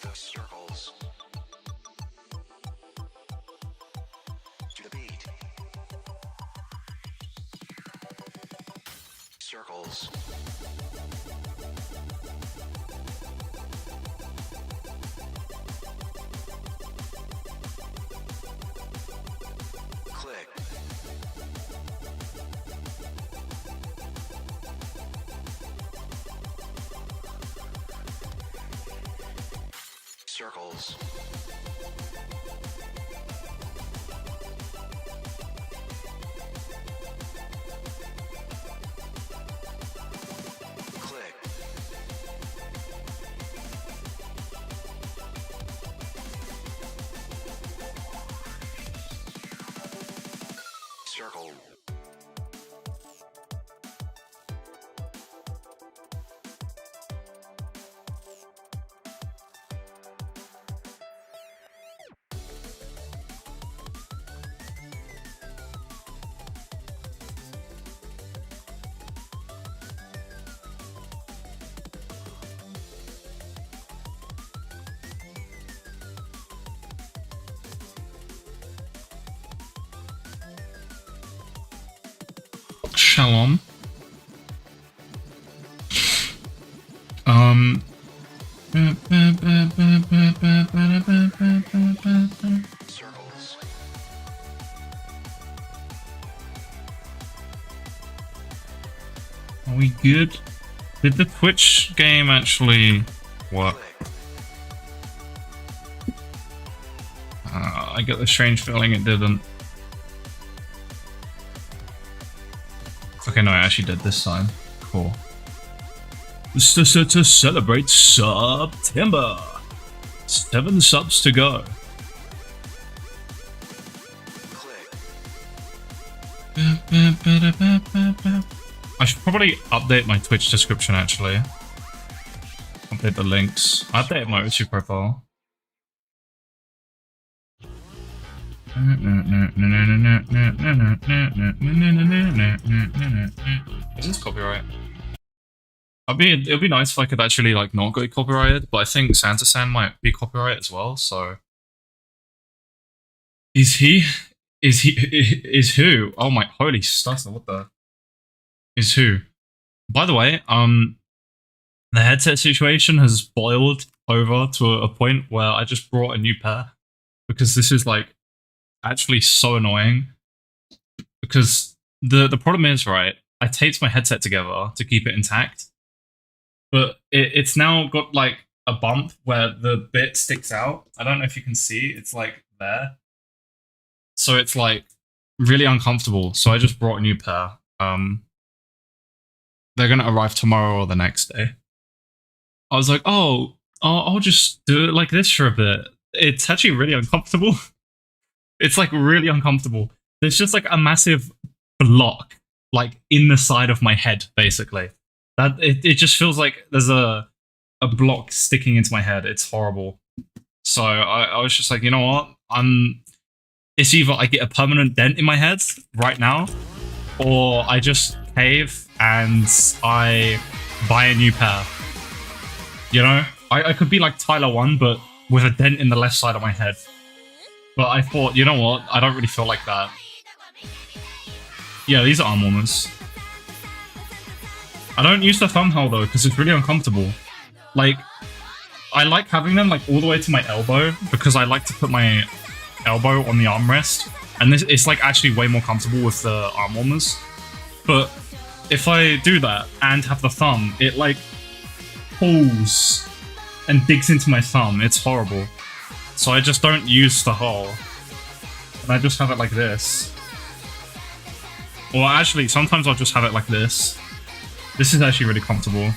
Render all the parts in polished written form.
the circles to the beat. Circles. Click. Circles. Click. Circle. Shalom. Circles. Are we good? Did the Twitch game actually work? Click. I get the strange feeling it didn't. Okay, no, I actually did this time. Cool. To celebrate September. 7 subs to go. Click. I should probably update my Twitch description actually. Update the links. I updated my Uchi profile. Is this copyright? It'd be nice if I could actually like not go copyrighted, but I think Santa-san might be copyright as well, so. Is who? Oh my, holy stuff, what the? Is who? By the way, the headset situation has boiled over to a point where I just brought a new pair. Because this is like, actually so annoying. Because the problem is, right, I taped my headset together to keep it intact. But it's now got like a bump where the bit sticks out. I don't know if you can see, it's like there. So it's like really uncomfortable. So I just brought a new pair. They're gonna arrive tomorrow or the next day. I was like, oh, I'll just do it like this for a bit. It's actually really uncomfortable. It's like really uncomfortable. There's just like a massive block like in the side of my head, basically. That it just feels like there's a block sticking into my head. It's horrible. So I was just like, you know what? It's either I get a permanent dent in my head right now, or I just cave and I buy a new pair. You know? I could be like Tyler 1, but with a dent in the left side of my head. But I thought, you know what? I don't really feel like that. Yeah, these are arm warmers. I don't use the thumbnail though, because it's really uncomfortable. Like, I like having them like all the way to my elbow, because I like to put my elbow on the armrest. And it's like actually way more comfortable with the arm warmers. But if I do that and have the thumb, it like pulls and digs into my thumb. It's horrible. So I just don't use the hole. And I just have it like this. Or actually, sometimes I'll just have it like this. This is actually really comfortable.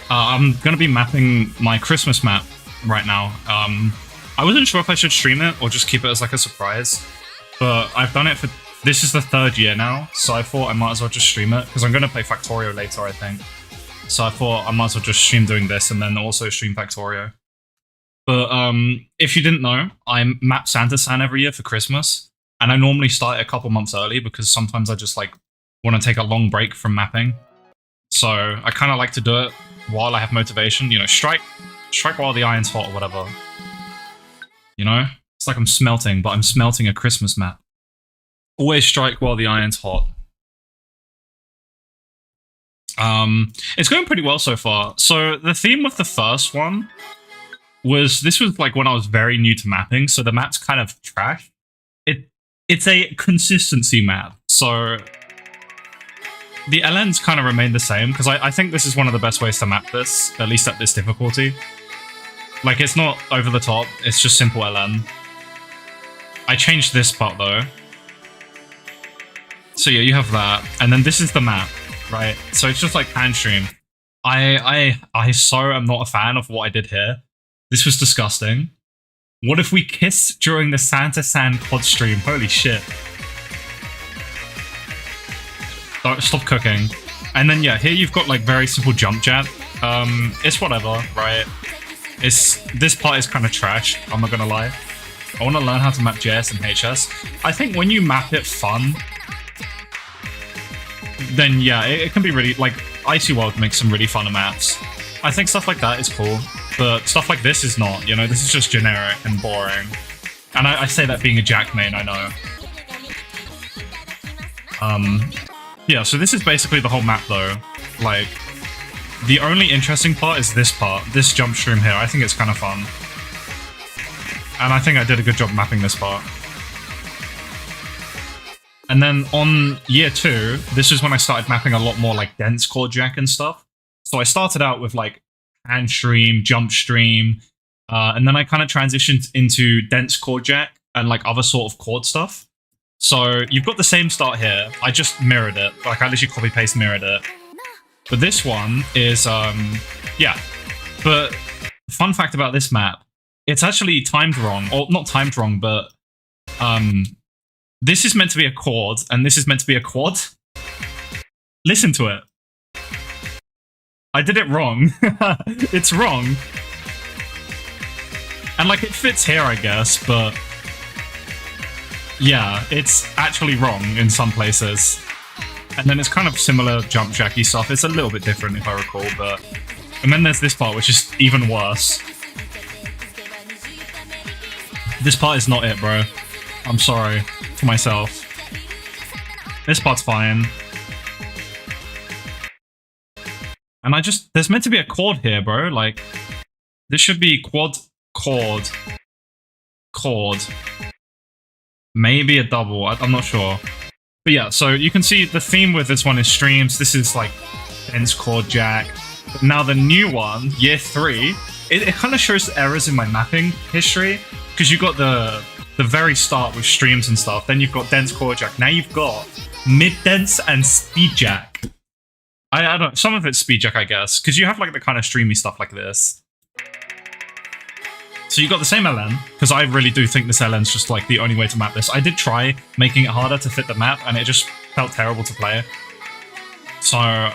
I'm going to be mapping my Christmas map right now. I wasn't sure if I should stream it or just keep it as like a surprise. But I've done it for... This is the 3rd year now, so I thought I might as well just stream it. Because I'm going to play Factorio later, I think. So I thought I might as well just stream doing this and then also stream Factorio. But if you didn't know, I map Santa-san every year for Christmas. And I normally start it a couple months early because sometimes I just like want to take a long break from mapping. So I kind of like to do it while I have motivation. You know, strike while the iron's hot or whatever. You know? It's like I'm smelting, but I'm smelting a Christmas map. Always strike while the iron's hot. It's going pretty well so far. So the theme with the first one was, this was like when I was very new to mapping, so the map's kind of trash. It's a consistency map, so the LNs kind of remain the same, because I think this is one of the best ways to map this, at least at this difficulty. Like, it's not over the top, it's just simple LN. I changed this part though. So yeah, you have that, and then this is the map, right? So it's just like hand stream. I so am not a fan of what I did here. This was disgusting. What if we kissed during the Santa San pod stream? Holy shit. Stop cooking. And then yeah, here you've got like very simple jump jab. It's whatever, right? This part is kind of trash, I'm not gonna lie. I want to learn how to map JS and HS. I think when you map it fun, then yeah, it can be really, like, Icy World makes some really fun maps. I think stuff like that is cool, but stuff like this is not, you know, this is just generic and boring. And I say that being a Jack main, I know. Yeah, so this is basically the whole map though. Like, the only interesting part is this part, this jump stream here. I think it's kind of fun. And I think I did a good job mapping this part. And then on year 2, this is when I started mapping a lot more like dense chord jack and stuff. So I started out with like hand stream, jump stream, and then I kind of transitioned into dense chord jack and like other sort of chord stuff. So you've got the same start here. I just mirrored it. Like I literally copy paste mirrored it. But this one is, yeah. But fun fact about this map, it's actually timed wrong. Or not timed wrong, but this is meant to be a chord, and this is meant to be a quad. Listen to it. I did it wrong. It's wrong. And like, it fits here, I guess, but yeah, it's actually wrong in some places. And then it's kind of similar jump jacky stuff. It's a little bit different if I recall, but... And then there's this part, which is even worse. This part is not it, bro. I'm sorry for myself. This part's fine. And I just... There's meant to be a chord here, bro. Like, this should be quad, chord, chord. Maybe a double. I'm not sure. But yeah, so you can see the theme with this one is streams. This is like dense chord jack. But now the new one, year 3, it kind of shows errors in my mapping history. Because you got the very start with streams and stuff. Then you've got dense chord jack. Now you've got mid-dense and speed jack. I don't... Some of it's speed jack, I guess. Because you have like the kind of streamy stuff like this. So you got the same LN, because I really do think this LN's just like the only way to map this. I did try making it harder to fit the map, and it just felt terrible to play. So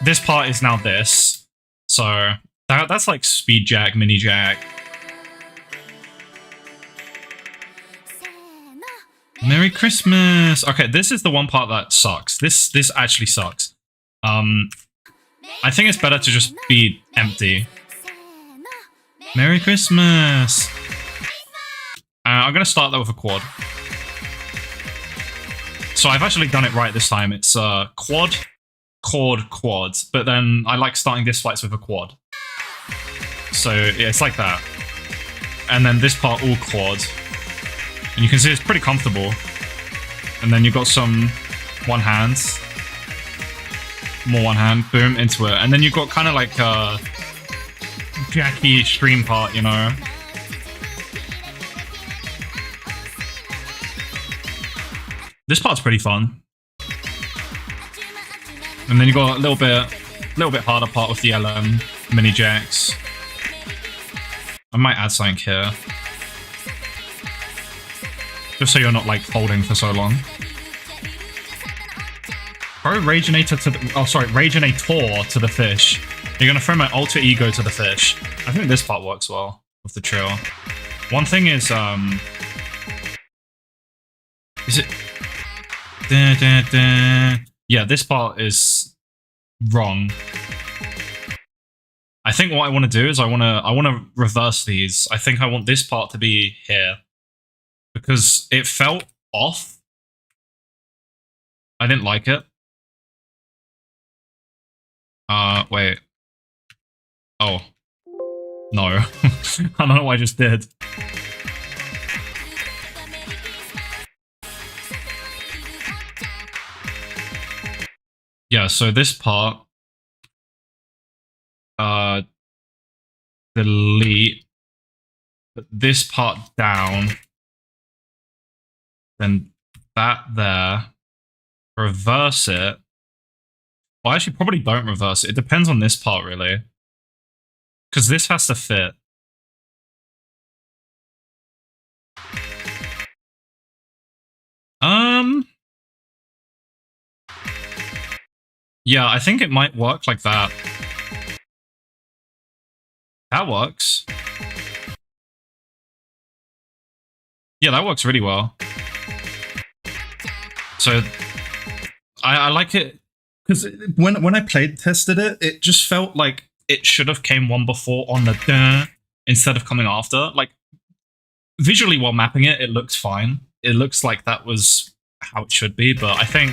this part is now this. So that's like speed jack, mini jack. Merry Christmas! Okay, this is the one part that sucks. This actually sucks. I think it's better to just be empty. Merry Christmas! I'm gonna start that with a quad. So I've actually done it right this time. It's quad, chord, quad. But then I like starting this fights with a quad. So yeah, it's like that. And then this part all quad. And you can see it's pretty comfortable. And then you've got some one hands. More one hand, boom, into it. And then you've got kind of like jacky stream part, you know. This part's pretty fun. And then you got a little bit harder part with the LM mini jacks. I might add something here. Just so you're not like holding for so long. Throw Raginator to the... Oh, sorry, Raginator to the fish. You're gonna throw my alter ego to the fish. I think this part works well with the trill. One thing is it... Yeah, this part is wrong. I think what I want to do is I want to reverse these. I think I want this part to be here because it felt off. I didn't like it. Wait. Oh. No. I don't know what I just did. Yeah, so this part, delete, put this part down, then that there, reverse it. Well, I actually probably don't reverse it. It depends on this part, really. Because this has to fit. Yeah, I think it might work like that. That works. Yeah, that works really well. So, I like it because when I played tested it, it just felt like it should have came one before on the duh instead of coming after. Like visually, while mapping it, it looks fine. It looks like that was how it should be, but I think,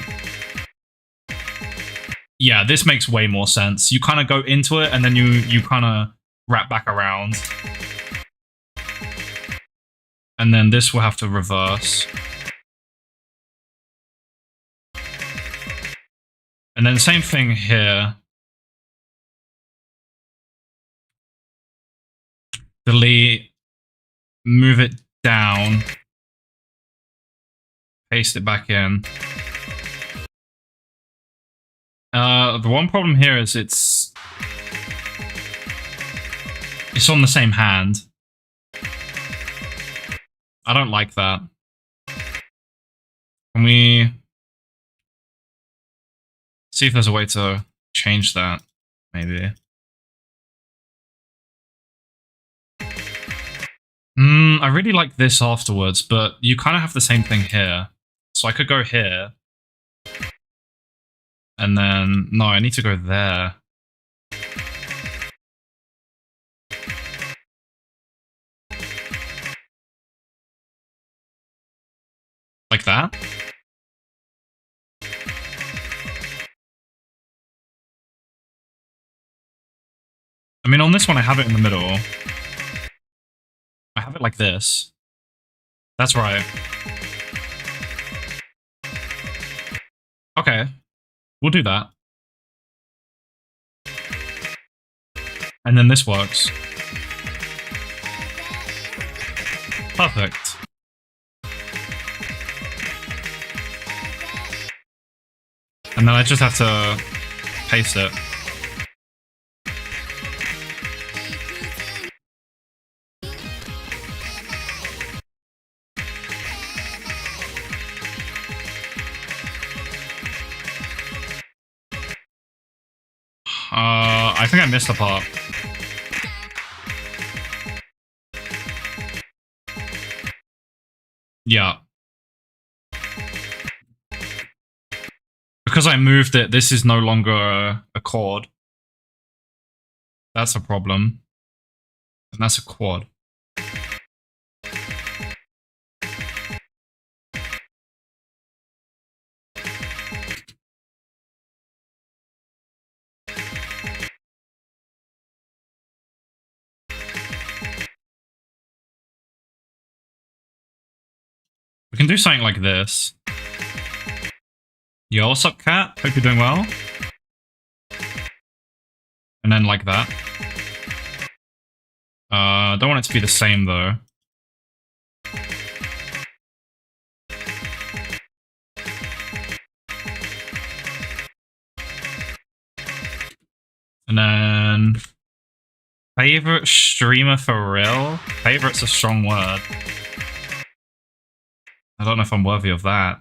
yeah, this makes way more sense. You kind of go into it and then you kind of wrap back around, and then this will have to reverse. And then same thing here. Delete, move it down, paste it back in. The one problem here is it's on the same hand. I don't like that. Can we see if there's a way to change that? Maybe. I really like this afterwards, but you kind of have the same thing here. So I could go here. And then, no, I need to go there. Like that? I mean, on this one, I have it in the middle. I have it like this. That's right. Okay. We'll do that. And then this works. Perfect. And then I just have to paste it. I think I missed a part. Yeah. Because I moved it, this is no longer a chord. That's a problem. And that's a quad. We can do something like this. Yo, what's up, cat? Hope you're doing well. And then like that. Don't want it to be the same, though. And then... favorite streamer for real? Favorite's a strong word. I don't know if I'm worthy of that.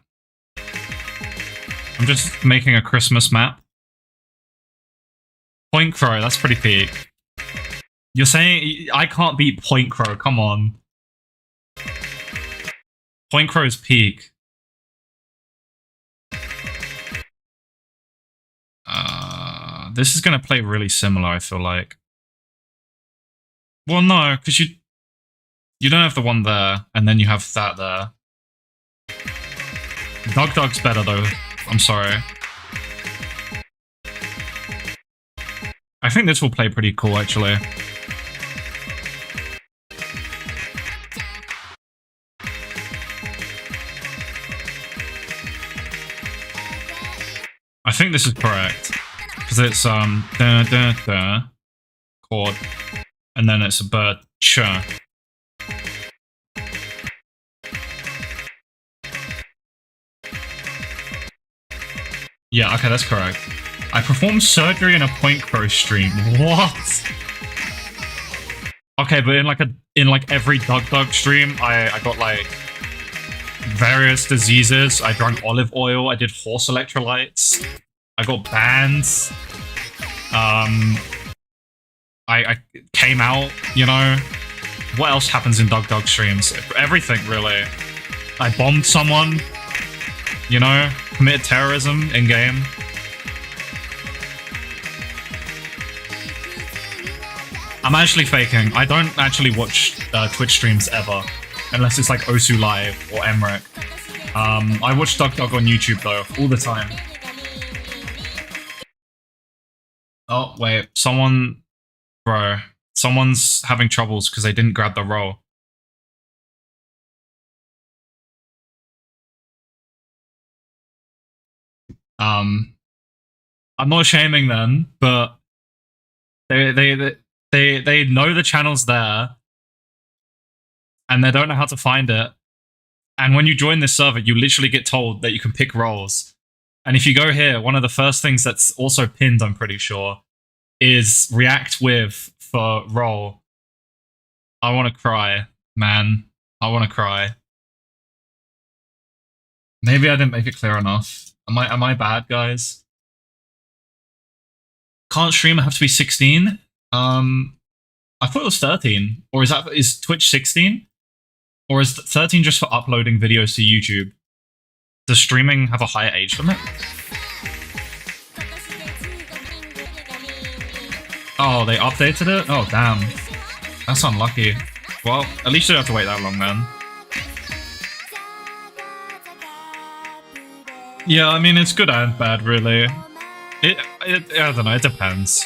I'm just making a Christmas map. Point Crow, that's pretty peak. You're saying I can't beat Point Crow, come on. Point Crow's peak. this is gonna play really similar, I feel like. Well, no, because you don't have the one there, and then you have that there. Dog's better though. I'm sorry. I think this will play pretty cool, actually. I think this is correct. Because it's, da da da, chord, and then it's a bird, ch. Yeah, okay, that's correct. I performed surgery in a Point Crow stream. What? Okay, but in like every Dog stream, I got like various diseases. I drank olive oil. I did horse electrolytes. I got bans. I came out. You know, what else happens in Dog streams? Everything really. I bombed someone. You know, committed terrorism in game. I'm actually faking. I don't actually watch Twitch streams ever, unless it's like Osu Live or Emmerich. I watch Dog on YouTube though, all the time. Oh wait, someone's having troubles because they didn't grab the roll. I'm not shaming them, but they know the channel's there, and they don't know how to find it. And when you join this server, you literally get told that you can pick roles. And if you go here, one of the first things that's also pinned, I'm pretty sure, is react with for role. I want to cry, man. I want to cry. Maybe I didn't make it clear enough. Am I bad, guys? Can't stream, I have to be 16? I thought it was 13. Or is Twitch 16? Or is 13 just for uploading videos to YouTube? Does streaming have a higher age limit? Oh, they updated it? Oh, damn. That's unlucky. Well, at least you don't have to wait that long then. Yeah, I mean, it's good and bad, really. I don't know, it depends.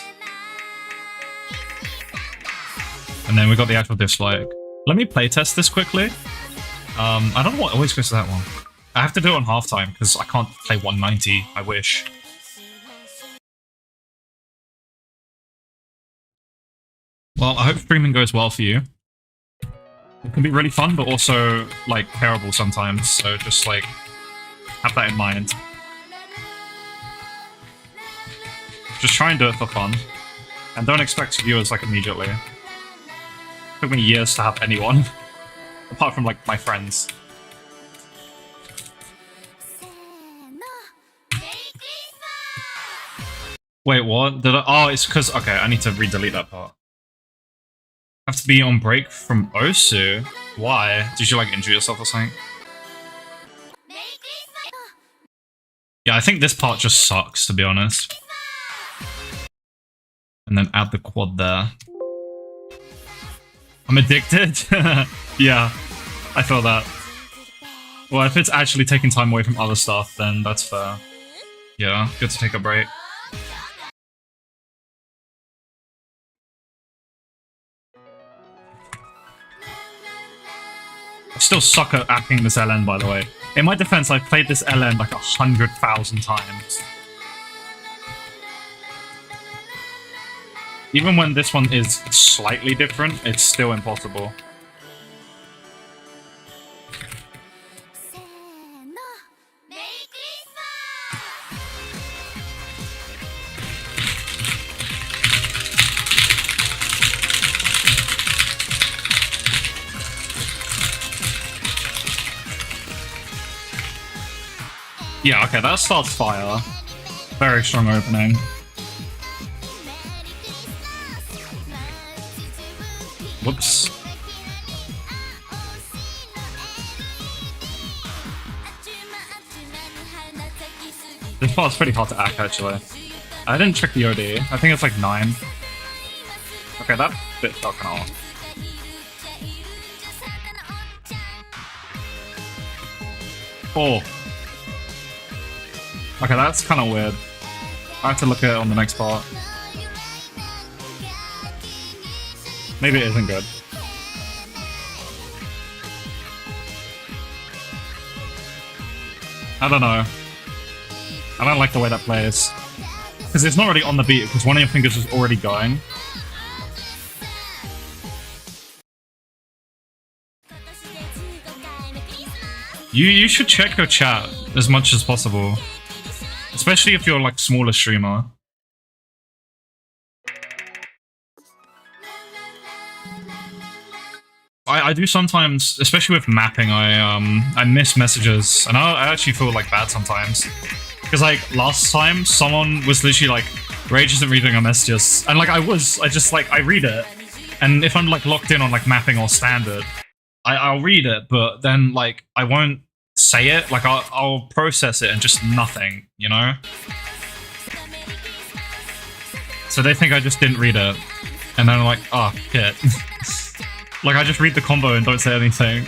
And then we got the actual dislike. Let me playtest this quickly. I don't know what always goes to that one. I have to do it on halftime because I can't play 190. I wish. Well, I hope streaming goes well for you. It can be really fun, but also, like, terrible sometimes. So just, like, have that in mind. Just try and do it for fun. And don't expect viewers, like, immediately. It took me years to have anyone. Apart from, like, my friends. Wait, what? Did I? Oh, it's because... Okay, I need to re-delete that part. Have to be on break from Osu? Why? Did you, like, injure yourself or something? Yeah, I think this part just sucks, to be honest. And then add the quad there. I'm addicted? Yeah, I feel that. Well, if it's actually taking time away from other stuff, then that's fair. Yeah, good to take a break. I still suck at acting this LN, by the way. In my defense, I've played this LN like 100,000 times. Even when this one is slightly different, it's still impossible. Yeah, okay, that starts fire. Very strong opening. Whoops. This part's pretty hard to act, actually. I didn't check the OD. I think it's like 9. Okay, that bit felt kind of off. Oh. Okay, that's kind of weird. I have to look at it on the next part. Maybe it isn't good. I don't know. I don't like the way that plays. Because it's not really on the beat, because one of your fingers is already going. You should check your chat as much as possible. Especially if you're like smaller streamer. I do sometimes, especially with mapping, I miss messages, and I actually feel like bad sometimes. Because like last time, someone was literally like, Rage isn't reading our messages, and like I read it, and if I'm like locked in on like mapping or standard, I'll read it, but then like I won't say it, like I'll process it and just nothing, you know? So they think I just didn't read it, and then I'm like, oh shit. Like, I just read the combo and don't say anything.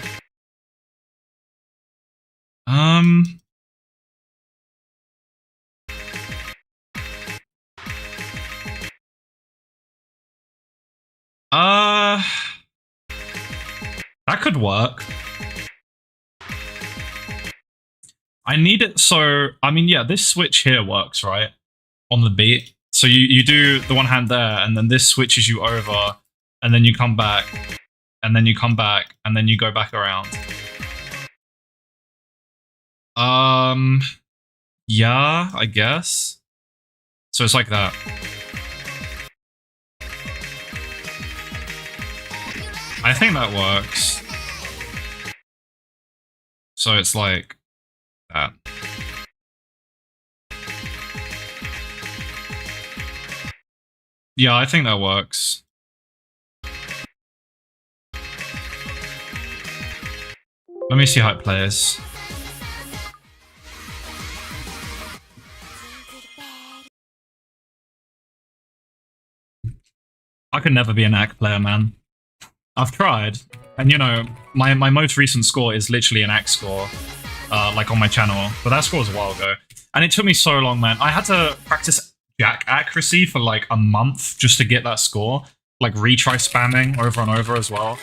That could work. I need it so... I mean, yeah, this switch here works, right? On the beat. So you do the one hand there, and then this switches you over, and then you come back. And then you come back, and then you go back around. Yeah, I guess. So it's like that. I think that works. So it's like that. Yeah, I think that works. Let me see how it plays. I could never be an ACK player, man. I've tried, and you know, my most recent score is literally an ACK score, like on my channel, but that score was a while ago. And it took me so long, man. I had to practice Jack accuracy for like a month just to get that score, like retry spamming over and over as well.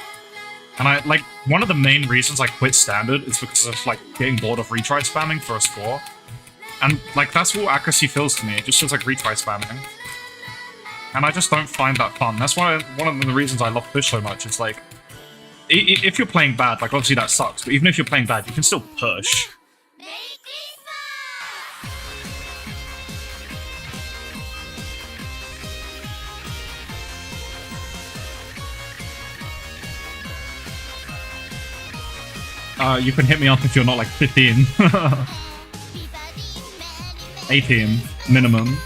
And I, like, one of the main reasons I quit standard is because of, like, getting bored of retry spamming for a score. And, like, that's what accuracy feels to me. It just feels like retry spamming. And I just don't find that fun. That's why one of the reasons I love push so much. It's like, if you're playing bad, like, obviously that sucks, but even if you're playing bad, you can still push. You can hit me up if you're not like 15. 18, minimum.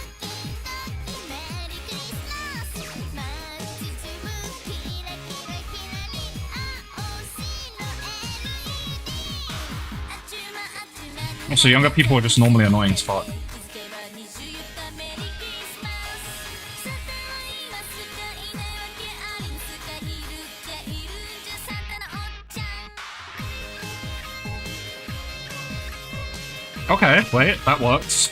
Also, younger people are just normally annoying as fuck. Okay, wait, that works.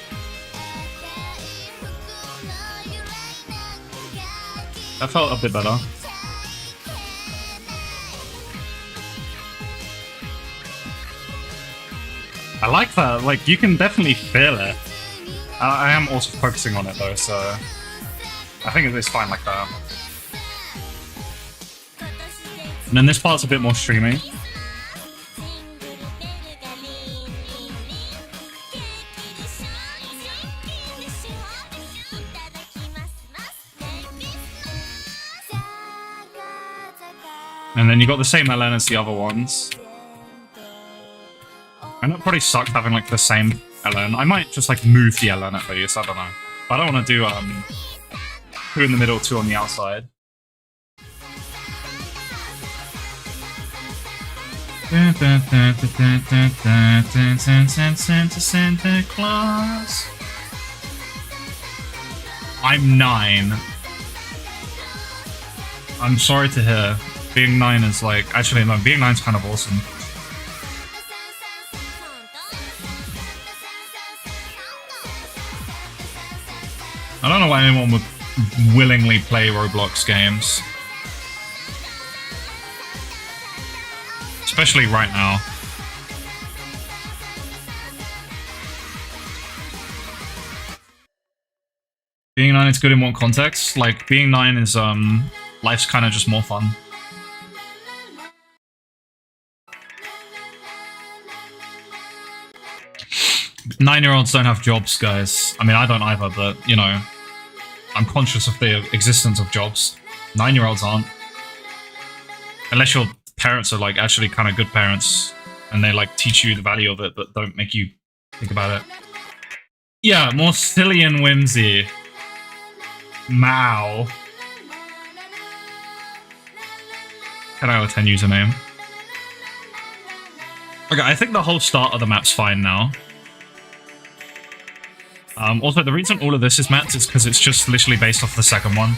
That felt a bit better. I like that, like, you can definitely feel it. I am also focusing on it though, so I think it's fine like that. And then this part's a bit more streamy. And then you got the same LN as the other ones. And it probably sucks having like the same LN. I might just like move the LN at least, I don't know. But I don't want to do 2 in the middle, 2 on the outside. Santa Claus. I'm 9. I'm sorry to hear. Being 9 is like... Actually, no, being 9 is kind of awesome. I don't know why anyone would willingly play Roblox games. Especially right now. Being 9 is good in what context? Like, being 9 is, life's kind of just more fun. Nine-year-olds don't have jobs, guys. I mean, I don't either, but, you know, I'm conscious of the existence of jobs. 9-year-olds aren't. Unless your parents are, like, actually kind of good parents, and they, like, teach you the value of it, but don't make you think about it. Yeah, more silly and whimsy. Mao. 10 out of 10 username. Okay, I think the whole start of the map's fine now. Also, the reason all of this is mapped is because it's just literally based off the second one.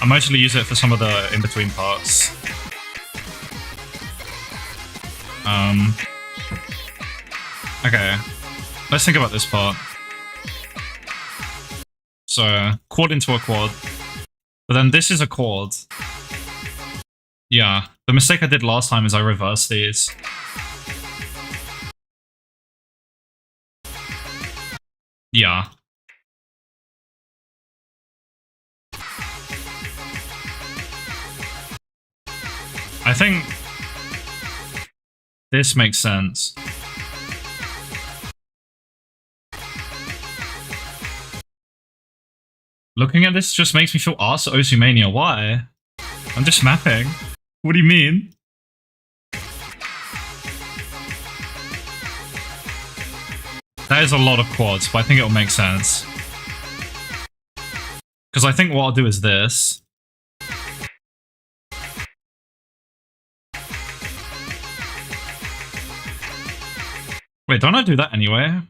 I mostly use it for some of the in-between parts. Okay, let's think about this part. So, quad into a quad. But then this is a quad. Yeah, the mistake I did last time is I reversed these. Yeah. I think this makes sense. Looking at this just makes me feel arse Osu-mania. Why? I'm just mapping. What do you mean? That is a lot of quads, but I think it'll make sense. Because I think what I'll do is this. Wait, don't I do that anyway?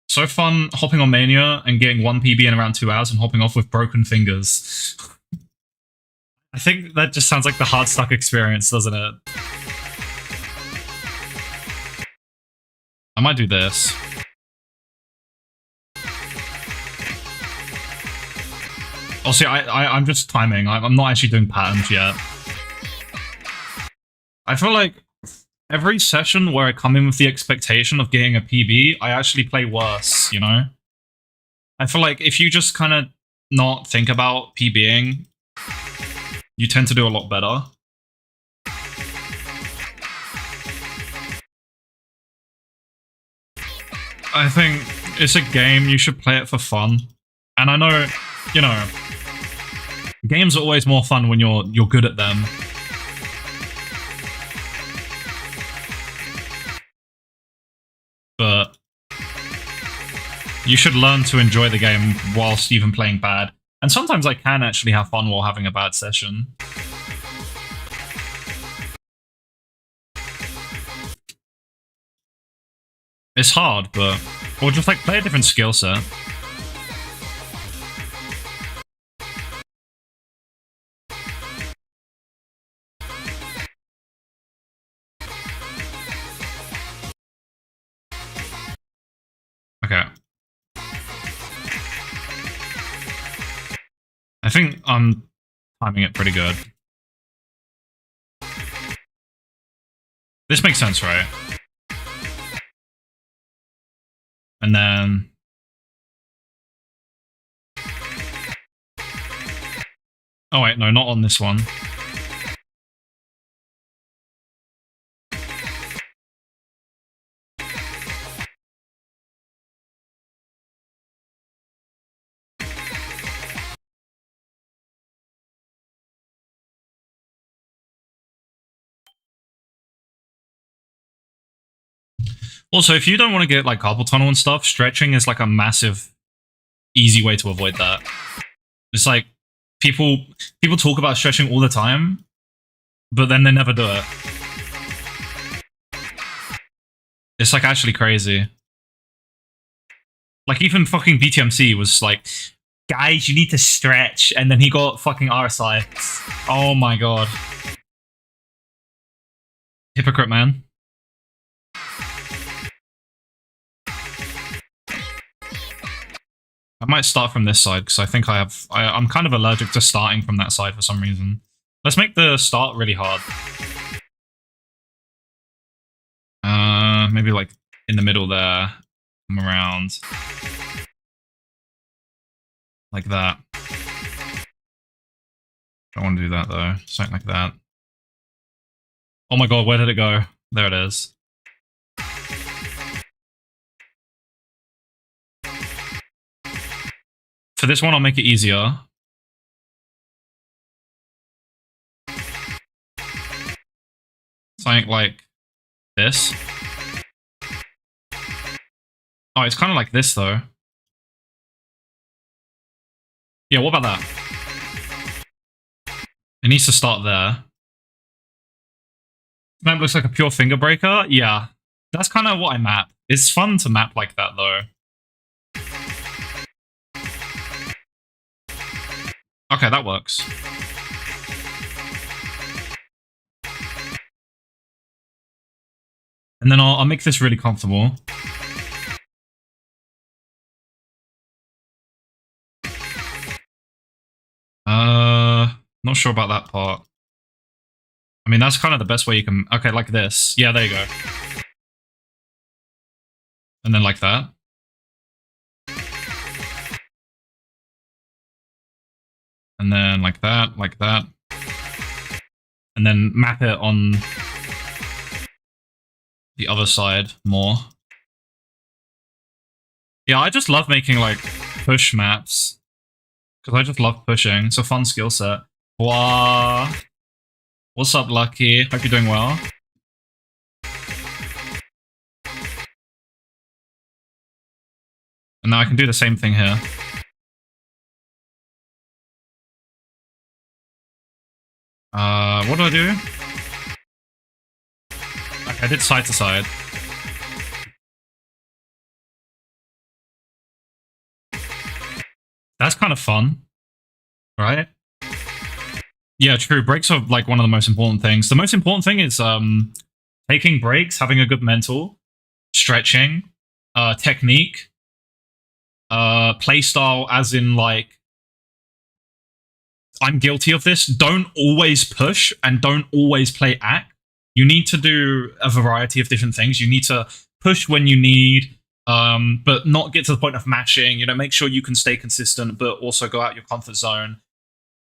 So fun hopping on Mania and getting 1 PB in around 2 hours and hopping off with broken fingers. I think that just sounds like the hard stuck experience, doesn't it? I might do this. Oh, see, I'm just timing. I'm not actually doing patterns yet. I feel like every session where I come in with the expectation of getting a PB, I actually play worse, you know? I feel like if you just kind of not think about PBing, you tend to do a lot better. I think it's a game, you should play it for fun. And I know, you know, games are always more fun when you're good at them. But you should learn to enjoy the game whilst even playing bad. And sometimes I can actually have fun while having a bad session. It's hard, but... Or just, like, play a different skill set. Okay. I think I'm timing it pretty good. This makes sense, right? And then... Oh wait, no, not on this one. Also, if you don't want to get like carpal tunnel and stuff, stretching is like a massive, easy way to avoid that. It's like people talk about stretching all the time, but then they never do it. It's like actually crazy. Like even fucking BTMC was like, guys, you need to stretch, and then he got fucking RSI. Oh my god. Hypocrite, man. I might start from this side because I think I'm kind of allergic to starting from that side for some reason. Let's make the start really hard. Maybe like in the middle there. Come around. Like that. Don't want to do that though. Something like that. Oh my god, where did it go? There it is. For this one, I'll make it easier. Something like this. Oh, it's kind of like this though. Yeah, what about that? It needs to start there. That looks like a pure finger breaker. Yeah, that's kind of what I map. It's fun to map like that though. Okay, that works. And then I'll make this really comfortable. Not sure about that part. I mean, that's kind of the best way you can... Okay, like this. Yeah, there you go. And then like that. And then like that, like that. And then map it on the other side more. Yeah, I just love making like push maps. Because I just love pushing. It's a fun skill set. Wow. What's up, Lucky? Hope you're doing well. And now I can do the same thing here. What do I do? Okay, I did side to side. That's kind of fun, right? Yeah, true. Breaks are like one of the most important things. The most important thing is taking breaks, having a good mental, stretching, technique, playstyle, as in like, I'm guilty of this. Don't always push and don't always play act. You need to do a variety of different things. You need to push when you need, but not get to the point of mashing. You know, make sure you can stay consistent, but also go out your comfort zone.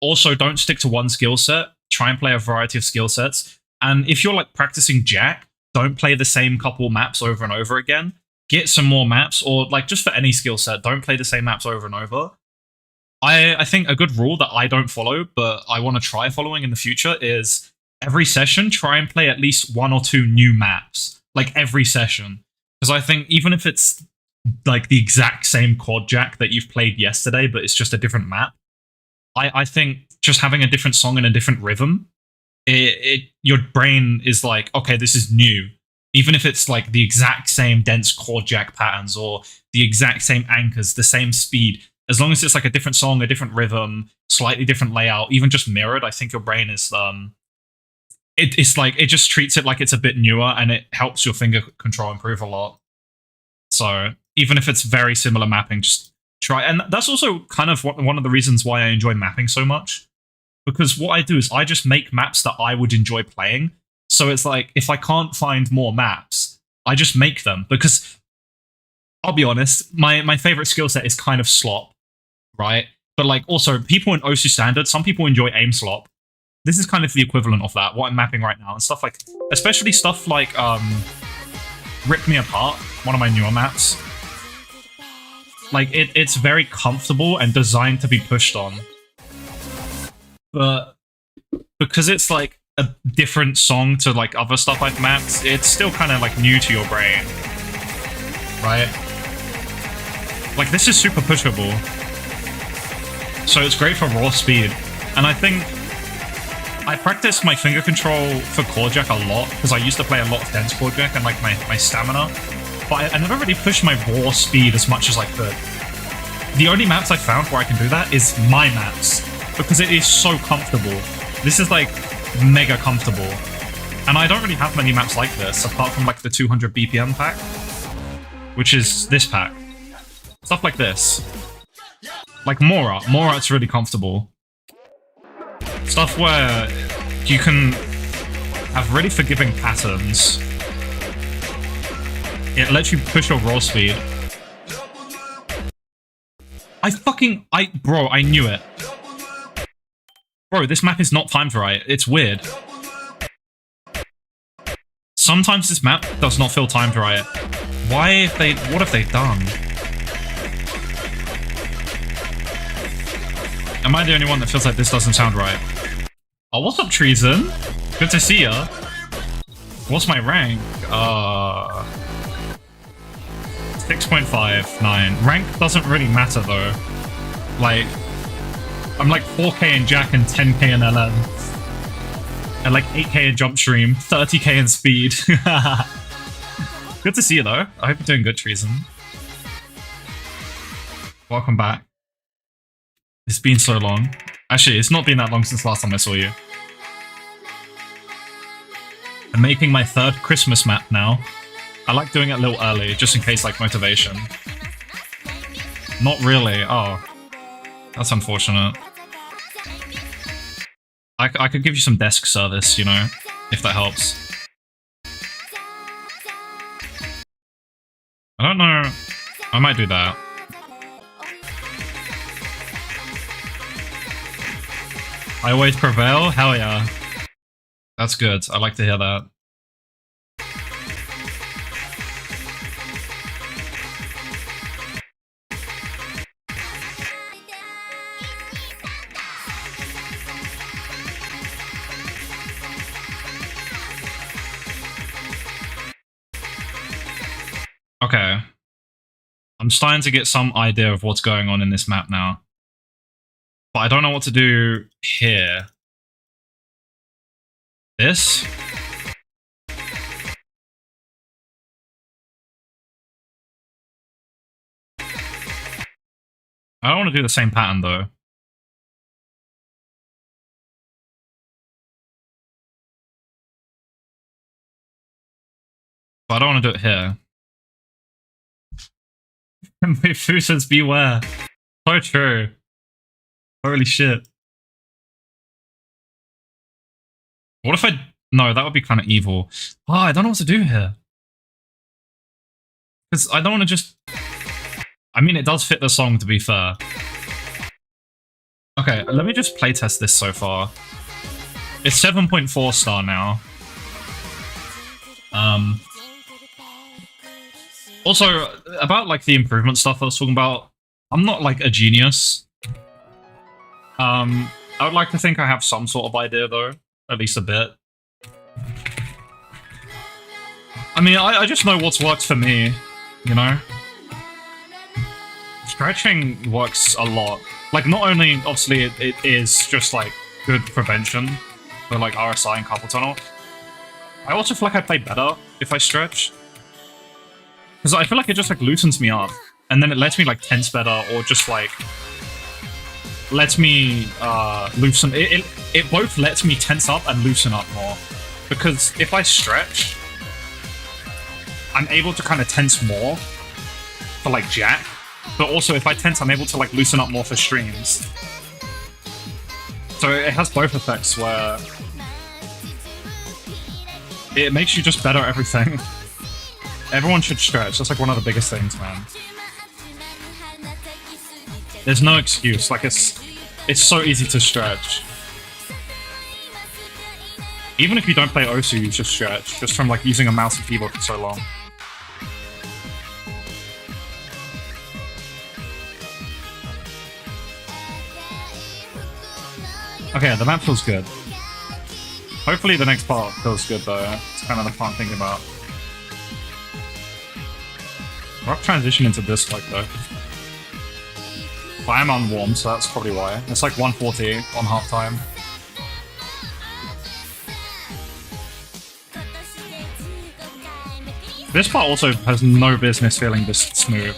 Also, don't stick to one skill set. Try and play a variety of skill sets. And if you're like practicing Jack, don't play the same couple maps over and over again. Get some more maps, or like just for any skill set, don't play the same maps over and over. I think a good rule that I don't follow, but I want to try following in the future is every session, try and play at least 1 or 2 new maps. Like every session. Because I think even if it's like the exact same quad Jack that you've played yesterday, but it's just a different map, I think just having a different song and a different rhythm, your brain is like, okay, this is new. Even if it's like the exact same dense chord jack patterns or the exact same anchors, the same speed, as long as it's like a different song, a different rhythm, slightly different layout, even just mirrored, I think your brain is it's like, it just treats it like it's a bit newer, and it helps your finger control improve a lot. So even if it's very similar mapping, just try. And that's also kind of one of the reasons why I enjoy mapping so much, because what I do is I just make maps that I would enjoy playing. So it's like, if I can't find more maps, I just make them, because I'll be honest, my favorite skill set is kind of slop, right? But like also people in OSU standard, some people enjoy aim slop. This is kind of the equivalent of that, what I'm mapping right now, and stuff like, especially stuff like Rip Me Apart, one of my newer maps. Like, it's very comfortable and designed to be pushed on. But because it's like a different song to like other stuff I've mapped, it's still kind of like new to your brain. Right? Like, this is super pushable. So it's great for raw speed. And I think I practice my finger control for chord jack a lot, because I used to play a lot of dense chord jack and like my stamina. but I never really pushed my raw speed as much as I could. The only maps I found where I can do that is my maps, because it is so comfortable. This is like mega comfortable. And I don't really have many maps like this, apart from like the 200 BPM pack, which is this pack. Stuff like this. Like Mora. It's really comfortable. Stuff where you can have really forgiving patterns. It lets you push your roll speed. Bro, I knew it. Bro, this map is not timed right. It's weird. Sometimes this map does not feel timed right. What have they done? Am I the only one that feels like this doesn't sound right? Oh, what's up, Treason? Good to see ya. What's my rank? 6.59. Rank doesn't really matter though. Like, I'm like 4k in Jack and 10k in LM. And like 8k in Jump Stream, 30k in Speed. Good to see you though. I hope you're doing good, Treason. Welcome back. It's been so long. Actually, it's not been that long since last time I saw you. I'm making my 3rd Christmas map now. I like doing it a little early, just in case, like, motivation. Not really. Oh. That's unfortunate. I could give you some desk service, you know, if that helps. I don't know. I might do that. I always prevail? Hell yeah. That's good. I like to hear that. Okay. I'm starting to get some idea of what's going on in this map now. But I don't know what to do here. This? I don't want to do the same pattern though. But I don't want to do it here. Fu says beware. So true. Holy shit. What if I... No, that would be kind of evil. Oh, I don't know what to do here. Because I don't want to just... I mean, it does fit the song, to be fair. Okay, let me just playtest this so far. It's 7.4 star now. Also, about, like, the improvement stuff I was talking about, I'm not, like, a genius. I would like to think I have some sort of idea, though. At least a bit. I mean, I just know what's worked for me, you know? Stretching works a lot. Like, not only, obviously, it is just, like, good prevention for, like, RSI and carpal tunnel. I also feel like I play better if I stretch. Because I feel like it just, like, loosens me up. And then it lets me, like, tense better, or just, like... lets me, loosen... It both lets me tense up and loosen up more. Because if I stretch, I'm able to kind of tense more for, like, Jack. But also, if I tense, I'm able to, like, loosen up more for streams. So it has both effects where... it makes you just better at everything. Everyone should stretch. That's, like, one of the biggest things, man. There's no excuse. Like, it's so easy to stretch. Even if you don't play Osu, you just stretch. Just from, like, using a mouse and keyboard for so long. Okay, the map feels good. Hopefully the next part feels good, though. It's kind of the fun thing about. Rough transition into this, like, though. But I'm on warm, so that's probably why. It's like 140 on half time. This part also has no business feeling this smooth.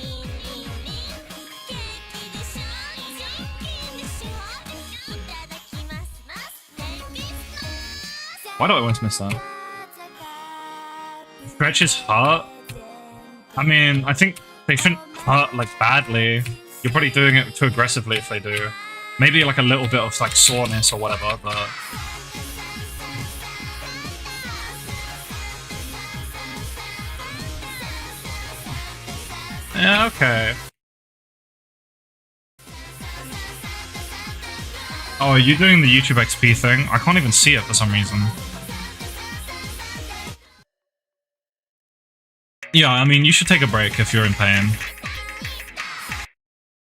Why do I always miss that? Stretches hurt? I mean, I think they shouldn't hurt like badly. You're probably doing it too aggressively if they do. Maybe like a little bit of like soreness or whatever, but... yeah, okay. Oh, are you doing the YouTube XP thing? I can't even see it for some reason. Yeah, I mean, you should take a break if you're in pain.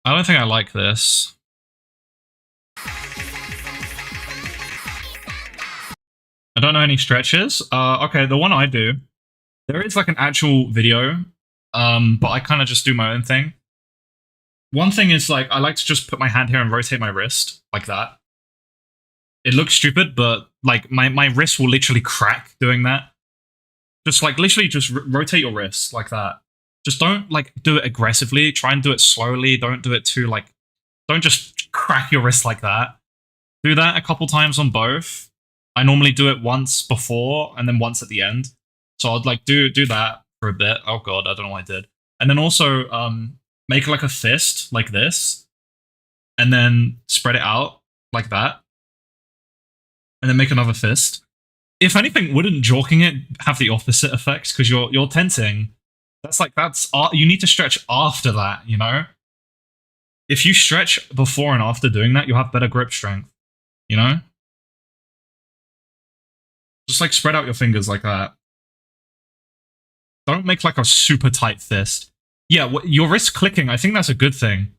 I don't think I like this. I don't know any stretches. Okay, the one I do, there is like an actual video, but I kind of just do my own thing. One thing is like, I like to just put my hand here and rotate my wrist, like that. It looks stupid, but like my wrist will literally crack doing that. Just like literally just rotate your wrist like that. Just don't like do it aggressively. Try and do it slowly. Don't do it too like, don't just crack your wrist like that. Do that a couple times on both. I normally do it once before and then once at the end. So I'd like do that for a bit. Oh god, I don't know what I did. And then also make like a fist like this, and then spread it out like that, and then make another fist. If anything, wouldn't jorking it have the opposite effect? Because you're tensing. That's you need to stretch after that, you know? If you stretch before and after doing that, you'll have better grip strength, you know? Just like spread out your fingers like that. Don't make like a super tight fist. Yeah, your wrist clicking, I think that's a good thing.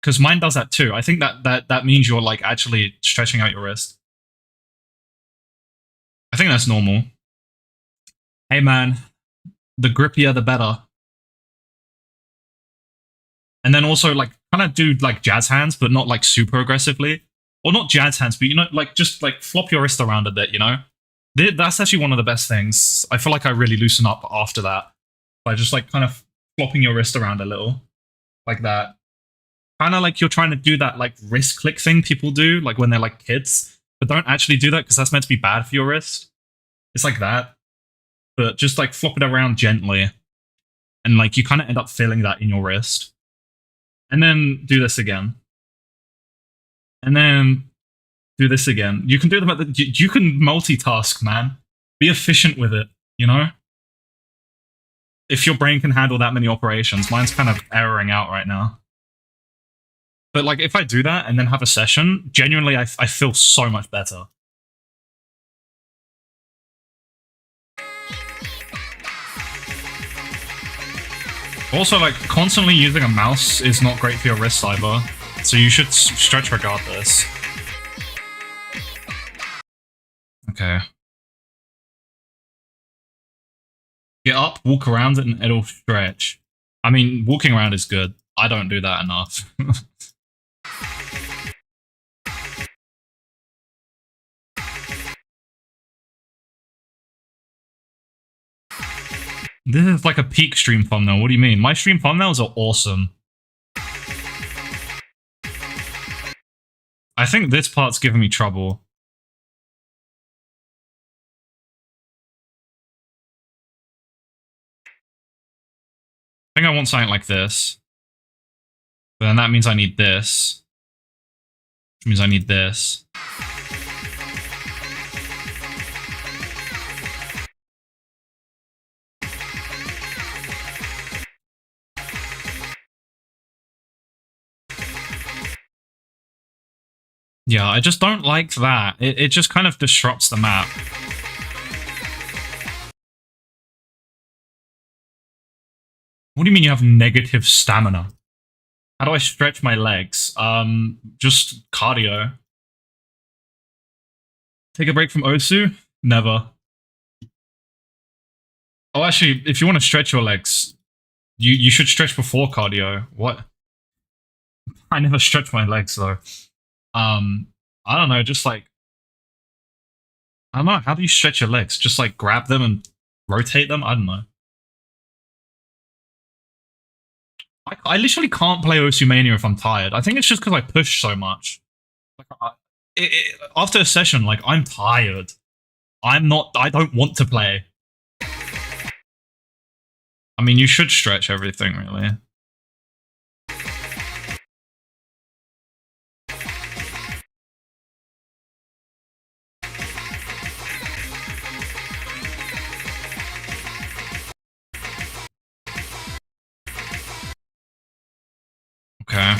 Because mine does that too. I think that means you're like actually stretching out your wrist. I think that's normal. Hey man, the grippier the better. And then also like kind of do like jazz hands, but not like super aggressively. Or not jazz hands, but you know, like just like flop your wrist around a bit, you know? That's actually one of the best things. I feel like I really loosen up after that. By just like kind of flopping your wrist around a little. Like that. Kind of like you're trying to do that like wrist click thing people do, like when they're like kids. But don't actually do that because that's meant to be bad for your wrist. It's like that. But just like flop it around gently. And like you kind of end up feeling that in your wrist. And then do this again. And then do this again. You can do them at you can multitask, man. Be efficient with it, you know? If your brain can handle that many operations. Mine's kind of erroring out right now. But like if I do that and then have a session, genuinely I feel so much better. Also, like, constantly using a mouse is not great for your wrist either, so you should stretch regardless. Okay. Get up, walk around it, and it'll stretch. I mean, walking around is good. I don't do that enough. This is like a peak stream thumbnail. What do you mean? My stream thumbnails are awesome. I think this part's giving me trouble. I think I want something like this. But then that means I need this. Which means I need this. Yeah, I just don't like that. It just kind of disrupts the map. What do you mean you have negative stamina? How do I stretch my legs? Just cardio. Take a break from Osu? Never. Oh, actually, if you want to stretch your legs, you should stretch before cardio. What? I never stretch my legs though. I don't know, just like, I don't know, how do you stretch your legs? Just like grab them and rotate them? I don't know. I literally can't play Osumania if I'm tired. I think it's just because I push so much. Like, after a session, like, I'm tired. I don't want to play. I mean, you should stretch everything, really. Okay.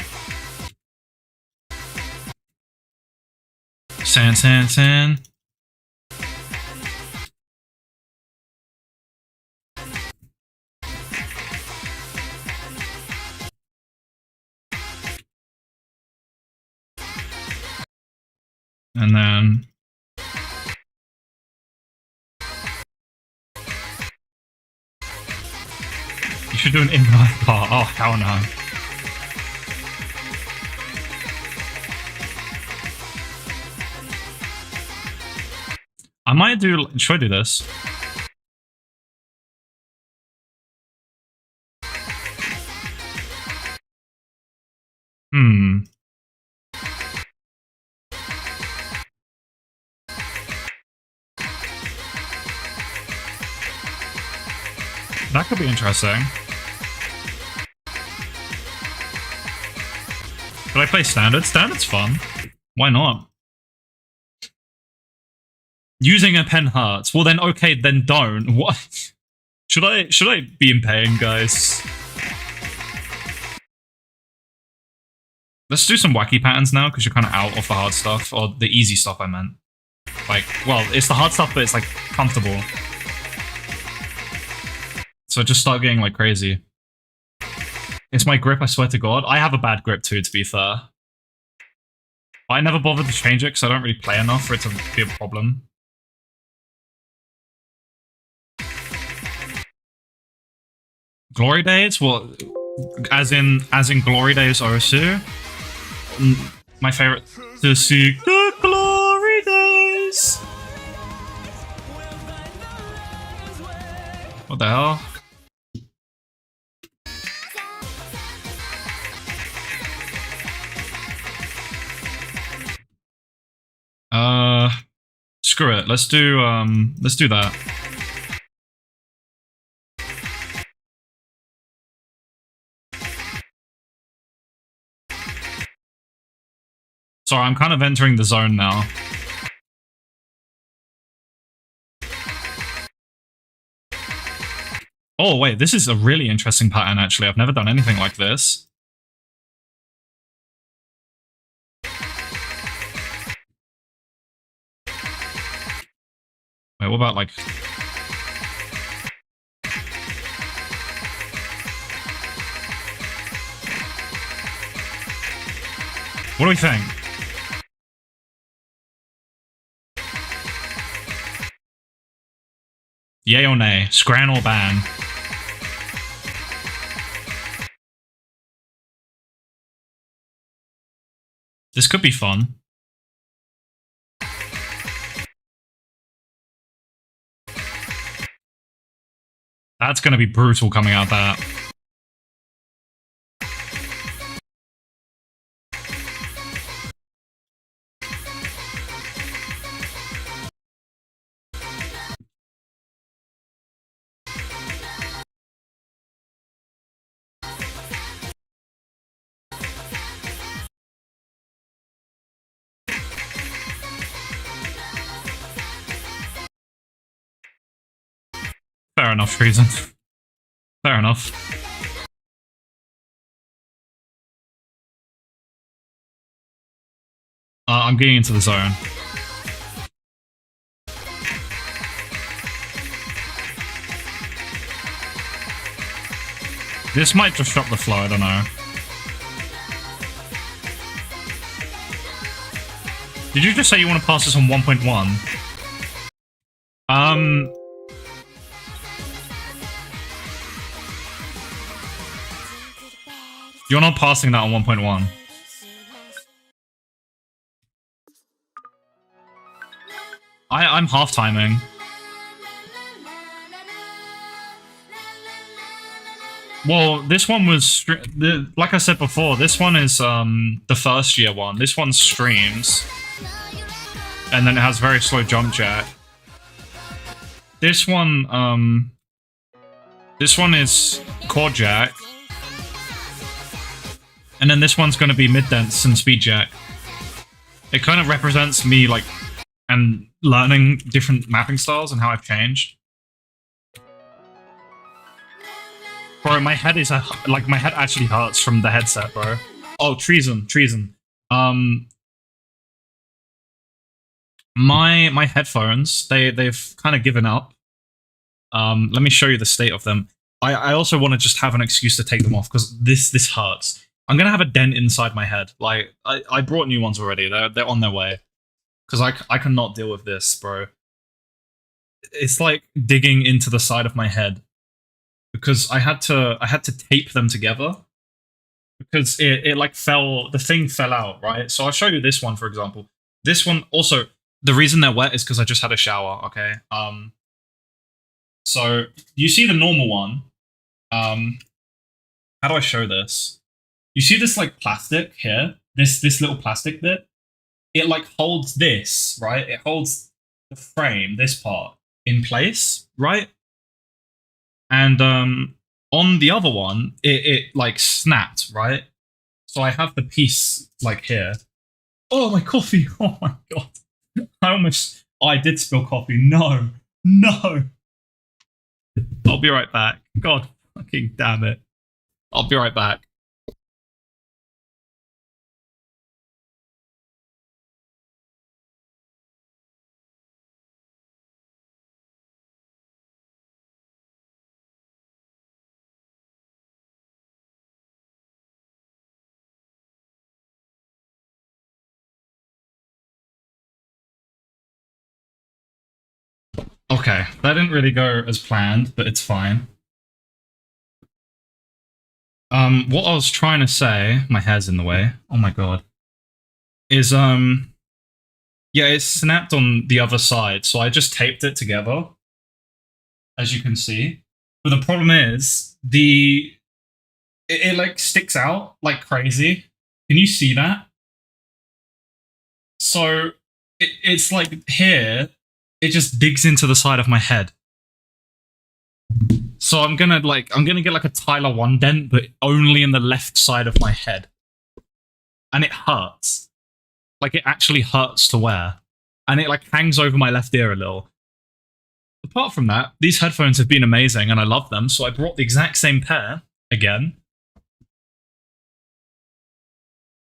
Sand. And then... You should do an inverse part. Oh, hell no. I might do... Should I do this? That could be interesting. Should I play standard? Standard's fun. Why not? Using a pen hurts. Well then, okay, then don't. What? Should I be in pain, guys? Let's do some wacky patterns now, because you're kind of out of the hard stuff. Or the easy stuff, I meant. Like, well, it's the hard stuff, but it's, like, comfortable. So just start getting, like, crazy. It's my grip, I swear to God. I have a bad grip, too, to be fair. I never bothered to change it, because I don't really play enough for it to be a problem. Glory Days? Well, as in Glory Days Osu? My favorite to see the Glory Days. What the hell? Screw it. Let's do that. Sorry, I'm kind of entering the zone now. Oh, wait, this is a really interesting pattern, actually. I've never done anything like this. Wait, what about, like... What do we think? Yay or nay? Scran or ban? This could be fun. That's gonna be brutal coming out that. Fair enough, Treason. Fair enough. I'm getting into the zone. This might disrupt the flow, I don't know. Did you just say you want to pass this on 1.1? You're not passing that on 1.1. I'm half timing. Well, this one was like I said before. This one is the first year one. This one streams, and then it has very slow jump jack. This one is chord jack, and then this one's going to be mid dance and speed jack. It kind of represents me like and learning different mapping styles and how I've changed. Bro, my head is like my head actually hurts from the headset, bro. Oh, treason. My headphones, they've kind of given up. Let me show you the state of them. I also want to just have an excuse to take them off because this hurts. I'm gonna have a dent inside my head. Like I brought new ones already. They're on their way. Because I cannot deal with this, bro. It's like digging into the side of my head. Because I had to tape them together because it like the thing fell out, right? So I'll show you this one, for example. This one also, the reason they're wet is because I just had a shower, okay? So you see the normal one. How do I show this? You see this like plastic here? This little plastic bit? It like holds this, right? It holds the frame, this part, in place, right? And on the other one, it like snapped, right? So I have the piece like here. Oh, my coffee! Oh my god! I did spill coffee. No. I'll be right back. God fucking damn it. I'll be right back. Okay, that didn't really go as planned, but it's fine. What I was trying to say, my hair's in the way. Oh my god. Is yeah, it snapped on the other side, so I just taped it together, as you can see. But the problem is it like sticks out like crazy. Can you see that? So it's like here, it just digs into the side of my head. So I'm gonna get like a Tyler 1 dent, but only in the left side of my head. And it hurts. Like it actually hurts to wear. And it like hangs over my left ear a little. Apart from that, these headphones have been amazing and I love them, so I brought the exact same pair again.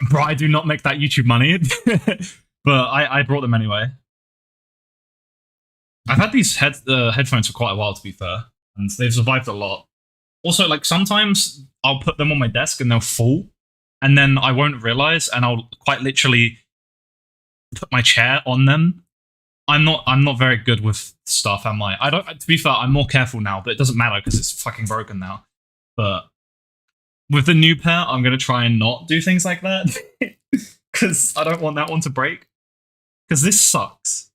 Bro, I do not make that YouTube money. But I brought them anyway. I've had these headphones for quite a while, to be fair, and they've survived a lot. Also, like sometimes I'll put them on my desk and they'll fall, and then I won't realize, and I'll quite literally put my chair on them. I'm not very good with stuff, am I? I don't. To be fair, I'm more careful now, but it doesn't matter because it's fucking broken now. But with the new pair, I'm gonna try and not do things like that because I don't want that one to break. Because this sucks.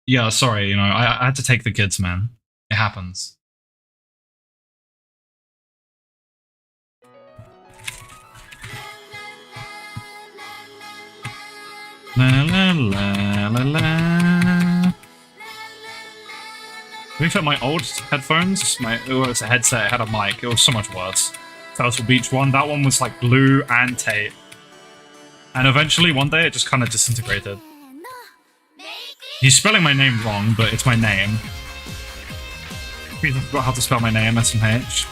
Yeah, sorry, you know, I had to take the kids, man. It happens. La la la la la. To be fair, my old headphones, it was a headset, it had a mic, it was so much worse. Turtle Beach one, that one was like glue and tape. And eventually, one day, it just kind of disintegrated. He's spelling my name wrong, but it's my name. I forgot how to spell my name, SMH.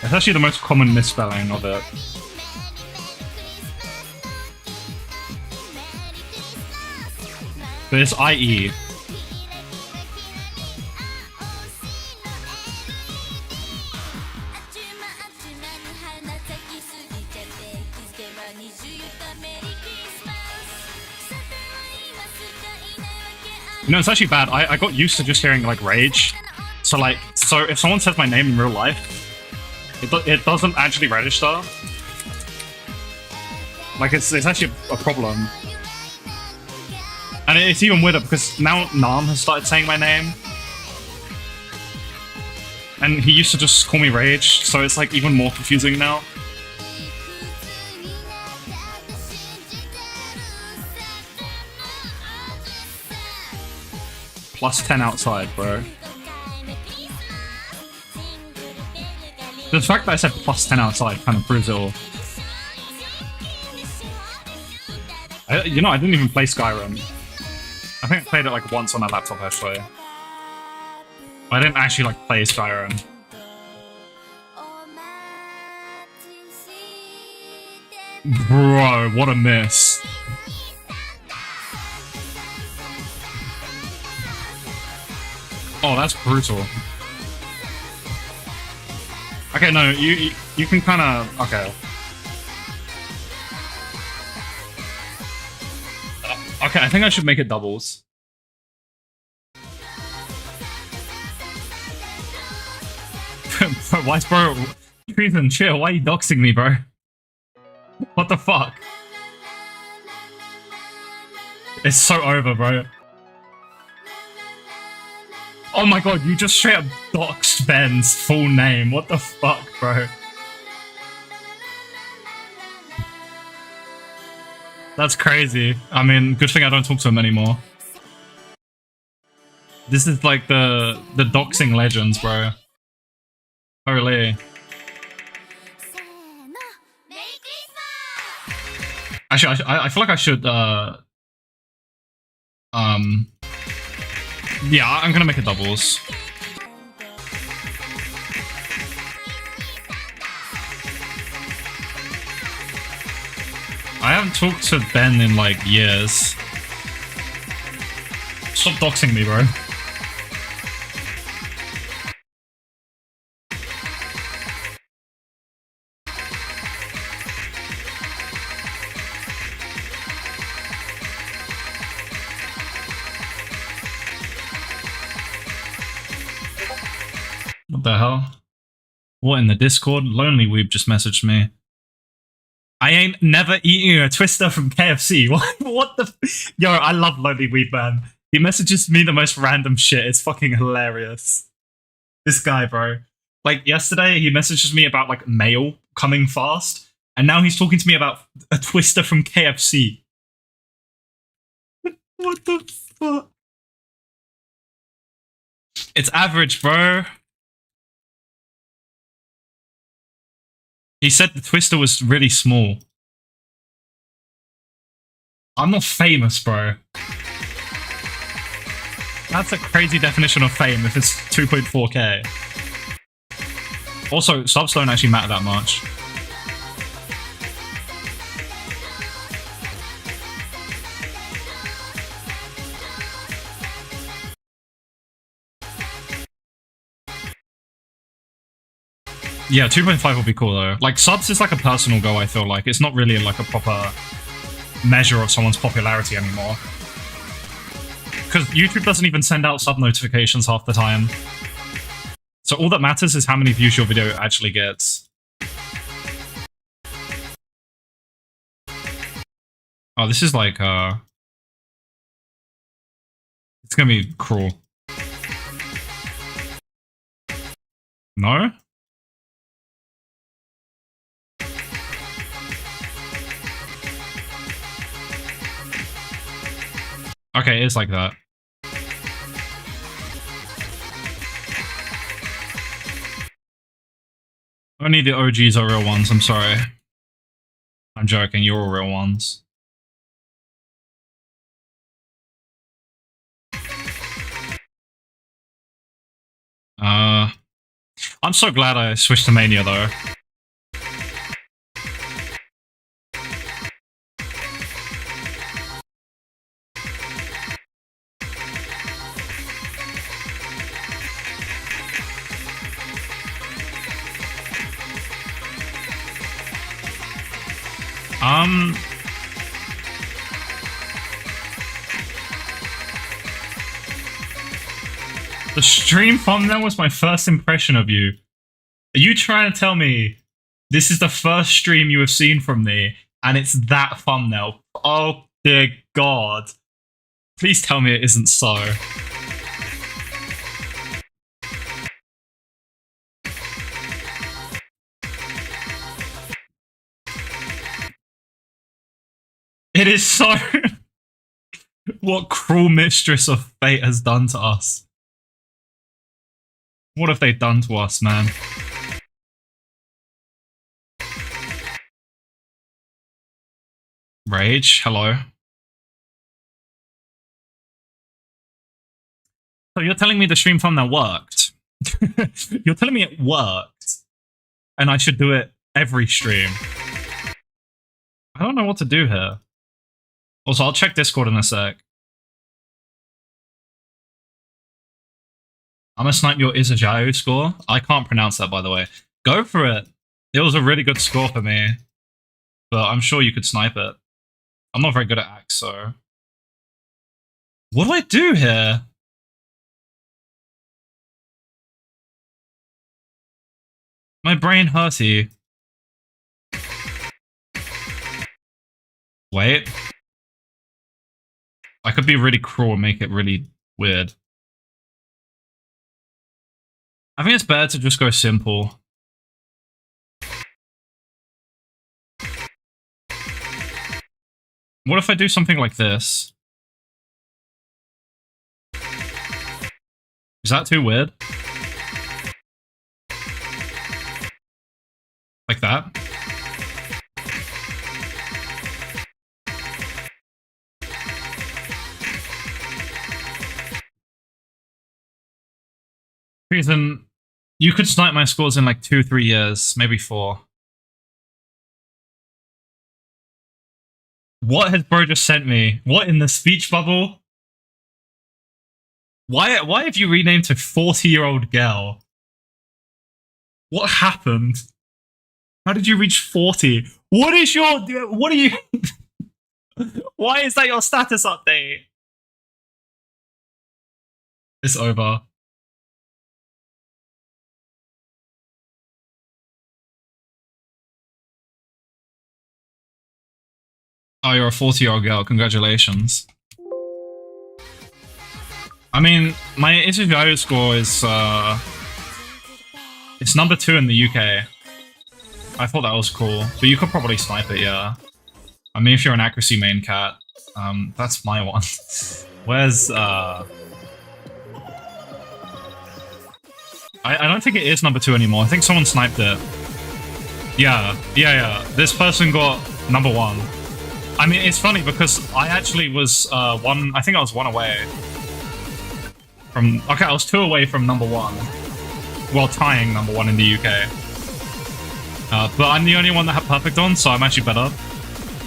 It's actually the most common misspelling of it. But it's IE. You know, it's actually bad. I got used to just hearing, like, rage. So if someone says my name in real life, it doesn't actually register. Like, it's actually a problem. And it's even weirder because now Nam has started saying my name. And he used to just call me Rage, so it's like even more confusing now. Plus 10 outside, bro. The fact that I said plus 10 outside kind of proves it all. You know, I didn't even play Skyrim. I think I played it like once on my laptop, actually. I didn't actually like play Skyrim. Bro, what a miss. Oh, that's brutal. Okay, no, you can kind of... Okay. Okay, I think I should make it doubles. Why, bro? Treason, chill. Why are you doxing me, bro? What the fuck? It's so over, bro. Oh my god, you just straight up doxed Ben's full name. What the fuck, bro? That's crazy. I mean, good thing I don't talk to him anymore. This is like the doxing legends, bro. Holy. Actually, I feel like I should, yeah, I'm gonna make it doubles. I haven't talked to Ben in like years. Stop doxing me, bro. What the hell? What in the Discord? Lonely Weeb just messaged me. I ain't never eating a Twister from KFC. What the? Yo, I love Lonely Weeb, man. He messages me the most random shit. It's fucking hilarious. This guy, bro. Like, yesterday, he messages me about, like, mail coming fast. And now he's talking to me about a Twister from KFC. What the fuck? It's average, bro. He said the Twister was really small. I'm not famous, bro. That's a crazy definition of fame if it's 2.4k. Also, subs don't actually matter that much. Yeah, 2.5 would be cool though. Like, subs is like a personal goal, I feel like. It's not really like a proper measure of someone's popularity anymore. Because YouTube doesn't even send out sub notifications half the time. So all that matters is how many views your video actually gets. Oh, this is like, it's gonna be cruel. No? Okay, it's like that. Only the OGs are real ones, I'm sorry. I'm joking, you're all real ones. I'm so glad I switched to Mania though. The stream thumbnail was my first impression of you. Are you trying to tell me this is the first stream you have seen from me and it's that thumbnail? Oh dear God. Please tell me it isn't so. It is so. What cruel mistress of fate has done to us? What have they done to us, man? Rage, hello. So you're telling me the stream thumbnail worked? You're telling me it worked, and I should do it every stream? I don't know what to do here. Also, I'll check Discord in a sec. I'm gonna snipe your Isajayu score. I can't pronounce that, by the way. Go for it. It was a really good score for me, but I'm sure you could snipe it. I'm not very good at axe, so... What do I do here? My brain hurty. Wait. I could be really cruel and make it really weird. I think it's better to just go simple. What if I do something like this? Is that too weird? Like that? Reason, you could snipe my scores in like 2-3 years, maybe 4. What has bro just sent me? What in the speech bubble? Why have you renamed to 40-year-old girl? What happened? How did you reach 40? What are you... Why is that your status update? It's over. Oh, you're a 40-year-old girl. Congratulations. I mean, my Isajayu score is, it's number 2 in the UK. I thought that was cool. But you could probably snipe it, yeah. I mean, if you're an accuracy main cat, that's my one. Where's, I don't think it is number 2 anymore. I think someone sniped it. Yeah. This person got number 1. I mean, it's funny because I actually was, I think I was 1 away. Okay, I was 2 away from number 1. Well, tying number 1 in the UK. But I'm the only one that had perfect on, so I'm actually better.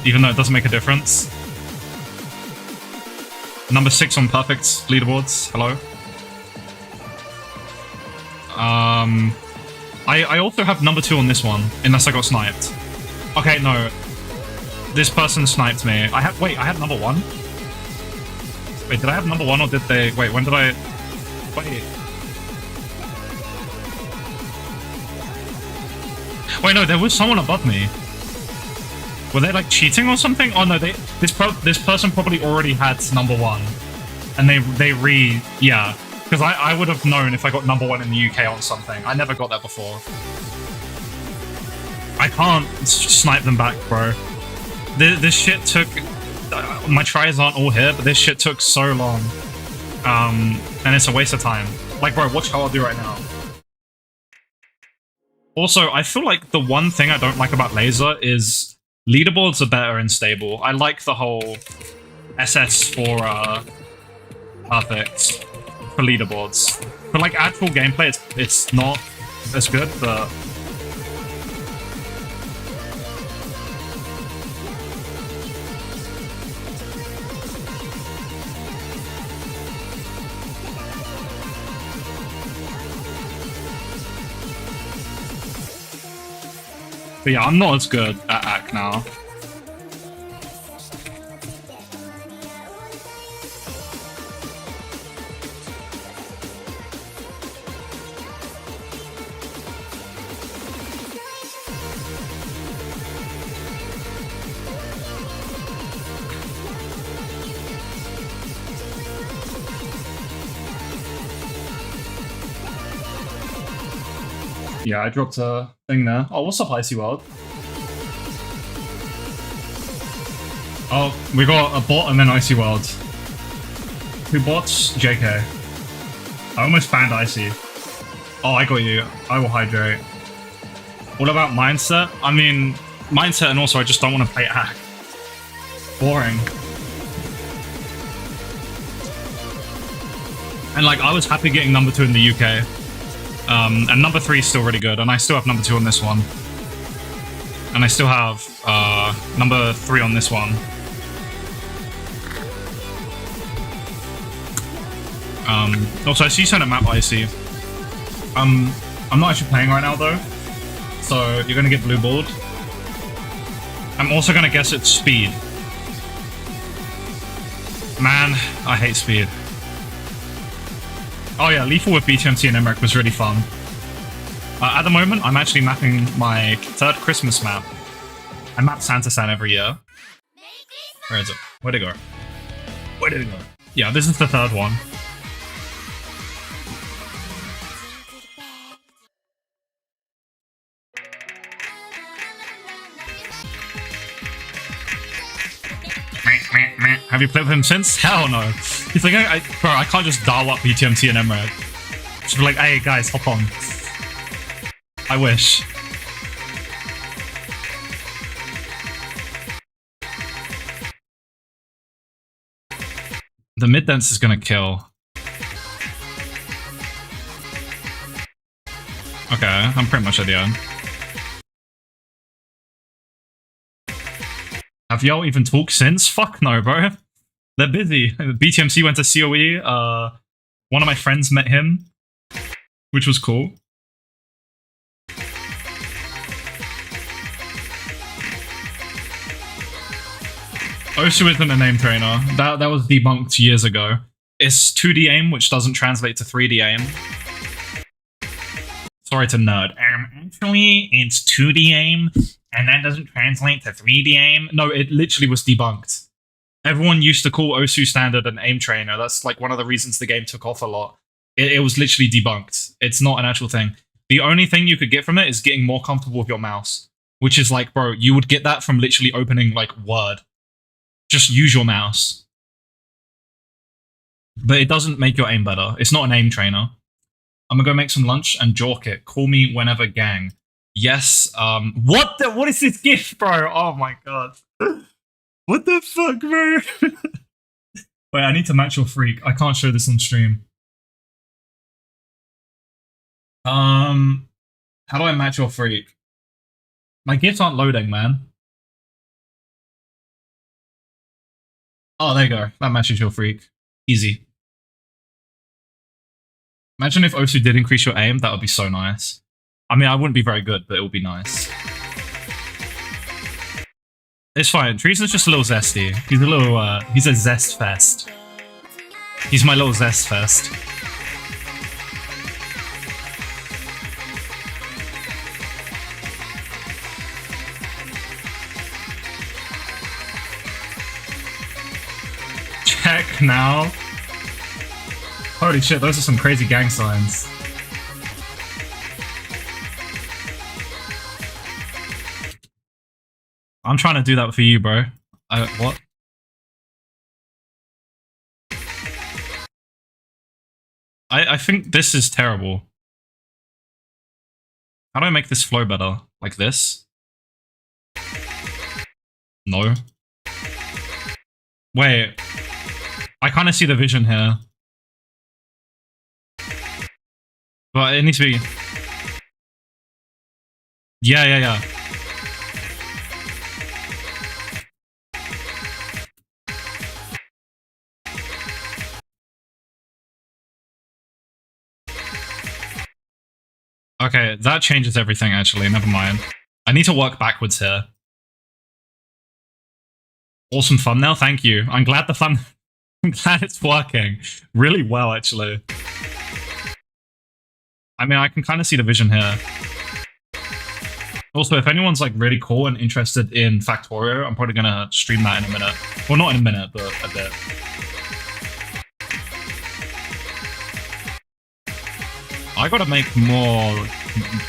Even though it doesn't make a difference. Number 6 on perfect leaderboards. Hello. I also have number 2 on this one, unless I got sniped. Okay, no. This person sniped me. I had number 1? Wait, did I have number 1 or did they... Wait, when did I... Wait. Wait, no, there was someone above me. Were they, like, cheating or something? Oh, no, this person probably already had number 1. And yeah. Because I would have known if I got number 1 in the UK on something. I never got that before. I can't snipe them back, bro. This shit took... my tries aren't all here, but this shit took so long. And it's a waste of time. Like, bro, watch how I'll do right now. Also, I feel like the one thing I don't like about Laser is leaderboards are better in stable. I like the whole SS for perfect for leaderboards. For like actual gameplay, it's not as good, but... But yeah, I'm not as good at AC now. Yeah, I dropped a thing there. Oh, what's up, Icy World? Oh, we got a bot and then Icy World. Two bots? JK. I almost banned Icy. Oh, I got you. I will hydrate. What about mindset? I mean, mindset, and also I just don't want to play hack. Boring. And like, I was happy getting number 2 in the UK. And number 3 is still really good, and I still have number 2 on this one. And I still have number 3 on this one. Also, I see you sent a map, Icy. I'm not actually playing right now though, so you're gonna get blue balled. I'm also gonna guess it's speed. Man, I hate speed. Oh yeah, lethal with BTMT and Emmerich was really fun. At the moment, I'm actually mapping my 3rd Christmas map. I map Santa San every year. Where is it? Where'd it go? Where did it go? Yeah, this is the 3rd one. Have you played with him since? Hell no. He's like, bro, I can't just dial up BTMT and Emmerich. Just be like, hey guys, hop on. I wish. The mid dance is gonna kill. Okay, I'm pretty much at the end. Have y'all even talked since? Fuck no, bro. They're busy. BTMC went to COE. One of my friends met him, which was cool. Osu isn't a name trainer. That was debunked years ago. It's 2D aim, which doesn't translate to 3D aim. Sorry to nerd. Actually, it's 2D aim, and that doesn't translate to 3D aim. No, it literally was debunked. Everyone used to call Osu Standard an aim trainer. That's like one of the reasons the game took off a lot. It was literally debunked. It's not an actual thing. The only thing you could get from it is getting more comfortable with your mouse. Which is like, bro, you would get that from literally opening like Word. Just use your mouse. But it doesn't make your aim better. It's not an aim trainer. I'm gonna go make some lunch and jork it. Call me whenever, gang. Yes. What is this gift, bro? Oh my god. What the fuck, bro? Wait, I need to match your freak. I can't show this on stream. How do I match your freak? My gifts aren't loading, man. Oh, there you go. That matches your freak. Easy. Imagine if Osu did increase your aim. That would be so nice. I mean, I wouldn't be very good, but it would be nice. It's fine. Treason's just a little zesty. He's a little, he's a zest fest. He's my little zest fest. Check now. Holy shit, those are some crazy gang signs. I'm trying to do that for you, bro. What? I think this is terrible. How do I make this flow better? Like this? No. Wait. I kind of see the vision here. But it needs to be... Yeah. Okay, that changes everything, actually. Never mind. I need to work backwards here. Awesome thumbnail, thank you. I'm glad I'm glad it's working really well, actually. I mean, I can kind of see the vision here. Also, if anyone's like really cool and interested in Factorio, I'm probably gonna stream that in a minute. Well, not in a minute, but a bit. I gotta make more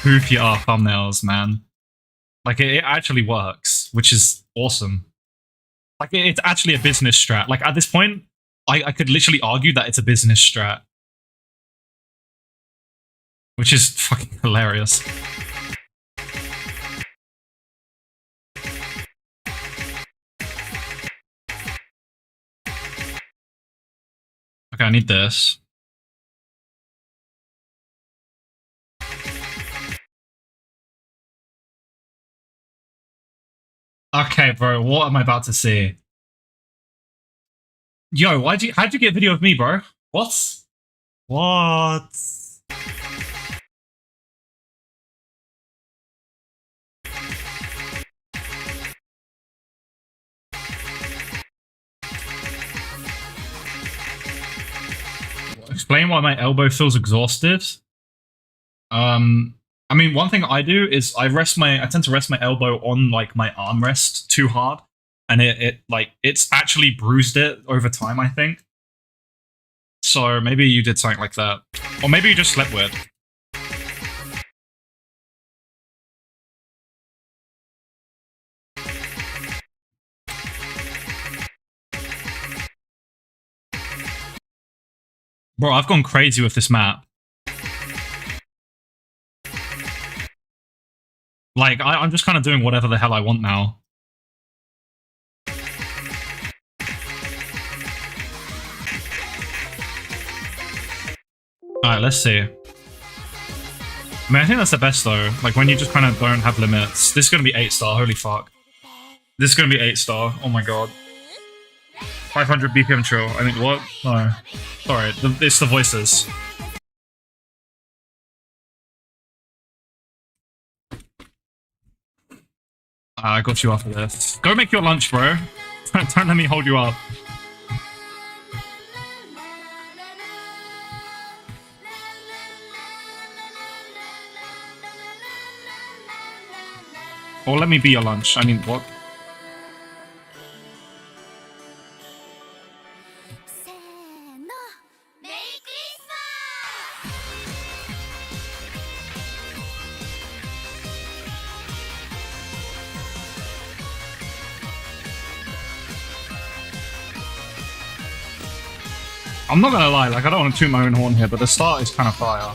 boofier thumbnails, man. Like it actually works, which is awesome. Like it's actually a business strat. Like at this point, I could literally argue that it's a business strat, which is fucking hilarious. Okay, I need this. Okay, bro, what am I about to see? Yo, how'd you get video of me, bro? What? What? Explain why my elbow feels exhausted. I mean, one thing I do is I tend to rest my elbow on like my armrest too hard, and it's actually bruised it over time, I think. So maybe you did something like that, or maybe you just slept weird. Bro, I've gone crazy with this map. Like, I'm just kind of doing whatever the hell I want now. Alright, let's see. I mean, I think that's the best though. Like, when you just kind of don't have limits. This is gonna be 8-star, holy fuck. This is gonna be 8-star, oh my god. 500 BPM chill. I think, what? No. Sorry, it's the voices. I got you after this. Go make your lunch, bro. Don't let me hold you up. Or let me be your lunch. I mean, what? I'm not gonna lie, like, I don't want to toot my own horn here, but the start is kind of fire.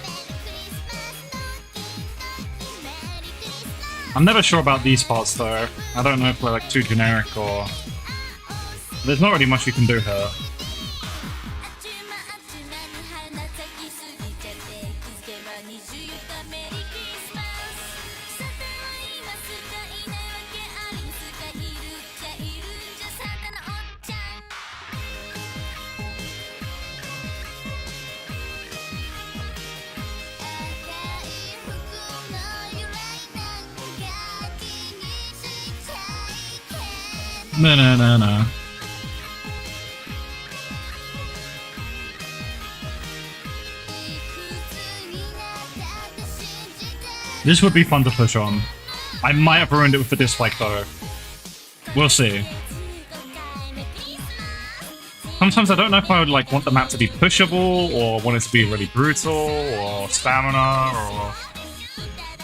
I'm never sure about these parts, though. I don't know if they're, like, too generic or... There's not really much you can do here. No. This would be fun to push on. I might have ruined it with the dislike though. We'll see. Sometimes I don't know if I would like want the map to be pushable or want it to be really brutal or stamina or...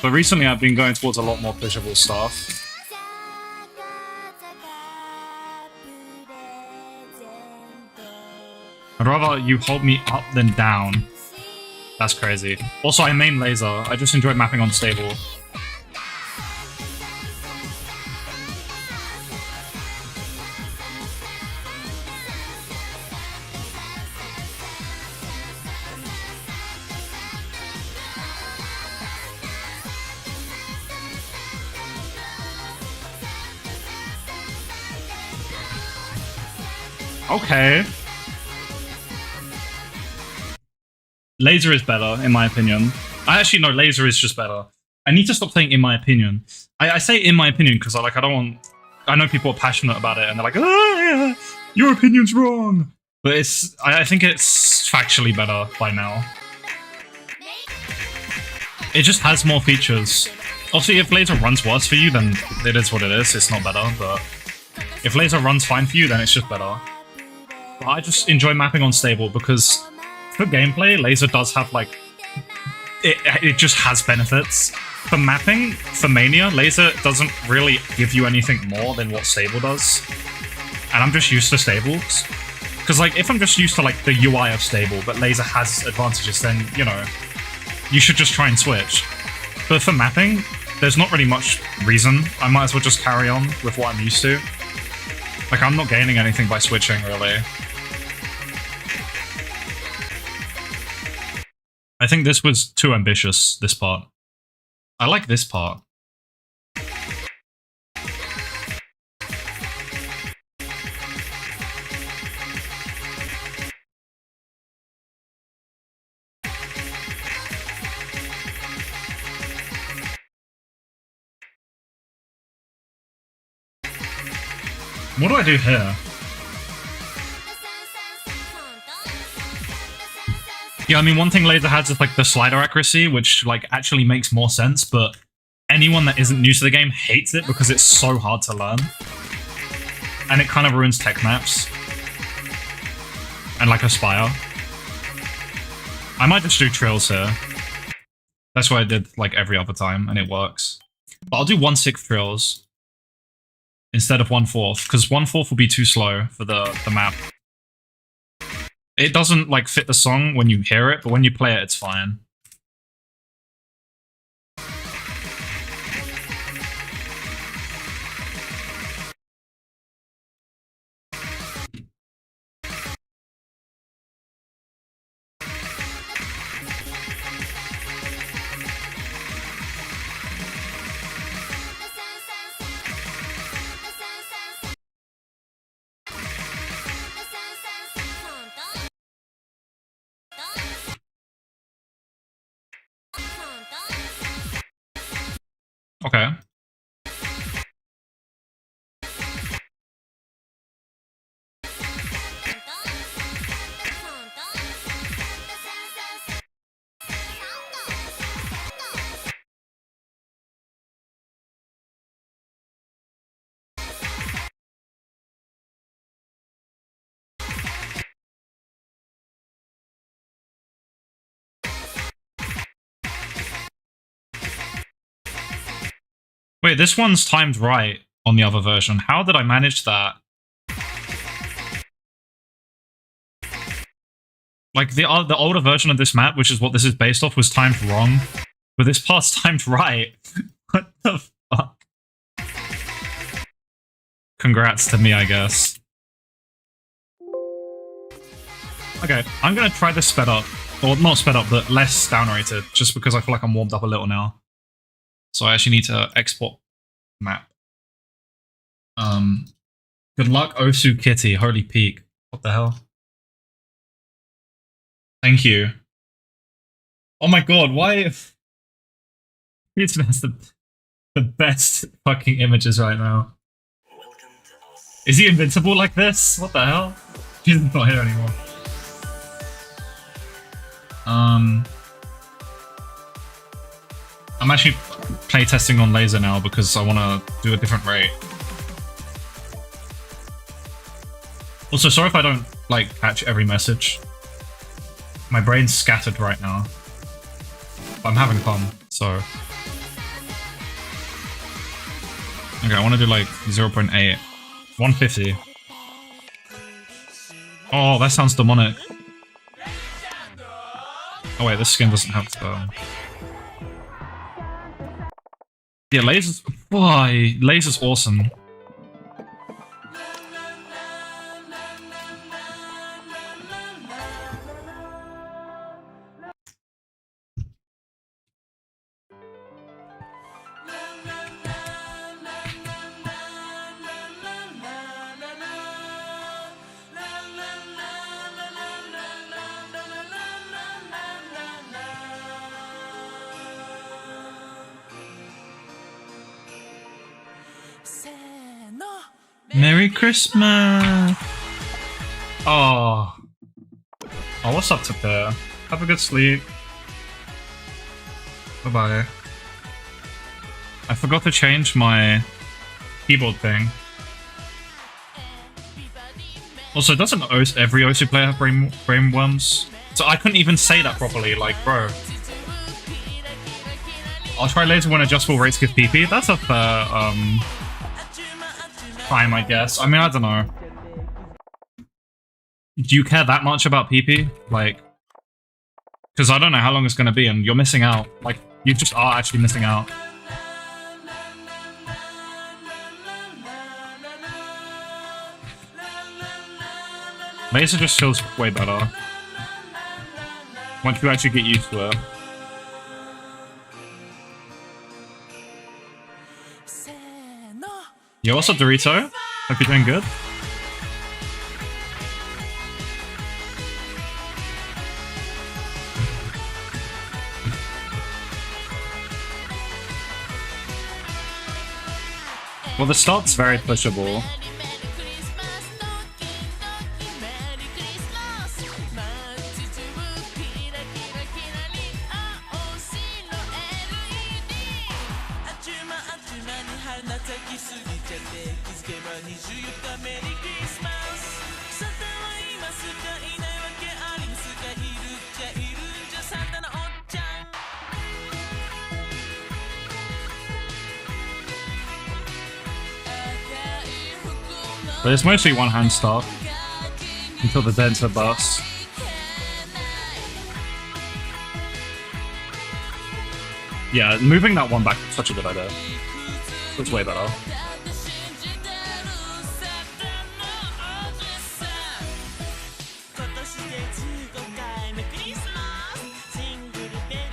But recently I've been going towards a lot more pushable stuff. I'd rather you hold me up than down. That's crazy. Also, I main laser. I just enjoy mapping on stable. Okay. Laser is better, in my opinion. Actually, no, laser is just better. I need to stop saying in my opinion. I say in my opinion because I don't want... I know people are passionate about it and they're like, ah, your opinion's wrong. But I think it's factually better by now. It just has more features. Obviously, if laser runs worse for you, then it is what it is. It's not better, but if laser runs fine for you, then it's just better. But I just enjoy mapping on stable because for gameplay, laser does have like it just has benefits. For mapping, for Mania, Laser doesn't really give you anything more than what Stable does. And I'm just used to Stables. Because, like, if I'm just used to, like, the UI of Stable, but Laser has advantages, then, you know, you should just try and switch. But for mapping, there's not really much reason. I might as well just carry on with what I'm used to. Like, I'm not gaining anything by switching, really. I think this was too ambitious, this part. I like this part. What do I do here? Yeah, I mean, one thing Laser has is, like, the slider accuracy, which, like, actually makes more sense, but anyone that isn't new to the game hates it because it's so hard to learn. And it kind of ruins tech maps. And, like, Aspire. I might just do Trills here. That's what I did, like, every other time, and it works. But I'll do 1/6 Trills instead of 1/4, because 1/4 will be too slow for the map. It doesn't, like, fit the song when you hear it, but when you play it, it's fine. Okay. Wait, this one's timed right on the other version. How did I manage that? Like, the older version of this map, which is what this is based off, was timed wrong. But this part's timed right. What the fuck? Congrats to me, I guess. Okay, I'm gonna try this sped up. Or not sped up, but less down-rated, just because I feel like I'm warmed up a little now. So I actually need to export map. Good luck, Osu Kitty. Holy peak. What the hell? Thank you. Oh my god, why? It's the best fucking images right now. Is he invincible like this? What the hell? He's not here anymore. I'm actually playtesting on Laser now because I want to do a different rate. Also, sorry if I don't, like, catch every message. My brain's scattered right now. But I'm having fun, so... Okay, I want to do, like, 0.8. 150. Oh, that sounds demonic. Oh wait, this skin doesn't have the... Yeah, Laser's... Why? Laser's awesome. Merry Christmas! Oh. Oh, what's up to Pear? Have a good sleep. Bye-bye. I forgot to change my keyboard thing. Also, doesn't every OC player have brain worms? So I couldn't even say that properly, like, bro. I'll try later when adjustable rates give PP. That's a fair time, I guess. I mean, I don't know. Do you care that much about PP? Like, because I don't know how long it's going to be, and you're missing out. Like, you just are actually missing out. Laser just feels way better once you actually get used to it. Yo, what's up, Dorito? Hope you're doing good. Well, the start's very pushable. But it's mostly one-hand stuff until the banter busts. Yeah, moving that one back is such a good idea. It's way better.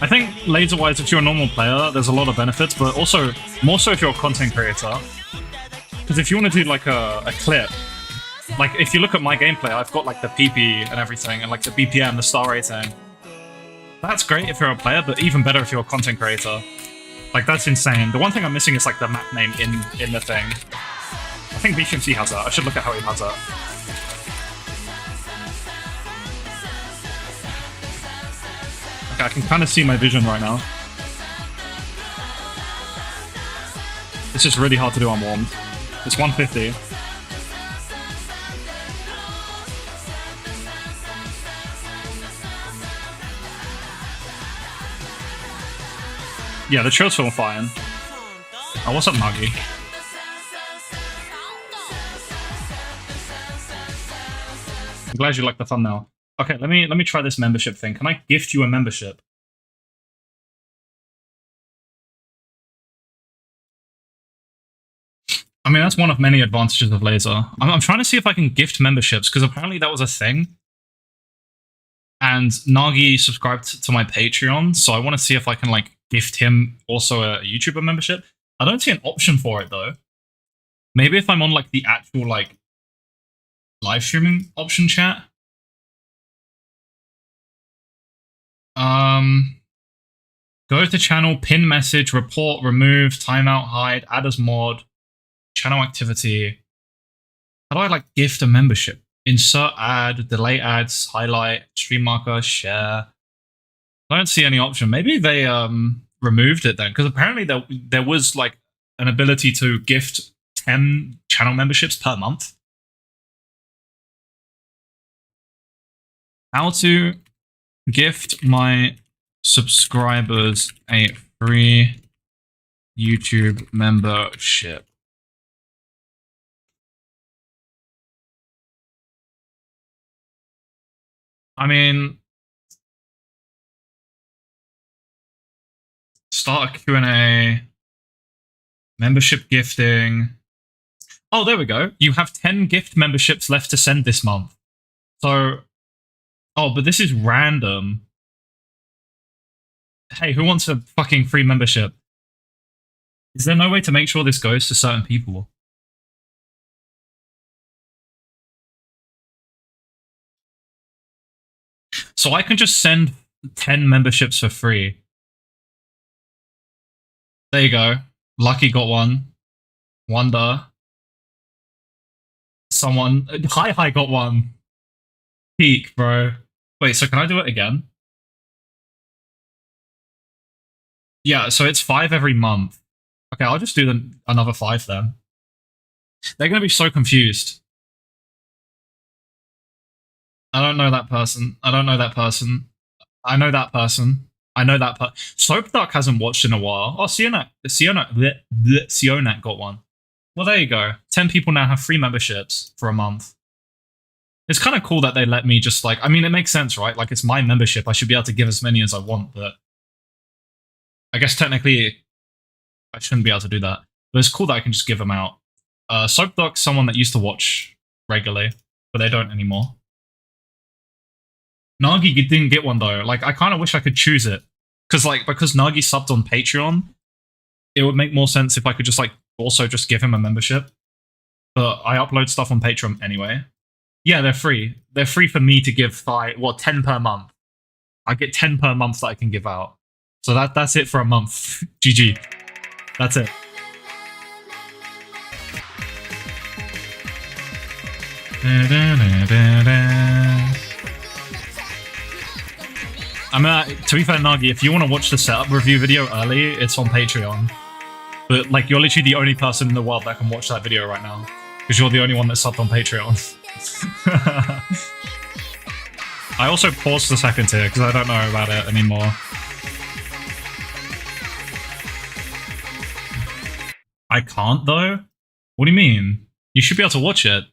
I think laser-wise, if you're a normal player, there's a lot of benefits, but also more so if you're a content creator. Because if you want to do like a clip, like if you look at my gameplay, I've got like the PP and everything, and like the BPM, the star rating. That's great if you're a player, but even better if you're a content creator. Like that's insane. The one thing I'm missing is like the map name in the thing. I think BCMC has that. I should look at how he has that. Okay, I can kind of see my vision right now. It's just really hard to do unwarmed. It's 150. Yeah, the trails feel fine. Oh, what's up, Nagi? I'm glad you like the thumbnail. Okay, let me try this membership thing. Can I gift you a membership? I mean, that's one of many advantages of Laser. I'm trying to see if I can gift memberships, because apparently that was a thing. And Nagi subscribed to my Patreon, so I want to see if I can, like, gift him also a YouTuber membership. I don't see an option for it, though. Maybe if I'm on, like, the actual, like, live streaming option chat. Go to channel, pin message, report, remove, timeout, hide, add as mod. Channel activity. How do I like gift a membership? Insert ad, delay ads, highlight, stream marker, share. I don't see any option. Maybe they removed it then, because apparently there was like an ability to gift 10 channel memberships per month. How to gift my subscribers a free YouTube membership. I mean, start a Q&A, membership gifting. Oh, there we go. You have 10 gift memberships left to send this month. So, oh, but this is random. Hey, who wants a fucking free membership? Is there no way to make sure this goes to certain people? So I can just send 10 memberships for free. There you go. Lucky got one. Wonder. Someone. Hi got one. Peak, bro. Wait, so can I do it again? Yeah, so it's 5 every month. Okay, I'll just do another 5 then. They're going to be so confused. I don't know that person. I don't know that person. I know that person. I know that part. Soap Duck hasn't watched in a while. Oh, Sionak got one. Well, there you go. 10 people now have free memberships for a month. It's kind of cool that they let me just like, I mean, it makes sense, right? Like, it's my membership. I should be able to give as many as I want, but I guess technically I shouldn't be able to do that. But it's cool that I can just give them out. Soap Duck's someone that used to watch regularly, but they don't anymore. Nagi didn't get one though. Like, I kind of wish I could choose it. Because Nagi subbed on Patreon, it would make more sense if I could just like also just give him a membership. But I upload stuff on Patreon anyway. Yeah, they're free. They're free for me to give 10 per month. I get 10 per month that I can give out. So that's it for a month. GG. That's it. To be fair, Nagi, if you want to watch the setup review video early, it's on Patreon. But like, you're literally the only person in the world that can watch that video right now, because you're the only one that's subbed on Patreon. I also paused the second tier because I don't know about it anymore. I can't though? What do you mean? You should be able to watch it.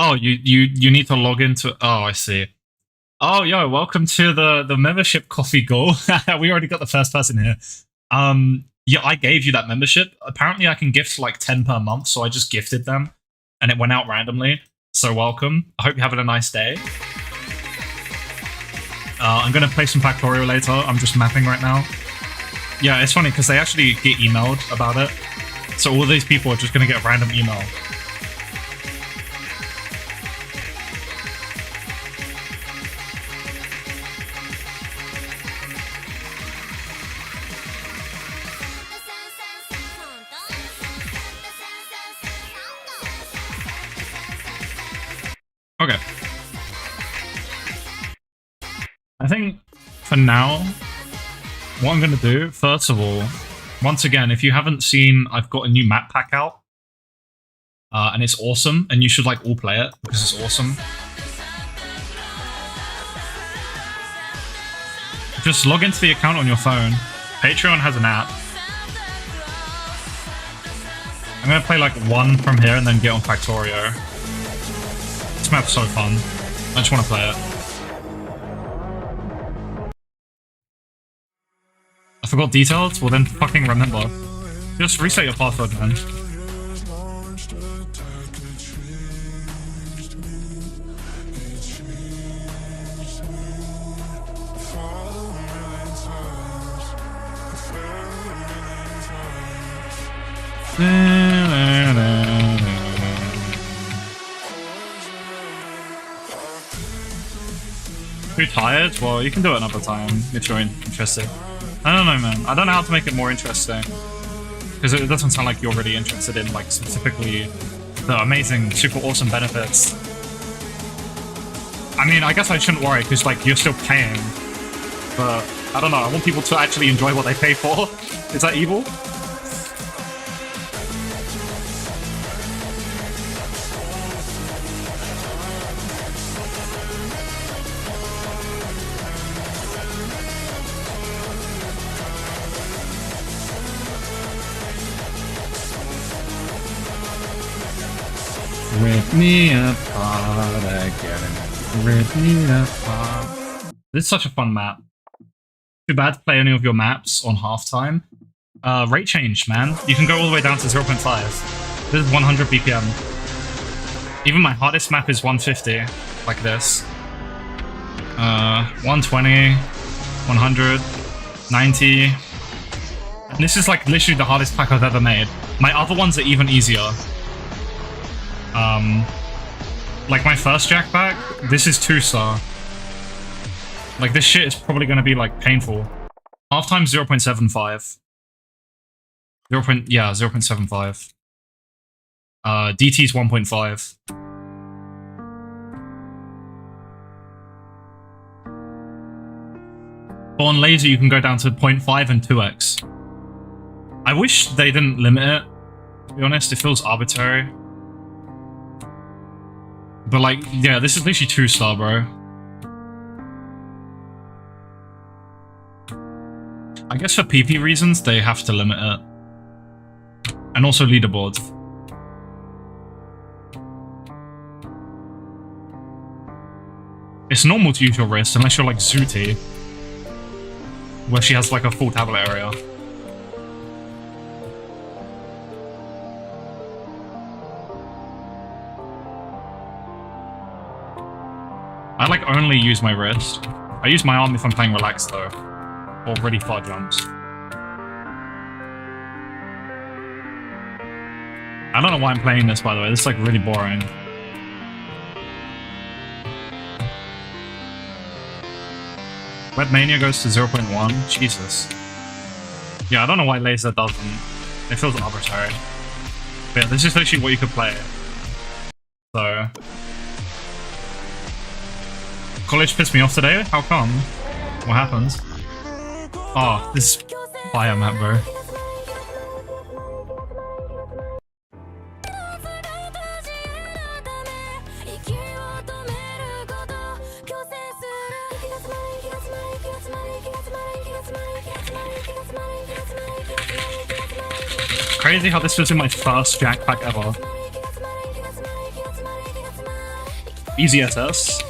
Oh, you need to log into. Oh, I see. Oh, yo, welcome to the membership coffee goal. We already got the first person here. Yeah, I gave you that membership. Apparently, I can gift like 10 per month, so I just gifted them, and it went out randomly. So welcome. I hope you're having a nice day. I'm gonna play some Factorio later. I'm just mapping right now. Yeah, it's funny because they actually get emailed about it. So all these people are just gonna get a random email. Okay. I think for now, what I'm going to do, first of all, once again, if you haven't seen, I've got a new map pack out. And it's awesome, and you should like all play it because it's awesome. Just log into the account on your phone. Patreon has an app. I'm going to play like one from here and then get on Factorio. This map's so fun. I just want to play it. I forgot details? Well then fucking remember. Just reset your password, man. Too tired? Well, you can do it another time if you're interested. I don't know, man. I don't know how to make it more interesting. Because it doesn't sound like you're really interested in, like, specifically the amazing, super awesome benefits. I mean, I guess I shouldn't worry, because, like, you're still paying. But, I don't know. I want people to actually enjoy what they pay for. Is that evil? Rip me apart again. Rip me apart. This is such a fun map. Too bad to play any of your maps on halftime. Rate change, man. You can go all the way down to 0.5. This is 100 BPM. Even my hardest map is 150, like this. 120, 100, 90. And this is like literally the hardest pack I've ever made. My other ones are even easier. Like my first jack pack, this is 2-star. Like this shit is probably gonna be like painful. Halftime 0.75. 0.75. DT's 1.5. But on laser you can go down to 0.5 and 2x. I wish they didn't limit it, to be honest. It feels arbitrary. But like, yeah, this is literally 2-star, bro. I guess for PP reasons, they have to limit it. And also leaderboards. It's normal to use your wrist unless you're like Zooty, where she has like a full tablet area. I like only use my wrist. I use my arm if I'm playing relaxed though, or really far jumps. I don't know why I'm playing this, by the way. This is like really boring. Web Mania goes to 0.1. Jesus. Yeah, I don't know why Laser doesn't. It feels arbitrary. But yeah, this is literally what you could play. So. College pissed me off today? How come? What happens? Oh, this biomap, bro. Crazy how this was in my first Jack pack ever. Easy SS.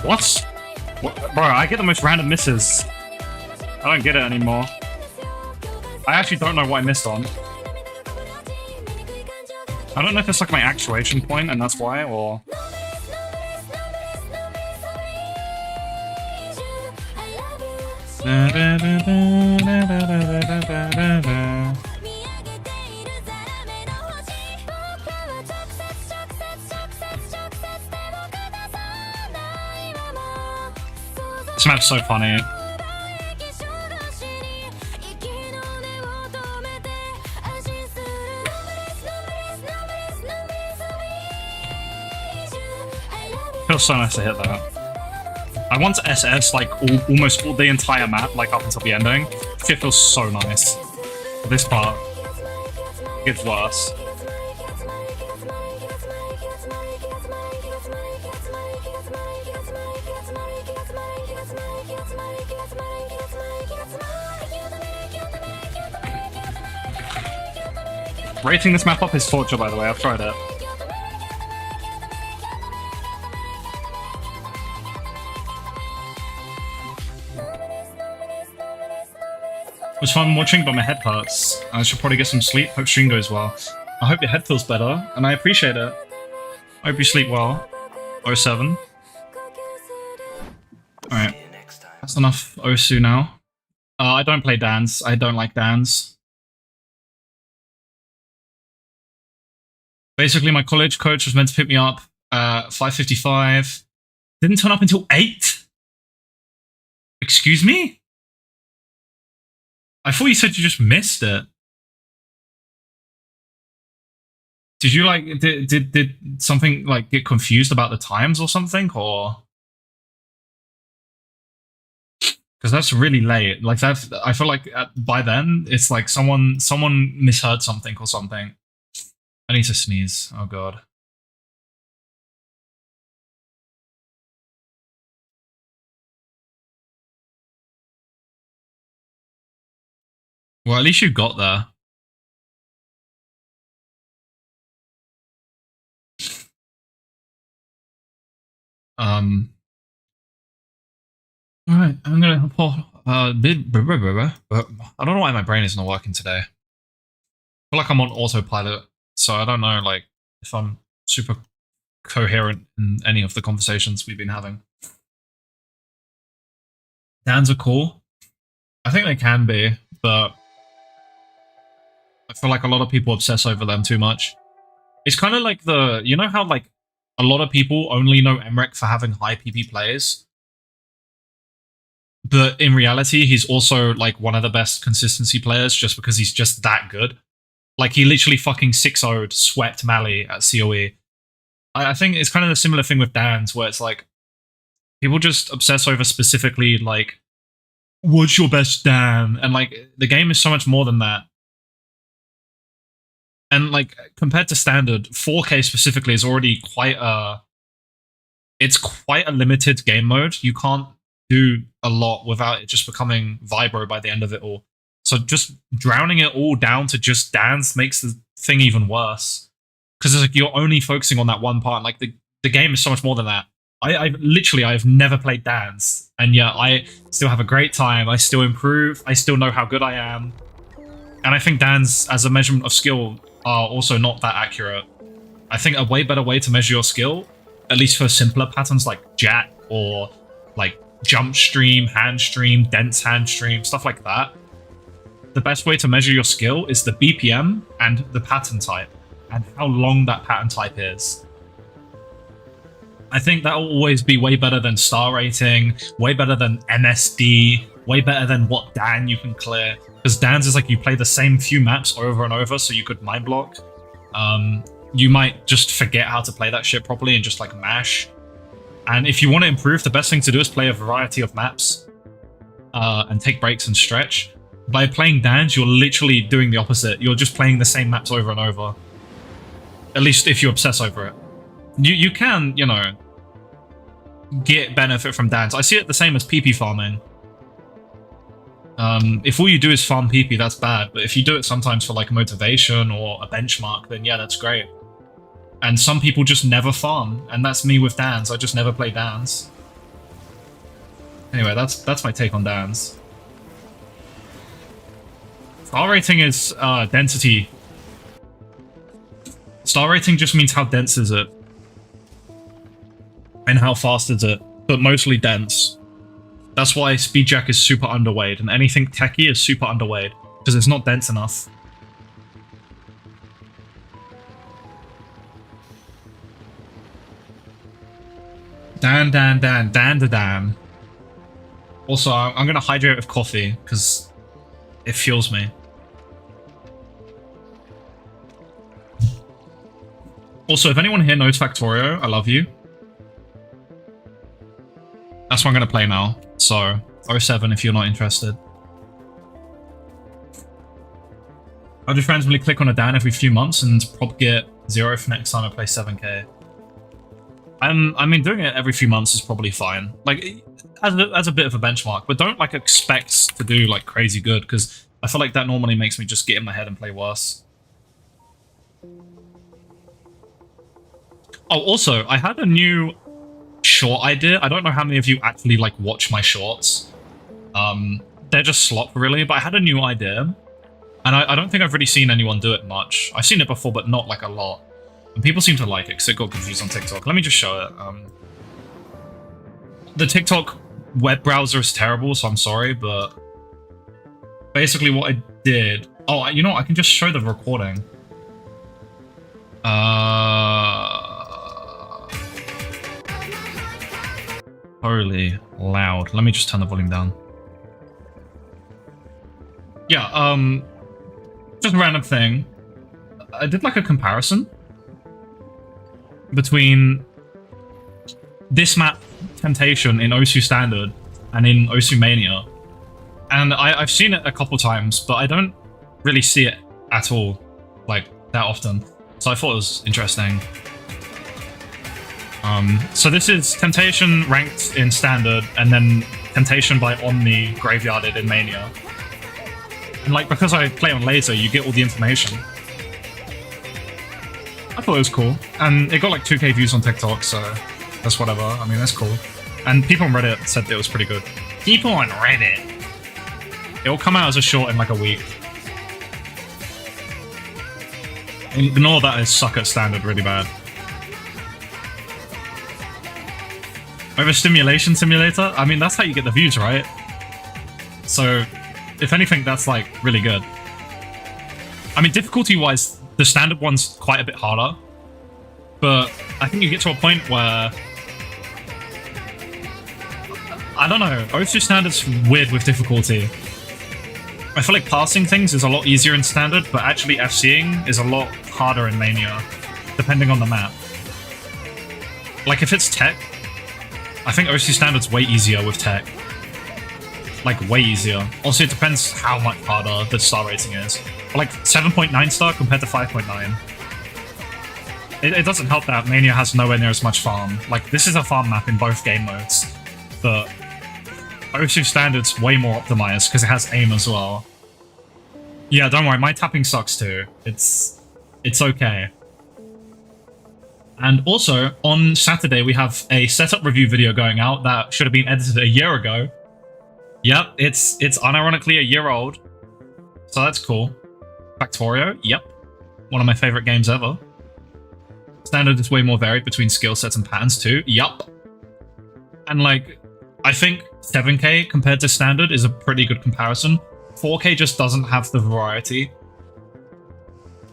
What? Bro, I get the most random misses. I don't get it anymore. I actually don't know what I missed on. I don't know if it's like my actuation point and that's why, or... This map's so funny. Feels so nice to hit that. I want to SS like almost all the entire map, like up until the ending. It feels so nice. This part gets worse. Rating this map up is torture, by the way. I've tried it. It was fun watching, but my head hurts. I should probably get some sleep. Hope stream goes well. I hope your head feels better, and I appreciate it. I hope you sleep well. 07. Alright. That's enough Osu now. I don't play Dans. I don't like Dans. Basically, my college coach was meant to pick me up at 5:55. Didn't turn up until 8? Excuse me? I thought you said you just missed it. Did you like did something like get confused about the times or something, or because that's really late. Like that, I feel like by then it's like someone misheard something or something. I need to sneeze. Oh god. Well, at least you got there. Alright, I'm gonna pull. I don't know why my brain is not working today. I feel like I'm on autopilot, so I don't know like if I'm super coherent in any of the conversations we've been having. Dans are cool. I think they can be, but I feel like a lot of people obsess over them too much. It's kind of like the, you know how like a lot of people only know Emmerich for having high PP plays, but in reality, he's also like one of the best consistency players just because he's just that good. Like, he literally fucking 6-0'd, swept Mali at COE. I think it's kind of a similar thing with Dan's, where it's like, people just obsess over specifically, like, what's your best Dan? And, like, the game is so much more than that. And, like, compared to Standard, 4K specifically is already quite a... It's quite a limited game mode. You can't do a lot without it just becoming Vibro by the end of it all. So just drowning it all down to just dance makes the thing even worse. Because it's like you're only focusing on that one part. Like, the game is so much more than that. I've never played dance. And yeah, I still have a great time. I still improve. I still know how good I am. And I think dance, as a measurement of skill, are also not that accurate. I think a way better way to measure your skill, at least for simpler patterns like Jack or like jump stream, hand stream, dense hand stream, stuff like that. The best way to measure your skill is the BPM and the pattern type, and how long that pattern type is. I think that will always be way better than star rating, way better than MSD, way better than what Dan you can clear. Because Dan's is like you play the same few maps over and over, so you could mind block. You might just forget how to play that shit properly and just like mash. And if you want to improve, the best thing to do is play a variety of maps and take breaks and stretch. By playing Dan's, you're literally doing the opposite. You're just playing the same maps over and over. At least if you obsess over it. You can, you know, get benefit from Dan's. I see it the same as PP farming. If all you do is farm PP, that's bad. But if you do it sometimes for like motivation or a benchmark, then yeah, that's great. And some people just never farm, and that's me with Dan's. I just never play Dan's. Anyway, that's my take on Dan's. Star rating is density. Star rating just means how dense is it. And how fast is it, but mostly dense. That's why Speedjack is super underweight, and anything techie is super underweight, because it's not dense enough. Dan. Also, I'm gonna hydrate with coffee, because it fuels me. Also, if anyone here knows Factorio, I love you. That's what I'm going to play now. So, 07 if you're not interested. I'll just randomly click on a Dan every few months and probably get 0 for next time I play 7K. I mean, doing it every few months is probably fine. Like, as a bit of a benchmark. But don't, like, expect to do, like, crazy good. Because I feel like that normally makes me just get in my head and play worse. Oh, also, I had a new short idea. I don't know how many of you actually like watch my shorts. They're just slop really, but I had a new idea, and I don't think I've really seen anyone do it much. I've seen it before, but not like a lot. And people seem to like it because it got confused on TikTok. Let me just show it. The TikTok web browser is terrible, so I'm sorry, but basically what I did... Oh, you know what? I can just show the recording. Holy loud. Let me just turn the volume down. Yeah, just a random thing. I did like a comparison between this map Temptation in Osu Standard and in Osu Mania. And I've seen it a couple times, but I don't really see it at all, like, that often. So I thought it was interesting. So this is Temptation ranked in Standard, and then Temptation by Omni graveyarded in Mania. And like, because I play on laser, you get all the information. I thought it was cool. And it got like 2K views on TikTok, so that's whatever. I mean, that's cool. And people on Reddit said it was pretty good. People on Reddit! It'll come out as a short in like a week. Ignore that I suck at Standard really bad. Over Stimulation Simulator? I mean, that's how you get the views, right? So, if anything, that's like really good. I mean, difficulty-wise, the Standard one's quite a bit harder. But I think you get to a point where... I don't know, Osu Standard's weird with difficulty. I feel like passing things is a lot easier in Standard, but actually FCing is a lot harder in Mania, depending on the map. Like, if it's tech, I think OC Standard's way easier with tech. Like, way easier. Also, it depends how much harder the star rating is. But like, 7.9 star compared to 5.9. It doesn't help that Mania has nowhere near as much farm. Like, this is a farm map in both game modes, but OC Standard's way more optimized because it has aim as well. Yeah, don't worry, my tapping sucks too. It's okay. And also, on Saturday, we have a setup review video going out that should have been edited a year ago. Yep, it's unironically a year old. So that's cool. Factorio, yep. One of my favorite games ever. Standard is way more varied between skill sets and patterns too. Yup. And like, I think 7K compared to Standard is a pretty good comparison. 4K just doesn't have the variety.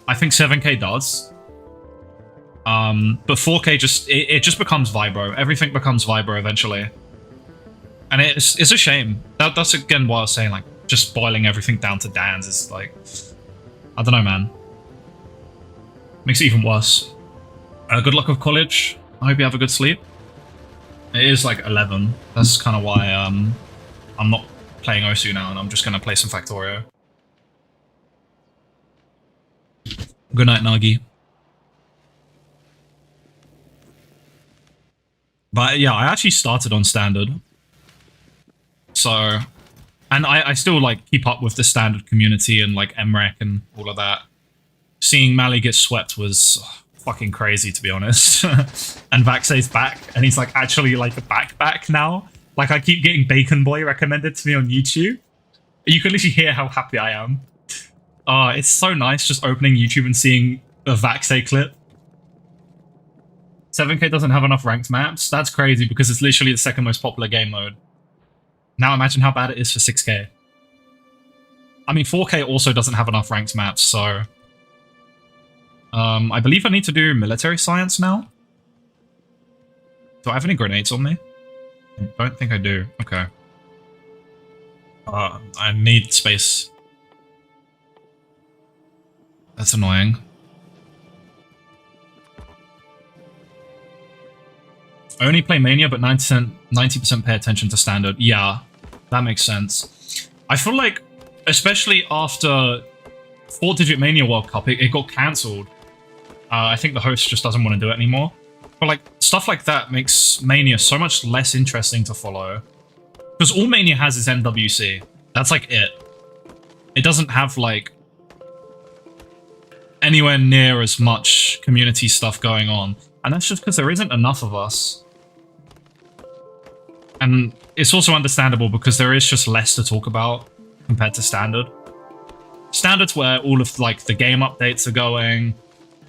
I think 7K does. But 4K just, it just becomes Vibro. Everything becomes Vibro eventually. And it's a shame. That's again what I was saying, like, just boiling everything down to Dans is like, I don't know, man. Makes it even worse. Good luck with college. I hope you have a good sleep. It is like 11. That's kind of why I'm not playing Osu now, and I'm just gonna play some Factorio. Good night, Nagi. But yeah, I actually started on Standard. So, and I still like keep up with the Standard community and like MREC and all of that. Seeing Mali get swept was fucking crazy, to be honest. And Vaxay's back, and he's like actually like back now. Like, I keep getting Bacon Boy recommended to me on YouTube. You can literally hear how happy I am. It's so nice just opening YouTube and seeing a Vaxay clip. 7K doesn't have enough ranked maps. That's crazy because it's literally the second most popular game mode. Now imagine how bad it is for 6K. I mean, 4K also doesn't have enough ranked maps, so... I believe I need to do military science now. Do I have any grenades on me? I don't think I do. Okay. I need space. That's annoying. I only play Mania, but 90% pay attention to Standard. Yeah, that makes sense. I feel like, especially after 4-digit Mania World Cup, it got cancelled. I think the host just doesn't want to do it anymore. But like, stuff like that makes Mania so much less interesting to follow. Because all Mania has is MWC. That's like it. It doesn't have like anywhere near as much community stuff going on. And that's just because there isn't enough of us. And it's also understandable because there is just less to talk about compared to Standard. Standard's where all of like the game updates are going,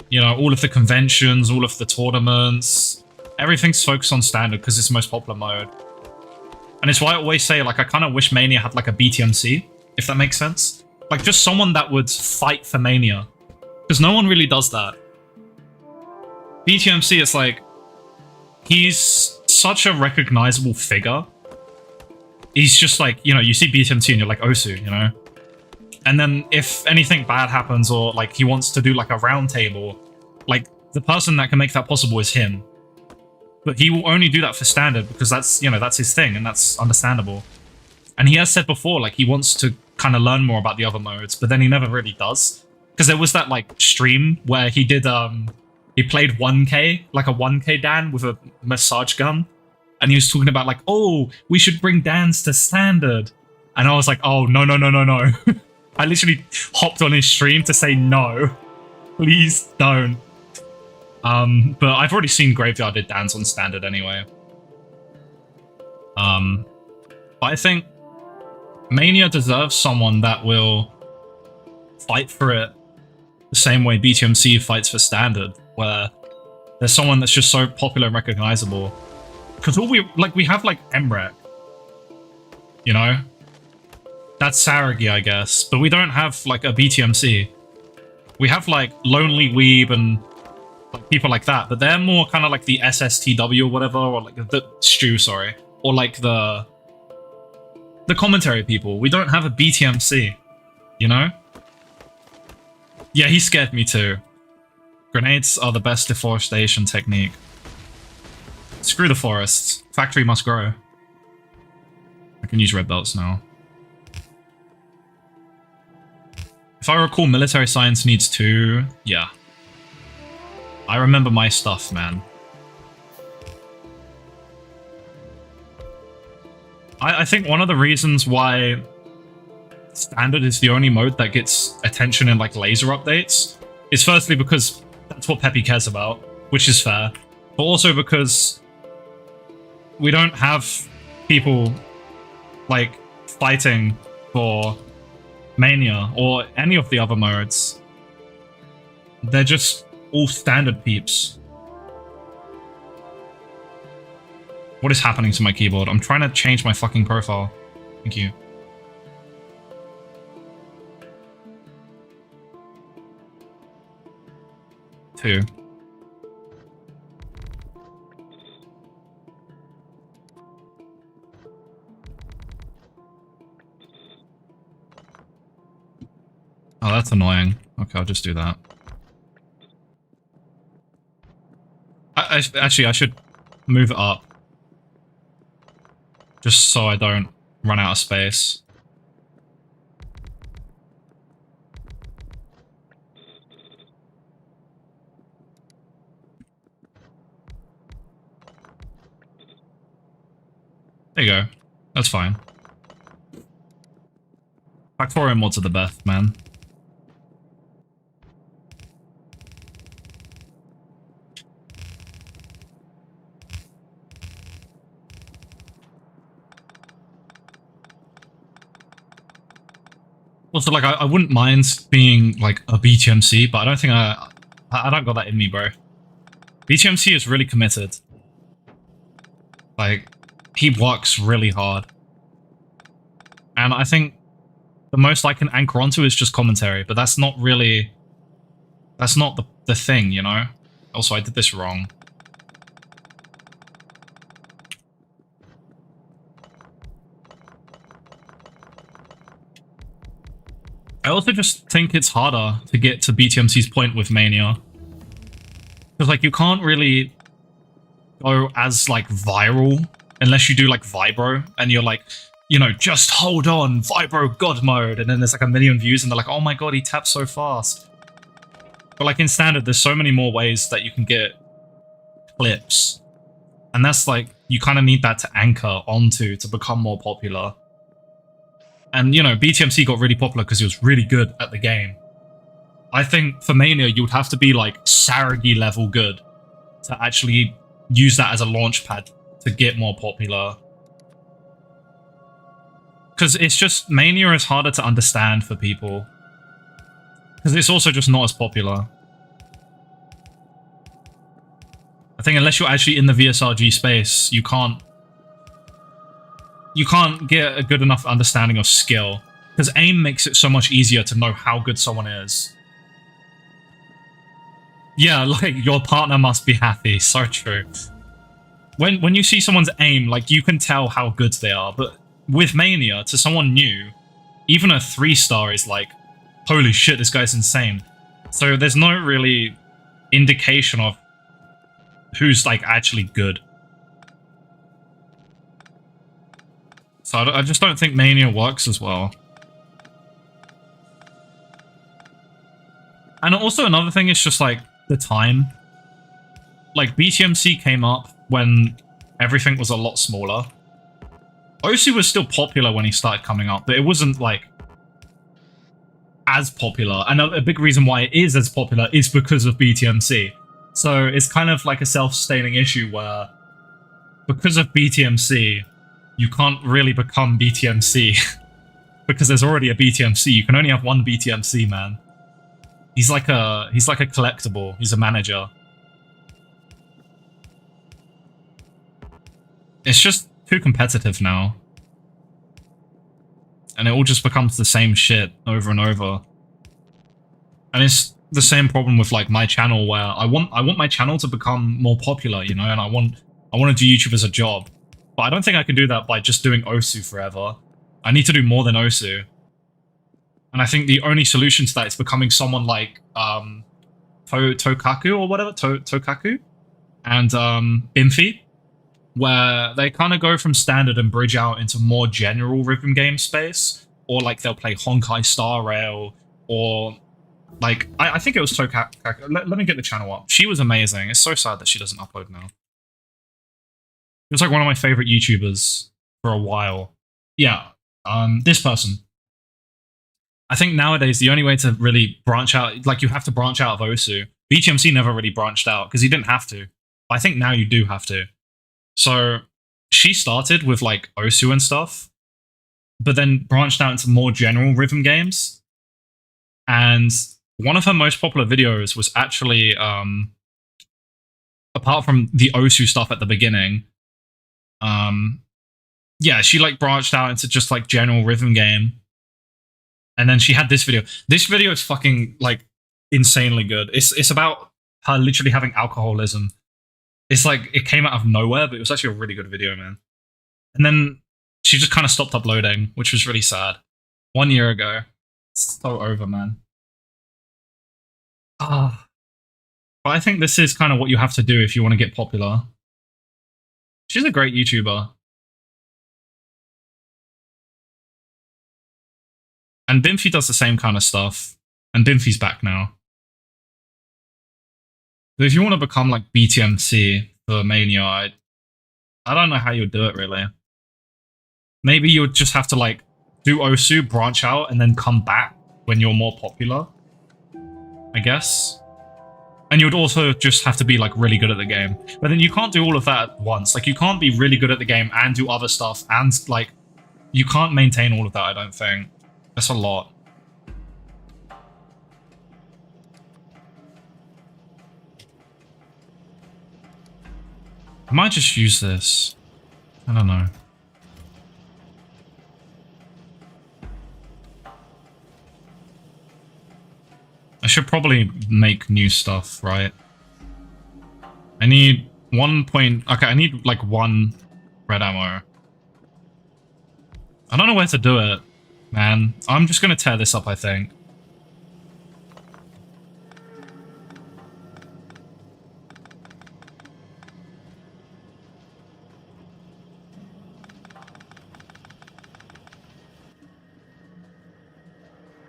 you know, all of the conventions, all of the tournaments, everything's focused on Standard because it's the most popular mode. And it's why I always say, like, I kind of wish Mania had like a BTMC, if that makes sense. Like, just someone that would fight for Mania. Because no one really does that. BTMC is like, he's such a recognizable figure. He's just like, you know, you see BTMC and you're like, Osu, you know? And then if anything bad happens or like he wants to do like a round table, like the person that can make that possible is him. But he will only do that for Standard because that's, you know, that's his thing and that's understandable. And he has said before, like he wants to kind of learn more about the other modes, but then he never really does. Because there was that like stream where he did, he played 1K, like a 1K Dan with a massage gun. And he was talking about like, oh, we should bring Dans to Standard. And I was like, oh, no. I literally hopped on his stream to say no. Please don't. But I've already seen Graveyarded Dans on Standard anyway. But I think Mania deserves someone that will fight for it the same way BTMC fights for Standard, where there's someone that's just so popular and recognizable. Because all we have like MREC, you know? That's Saragi, I guess. But we don't have like a BTMC. We have like Lonely Weeb and like, people like that, but they're more kind of like the SSTW or whatever, or like the Stew, sorry. Or like the commentary people. We don't have a BTMC. You know? Yeah, he scared me too. Grenades are the best deforestation technique. Screw the forests. Factory must grow. I can use red belts now. If I recall, military science needs 2. Yeah. I remember my stuff, man. I think one of the reasons why standard is the only mode that gets attention in like laser updates is firstly because that's what Peppy cares about, which is fair, but also because we don't have people like fighting for Mania or any of the other modes. They're just all standard peeps. What is happening to my keyboard? I'm trying to change my fucking profile. Thank you. Two. Oh, that's annoying. Okay, I'll just do that. Actually, I should move it up. Just so I don't run out of space. There you go. That's fine. Factorio mods are the best, man. Also, like, I wouldn't mind being, like, a BTMC, but I don't think I don't got that in me, bro. BTMC is really committed. Like, he works really hard. And I think the most I can anchor onto is just commentary, but that's not really... That's not the thing, you know? Also, I did this wrong. I also just think it's harder to get to BTMC's point with Mania. Because, like, you can't really go as, like, viral unless you do, like, Vibro. And you're like, you know, just hold on, Vibro God mode. And then there's, like, 1 million views and they're like, oh my god, he taps so fast. But, like, in Standard, there's so many more ways that you can get clips. And that's, like, you kind of need that to anchor onto to become more popular. And, you know, BTMC got really popular because he was really good at the game. I think for Mania, you would have to be, like, Saragi level good to actually use that as a launch pad to get more popular. Because it's just, Mania is harder to understand for people. Because it's also just not as popular. I think unless you're actually in the VSRG space, you can't get a good enough understanding of skill. Because aim makes it so much easier to know how good someone is. Yeah, like, your partner must be happy. So true. When you see someone's aim, like, you can tell how good they are. But with Mania, to someone new, even a 3-star is like, holy shit, this guy's insane. So there's no really indication of who's, like, actually good. So I just don't think Mania works as well. And also another thing is just, like, the time. Like, BTMC came up when everything was a lot smaller. OC was still popular when he started coming up, but it wasn't, like, as popular. And a big reason why it is as popular is because of BTMC. So it's kind of like a self-sustaining issue where, because of BTMC, you can't really become BTMC. Because there's already a BTMC. You can only have one BTMC, man. He's like a collectible. He's a manager. It's just too competitive now. And it all just becomes the same shit over and over. And it's the same problem with, like, my channel, where I want my channel to become more popular, you know, and I want to do YouTube as a job. But I don't think I can do that by just doing Osu forever. I need to do more than Osu. And And I think the only solution to that is becoming someone like Tokaku or whatever, Tokaku and Bimphy, where they kind of go from standard and bridge out into more general rhythm game space, or like they'll play Honkai Star Rail, or like I think it was Tokaku. Let me get the channel up. She was amazing. It's so sad that she doesn't upload now. It was like one of my favorite YouTubers for a while. Yeah, this person. I think nowadays the only way to really branch out, like you have to branch out of Osu. BTMC never really branched out because he didn't have to. I think now you do have to. So she started with like Osu and stuff, but then branched out into more general rhythm games. And one of her most popular videos was actually, apart from the Osu stuff at the beginning, yeah, she like branched out into just like general rhythm game. And then she had this video. This video is fucking like insanely good. It's about her literally having alcoholism. It's like it came out of nowhere, but it was actually a really good video, man. And then she just kind of stopped uploading, which was really sad. 1 year ago. It's so over, man. Ah. But I think this is kind of what you have to do if you want to get popular. She's a great YouTuber. And Bimphy does the same kind of stuff. And Bimphy's back now. But if you want to become like BTMC for Mania, I don't know how you would do it really. Maybe you would just have to like do Osu, branch out, and then come back when you're more popular, I guess. And you would also just have to be like really good at the game. But then you can't do all of that at once. Like you can't be really good at the game and do other stuff, and like you can't maintain all of that, I don't think. That's a lot. I might just use this. I don't know. I should probably make new stuff, right? I need 1 point... Okay, I need like 1 red ammo. I don't know where to do it, man. I'm just gonna tear this up, I think.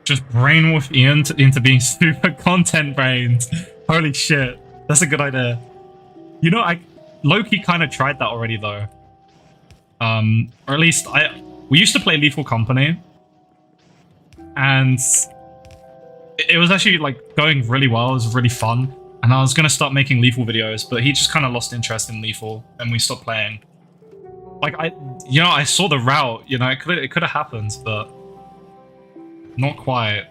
Just brainwash Ian into being super content brained. Holy shit. That's a good idea. You know, I low-key kind of tried that already, though. Or at least, we used to play Lethal Company. And it was actually, like, going really well. It was really fun. And I was going to start making Lethal videos, but he just kind of lost interest in Lethal, and we stopped playing. Like, I saw the route, you know, it could have happened, but... not quite.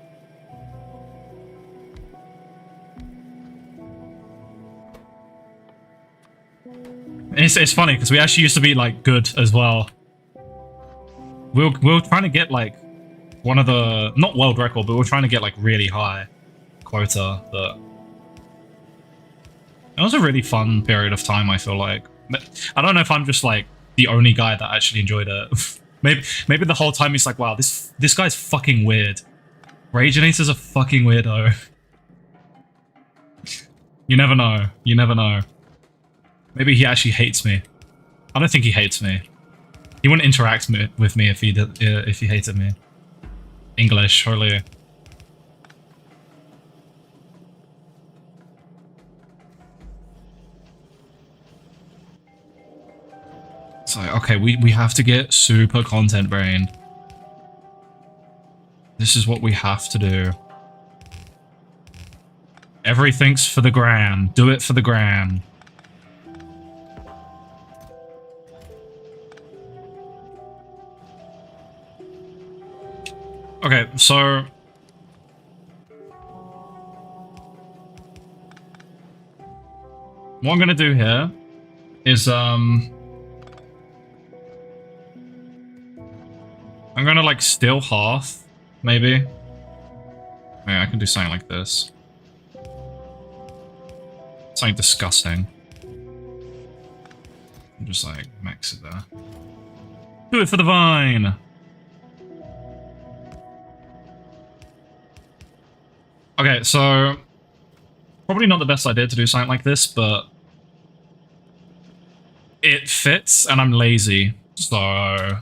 It's funny because we actually used to be like good as well. We were trying to get like one of the not world record, but we were trying to get like really high quota. But it was a really fun period of time. I feel like I don't know if I'm just like the only guy that actually enjoyed it. maybe the whole time he's like, wow, this guy's fucking weird. Ragenator's a fucking weirdo. You never know. You never know. Maybe he actually hates me. I don't think he hates me. He wouldn't interact with me if he hated me. English, surely. It's like, okay, we have to get super content brained. This is what we have to do. Everything's for the gram. Do it for the gram. Okay, so... what I'm gonna do here is, I'm gonna, like, steal half, maybe. Yeah, I can do something like this. Something disgusting. Just, like, max it there. Do it for the vine! Okay, so probably not the best idea to do something like this, but it fits and I'm lazy. So I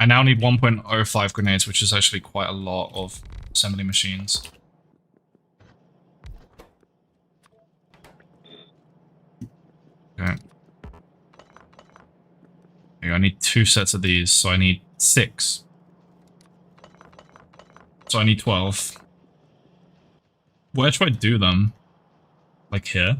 now need 1.05 grenades, which is actually quite a lot of assembly machines. Okay. I need 2 sets of these, so I need 6. So I need 12. Where should I do them? Like here?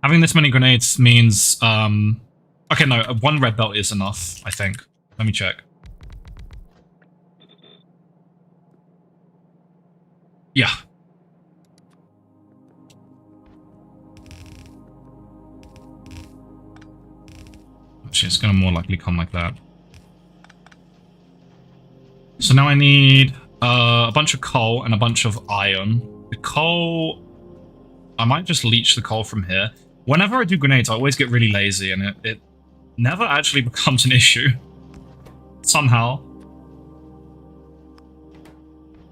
Having this many grenades means, okay, no, 1 red belt is enough, I think. Let me check. Yeah. Actually, it's gonna more likely come like that. So now I need a bunch of coal and a bunch of iron. The coal... I might just leech the coal from here. Whenever I do grenades, I always get really lazy, and it never actually becomes an issue. Somehow.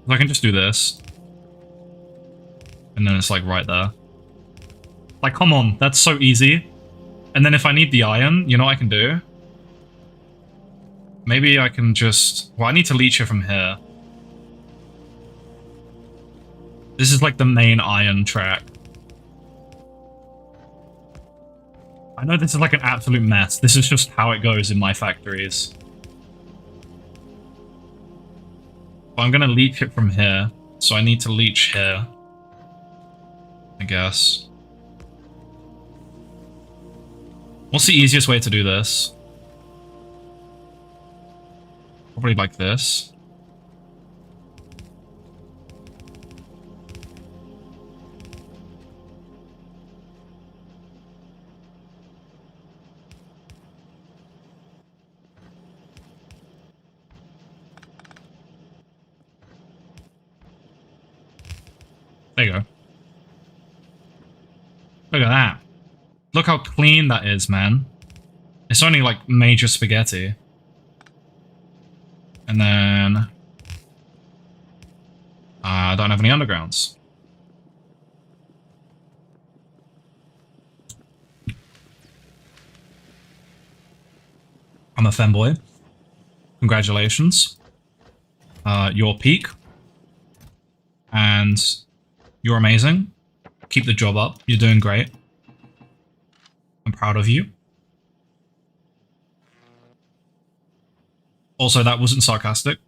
I can just do this. And then it's like right there. Like, come on, that's so easy. And then if I need the iron, you know what I can do? Maybe I can just... Well, I need to leech it from here. This is like the main iron track. I know this is like an absolute mess. This is just how it goes in my factories. But I'm gonna leech it from here. So I need to leech here. I guess. What's the easiest way to do this? Probably like this. There you go. Look at that. Look how clean that is, man. It's only like major spaghetti. And then... I don't have any undergrounds. I'm a femboy. Congratulations. You're peak. And you're amazing. Keep the job up. You're doing great. I'm proud of you. Also, that wasn't sarcastic.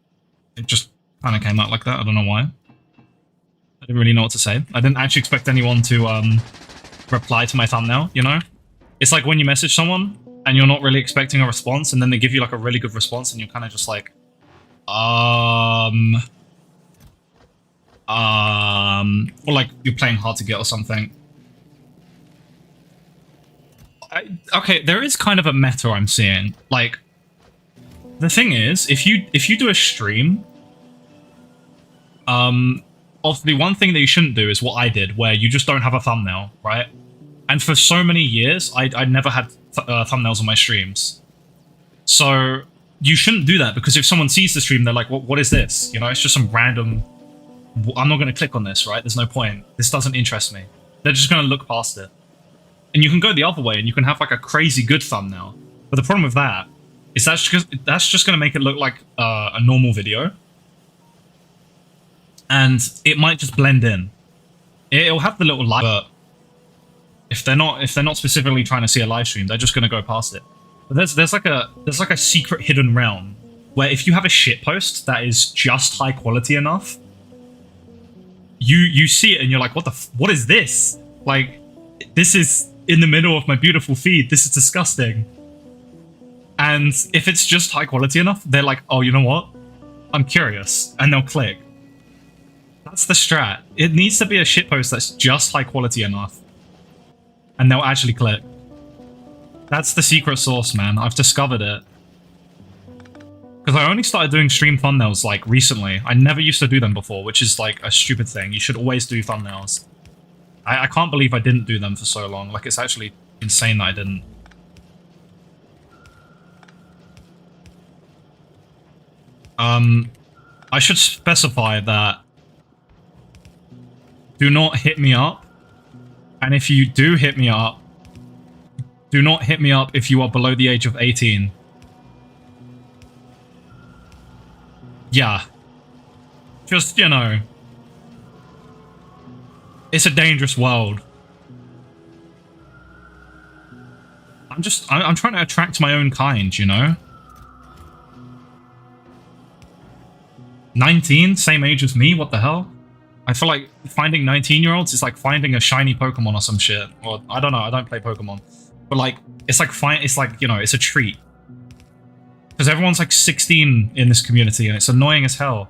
It just kind of came out like that. I don't know why. I didn't really know what to say. I didn't actually expect anyone to reply to my thumbnail, you know? It's like when you message someone and you're not really expecting a response, and then they give you like a really good response and you're kind of just like, or like you're playing hard to get or something. Okay, there is kind of a meta I'm seeing. Like, the thing is, if you do a stream, obviously one thing that you shouldn't do is what I did, where you just don't have a thumbnail, right? And for so many years, I never had thumbnails on my streams. So you shouldn't do that, because if someone sees the stream, they're like, what is this? You know, it's just some random... I'm not going to click on this, right? There's no point. This doesn't interest me. They're just going to look past it. And you can go the other way, and you can have like a crazy good thumbnail. But the problem with that is that's just going to make it look like a normal video. And it might just blend in. It'll have the little light, but if they're not specifically trying to see a live stream, they're just going to go past it. But there's like a secret hidden realm where if you have a shitpost that is just high quality enough, you see it and you're like, what is this? Like, this is in the middle of my beautiful feed. This is disgusting. And if it's just high quality enough, they're like, oh, you know what? I'm curious, and they'll click. That's the strat. It needs to be a shitpost that's just high quality enough, and they'll actually click. That's the secret sauce, man. I've discovered it. Because I only started doing stream thumbnails, like, recently. I never used to do them before, which is, like, a stupid thing. You should always do thumbnails. I can't believe I didn't do them for so long. Like, it's actually insane that I didn't. I should specify that do not hit me up. And if you do hit me up, do not hit me up if you are below the age of 18. Yeah. Just, you know. It's a dangerous world. I'm trying to attract my own kind, you know? 19, same age as me, what the hell? I feel like finding 19-year-olds is like finding a shiny Pokemon or some shit. Or, I don't know, I don't play Pokemon. But like, it's like, you know, it's a treat. Because everyone's like 16 in this community and it's annoying as hell.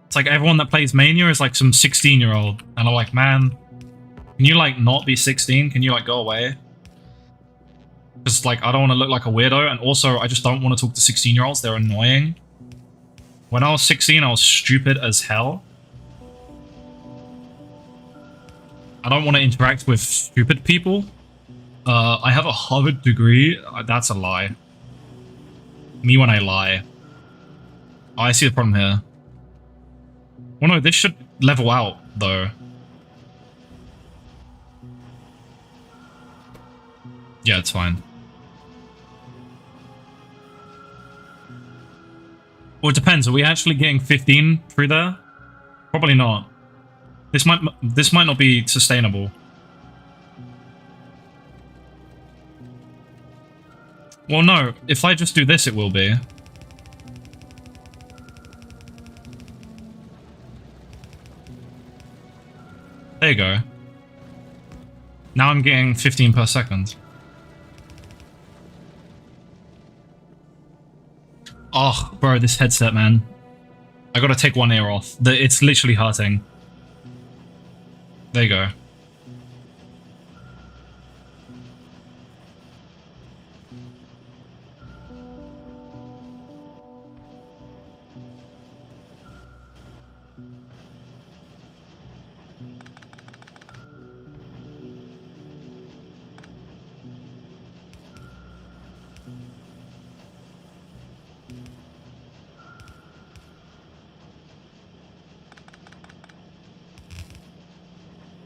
It's like everyone that plays Mania is like some 16-year-old. And I'm like, man, can you like not be 16? Can you like go away? Because like, I don't want to look like a weirdo. And also, I just don't want to talk to 16-year-olds. They're annoying. When I was 16, I was stupid as hell. I don't want to interact with stupid people. I have a Harvard degree. That's a lie. Me when I lie. Oh, I see the problem here. Well, no, this should level out, though. Yeah, it's fine. Well, it depends. Are we actually getting 15 through there? Probably not. This might not be sustainable. Well, no. If I just do this, it will be. There you go. Now I'm getting 15 per second. Oh, bro, this headset, man. I gotta take one ear off. It's literally hurting. There you go.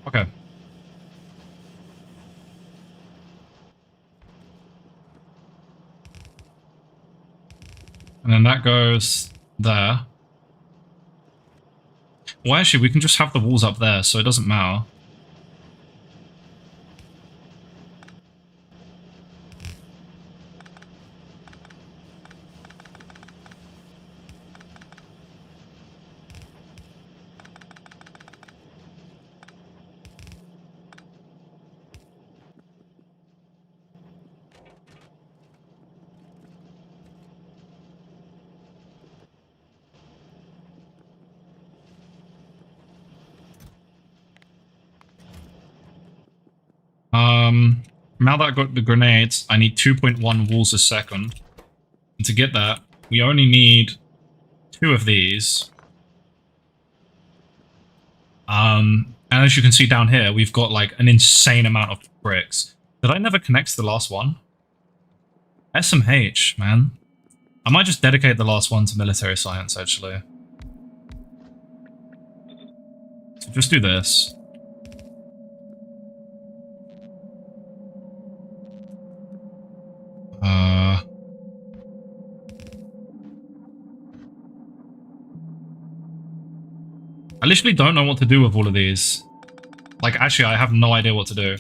Okay. And then that goes there. Well, actually, we can just have the walls up there, so it doesn't matter. Now that I got the grenades, I need 2.1 walls a second. And to get that, we only need 2 of these. And as you can see down here, we've got like an insane amount of bricks. Did I never connect to the last one? SMH, man. I might just dedicate the last one to military science, actually. So just do this. I literally don't know what to do with all of these. Like, actually, I have no idea what to do.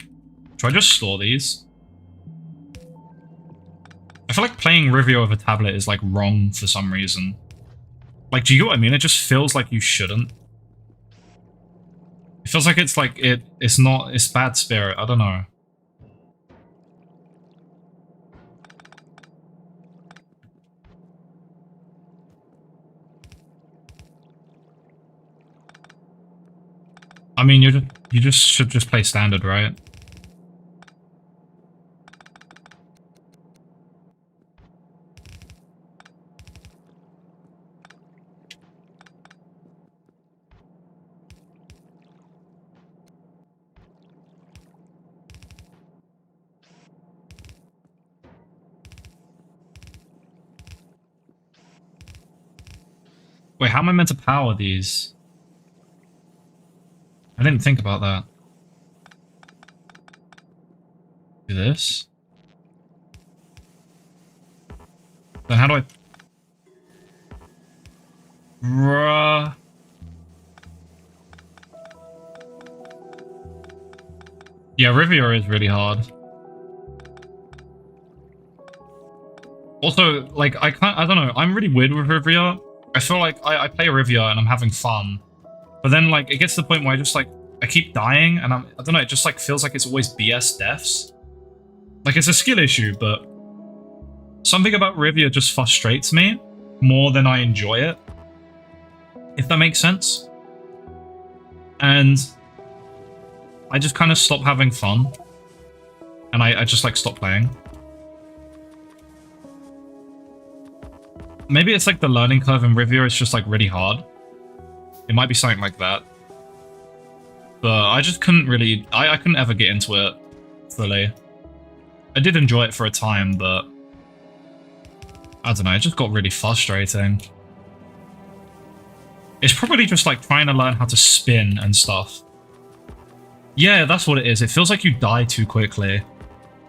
Should I just store these? I feel like playing Rivio with a tablet is, like, wrong for some reason. Like, do you get what I mean? It just feels like you shouldn't. It feels like it's, like, it's bad spirit. I don't know. I mean, you just should just play standard, right? Wait, how am I meant to power these? I didn't think about that. Do this. Then how do I... Bruh. Yeah, Riviera is really hard. Also, like, I don't know, I'm really weird with Riviera. I feel like I play Riviera and I'm having fun. But then, like, it gets to the point where I just, like, I keep dying and I don't know, it just, like, feels like it's always BS deaths. Like, it's a skill issue, but something about Riviera just frustrates me more than I enjoy it. If that makes sense. And I just kind of stop having fun. And I just, like, stop playing. Maybe it's like the learning curve in Riviera is just like really hard. It might be something like that. But I just couldn't really... I couldn't ever get into it fully. I did enjoy it for a time, but... I don't know, it just got really frustrating. It's probably just like trying to learn how to spin and stuff. Yeah, that's what it is. It feels like you die too quickly.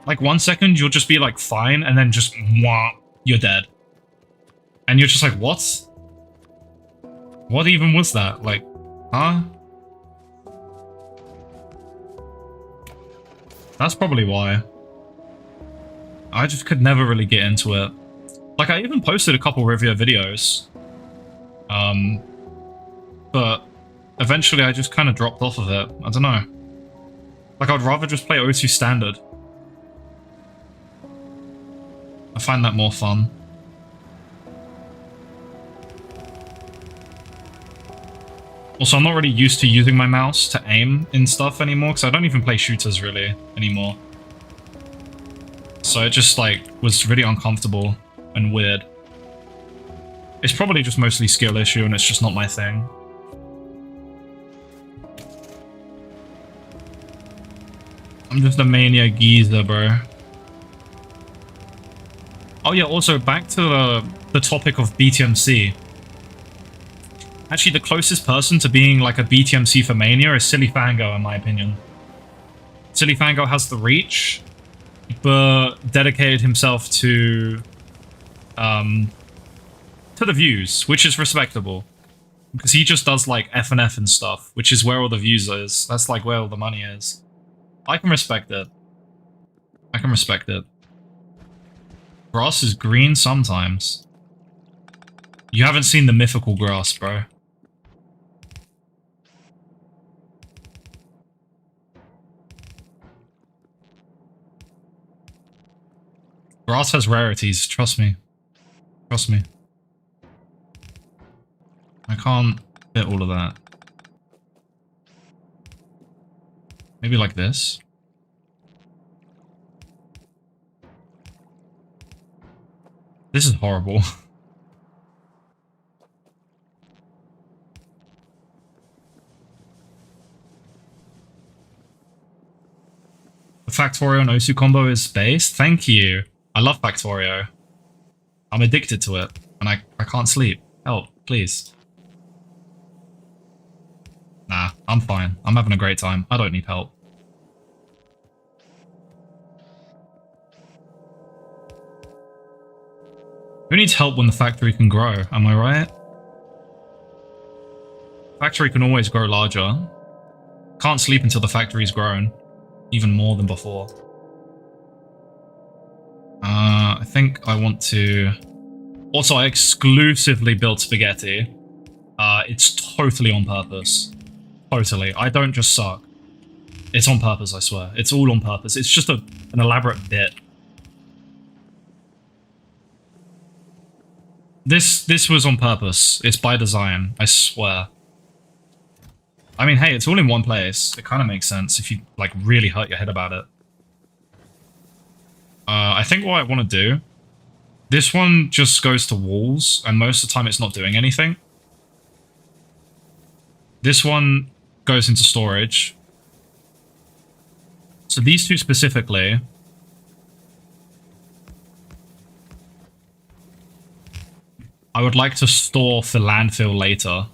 Like 1 second, you'll just be like fine, and then just... Mwah, you're dead. And you're just like, what? What even was that? Like, huh? That's probably why. I just could never really get into it. Like, I even posted a couple Riviera videos. But eventually I just kind of dropped off of it. I don't know. Like, I'd rather just play O2 Standard. I find that more fun. Also, I'm not really used to using my mouse to aim in stuff anymore, because I don't even play shooters, really, anymore. So it just, like, was really uncomfortable and weird. It's probably just mostly skill issue, and it's just not my thing. I'm just a mania geezer, bro. Oh yeah, also, back to the topic of BTMC. Actually, the closest person to being like a BTMC for Mania is Silly Fango, in my opinion. Silly Fango has the reach, but dedicated himself to the views, which is respectable. Because he just does like F&F and stuff, which is where all the views is. That's like where all the money is. I can respect it. I can respect it. Grass is green sometimes. You haven't seen the mythical grass, bro. Grass has rarities, trust me. Trust me. I can't fit all of that. Maybe like this. This is horrible. The Factorio and Osu combo is based? Thank you. I love Factorio. I'm addicted to it, and I can't sleep. Help, please. Nah, I'm fine. I'm having a great time. I don't need help. Who needs help when the factory can grow? Am I right? Factory can always grow larger. Can't sleep until the factory's grown. Even more than before. I think I want to... Also, I exclusively built spaghetti. It's totally on purpose. Totally. I don't just suck. It's on purpose, I swear. It's all on purpose. It's just an elaborate bit. This was on purpose. It's by design, I swear. I mean, hey, it's all in one place. It kind of makes sense if you, like, really hurt your head about it. I think what I want to do... This one just goes to walls, and most of the time it's not doing anything. This one goes into storage. So these two specifically... I would like to store for landfill later.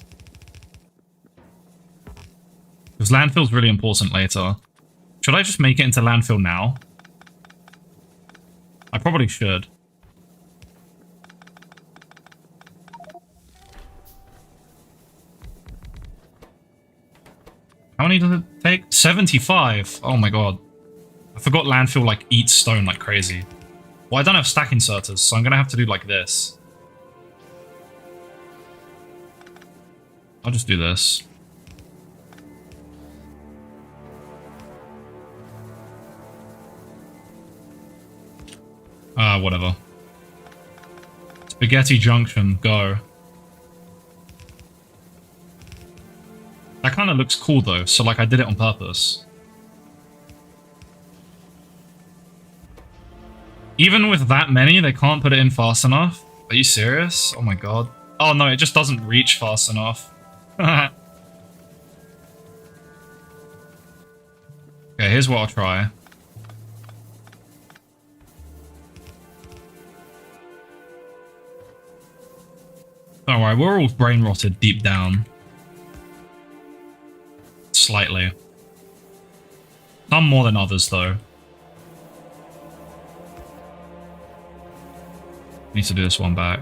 Because landfill's really important later. Should I just make it into landfill now? I probably should. How many does it take? 75. Oh my god. I forgot landfill like eats stone like crazy. Well, I don't have stack inserters, so I'm gonna have to do like this. I'll just do this. Whatever. Spaghetti Junction, go. That kind of looks cool though, so like I did it on purpose. Even with that many, they can't put it in fast enough? Are you serious? Oh my god. Oh no, it just doesn't reach fast enough. Okay, here's what I'll try. Don't worry, we're all brain rotted deep down. Slightly. Some more than others, though. Need to do this one back.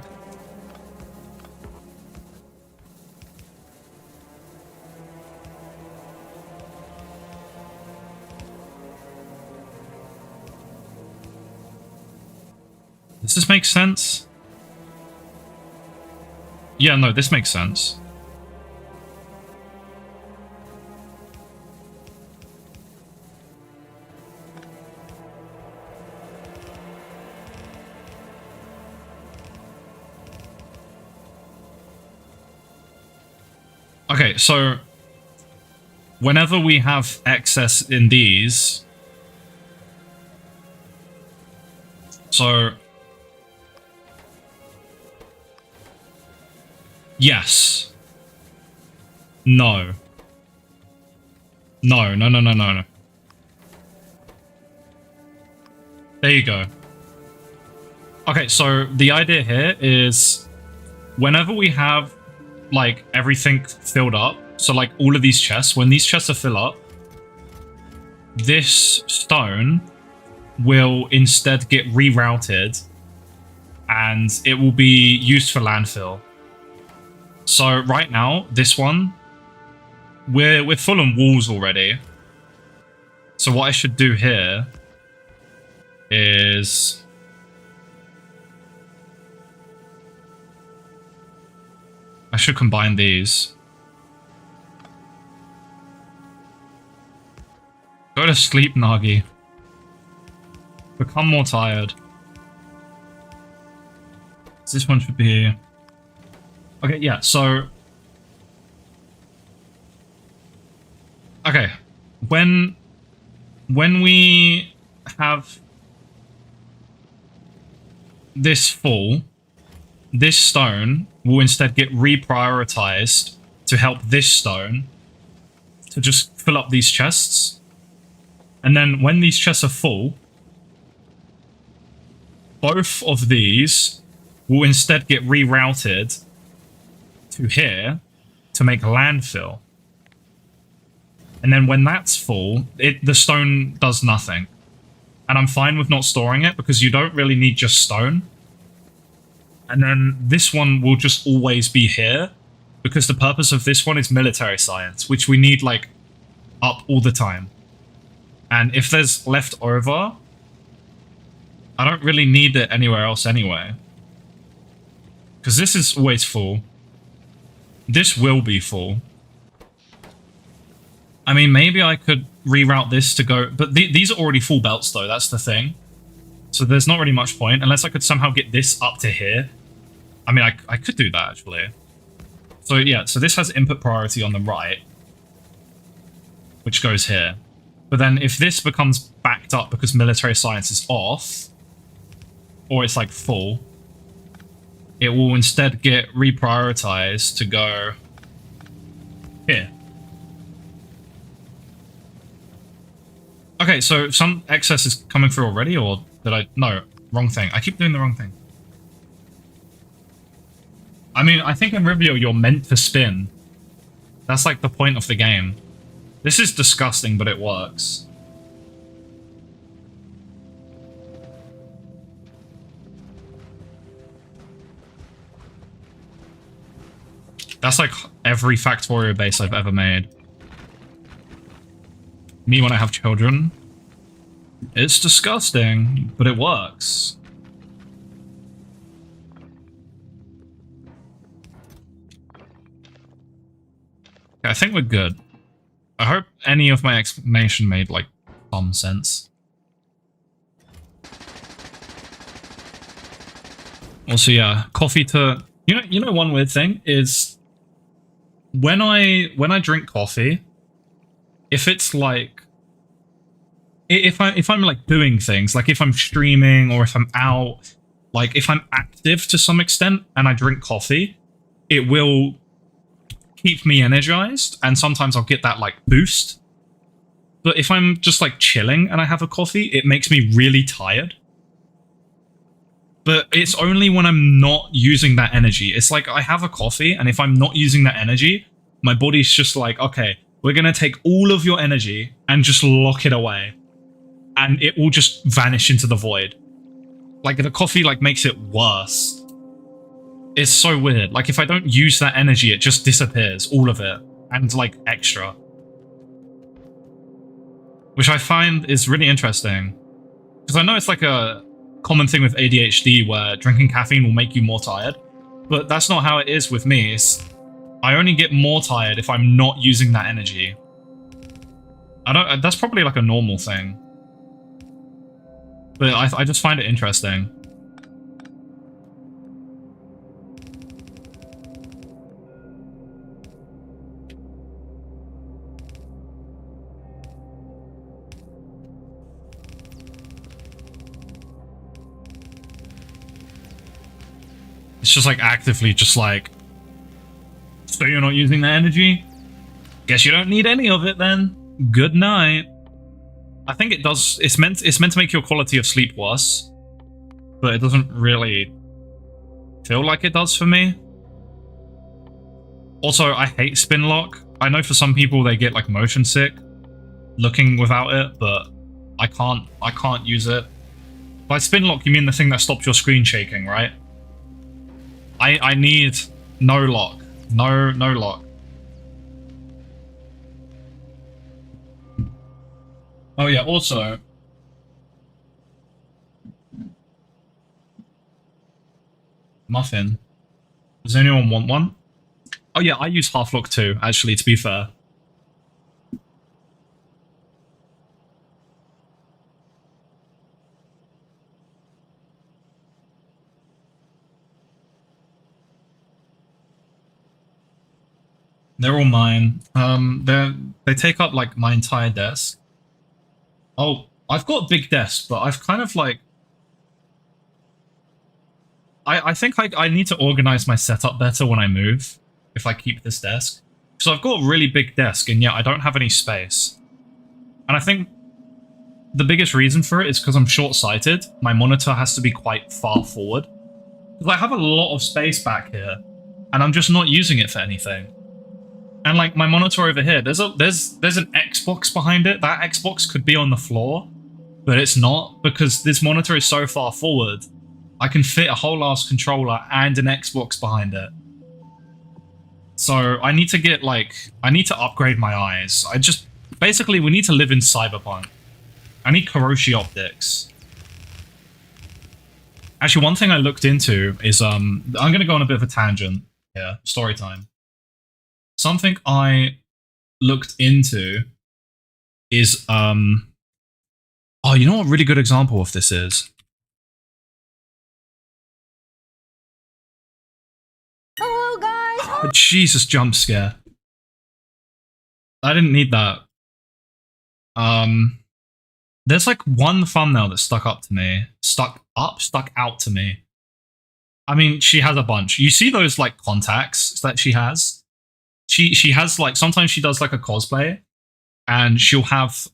Does this make sense? Yeah, no, this makes sense. Okay, so whenever we have excess in these, so yes, no, no, no, no, no, no, no. There you go. Okay, so the idea here is whenever we have like everything filled up, so like all of these chests, when these chests are filled up, this stone will instead get rerouted and it will be used for landfill. So right now, this one, we're full on walls already. So what I should do here is I should combine these. Go to sleep, Nagi. Become more tired. This one should be... Okay, yeah, so... Okay. When we have this full, this stone will instead get reprioritized to help this stone to just fill up these chests. And then when these chests are full, both of these will instead get rerouted to here to make landfill. And then when that's full, the stone does nothing. And I'm fine with not storing it because you don't really need just stone. And then this one will just always be here because the purpose of this one is military science, which we need like up all the time. And if there's left over, I don't really need it anywhere else anyway. Because this is always full. This will be full. I mean, maybe I could reroute this to go... But these are already full belts, though. That's the thing. So there's not really much point. Unless I could somehow get this up to here. I mean, I could do that, actually. So, yeah. So this has input priority on the right. Which goes here. But then if this becomes backed up because military science is off... Or it's, like, full... It will instead get reprioritized to go... here. Okay, so some excess is coming through already, or did I... No, wrong thing. I keep doing the wrong thing. I mean, I think in Rivio you're meant to spin. That's like the point of the game. This is disgusting, but it works. That's like every Factorio base I've ever made. Me when I have children. It's disgusting, but it works. Okay, I think we're good. I hope any of my explanation made, like, some sense. Also, yeah, coffee to... You know one weird thing is... When I drink coffee, if it's like... If I'm like doing things, like if I'm streaming or if I'm out, like if I'm active to some extent and I drink coffee, it will keep me energized and sometimes I'll get that like boost. But if I'm just like chilling and I have a coffee, it makes me really tired. But it's only when I'm not using that energy. It's like I have a coffee and if I'm not using that energy, my body's just like, okay, we're going to take all of your energy and just lock it away. And it will just vanish into the void. Like the coffee like makes it worse. It's so weird. Like if I don't use that energy, it just disappears, all of it. And like extra. Which I find is really interesting. Because I know it's like a common thing with ADHD where drinking caffeine will make you more tired. But that's not how it is with me. I only get more tired if I'm not using that energy. That's probably like a normal thing. But I just find it interesting. It's just like actively just like, so you're not using the energy? Guess you don't need any of it then. Good night. I think it does. It's meant to make your quality of sleep worse, but it doesn't really feel like it does for me. Also, I hate spin lock. I know for some people they get like motion sick looking without it, but I can't use it. By spin lock, you mean the thing that stops your screen shaking, right? I need no lock. No lock. Oh yeah, also... Muffin. Does anyone want one? Oh yeah, I use half lock too, actually, to be fair. They're all mine. They take up like my entire desk. Oh, I've got a big desk, but I've kind of like... I think I need to organize my setup better when I move, if I keep this desk. So I've got a really big desk, and yet I don't have any space. And I think the biggest reason for it is because I'm short-sighted. My monitor has to be quite far forward. Because I have a lot of space back here, and I'm just not using it for anything. And like my monitor over here, there's an Xbox behind it. That Xbox could be on the floor, but it's not because this monitor is so far forward. I can fit a whole ass controller and an Xbox behind it. So I need to get I need to upgrade my eyes. Basically we need to live in cyberpunk. I need Karoshi optics. Actually, one thing I looked into is I'm gonna go on a bit of a tangent here. Story time. Something I looked into is oh, you know what a really good example of this is? Hello, guys. Oh, Jesus, jump scare. I didn't need that. There's like one thumbnail that stuck out to me. I mean, she has a bunch. You see those like contacts that she has? She has like, sometimes she does like a cosplay and she'll have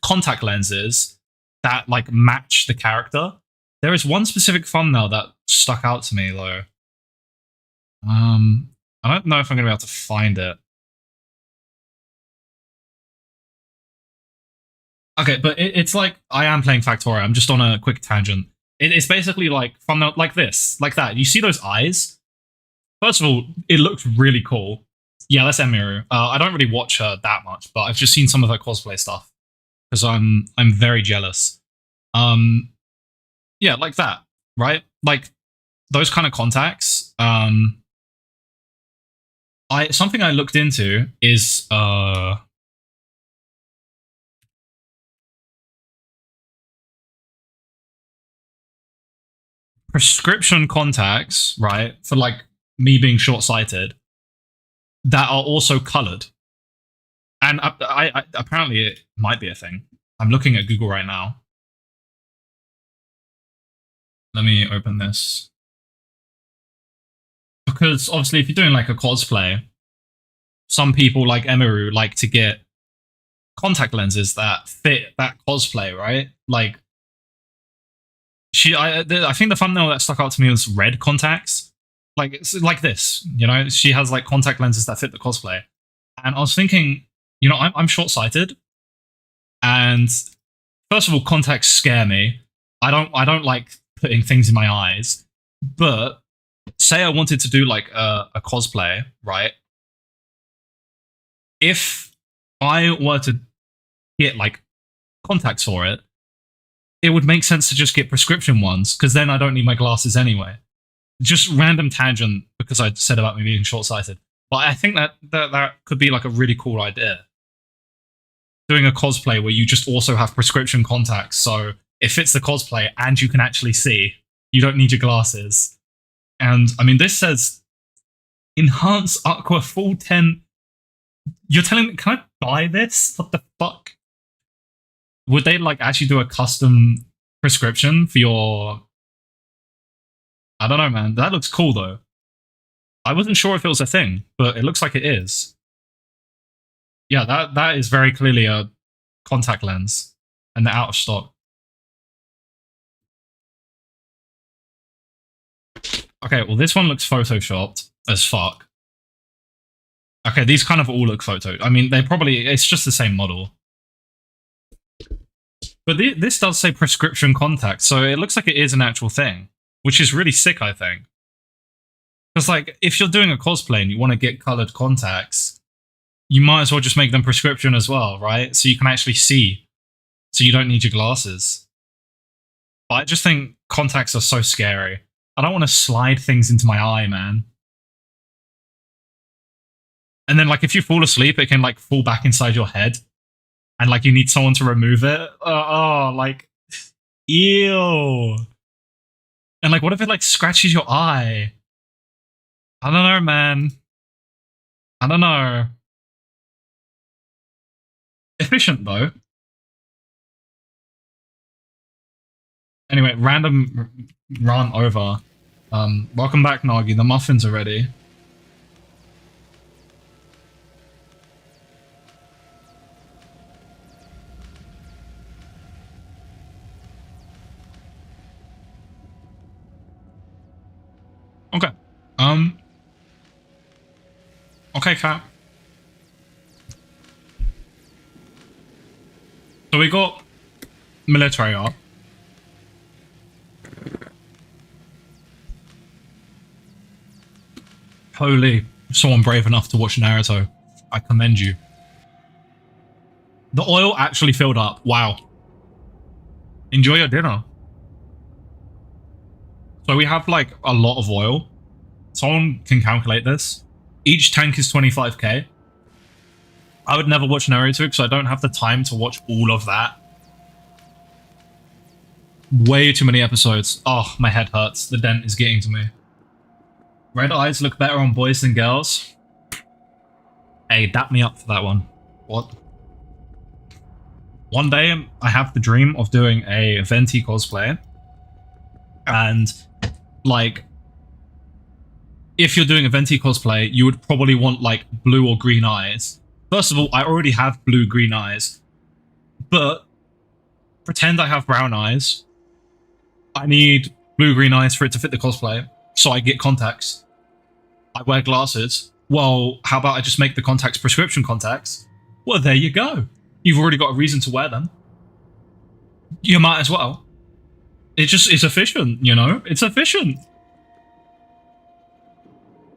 contact lenses that like match the character. There is one specific thumbnail that stuck out to me though. I don't know if I'm gonna be able to find it. Okay, but it's like I am playing Factorio. I'm just on a quick tangent. It's basically like from the, like this, like that. You see those eyes? First of all, it looks really cool. Yeah, that's Emiru. I don't really watch her that much, but I've just seen some of her cosplay stuff because I'm very jealous. Um, yeah, like that, right? Like those kind of contacts. Something I looked into is prescription contacts, right? For like me being short sighted that are also colored. And I apparently it might be a thing. I'm looking at Google right now. Let me open this. Because obviously, if you're doing like a cosplay, some people like Emiru like to get contact lenses that fit that cosplay, right? Like, I think the thumbnail that stuck out to me was red contacts. Like, it's like this, you know? She has like contact lenses that fit the cosplay. And I was thinking, you know, I'm short sighted. And first of all, contacts scare me. I don't like putting things in my eyes. But say I wanted to do like a cosplay, right? If I were to get like contacts for it, it would make sense to just get prescription ones because then I don't need my glasses anyway. Just random tangent because I said about me being short sighted. But I think that could be like a really cool idea. Doing a cosplay where you just also have prescription contacts, so it fits the cosplay and you can actually see. You don't need your glasses. And I mean, this says enhance Aqua full 10. You're telling me, can I buy this? What the fuck? Would they like actually do a custom prescription for your? I don't know, man. That looks cool though. I wasn't sure if it was a thing, but it looks like it is. Yeah, that is very clearly a contact lens, and they're out of stock. Okay, well this one looks photoshopped as fuck. Okay, these kind of all look photo. I mean, it's just the same model. But this does say prescription contacts, so it looks like it is an actual thing, which is really sick, I think. Because, like, if you're doing a cosplay and you want to get colored contacts, you might as well just make them prescription as well, right? So you can actually see, so you don't need your glasses. But I just think contacts are so scary. I don't want to slide things into my eye, man. And then, like, if you fall asleep, it can, like, fall back inside your head. And, like, you need someone to remove it. Like, ew. And, like, what if it, like, scratches your eye? I don't know, man. I don't know. Efficient, though. Anyway, random run over. Welcome back, Nagi. The muffins are ready. Okay. Okay, Cat. So we got military art. Holy, someone brave enough to watch Naruto. I commend you. The oil actually filled up. Wow. Enjoy your dinner. So we have like a lot of oil. Someone can calculate this. Each tank is 25k. I would never watch Naruto because I don't have the time to watch all of that. Way too many episodes. Oh, my head hurts. The dent is getting to me. Red eyes look better on boys than girls. Hey, dap me up for that one. What? One day, I have the dream of doing a Venti cosplay. And, like, if you're doing a Venti cosplay, you would probably want, like, blue or green eyes. First of all, I already have blue-green eyes. But, pretend I have brown eyes. I need blue-green eyes for it to fit the cosplay. So I get contacts. I wear glasses. Well, how about I just make the contacts prescription contacts? Well, there you go. You've already got a reason to wear them. You might as well. It's efficient, you know? It's efficient.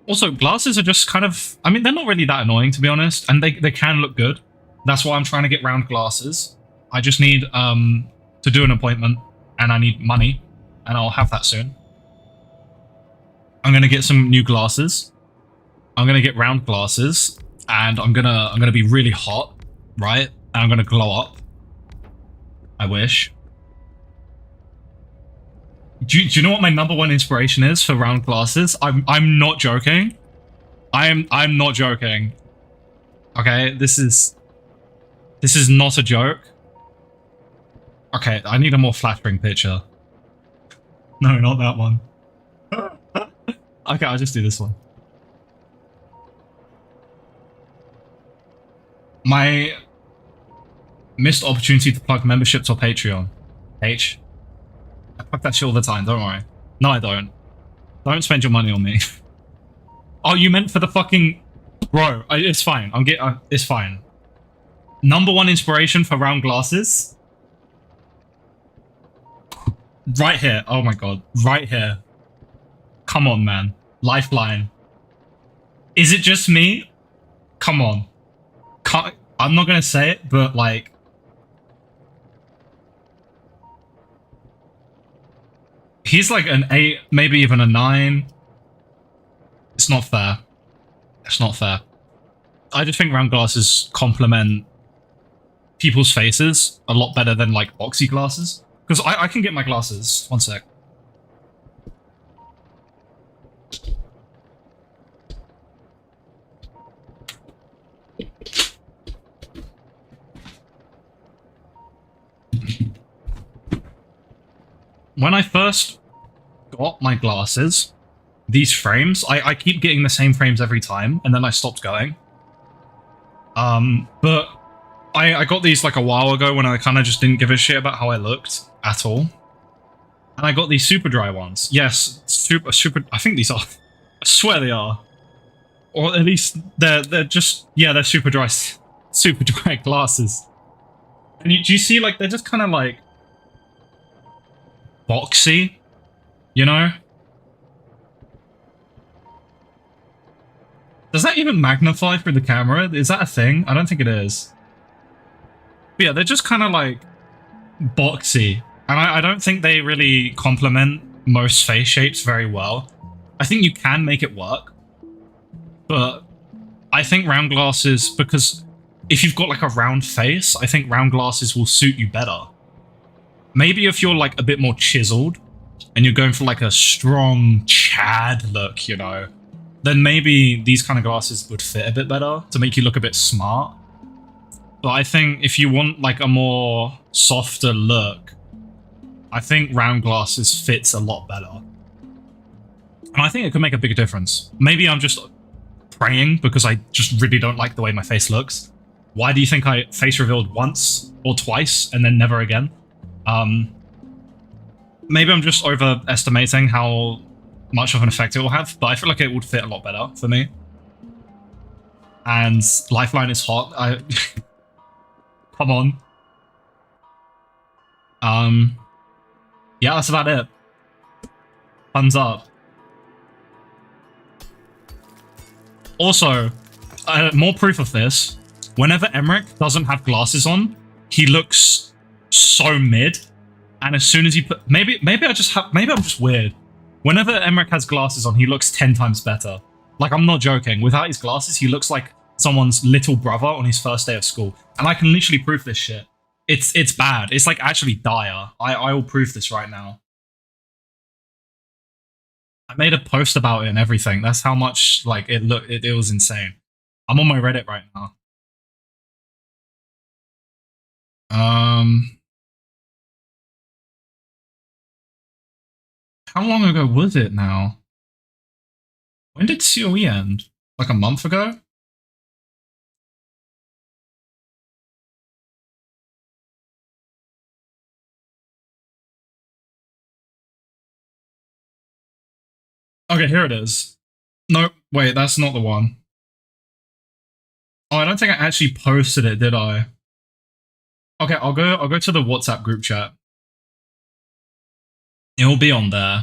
Also, glasses are just kind of, I mean, they're not really that annoying, to be honest, and they can look good. That's why I'm trying to get round glasses. I just need to do an appointment, and I need money, and I'll have that soon. I'm gonna get some new glasses. I'm gonna get round glasses, and I'm gonna be really hot, right? And I'm gonna glow up. I wish. Do you know what my #1 inspiration is for round glasses? I'm not joking. I'm not joking. Okay, this is not a joke. Okay, I need a more flattering picture. No, not that one. Okay, I'll just do this one. My missed opportunity to plug memberships or Patreon. H. I plug that shit all the time, don't worry. No, I don't. Don't spend your money on me. Oh, you meant for the fucking... Bro, it's fine. It's fine. #1 inspiration for round glasses? Right here. Oh my god. Right here. Come on, man. Lifeline. Is it just me? Come on. I'm not gonna say it, but like... He's like an 8, maybe even a 9. It's not fair. It's not fair. I just think round glasses complement people's faces a lot better than like boxy glasses. Because I can get my glasses. One sec. When I first got my glasses, these frames, I keep getting the same frames every time, and then I stopped going. But I got these like a while ago when I kind of just didn't give a shit about how I looked at all. And I got these super dry ones. Yes, super, I think these are. I swear they are. Or at least they're just, yeah, they're super dry glasses. And do you see, like, they're just kind of like boxy, you know? Does that even magnify through the camera? Is that a thing? I don't think it is. But yeah, they're just kind of like boxy. And I don't think they really complement most face shapes very well. I think you can make it work. But I think round glasses, because if you've got like a round face, I think round glasses will suit you better. Maybe if you're like a bit more chiseled and you're going for like a strong Chad look, you know, then maybe these kind of glasses would fit a bit better to make you look a bit smart. But I think if you want like a more softer look, I think round glasses fits a lot better. And I think it could make a big difference. Maybe I'm just praying because I just really don't like the way my face looks. Why do you think I face revealed once or twice and then never again? Maybe I'm just overestimating how much of an effect it will have, but I feel like it would fit a lot better for me. And Lifeline is hot. Come on. Yeah, that's about it. Thumbs up. Also, more proof of this. Whenever Emmerich doesn't have glasses on, he looks so mid. And as soon as you put, maybe I'm just weird. Whenever Emmerich has glasses on, he looks 10 times better. Like, I'm not joking. Without his glasses, he looks like someone's little brother on his first day of school. And I can literally prove this shit. It's bad. It's like actually dire. I will prove this right now. I made a post about it and everything. That's how much like it looked. It was insane. I'm on my Reddit right now. How long ago was it now? When did COE end? Like a month ago? Okay, here it is. No, Wait, that's not the one. Oh, I don't think I actually posted it, did I? Okay, I'll go to the WhatsApp group chat. It will be on there.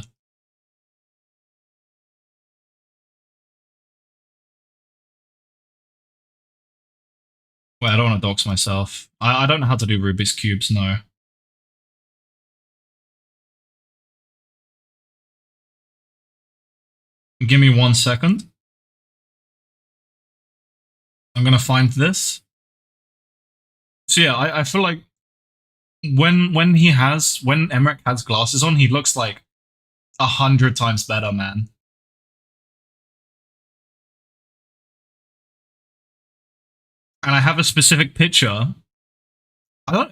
Wait, I don't want to dox myself. I don't know how to do Rubik's Cubes, no. Give me 1 second. I'm gonna find this. So yeah, I feel like when Emmerich has glasses on, he looks like 100 times better, man. And I have a specific picture.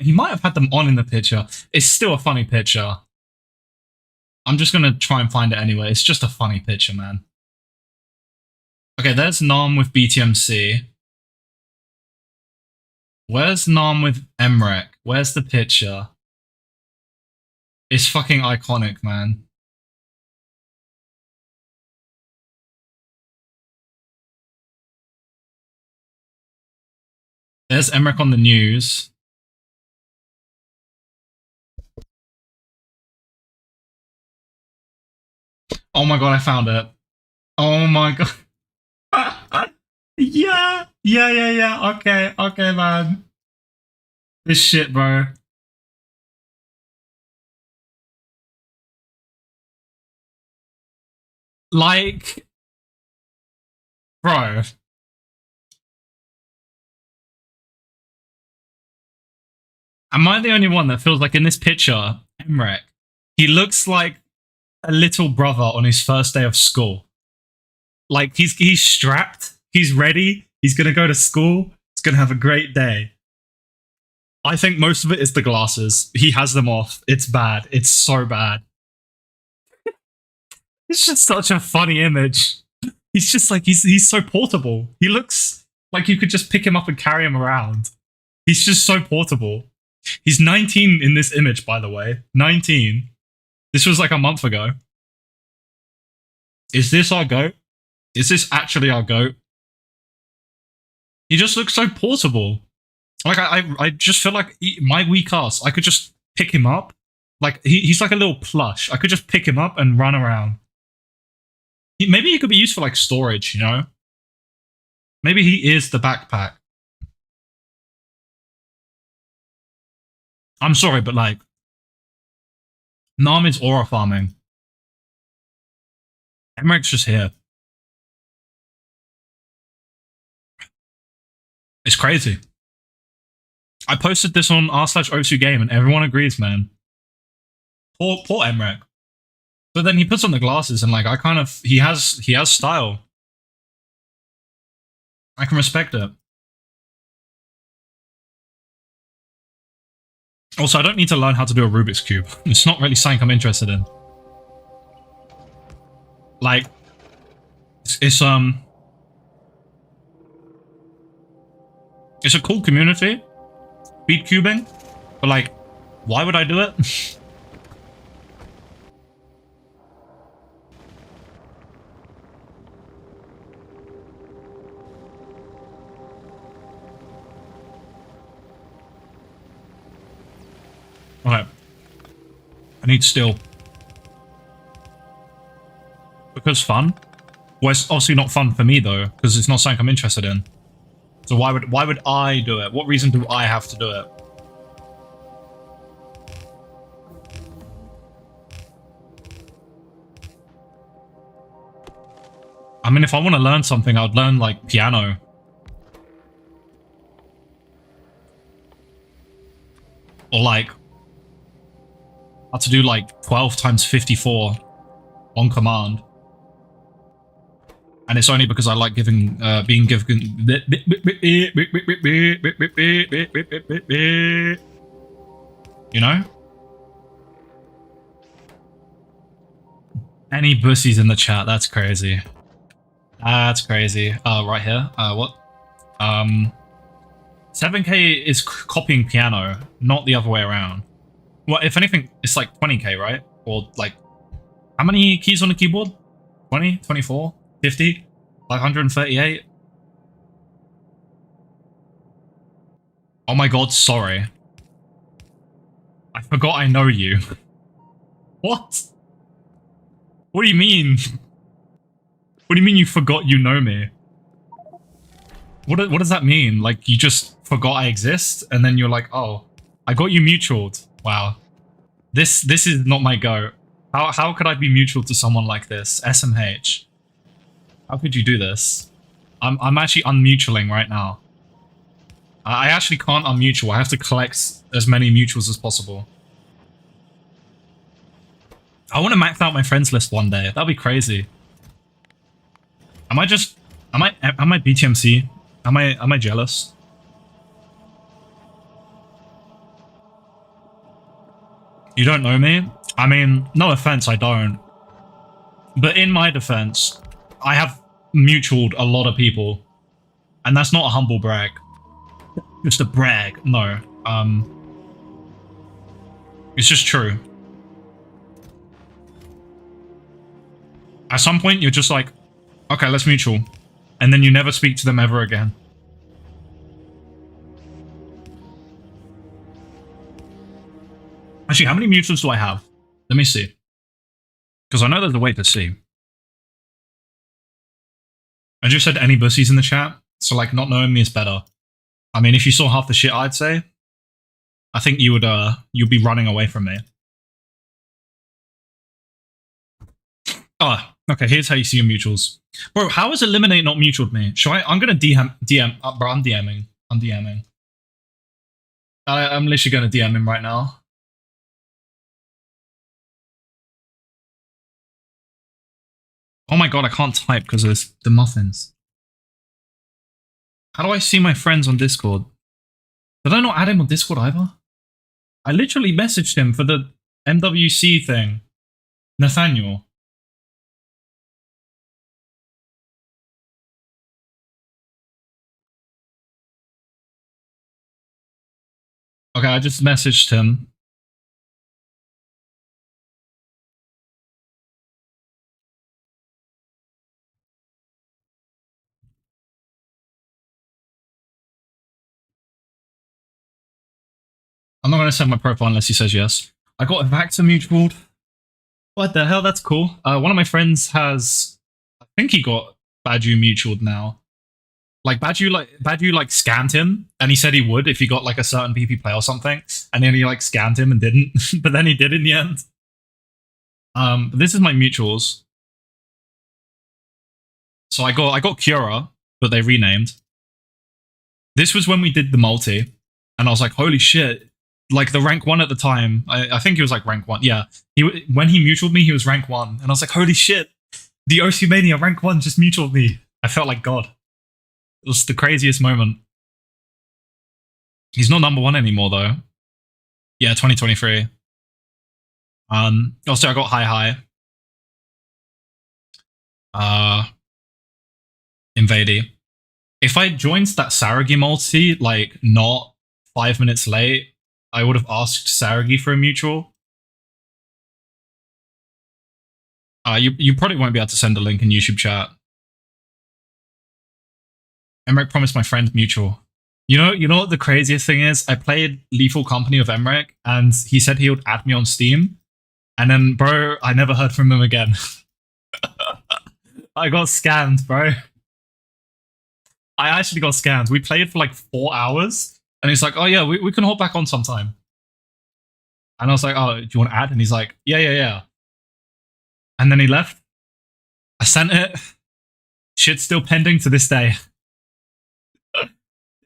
He might have had them on in the picture. It's still a funny picture. I'm just gonna try and find it anyway. It's just a funny picture, man. Okay, there's Nam with BTMC. Where's Nam with Emmerich? Where's the picture? It's fucking iconic, man. There's Emmerich on the news. Oh my god, I found it. Oh my god. Yeah. Okay, man. This shit, bro. Like, bro. Am I the only one that feels like in this picture, Emmerich, he looks like a little brother on his first day of school? Like, he's strapped, he's ready, he's gonna go to school, he's gonna have a great day. I think most of it is the glasses. He has them off. It's bad. It's so bad. It's just such a funny image. He's just like, he's so portable. He looks like you could just pick him up and carry him around. He's just so portable. He's 19 in this image, by the way. 19. This was like a month ago. Is this our goat? Is this actually our goat? He just looks so portable. Like, I just feel like my weak ass, I could just pick him up. Like, he's like a little plush. I could just pick him up and run around. Maybe he could be used for, like, storage, you know? Maybe he is the backpack. I'm sorry, but, like, Nam is aura farming. Emmerich's just here. It's crazy. I posted this on r/O2 game and everyone agrees, man. Poor Emmerich. But then he puts on the glasses and like he has style. I can respect it. Also, I don't need to learn how to do a Rubik's Cube. It's not really something I'm interested in. Like, it's a cool community. Speed cubing, but like, why would I do it? Okay, I need steel because fun. Well, it's obviously not fun for me though, because it's not something I'm interested in. So why would I do it? What reason do I have to do it? I mean, if I want to learn something, I would learn like piano. Or like how to do like 12 times 54 on command. And it's only because I like being given. You know? Any bussies in the chat? That's crazy. That's crazy. Right here. What? 7K is copying piano, not the other way around. Well, if anything, it's like 20K, right? Or like, how many keys on the keyboard? 20, 24, 50? 538? Oh my god, sorry. I forgot I know you. What? What do you mean? What do you mean you forgot you know me? What does that mean? Like, you just forgot I exist, and then you're like, oh, I got you mutualed. Wow. This is not my go. How could I be mutual to someone like this? SMH. How could you do this? I'm actually unmutualing right now. I actually can't unmutual. I have to collect as many mutuals as possible. I want to max out my friends list one day. That'd be crazy. Am I BTMC? Am I jealous? You don't know me? I mean, no offense, I don't. But in my defense, I have mutualed a lot of people. And that's not a humble brag. Just a brag. No. It's just true. At some point, you're just like, okay, let's mutual. And then you never speak to them ever again. Actually, how many mutuals do I have? Let me see. Because I know there's a way to see. I just said any bussies in the chat, so like not knowing me is better. I mean, if you saw half the shit I'd say, I think you would you'd be running away from me. Oh, okay, here's how you see your mutuals. Bro, how is Eliminate not mutualed me? I'm gonna DM, bro, I'm DMing. I'm DMing. I'm literally gonna DM him right now. Oh my god, I can't type because there's the muffins. How do I see my friends on Discord? Did I not add him on Discord either? I literally messaged him for the MWC thing. Nathaniel. Okay, I just messaged him. I'm not going to send my profile unless he says yes. I got a Vactor mutualed. What the hell? That's cool. One of my friends has... I think he got Badu mutualed now. Like, Badu scammed him, and he said he would if he got, like, a certain PP play or something. And then he, like, scammed him and didn't. But then he did in the end. This is my mutuals. So I got Cura, but they renamed. This was when we did the multi. And I was like, holy shit. Like the rank 1 at the time, I think he was like rank 1. Yeah, when he mutualed me, he was rank 1, and I was like, holy shit, the OC Mania rank 1 just mutualed me. I felt like God. It was the craziest moment. He's not number 1 anymore though. Yeah, 2023. Also I got high. Invadey. If I joined that Saragi multi, like not 5 minutes late, I would have asked Saragi for a mutual. You probably won't be able to send a link in YouTube chat. Emmerich promised my friend mutual. You know what the craziest thing is? I played Lethal Company with Emmerich, and he said he would add me on Steam. And then, bro, I never heard from him again. I got scammed, bro. I actually got scammed. We played for like 4 hours. And he's like, oh yeah, we can hop back on sometime. And I was like, oh, do you want to add? And he's like, yeah. And then he left. I sent it. Shit's still pending to this day.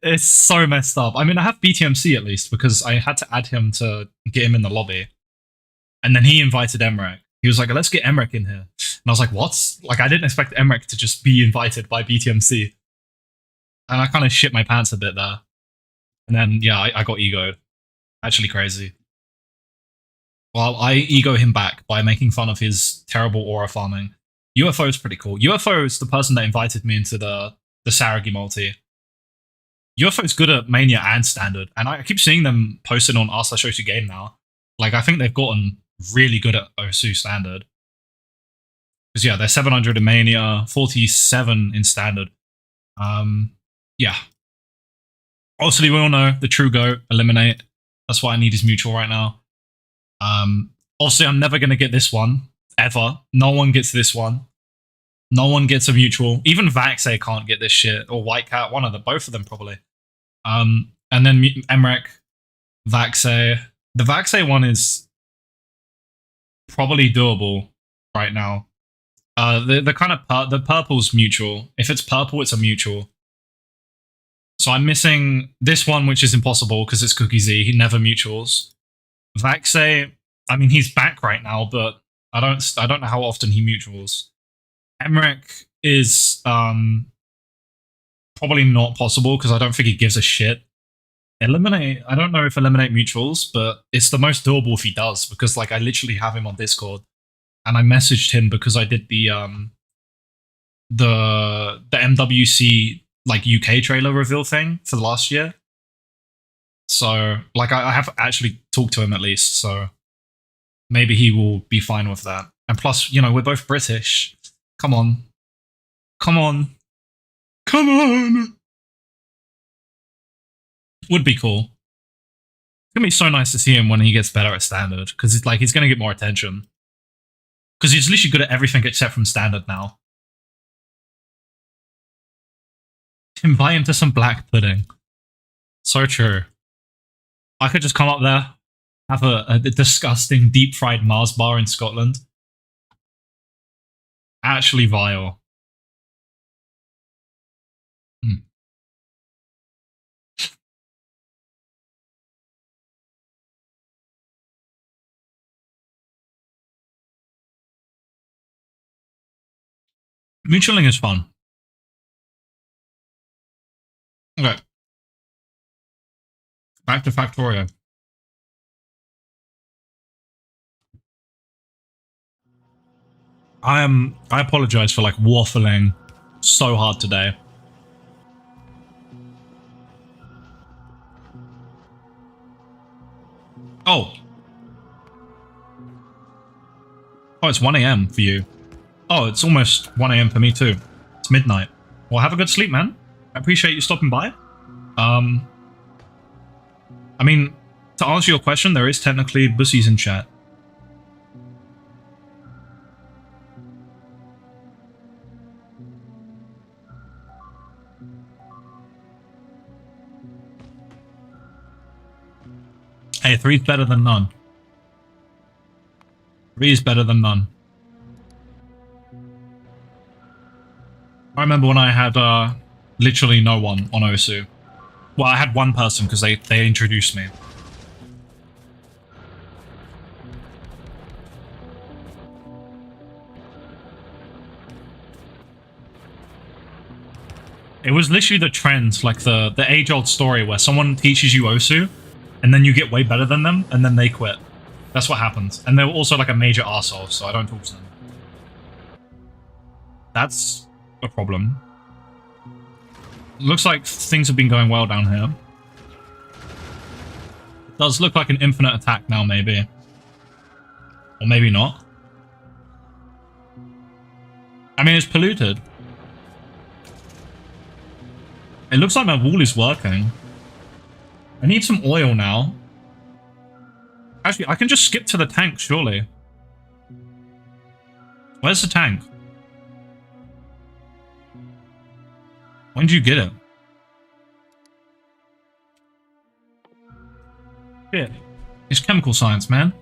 It's so messed up. I mean, I have BTMC at least because I had to add him to get him in the lobby. And then he invited Emmerich. He was like, let's get Emmerich in here. And I was like, what? Like, I didn't expect Emmerich to just be invited by BTMC. And I kind of shit my pants a bit there. And then, yeah, I got egoed. Actually crazy. Well, I ego him back by making fun of his terrible aura farming. UFO is pretty cool. UFO is the person that invited me into the Saragi multi. UFO is good at Mania and Standard, and I keep seeing them posted on r/Osu Game now. Like, I think they've gotten really good at Osu Standard. Because yeah, they're 700 in Mania, 47 in Standard. Yeah. Obviously, we all know the true GOAT, Eliminate. That's what I need is mutual right now. Obviously, I'm never going to get this one, ever. No one gets this one. No one gets a mutual. Even Vaxe can't get this shit. Or White Cat, one of them. Both of them, probably. And then Emrek, Vaxe. The Vaxe one is probably doable right now. The kind of the purple's mutual. If it's purple, it's a mutual. So I'm missing this one, which is impossible because it's Cookie Z. He never mutuals. Vaxe, I mean, he's back right now, but I don't know how often he mutuals. Emrek is probably not possible because I don't think he gives a shit. Eliminate, I don't know if Eliminate mutuals, but it's the most doable if he does because like I literally have him on Discord and I messaged him because I did the MWC like UK trailer reveal thing for the last year. So like I have actually talked to him at least, so maybe he will be fine with that. And plus, you know, we're both British. Come on. Come on. Come on. Would be cool. It's gonna be so nice to see him when he gets better at Standard, because it's like he's gonna get more attention. Because he's literally good at everything except from Standard now. Invite him to some black pudding. So true. I could just come up there, have a disgusting deep fried Mars bar in Scotland. Actually vile. Mutualing is fun. Okay. Back to Factorio. I apologize for like waffling so hard today. Oh. Oh, it's 1 a.m. for you. Oh, it's almost 1 a.m. for me too. It's midnight. Well, have a good sleep, man. I appreciate you stopping by. I mean, to answer your question, there is technically bussies in chat. Hey, 3's better than none. 3 is better than none. I remember when I had literally no one on Osu. Well, I had one person because they introduced me. It was literally the trend, like the age-old story where someone teaches you Osu, and then you get way better than them, and then they quit. That's what happens. And they're also like a major arsehole, so I don't talk to them. That's a problem. Looks like things have been going well down here. It does look like an infinite attack now, maybe. Or maybe not. I mean, it's polluted. It looks like my wall is working. I need some oil now. Actually, I can just skip to the tank, surely. Where's the tank? When did you get it? Shit. It's chemical science, man.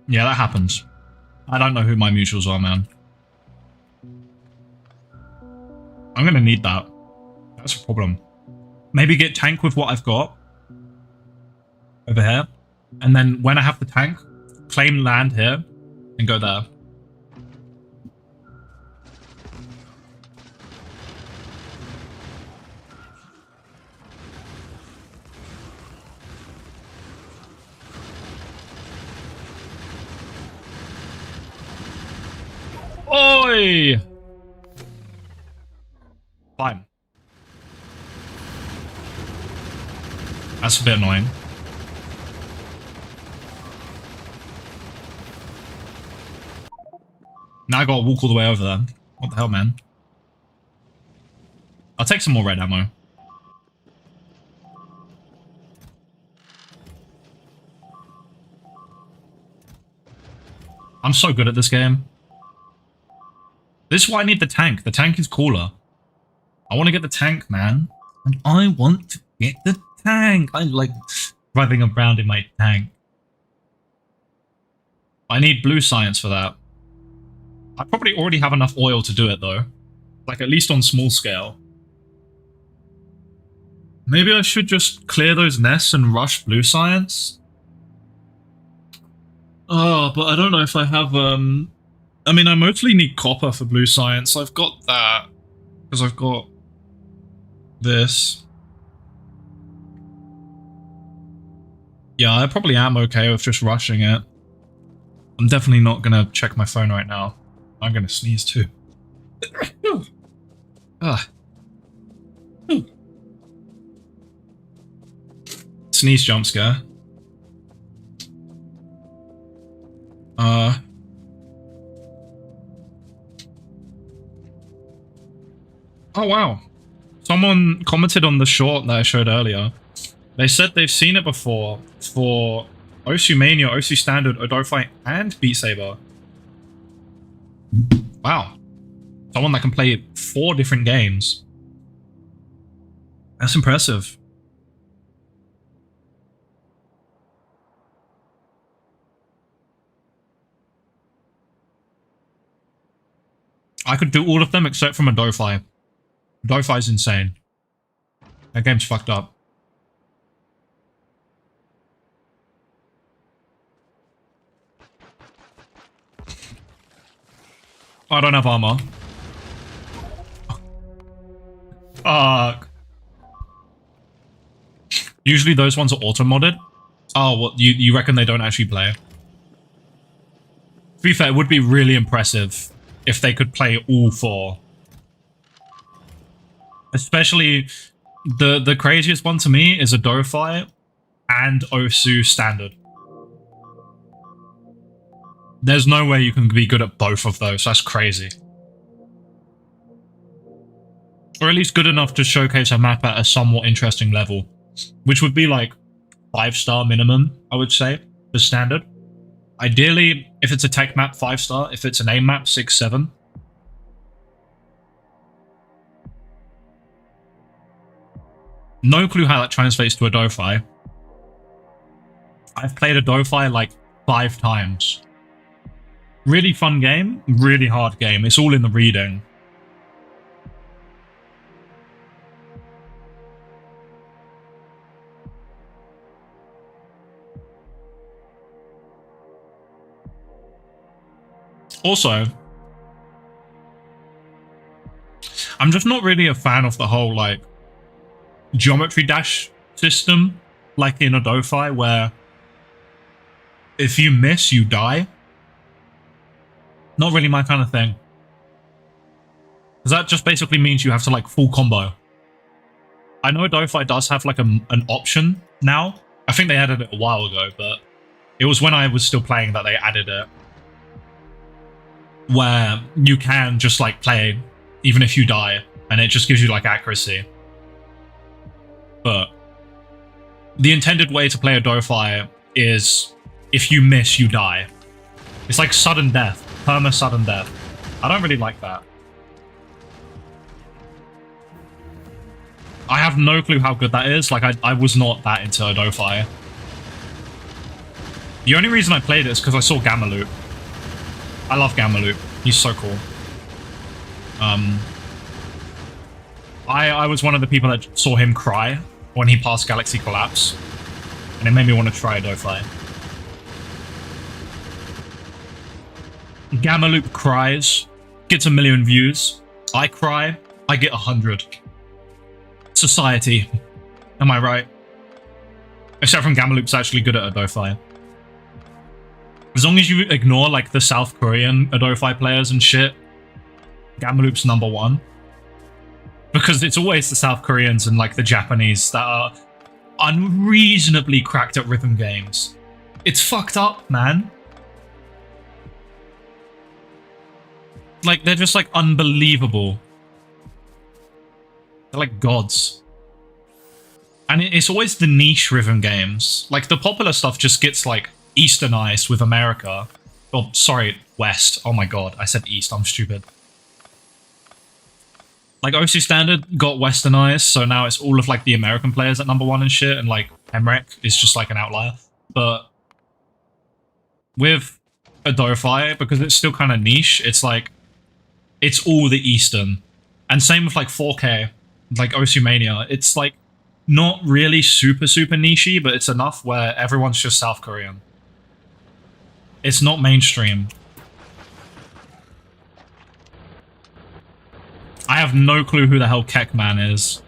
Yeah, that happens. I don't know who my mutuals are, man. I'm gonna need that. That's a problem. Maybe get tank with what I've got. Over here. And then when I have the tank, claim land here and go there. Oi! Fine. That's a bit annoying. Now I gotta walk all the way over there. What the hell, man? I'll take some more red ammo. I'm so good at this game. This is why I need the tank. The tank is cooler. I want to get the tank, man. And I want to get the tank. I like driving around in my tank. I need blue science for that. I probably already have enough oil to do it, though. Like, at least on small scale. Maybe I should just clear those nests and rush blue science? Oh, but I don't know if I have, I mean, I mostly need copper for blue science. I've got that. Because I've got this. Yeah, I probably am okay with just rushing it. I'm definitely not gonna check my phone right now. I'm gonna sneeze too. Ah. Sneeze jump scare. Oh wow. Someone commented on the short that I showed earlier. They said they've seen it before for Osu Mania, Osu Standard, Odofi, and Beat Saber. Wow. Someone that can play 4 different games. That's impressive. I could do all of them except from a Dofi. Dofi's insane. That game's fucked up. I don't have armor. Fuck. Usually those ones are auto-modded. Oh, what? You reckon they don't actually play? To be fair, it would be really impressive if they could play all 4. Especially, the craziest one to me is a Dofi and Osu Standard. There's no way you can be good at both of those. That's crazy. Or at least good enough to showcase a map at a somewhat interesting level. Which would be like 5-star minimum, I would say, for Standard. Ideally, if it's a tech map, 5-star. If it's an aim map, 6, 7. No clue how that translates to a Dofi. I've played a Dofi like 5 times. Really fun game, really hard game. It's all in the reading. Also, I'm just not really a fan of the whole, like, geometry dash system, like in a Dofi, where if you miss, you die. Not really my kind of thing. Because that just basically means you have to, like, full combo. I know Dofi does have, like, an option now. I think they added it a while ago, but it was when I was still playing that they added it. Where you can just, like, play even if you die, and it just gives you, like, accuracy. But the intended way to play a Dofi is if you miss, you die. It's like sudden death. Perma sudden death. I don't really like that. I have no clue how good that is. Like, I was not that into a Dofi. The only reason I played it is because I saw Gamma Loop. I love Gamma Loop. He's so cool. I was one of the people that saw him cry when he passed Galaxy Collapse. And it made me want to try a Dofi. Gamma Loop cries, gets 1 million views. I cry, I get 100. Society. Am I right? Except from Gamma Loop's actually good at a Dofi. As long as you ignore, like, the South Korean Adofi players and shit, Gamma Loop's #1. Because it's always the South Koreans and, like, the Japanese that are unreasonably cracked at rhythm games. It's fucked up, man. Like, they're just, like, unbelievable. They're like gods. And it's always the niche rhythm games. Like, the popular stuff just gets, like, easternized with America. Oh, sorry, West. Oh my god, I said East, I'm stupid. Like, OC Standard got westernized, so now it's all of, like, the American players at #1 and shit, and, like, Emrek is just, like, an outlier. But with Adofi, because it's still kind of niche, it's, like, it's all the Eastern. And same with, like, 4K, like, OC Mania. It's, like, not really super, super nichey, but it's enough where everyone's just South Korean. It's not mainstream. I have no clue who the hell Kekman is.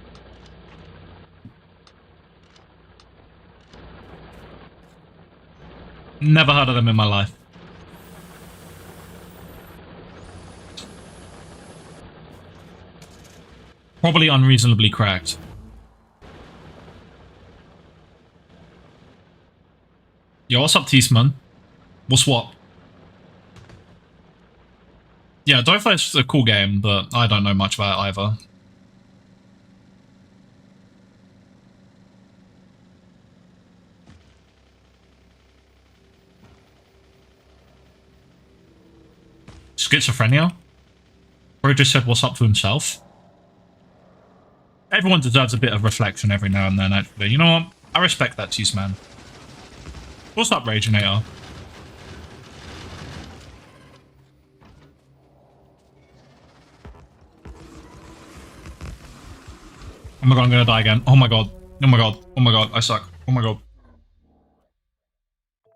Never heard of them in my life. Probably unreasonably cracked. Yo, what's up, Teasman? What's what? Yeah, Dofi is a cool game, but I don't know much about it either. Schizophrenia? Bro just said what's up to himself. Everyone deserves a bit of reflection every now and then, actually. You know what? I respect that, Teasman. What's up, Raginator? Oh my god, I'm gonna die again. Oh my god. Oh my god. Oh my god, I suck. Oh my god.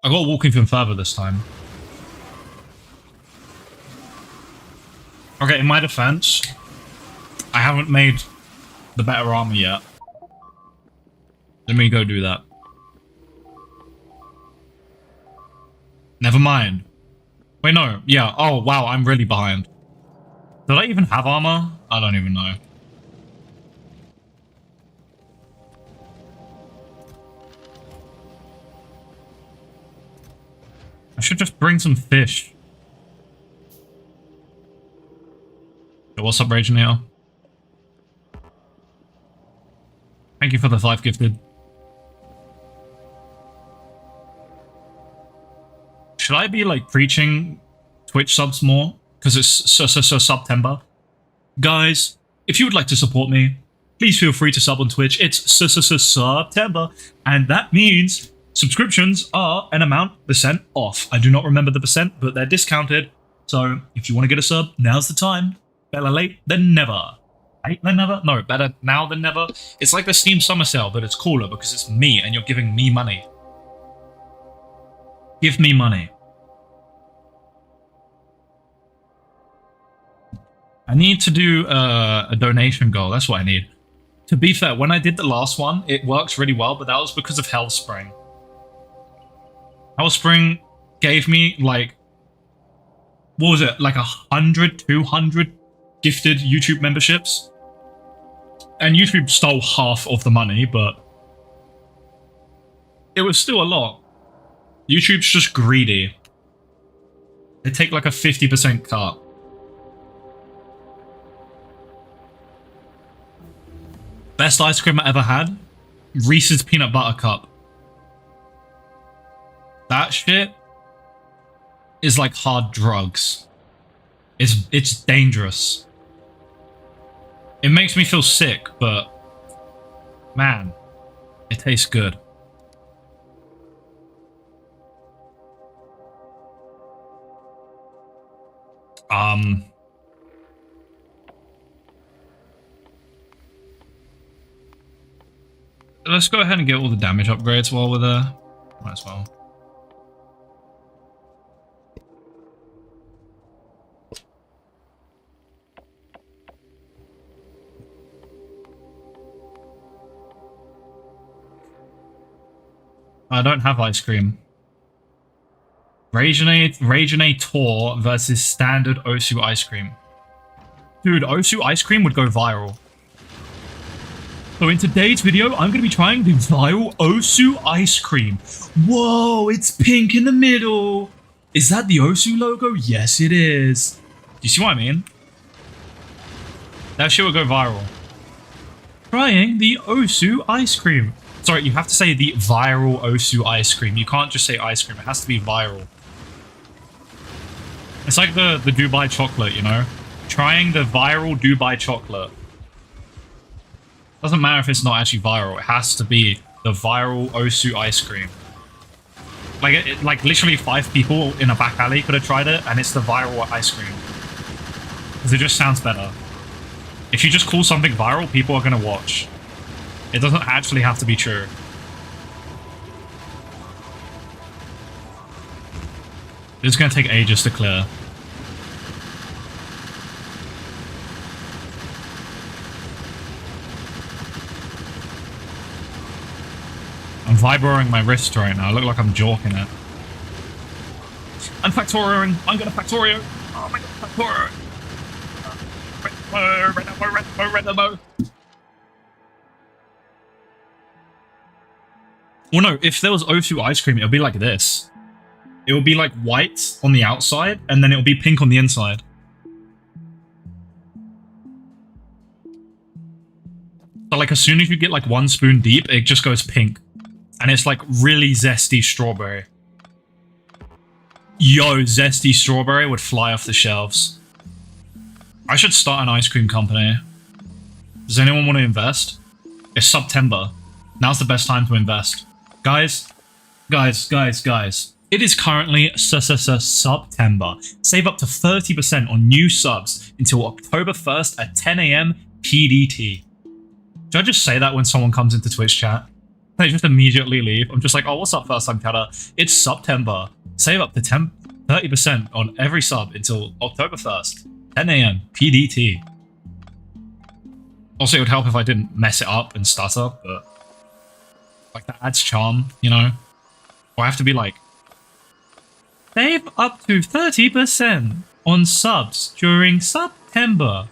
I gotta walk even further this time. Okay, in my defense, I haven't made the better armor yet. Let me go do that. Never mind. Wait, no. Yeah. Oh, wow. I'm really behind. Did I even have armor? I don't even know. I should just bring some fish. Yo, what's up, Raginator? Thank you for the 5 gifted. Should I be, like, preaching Twitch subs more? Because it's so September. Guys, if you would like to support me, please feel free to sub on Twitch. It's September, and that means subscriptions are an amount % off. I do not remember the %, but they're discounted. So if you want to get a sub, now's the time. Better late than never. Late than never? No, better now than never. It's like the Steam Summer Sale, but it's cooler because it's me and you're giving me money. Give me money. I need to do a donation goal. That's what I need. To be fair, when I did the last one, it works really well, but that was because of Hellspring. Hellspring gave me, like, what was it? Like 100, 200 gifted YouTube memberships. And YouTube stole half of the money, but it was still a lot. YouTube's just greedy. They take like a 50% cut. Best ice cream I ever had? Reese's Peanut Butter Cup. That shit is like hard drugs. It's dangerous. It makes me feel sick, but man, it tastes good. Let's go ahead and get all the damage upgrades while we're there. Might as well. I don't have ice cream. Raginator versus standard Osu ice cream. Dude, Osu ice cream would go viral. So in today's video, I'm going to be trying the viral Osu ice cream. Whoa, it's pink in the middle. Is that the Osu logo? Yes, it is. you see what I mean? That shit would go viral. Trying the Osu ice cream. Sorry, you have to say the viral Osu ice cream. You can't just say ice cream. It has to be viral. It's like the Dubai chocolate, you know? Trying the viral Dubai chocolate. Doesn't matter if it's not actually viral. It has to be the viral Osu ice cream. Like literally 5 people in a back alley could have tried it, and it's the viral ice cream. Because it just sounds better. If you just call something viral, people are going to watch. It doesn't actually have to be true. It's going to take ages to clear. I'm vibroing my wrist right now. I look like I'm jorking it. I'm Factorioing. I'm going to Factorio. Oh my god, Factorio. Red. Well, no, if there was Osu ice cream, it would be like this. It would be like white on the outside, and then it would be pink on the inside. So like as soon as you get like 1 spoon deep, it just goes pink. And it's like really zesty strawberry. Yo, zesty strawberry would fly off the shelves. I should start an ice cream company. Does anyone want to invest? It's September. Now's the best time to invest. Guys. It is currently September. Save up to 30% on new subs until October 1st at 10 AM PDT. Should I just say that when someone comes into Twitch chat? They just immediately leave. I'm just like, oh, what's up, first time chatter? It's September. Save up to 30% on every sub until October 1st. 10 AM PDT. Also, it would help if I didn't mess it up and stutter, but like that adds charm, you know? Or I have to be like, save up to 30% on subs during September.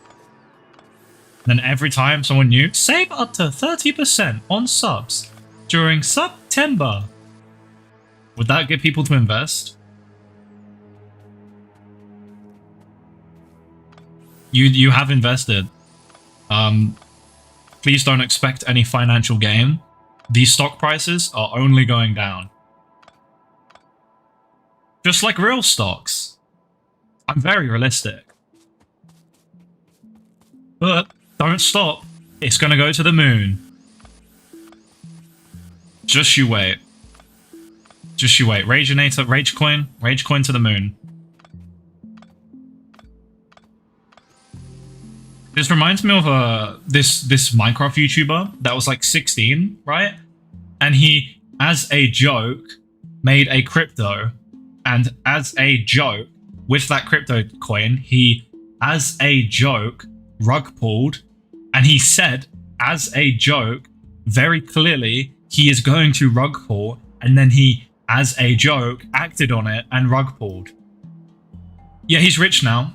And then every time someone new, save up to 30% on subs during September. Would that get people to invest? You have invested. Please don't expect any financial gain. These stock prices are only going down. Just like real stocks. I'm very realistic. But don't stop. It's gonna go to the moon. Just you wait. Just you wait. Rageinator, Ragecoin to the moon. This reminds me of this Minecraft YouTuber that was like 16, right? And he, as a joke, made a crypto. And as a joke, with that crypto coin, he, as a joke, rug pulled. And he said, as a joke, very clearly, he is going to rug pull. And then he, as a joke, acted on it and rug pulled. Yeah, he's rich now.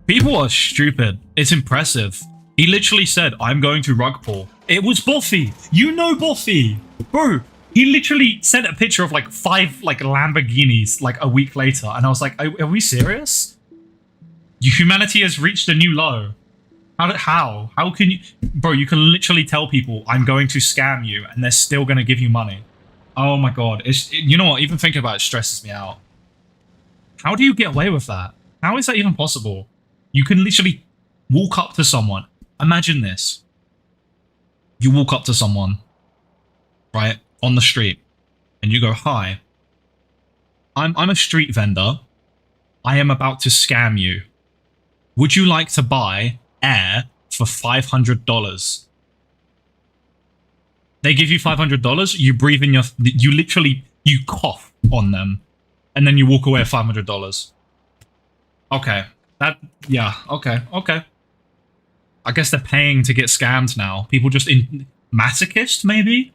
People are stupid. It's impressive. He literally said, I'm going to rug pull. It was Buffy. You know Buffy. Bro, he literally sent a picture of like 5 like Lamborghinis like a week later. And I was like, are we serious? Humanity has reached a new low. How? How can you... Bro, you can literally tell people, I'm going to scam you, and they're still going to give you money. Oh my god. You know what? Even thinking about it stresses me out. How do you get away with that? How is that even possible? You can literally walk up to someone. Imagine this. You walk up to someone, right, on the street, and you go, hi, I'm a street vendor. I am about to scam you. Would you like to buy air for $500? They give you $500, you breathe in you cough on them, and then you walk away with $500. Okay. Okay. I guess they're paying to get scammed now. People just masochist, maybe?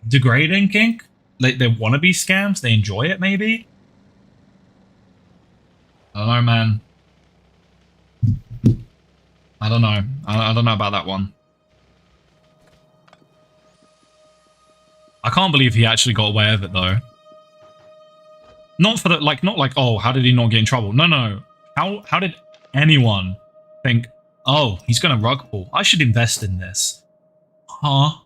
Degrading kink? Like they want to be scammed, they enjoy it, maybe? I don't know, man. I don't know. I don't know about that one. I can't believe he actually got away with it, though. Not like, oh, how did he not get in trouble? No. How did anyone think, oh, he's gonna rug pull. I should invest in this. Huh?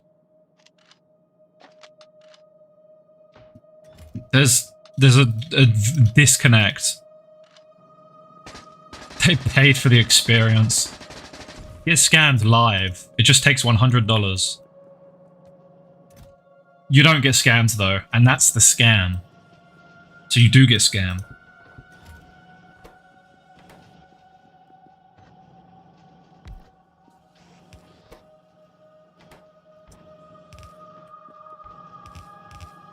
There's a disconnect. They paid for the experience. Get scammed live. It just takes $100. You don't get scammed though, and that's the scam. So you do get scammed.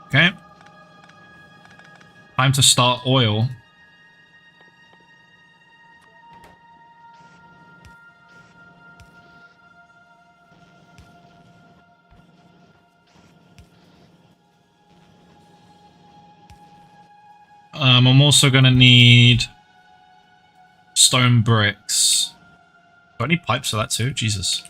Okay. Time to start oil. I'm also gonna need stone bricks. Do I need pipes for that too? Jesus.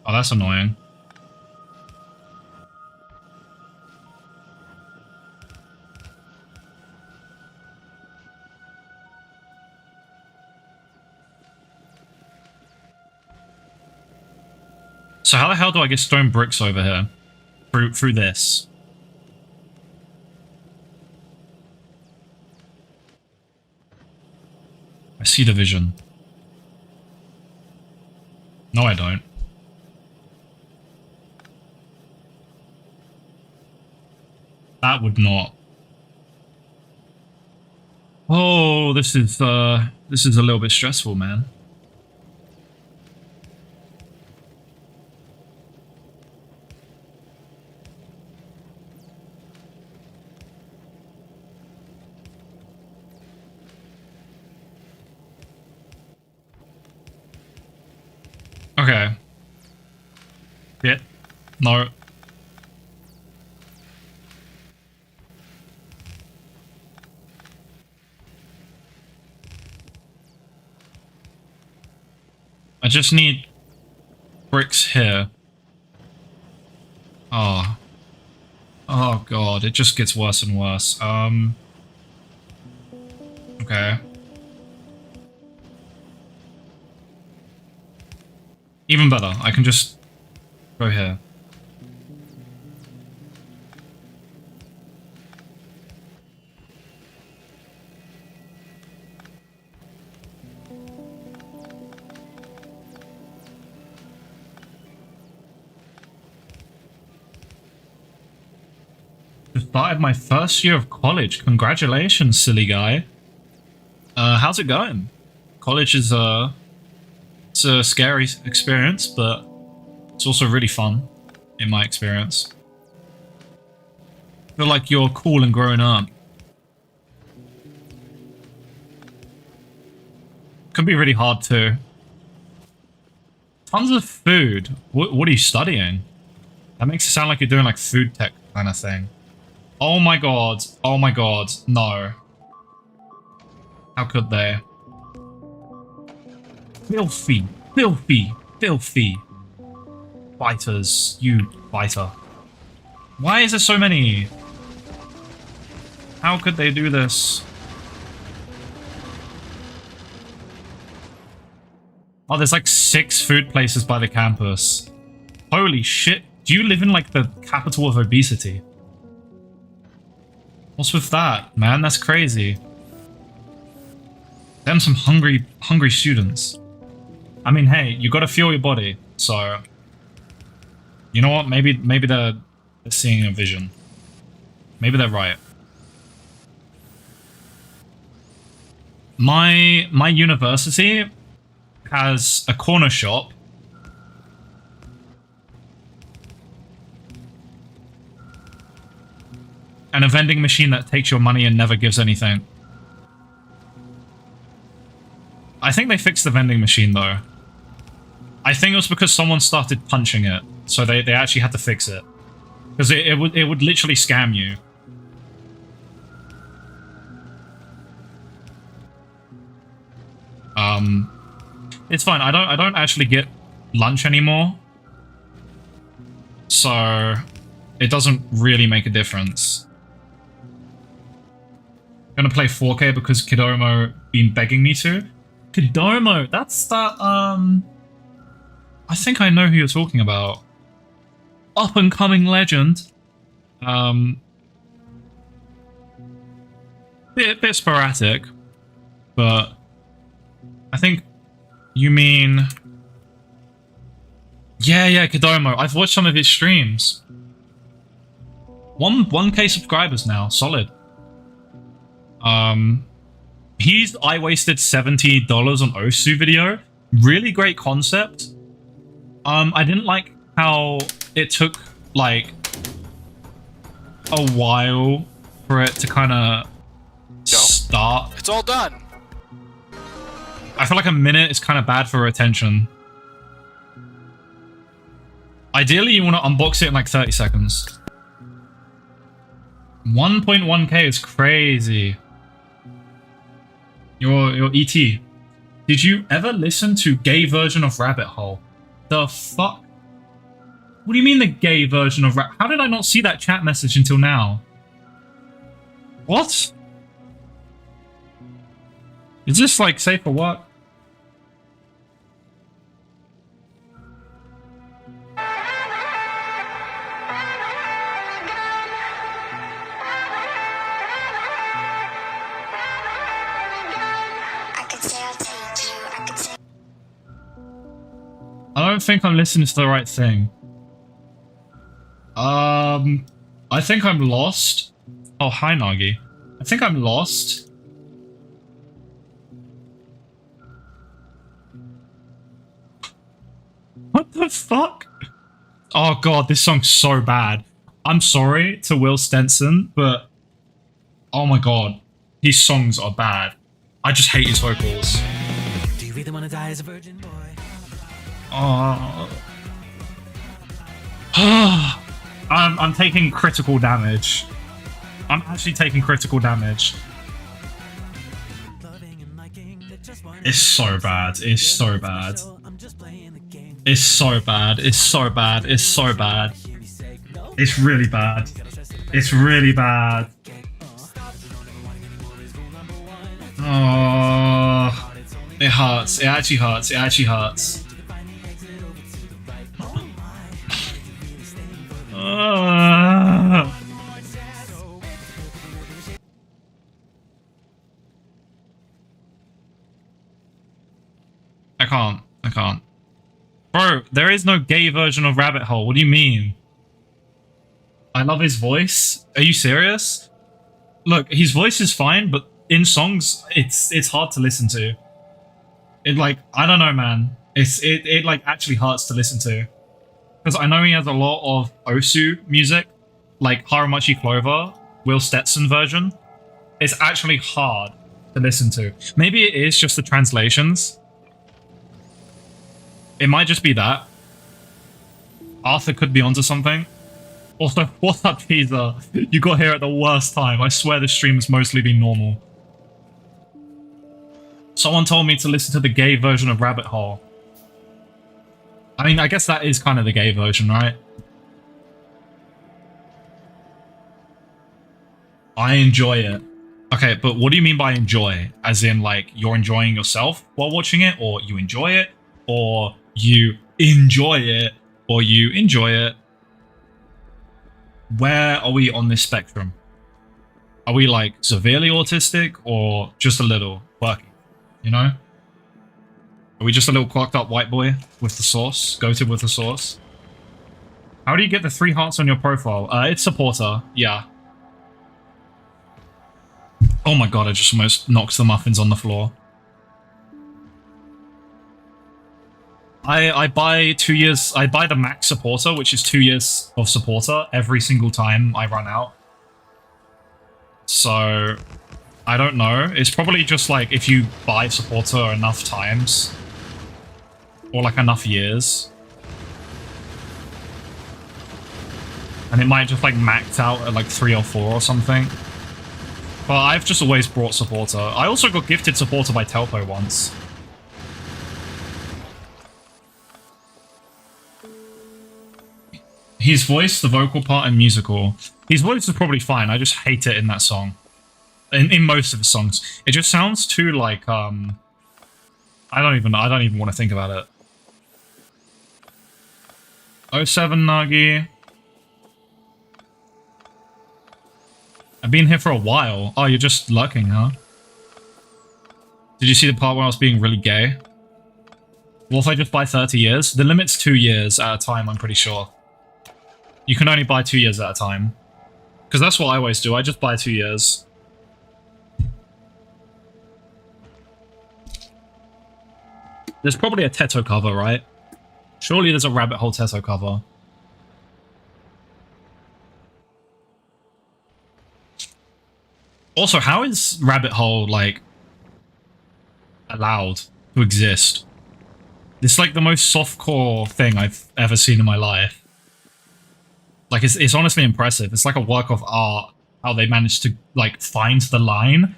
Oh, that's annoying. So how the hell do I get stone bricks over here? Through this? I see the vision. No, I don't. That would not. Oh, this is a little bit stressful, man. Okay. Yeah. No. I just need bricks here. Oh. Oh god, it just gets worse and worse. Okay. Even better, I can just go here. Just started my first year of college. Congratulations, silly guy. How's it going? College is it's a scary experience, but it's also really fun, in my experience. I feel like you're cool and grown up. Can be really hard too. Tons of food. What are you studying? That makes it sound like you're doing like food tech kind of thing. Oh my god. Oh my god. No. How could they? Filthy. Filthy. Filthy. Fighters. You fighter. Why is there so many? How could they do this? Oh, there's like 6 food places by the campus. Holy shit. Do you live in like the capital of obesity? What's with that, man? That's crazy. Them some hungry students. I mean, hey, you gotta fuel your body, so... You know what? Maybe they're seeing a vision. Maybe they're right. My university has a corner shop and a vending machine that takes your money and never gives anything. I think they fixed the vending machine though. I think it was because someone started punching it, so they actually had to fix it. Because it would literally scam you. It's fine. I don't actually get lunch anymore, so it doesn't really make a difference. I'm gonna play 4K because Kidomo been begging me to. Kidomo, that's that. I think I know who you're talking about. Up and coming legend. Bit sporadic, but I think you mean. Yeah, Kidomo. I've watched some of his streams. 1K subscribers now, solid. I wasted $70 on Osu video. Really great concept. I didn't like how it took like a while for it to kind of start. It's all done. I feel like a minute is kind of bad for retention. Ideally, you want to unbox it in like 30 seconds. 1.1K is crazy. Your ET. Did you ever listen to gay version of Rabbit Hole? The fuck? What do you mean the gay version of How did I not see that chat message until now? What? Is this like safe for work? I don't think I'm listening to the right thing. I think I'm lost. Oh, hi, Nagi. I think I'm lost. What the fuck? Oh god, this song's so bad. I'm sorry to Will Stenson, but oh my god, these songs are bad. I just hate his vocals. Do you really want to die as a virgin boy? Oh. I'm taking critical damage. I'm actually taking critical damage. It's so bad. It's so bad. It's so bad. It's so bad. It's so bad. It's really bad. It's really bad. Oh, it hurts. It actually hurts. It actually hurts. I can't. Bro, there is no gay version of Rabbit Hole. What do you mean? I love his voice. Are you serious? Look, his voice is fine, but in songs, it's hard to listen to. It like, I don't know, man. It like actually hurts to listen to. Because I know he has a lot of Osu music, like Haramachi Clover, Will Stetson version. It's actually hard to listen to. Maybe it is just the translations. It might just be that. Arthur could be onto something. Also, what's up, teaser? You got here at the worst time. I swear this stream has mostly been normal. Someone told me to listen to the gay version of Rabbit Hole. I mean, I guess that is kind of the gay version, right? I enjoy it. Okay, but what do you mean by enjoy? As in, like, you're enjoying yourself while watching it? Or you enjoy it? Or you enjoy it? Or you enjoy it? Where are we on this spectrum? Are we, like, severely autistic? Or just a little quirky? You know? Are we just a little quirked up white boy with the sauce? Goated with the sauce? How do you get the 3 hearts on your profile? It's supporter, yeah. Oh my god, I just almost knocked the muffins on the floor. I buy 2 years, I buy the max supporter, which is 2 years of supporter every single time I run out. So, I don't know. It's probably just like if you buy supporter enough times, or like enough years. And it might just like max out at like 3 or 4 or something. But I've just always brought supporter. I also got gifted supporter by Telpo once. His voice, the vocal part, and musical. His voice is probably fine. I just hate it in that song. In most of his songs, it just sounds too like I don't even want to think about it. Oh 07 Nagi. I've been here for a while. Oh, you're just lurking, huh? Did you see the part where I was being really gay? Well, if I just buy 30 years? The limit's 2 years at a time, I'm pretty sure. You can only buy 2 years at a time. Because that's what I always do, I just buy 2 years. There's probably a Teto cover, right? Surely there's a rabbit hole Teto cover. Also, how is rabbit hole, like, allowed to exist? It's like the most softcore thing I've ever seen in my life. Like, it's honestly impressive. It's like a work of art, how they managed to, like, find the line,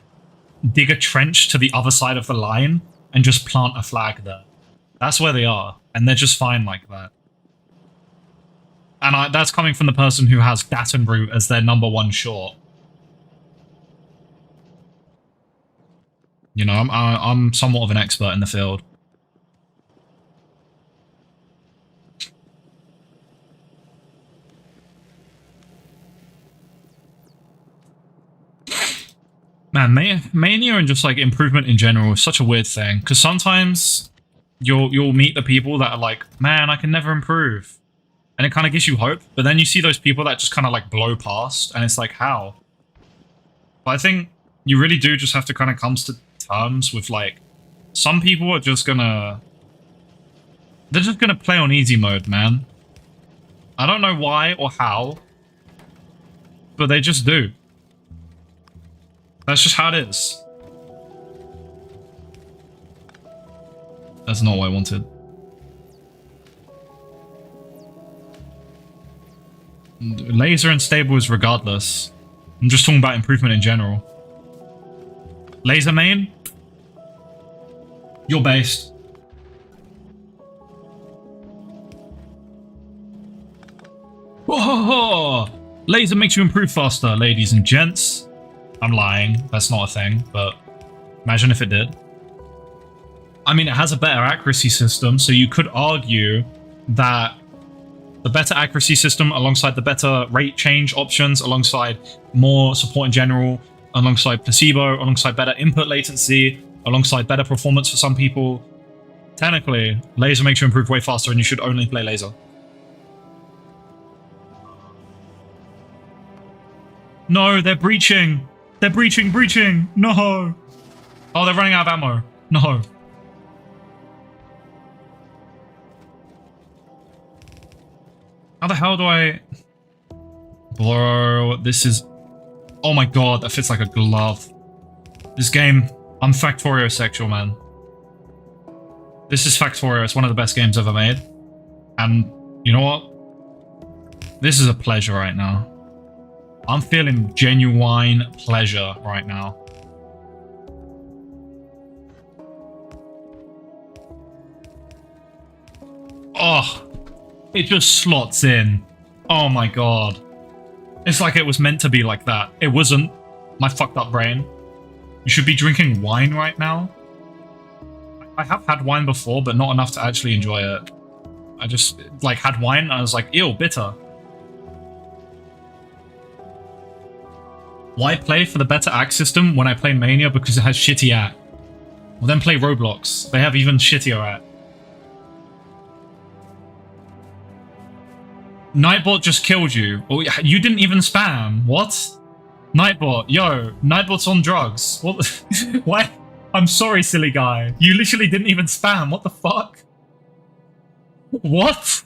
dig a trench to the other side of the line, and just plant a flag there. That's where they are, and they're just fine like that. And that's coming from the person who has Gattenroot as their #1 short. You know, I'm somewhat of an expert in the field. Man, mania and just like improvement in general is such a weird thing, because sometimes you'll meet the people that are like, man, I can never improve, and it kind of gives you hope. But then you see those people that just kind of like blow past, and it's like, how? But I think you really do just have to kind of come to terms with, like, some people are just they're just gonna play on easy mode, man. I don't know why or how, but they just do. That's just how it is. That's not what I wanted. Laser and stable is regardless. I'm just talking about improvement in general. Laser main? You're based. Whoa! Laser makes you improve faster, ladies and gents. I'm lying. That's not a thing, but imagine if it did. I mean, it has a better accuracy system, so you could argue that the better accuracy system alongside the better rate change options, alongside more support in general, alongside placebo, alongside better input latency, alongside better performance for some people. Technically, laser makes you improve way faster and you should only play laser. No, they're breaching! They're breaching! No! Oh, they're running out of ammo. No. How the hell do I... Bro, this is... Oh my god, that fits like a glove. This game, I'm Factorio sexual, man. This is Factorio. It's one of the best games ever made. And you know what? This is a pleasure right now. I'm feeling genuine pleasure right now. Oh, it just slots in. Oh my god. It's like it was meant to be like that. It wasn't. My fucked up brain. You should be drinking wine right now. I have had wine before, but not enough to actually enjoy it. I just, like, had wine and I was like, ew, bitter. Why play for the better act system when I play Mania? Because it has shitty act. Well, then play Roblox. They have even shittier act. Nightbot just killed you. Oh, you didn't even spam. What? Nightbot, yo, Nightbot's on drugs. What? Why? I'm sorry, silly guy. You literally didn't even spam. What the fuck? What?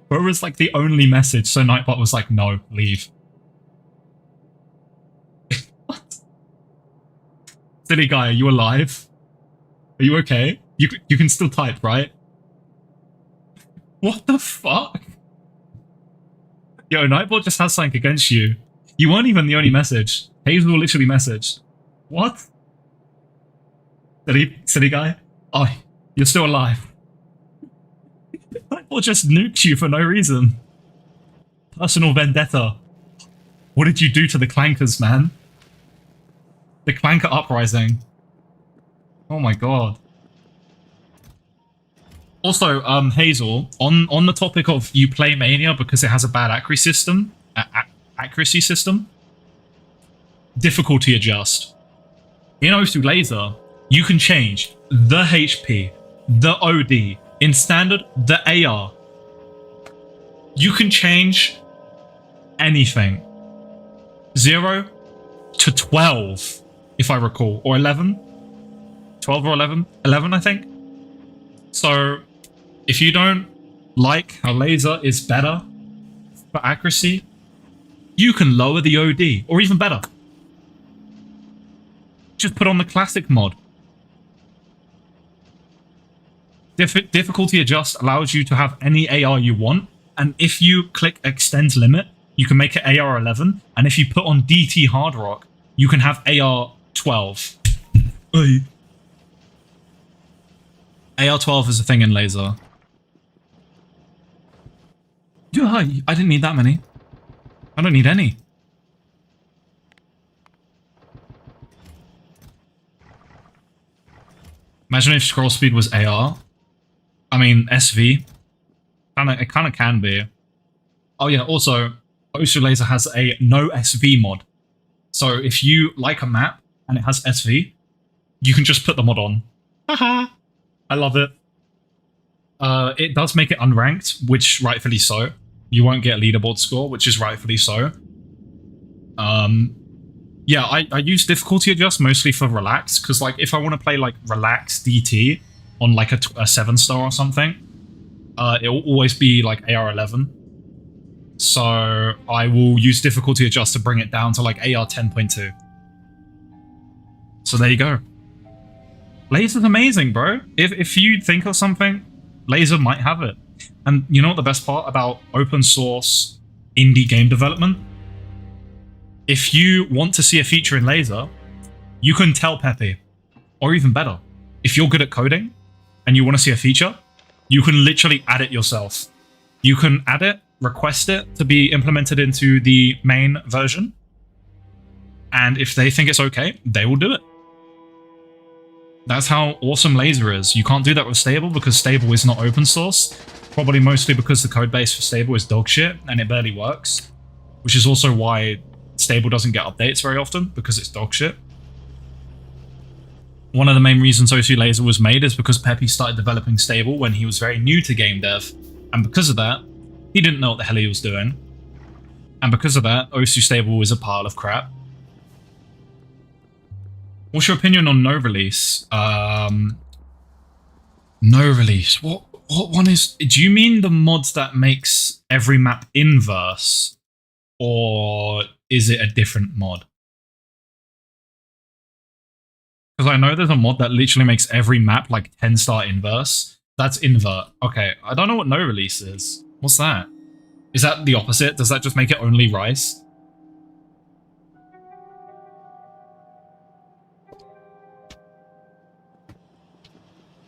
Bro was like the only message, so Nightbot was like, no, leave. What? Silly guy, are you alive? Are you okay? You can still type, right? What the fuck? Yo, Nightbot just has something against you. You weren't even the only message. Hazel literally messaged. What? Silly guy? Oh, you're still alive. Nightbot just nuked you for no reason. Personal vendetta. What did you do to the Clankers, man? The Clanker Uprising. Oh my god. Also, Hazel, on the topic of you play Mania because it has a bad accuracy system, difficulty adjust. In O2 Laser, you can change the HP, the OD, in Standard, the AR. You can change anything. 0 to 12, if I recall, or 11? 12 or 11? 11, I think. So, if you don't like how Laser is better for accuracy, you can lower the OD, or even better. Just put on the classic mod. Difficulty adjust allows you to have any AR you want, and if you click extend limit, you can make it AR 11, and if you put on DT Hard Rock, you can have AR 12. Oi. AR 12 is a thing in Laser. Yeah, I didn't need that many. I don't need any. Imagine if scroll speed was AR. I mean, SV. It kind of can be. Oh yeah, also, O2 Laser has a no SV mod. So if you like a map and it has SV, you can just put the mod on. Haha! I love it. It does make it unranked, which rightfully so. You won't get a leaderboard score, which is rightfully so. Yeah, I use difficulty adjust mostly for relax, because like if I want to play like relax DT on like a 7-star or something, it will always be like AR 11. So I will use difficulty adjust to bring it down to like AR 10.2. So there you go. Laser's amazing, bro. If you think of something, Laser might have it. And you know what the best part about open source indie game development? If you want to see a feature in Laser, you can tell Pepe. Or even better, if you're good at coding and you want to see a feature, you can literally add it yourself. You can add it, request it to be implemented into the main version. And if they think it's okay, they will do it. That's how awesome Laser is. You can't do that with Stable because Stable is not open source. Probably mostly because the code base for Stable is dog shit and it barely works. Which is also why Stable doesn't get updates very often, because it's dog shit. One of the main reasons O2 Laser was made is because Pepe started developing Stable when he was very new to game dev. And because of that, he didn't know what the hell he was doing. And because of that, O2 Stable is a pile of crap. What's your opinion on no release? No release. What one is? Do you mean the mods that makes every map inverse, or is it a different mod? Because I know there's a mod that literally makes every map like 10-star inverse. That's invert. Okay, I don't know what no release is. What's that? Is that the opposite? Does that just make it only rice?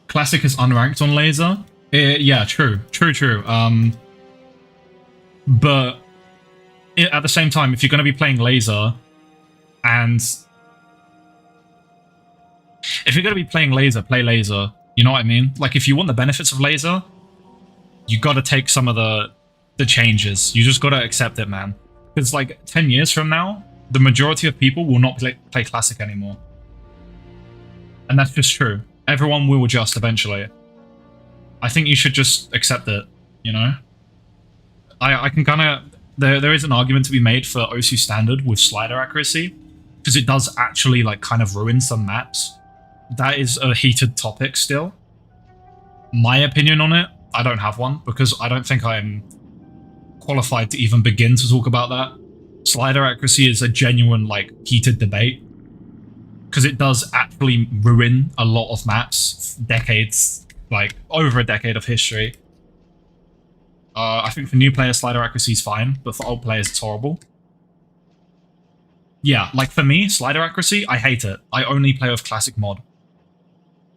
Classic is unranked on Laser. Yeah, true. But at the same time, if you're going to be playing Laser, and if you're going to be playing Laser, play Laser. You know what I mean? Like, if you want the benefits of Laser, you got to take some of the changes. You just got to accept it, man. Because like 10 years from now, the majority of people will not play Classic anymore. And that's just true. Everyone will adjust eventually. I think you should just accept it, you know? I can kind of... There is an argument to be made for O2 Standard with slider accuracy, because it does actually like kind of ruin some maps. That is a heated topic still. My opinion on it, I don't have one, because I don't think I'm qualified to even begin to talk about that. Slider accuracy is a genuine, like, heated debate. because it does actually ruin a lot of maps, decades, like over a decade of history. I think for new players, slider accuracy is fine, but for old players, it's horrible. Yeah, like for me, slider accuracy, I hate it. I only play with classic mod.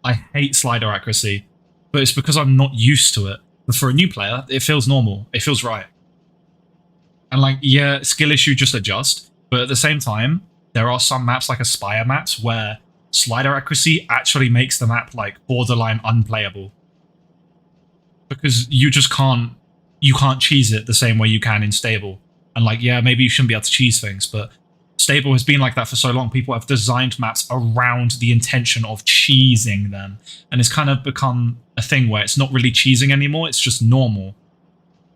I hate slider accuracy, but it's because I'm not used to it. But for a new player, it feels normal. It feels right. And like, yeah, skill issue, just adjust. But at the same time, there are some maps like Aspire maps where slider accuracy actually makes the map like borderline unplayable. Because you just can't cheese it the same way you can in stable. And like, yeah, maybe you shouldn't be able to cheese things, but stable has been like that for so long. People have designed maps around the intention of cheesing them. And it's kind of become a thing where it's not really cheesing anymore, it's just normal.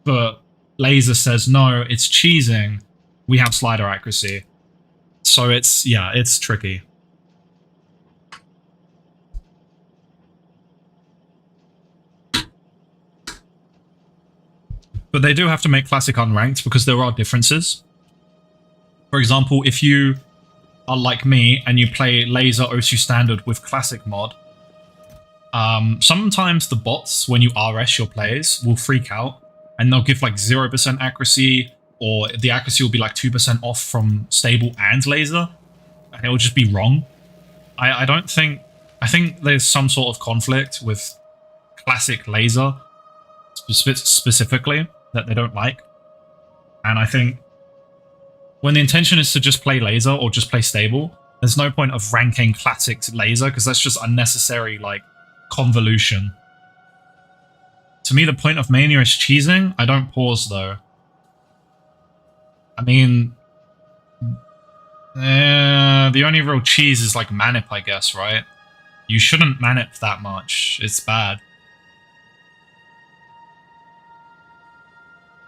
But Laser says, no, it's cheesing. We have slider accuracy. So it's, yeah, it's tricky. But they do have to make Classic unranked because there are differences. For example, if you are like me and you play Laser Osu Standard with Classic mod, sometimes the bots, when you RS your plays, will freak out and they'll give like 0% accuracy, or the accuracy will be like 2% off from Stable and Laser, and it will just be wrong. I think there's some sort of conflict with Classic Laser specifically that they don't like. And I think when the intention is to just play Laser or just play Stable, there's no point of ranking Classic Laser because that's just unnecessary, like, convolution. To me, the point of Mania is cheesing. I don't pause, though. I mean, the only real cheese is, like, Manip, I guess, right? You shouldn't Manip that much. It's bad.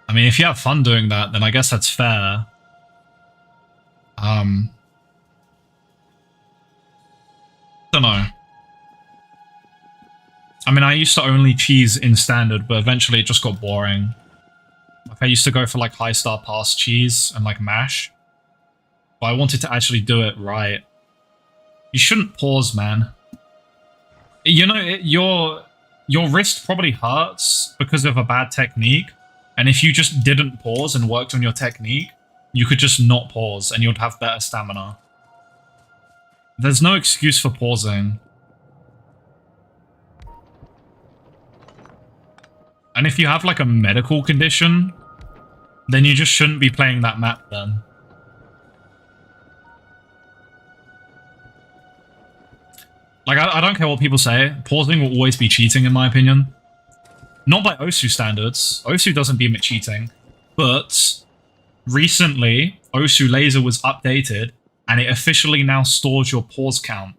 I mean, if you have fun doing that, then I guess that's fair. Don't know. I mean, I used to only cheese in standard, but eventually it just got boring. Like, I used to go for like high star pass cheese and like mash, but I wanted to actually do it right. You shouldn't pause, man. You know, your wrist probably hurts because of a bad technique, and if you just didn't pause and worked on your technique, you could just not pause and you'd have better stamina. There's no excuse for pausing. And if you have like a medical condition, then you just shouldn't be playing that map then. Like, I don't care what people say. Pausing will always be cheating, in my opinion. Not by Osu standards. Osu doesn't deem it cheating. But recently, Osu Laser was updated, and it officially now stores your pause count.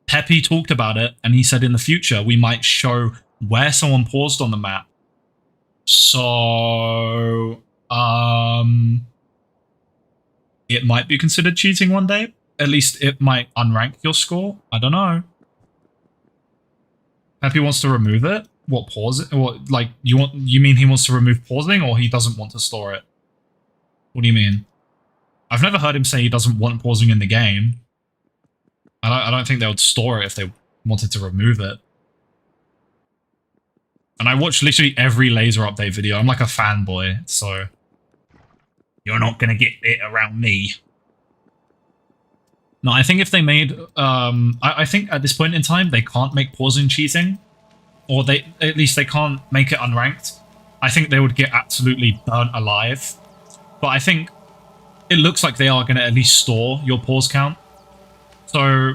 Peppy talked about it, and he said in the future, we might show where someone paused on the map. So, it might be considered cheating one day. At least it might unrank your score. I don't know. Peppy wants to remove it? What, pause it? What, like, you mean he wants to remove pausing, or he doesn't want to store it? What do you mean? I've never heard him say he doesn't want pausing in the game. I don't think they would store it if they wanted to remove it. And I watch literally every Laser update video. I'm like a fanboy, so you're not gonna get it around me. No, I think if they made, I think at this point in time they can't make pausing cheating, or at least they can't make it unranked. I think they would get absolutely burnt alive. But I think it looks like they are going to at least store your pause count. So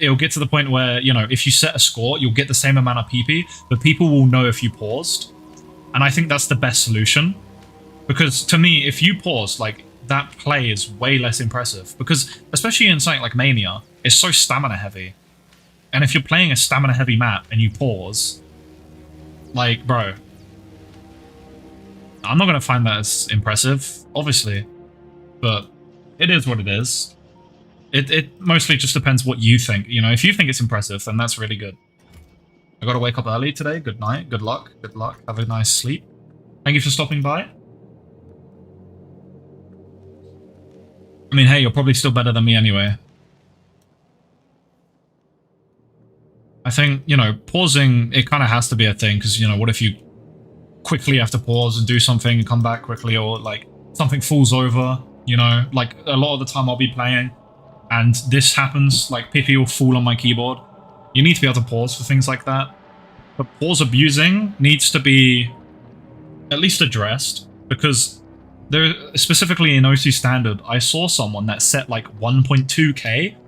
it'll get to the point where, you know, if you set a score, you'll get the same amount of PP, but people will know if you paused. And I think that's the best solution. Because to me, if you pause, like, that play is way less impressive. Because, especially in something like Mania, it's so stamina heavy. And if you're playing a stamina heavy map and you pause, like, bro, I'm not going to find that as impressive, obviously. But it is what it is. It mostly just depends what you think. You know, if you think it's impressive, then that's really good. I got to wake up early today. Good night. Good luck. Good luck. Have a nice sleep. Thank you for stopping by. I mean, hey, you're probably still better than me anyway. I think, you know, pausing, it kind of has to be a thing, because, you know, what if you quickly have to pause and do something and come back quickly, or like something falls over, you know? Like a lot of the time I'll be playing and this happens, like Pippy will fall on my keyboard. You need to be able to pause for things like that. But pause abusing needs to be at least addressed, because there, specifically in OC Standard, I saw someone that set like 1.2k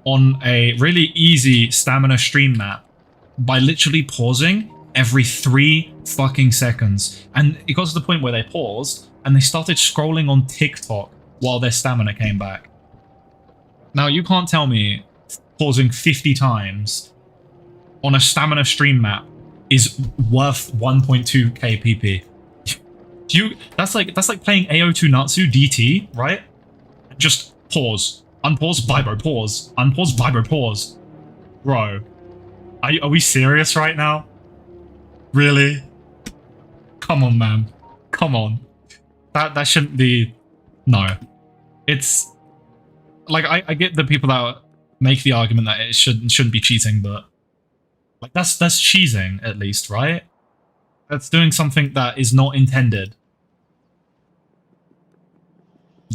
on a really easy stamina stream map by literally pausing every 3 fucking seconds. And it got to the point where they paused and they started scrolling on TikTok while their stamina came back. Now, you can't tell me pausing 50 times on a stamina stream map is worth 1.2k PP. That's like playing AO2 Natsu DT, right? Just pause. Unpause, vibro, pause. Unpause, vibro, pause. Bro. Are we serious right now? Really? Come on, man. Come on. That shouldn't be... No. It's... Like, I get the people that make the argument that it shouldn't be cheating, but... Like, that's cheesing, at least, right? That's doing something that is not intended.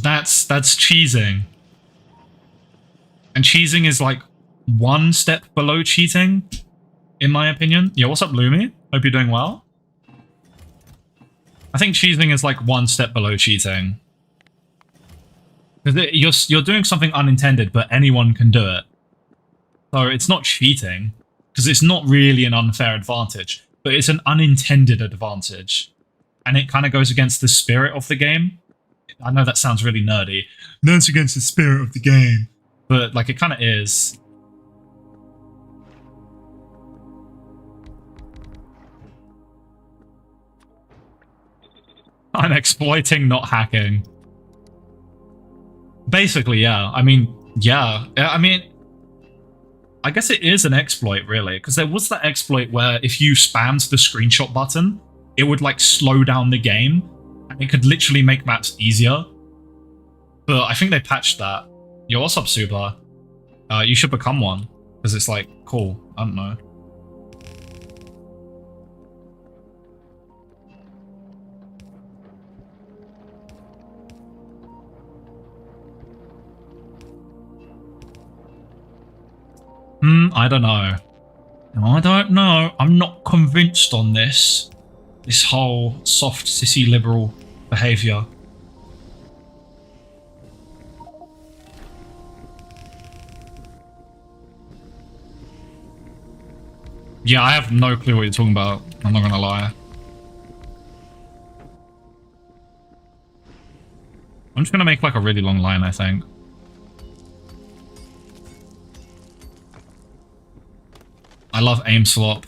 That's cheesing. And cheesing is like 1 step below cheating, in my opinion. Yo, what's up, Lumi? Hope you're doing well. I think cheesing is like 1 step below cheating. Because you're doing something unintended, but anyone can do it. So it's not cheating, because it's not really an unfair advantage, but it's an unintended advantage. And it kind of goes against the spirit of the game. I know that sounds really nerdy. No, it's against the spirit of the game. But, like, it kind of is. I'm exploiting, not hacking. Basically, yeah. I mean, yeah. I mean, I guess it is an exploit, really. Because there was that exploit where if you spammed the screenshot button, it would, like, slow down the game. And it could literally make maps easier. But I think they patched that. Yo, what's up, Super? You should become one. Because it's, like, cool. I don't know. I don't know. I don't know. I'm not convinced on this. This whole soft, sissy, liberal behaviour. Yeah, I have no clue what you're talking about. I'm not gonna lie. I'm just gonna make like a really long line, I think. I love aim swap.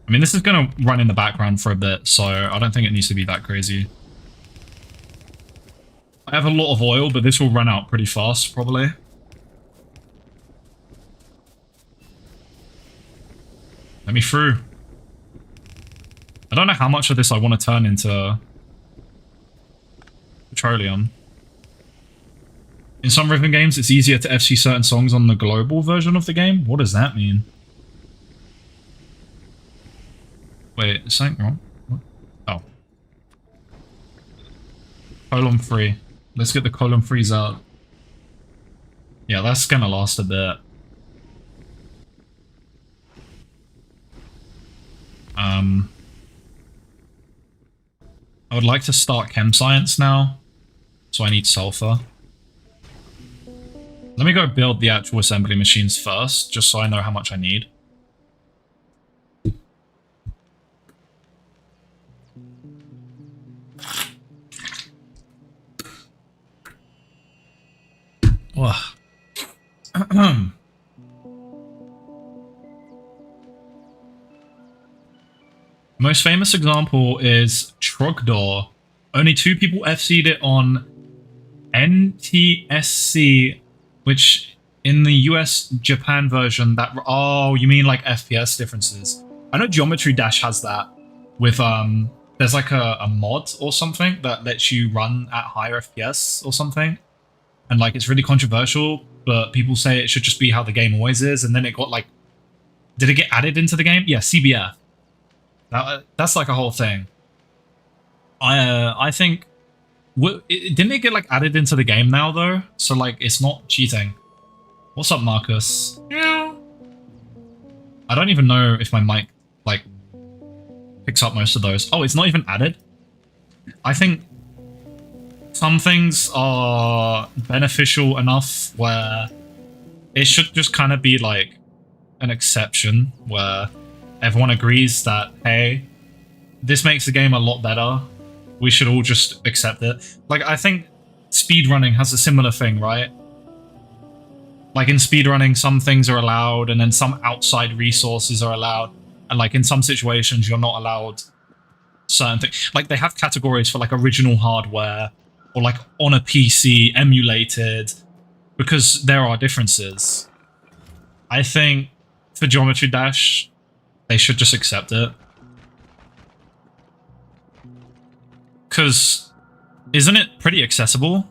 I mean, this is going to run in the background for a bit, so I don't think it needs to be that crazy. I have a lot of oil, but this will run out pretty fast, probably. Let me through. I don't know how much of this I want to turn into petroleum. In some rhythm games, it's easier to FC certain songs on the global version of the game. What does that mean? Wait, is something wrong? What? Oh. Column 3. Let's get the column 3s out. Yeah, that's gonna last a bit. I would like to start chem science now, so I need sulfur. Let me go build the actual assembly machines first, just so I know how much I need. Most famous example is Trogdor. Only 2 people FC'd it on NTSC, which in the US Japan version that... Oh, you mean like FPS differences. I know Geometry Dash has that with the there's like a mod or something that lets you run at higher FPS or something. And like it's really controversial, but people say it should just be how the game always is. And then it got like, did it get added into the game? Yeah, CBF. That's like a whole thing. I think, didn't it get like added into the game now though? So like it's not cheating. What's up, Marcus? Yeah. I don't even know if my mic like picks up most of those. Oh, it's not even added. I think some things are beneficial enough where it should just kind of be like an exception where everyone agrees that, hey, this makes the game a lot better. We should all just accept it. Like, I think speedrunning has a similar thing, right? Like in speedrunning, some things are allowed and then some outside resources are allowed. And like in some situations, you're not allowed certain things. Like they have categories for like original hardware or like on a PC, emulated, because there are differences. I think for Geometry Dash, they should just accept it. Because isn't it pretty accessible?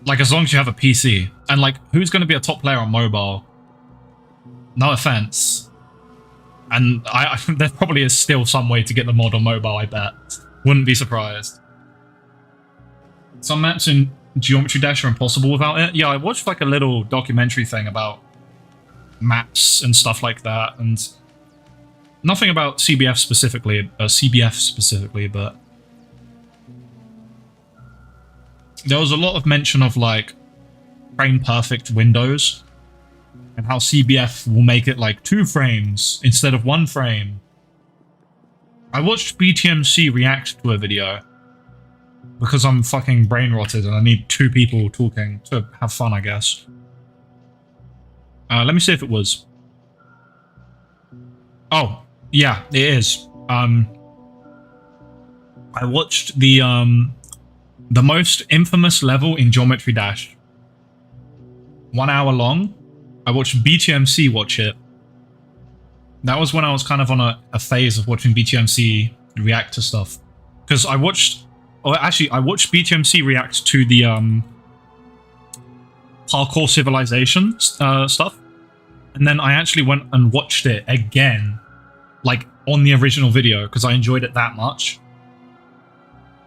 Like, as long as you have a PC. And, like, who's going to be a top player on mobile? No offense. And there probably is still some way to get the mod on mobile, I bet. Wouldn't be surprised. Some maps in Geometry Dash are impossible without it. Yeah, I watched, like, a little documentary thing about maps and stuff like that. And nothing about CBF specifically, but there was a lot of mention of like frame perfect windows and how CBF will make it like 2 frames instead of 1 frame. I watched BTMC react to a video because I'm fucking brain rotted and I need 2 people talking to have fun, I guess. Let me see if it was. Oh, yeah, it is. I watched the most infamous level in Geometry Dash. 1 hour long. I watched BTMC watch it. That was when I was kind of on a phase of watching BTMC react to stuff. Because I watched BTMC react to the Parkour Civilization stuff. And then I actually went and watched it again, like on the original video, because I enjoyed it that much.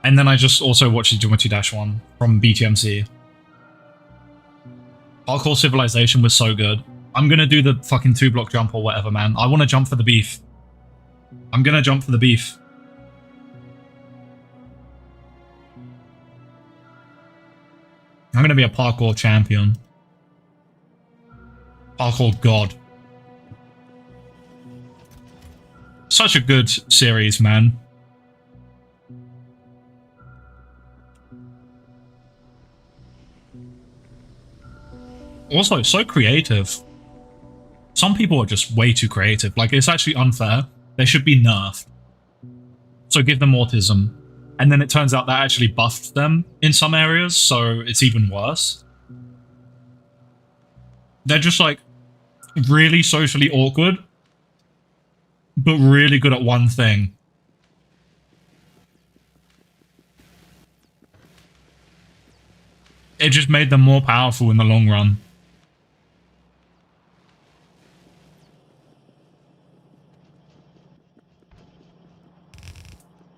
And then I just also watched the Geometry Dash one from BTMC. Parkour Civilization was so good. I'm gonna do the fucking 2-block jump or whatever, man. I want to jump for the beef. I'm gonna jump for the beef. I'm gonna be a parkour champion. Parkour god. Such a good series, man. Also, so creative. Some people are just way too creative. Like, it's actually unfair. They should be nerfed. So give them autism. And then it turns out that actually buffed them in some areas, so it's even worse. They're just, like, really socially awkward, but really good at one thing. It just made them more powerful in the long run.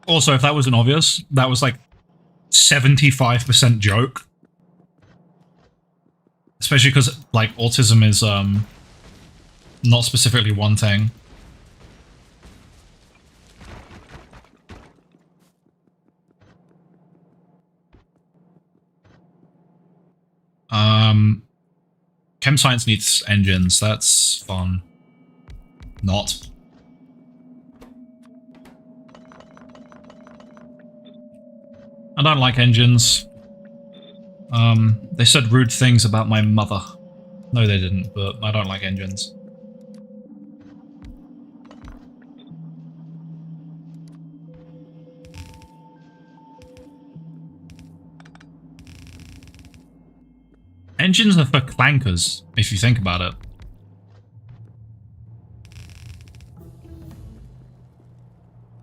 Also, if that wasn't obvious, that was like 75% joke. Especially because, like, autism is not specifically one thing. Chem Science needs engines. That's fun. Not. I don't like engines. They said rude things about my mother. No, they didn't, but I don't like engines. Engines are for clankers, if you think about it.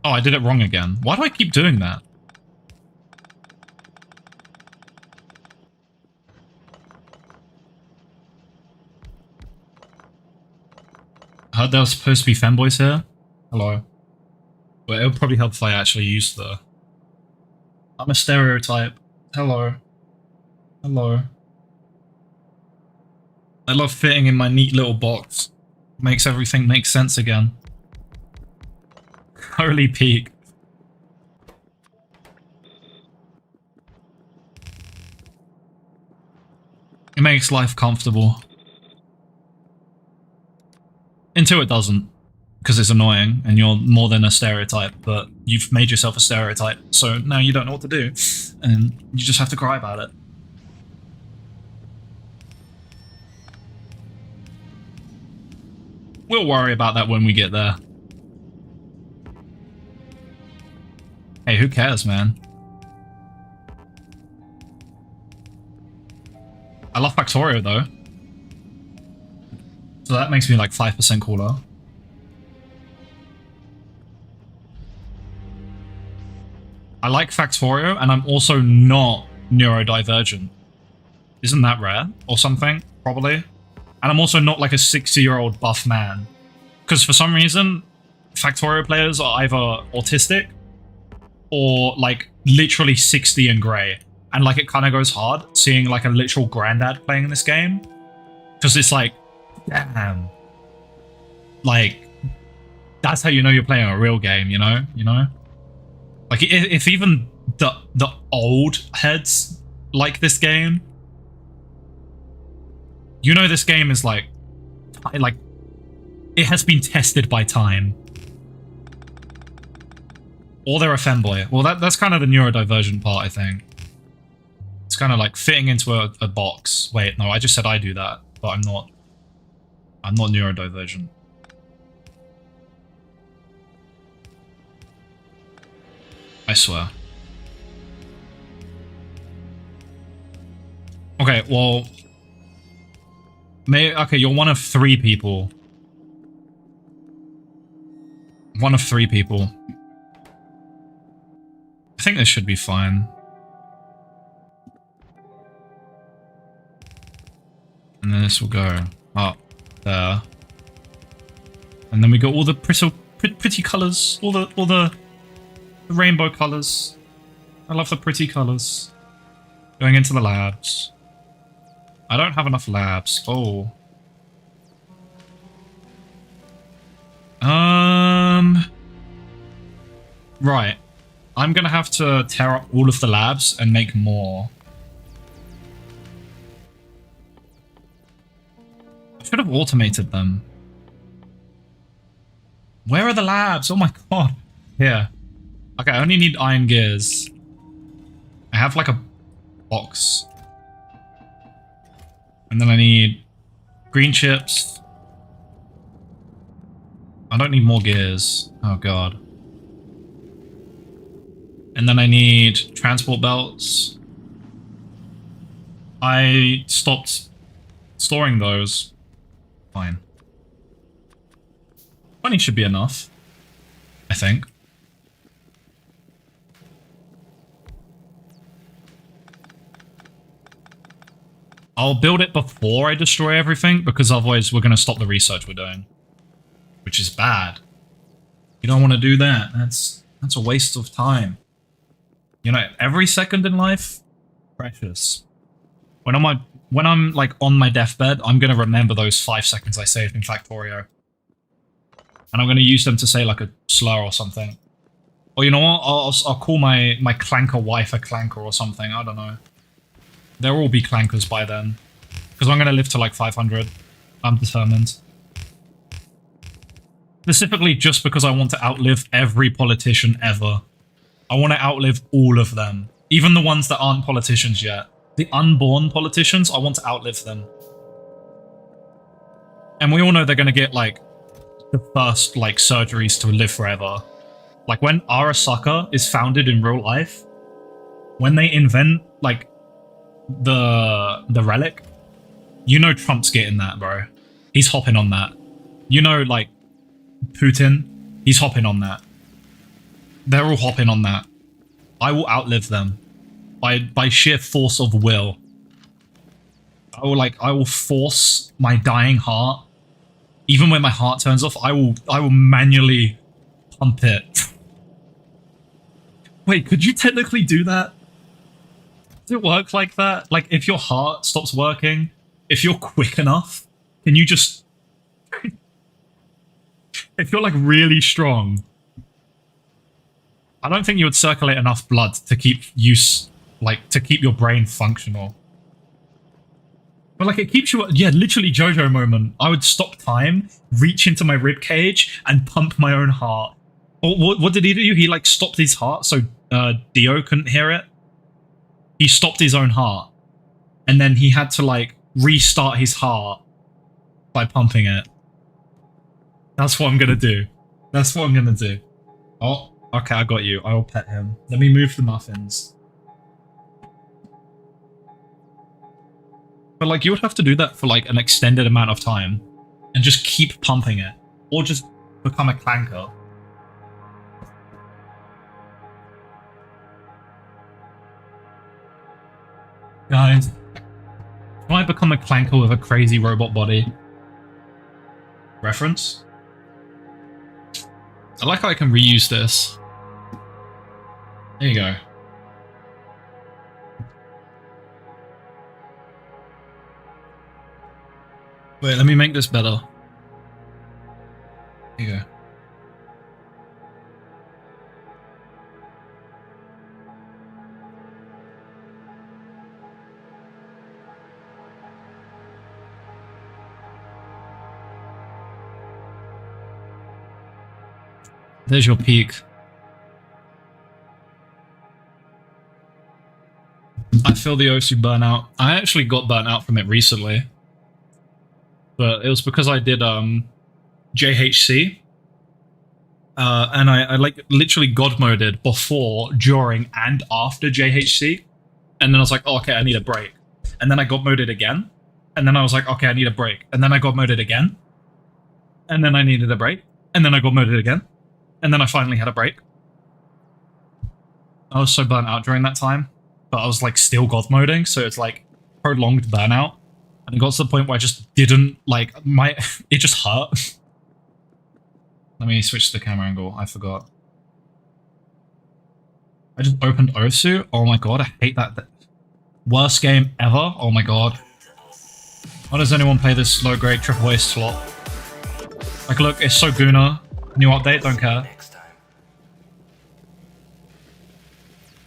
Oh, I did it wrong again. Why do I keep doing that? I heard there was supposed to be femboys here. Hello. But it would probably help if I actually used the... I'm a stereotype. Hello. Hello. I love fitting in my neat little box. Makes everything make sense again. Holy peak. It makes life comfortable. Until it doesn't. Because it's annoying and you're more than a stereotype, but you've made yourself a stereotype, so now you don't know what to do. And you just have to cry about it. We'll worry about that when we get there. Hey, who cares, man? I love Factorio, though. So that makes me like 5% cooler. I like Factorio, and I'm also not neurodivergent. Isn't that rare? Or something? Probably. And I'm also not like a 60-year-old buff man. Because for some reason, Factorio players are either autistic or like literally 60 and grey. And like it kind of goes hard seeing like a literal granddad playing this game. Because it's like, damn. Like, that's how you know you're playing a real game, you know? You know? Like, if even the old heads like this game, you know this game is like, it has been tested by time. Or they're a femboy. Well, that's kind of the neurodivergent part, I think. It's kind of like fitting into a box. Wait, no, I just said I do that, but I'm not neurodivergent. I swear. Okay, well... Okay, you're one of 3 people. One of 3 people. I think this should be fine. And then this will go up there. And then we got all the pretty colours, all the rainbow colours. I love the pretty colours. Going into the labs. I don't have enough labs. Oh. Right. I'm gonna have to tear up all of the labs and make more. I should have automated them. Where are the labs? Oh my god. Here. Okay, I only need iron gears. I have like a box. And then I need green chips. I don't need more gears. Oh god. And then I need transport belts. I stopped storing those. Fine. 20 should be enough. I think. I'll build it before I destroy everything, because otherwise we're going to stop the research we're doing. Which is bad. You don't want to do that. That's a waste of time. You know, every second in life, precious. When I'm like on my deathbed, I'm going to remember those 5 seconds I saved in Factorio. And I'm going to use them to say like a slur or something. Or you know what? I'll call my clanker wife a clanker or something. I don't know. They'll all be clankers by then. Because I'm going to live to like 500. I'm determined. Specifically just because I want to outlive every politician ever. I want to outlive all of them. Even the ones that aren't politicians yet. The unborn politicians, I want to outlive them. And we all know they're going to get like the first like surgeries to live forever. Like when Arasaka is founded in real life, when they invent like the relic, you know Trump's getting that, bro. He's hopping on that. You know, like Putin, he's hopping on that. They're all hopping on that. I will outlive them by sheer force of will. I will force my dying heart. Even when my heart turns off, I will manually pump it. Wait, could you technically do that? Does it work like that? Like, if your heart stops working, if you're quick enough, can you just... if you're, like, really strong, I don't think you would circulate enough blood to keep to keep your brain functional. But, like, it keeps you... Yeah, literally JoJo moment. I would stop time, reach into my rib cage, and pump my own heart. What did he do? He, like, stopped his heart so Dio couldn't hear it. He stopped his own heart. And then he had to, like, restart his heart by pumping it. That's what I'm gonna do. That's what I'm gonna do. Oh, okay, I got you. I will pet him. Let me move the muffins. But, like, you would have to do that for, like, an extended amount of time. And just keep pumping it. Or just become a clanker. Guys, can I become a clanker with a crazy robot body? Reference? I like how I can reuse this. There you go. Wait, let me make this better. There you go. There's your peak. I feel the Osu burnout. I actually got burnt out from it recently. But it was because I did JHC. And I like literally god moded before, during, and after JHC. And then I was like, oh, okay, I need a break. And then I god moded again. And then I was like, okay, I need a break. And then I god moded again. And then I needed a break. And then I god moded again. And then I finally had a break. I was so burnt out during that time, but I was like still god moding, so it's like prolonged burnout. And it got to the point where I just didn't like it just hurt. Let me switch the camera angle. I forgot. I just opened Osu. Oh my god, I hate that. Worst game ever. Oh my god. Why does anyone play this low grade triple A slot? Like, look, it's so Guna. New update, don't care.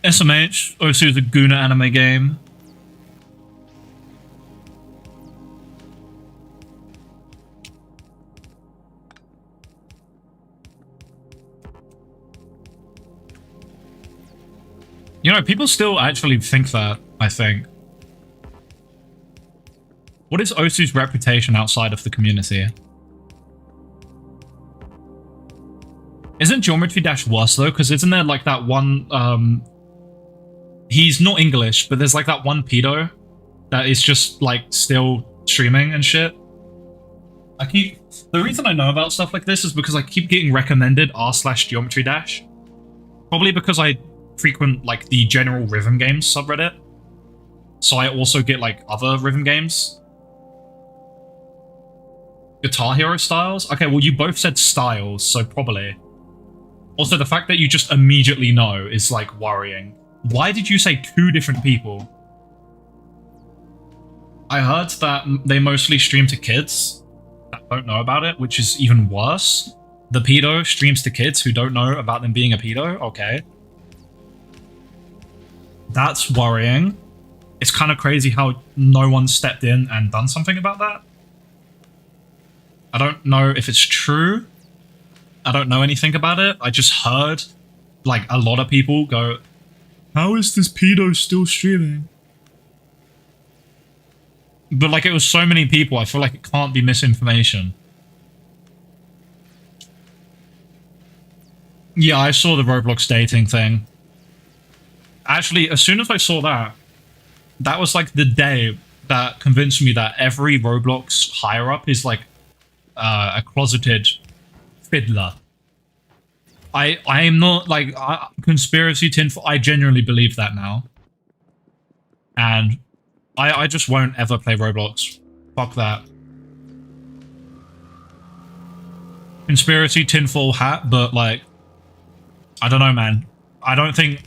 SMH, Osu is a Guna anime game. You know, people still actually think that, I think. What is Osu's reputation outside of the community? Isn't Geometry Dash worse though? Because isn't there like that one, he's not English, but there's like that one pedo that is just like still streaming and shit. The reason I know about stuff like this is because I keep getting recommended r/Geometry Dash. Probably because I frequent like the general rhythm games subreddit. So I also get like other rhythm games. Guitar Hero styles? Okay, well you both said styles, so probably. Also, the fact that you just immediately know is, like, worrying. Why did you say 2 different people? I heard that they mostly stream to kids that don't know about it, which is even worse. The pedo streams to kids who don't know about them being a pedo? Okay. That's worrying. It's kind of crazy how no one stepped in and done something about that. I don't know if it's true. I don't know anything about it. I just heard, like, a lot of people go, how is this pedo still streaming? But, like, it was so many people, I feel like it can't be misinformation. Yeah, I saw the Roblox dating thing. Actually, as soon as I saw that, that was, like, the day that convinced me that every Roblox higher-up is, like, a closeted fiddler. I am not like conspiracy tinfoil. I genuinely believe that now, and I just won't ever play Roblox. Fuck that. Conspiracy tinfoil hat, but like, I don't know, man. I don't think.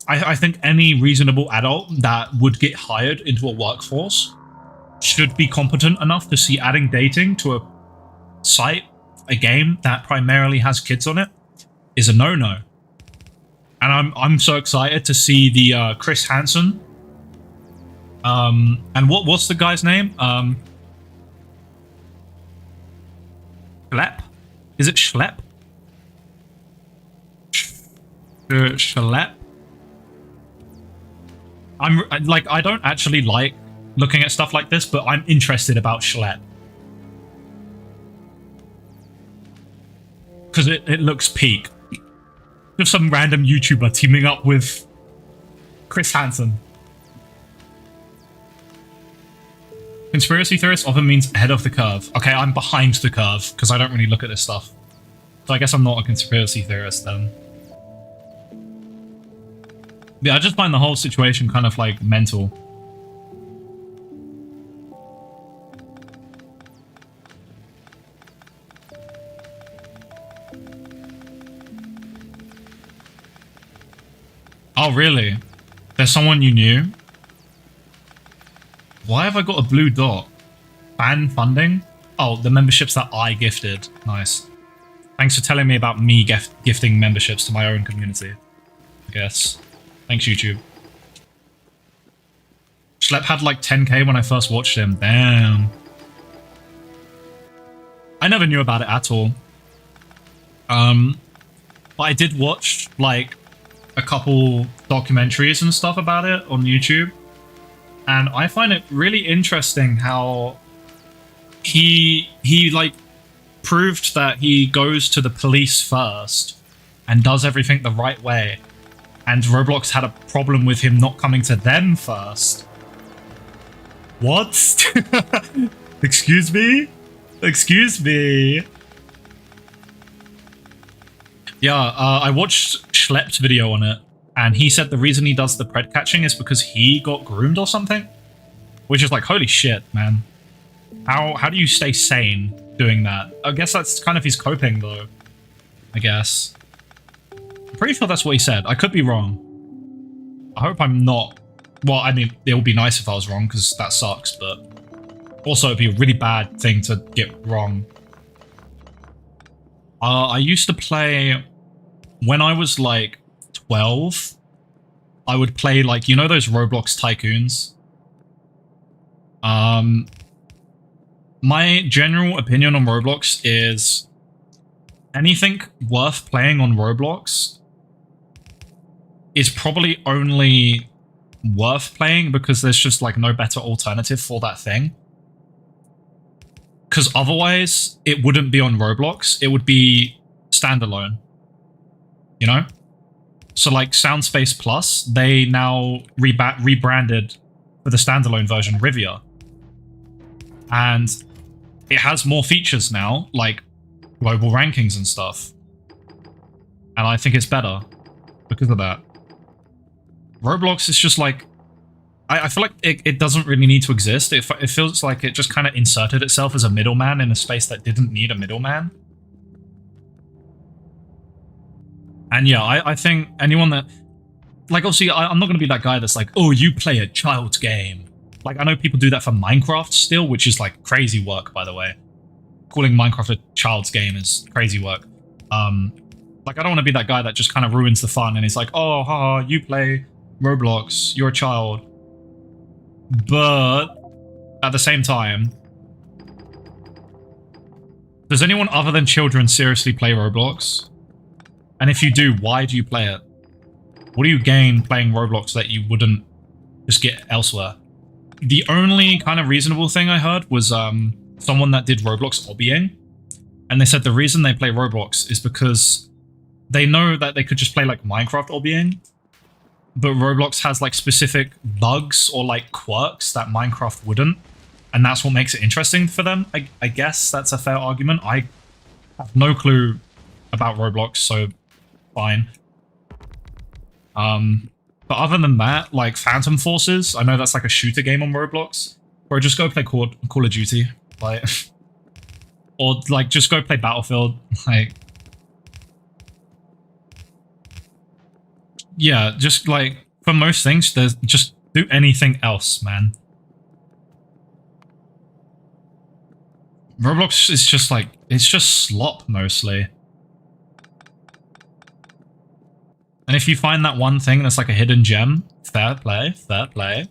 I think any reasonable adult that would get hired into a workforce should be competent enough to see adding dating to a site, a game that primarily has kids on it, is a no-no. And I'm so excited to see the Chris Hansen. And what's the guy's name? Schlepp? Is it Schlepp? Schlepp? I don't actually like looking at stuff like this, but I'm interested about Schlepp. Because it looks peak. Just some random YouTuber teaming up with Chris Hansen. Conspiracy theorist often means ahead of the curve. Okay, I'm behind the curve because I don't really look at this stuff. So I guess I'm not a conspiracy theorist then. Yeah, I just find the whole situation kind of like mental. Oh, really? There's someone you knew? Why have I got a blue dot? Fan funding? Oh, the memberships that I gifted. Nice. Thanks for telling me about me gifting memberships to my own community. I guess. Thanks, YouTube. Schlepp had like 10k when I first watched him. Damn. I never knew about it at all. But I did watch like a couple documentaries and stuff about it on YouTube. And I find it really interesting how he like proved that he goes to the police first and does everything the right way. And Roblox had a problem with him not coming to them first. What? Excuse me? Excuse me? Yeah, I watched Schlepp's video on it, and he said the reason he does the pred catching is because he got groomed or something. Which is like, holy shit, man. How do you stay sane doing that? I guess that's kind of his coping, though. I guess. I'm pretty sure that's what he said. I could be wrong. I hope I'm not. Well, I mean, it would be nice if I was wrong, because that sucks, but also it'd be a really bad thing to get wrong. I used to play, when I was like 12, I would play like, you know those Roblox tycoons? My general opinion on Roblox is anything worth playing on Roblox is probably only worth playing because there's just like no better alternative for that thing. Because otherwise, it wouldn't be on Roblox. It would be standalone. You know? So like Soundspace Plus, they now rebranded for the standalone version Rivia. And it has more features now, like global rankings and stuff. And I think it's better because of that. Roblox is just like, I feel like it doesn't really need to exist. It feels like it just kind of inserted itself as a middleman in a space that didn't need a middleman. And yeah, I think anyone that, like obviously I'm not going to be that guy that's like, oh, you play a child's game. Like I know people do that for Minecraft still, which is like crazy work, by the way. Calling Minecraft a child's game is crazy work. Like I don't want to be that guy that just kind of ruins the fun and is like, oh, haha, you play Roblox, you're a child. But at the same time, does anyone other than children seriously play Roblox? And if you do, why do you play it? What do you gain playing Roblox that you wouldn't just get elsewhere? The only kind of reasonable thing I heard was someone that did Roblox obbying. And they said the reason they play Roblox is because they know that they could just play like Minecraft obbying. But Roblox has like specific bugs or like quirks that Minecraft wouldn't. And that's what makes it interesting for them. I guess that's a fair argument. I have no clue about Roblox, so fine. But other than that, like Phantom Forces, I know that's like a shooter game on Roblox. Or just go play Call of Duty, like, or like just go play Battlefield, like. Yeah, just like for most things, there's just do anything else, man. Roblox is just like, it's just slop mostly. And if you find that one thing that's like a hidden gem, fair play, fair play.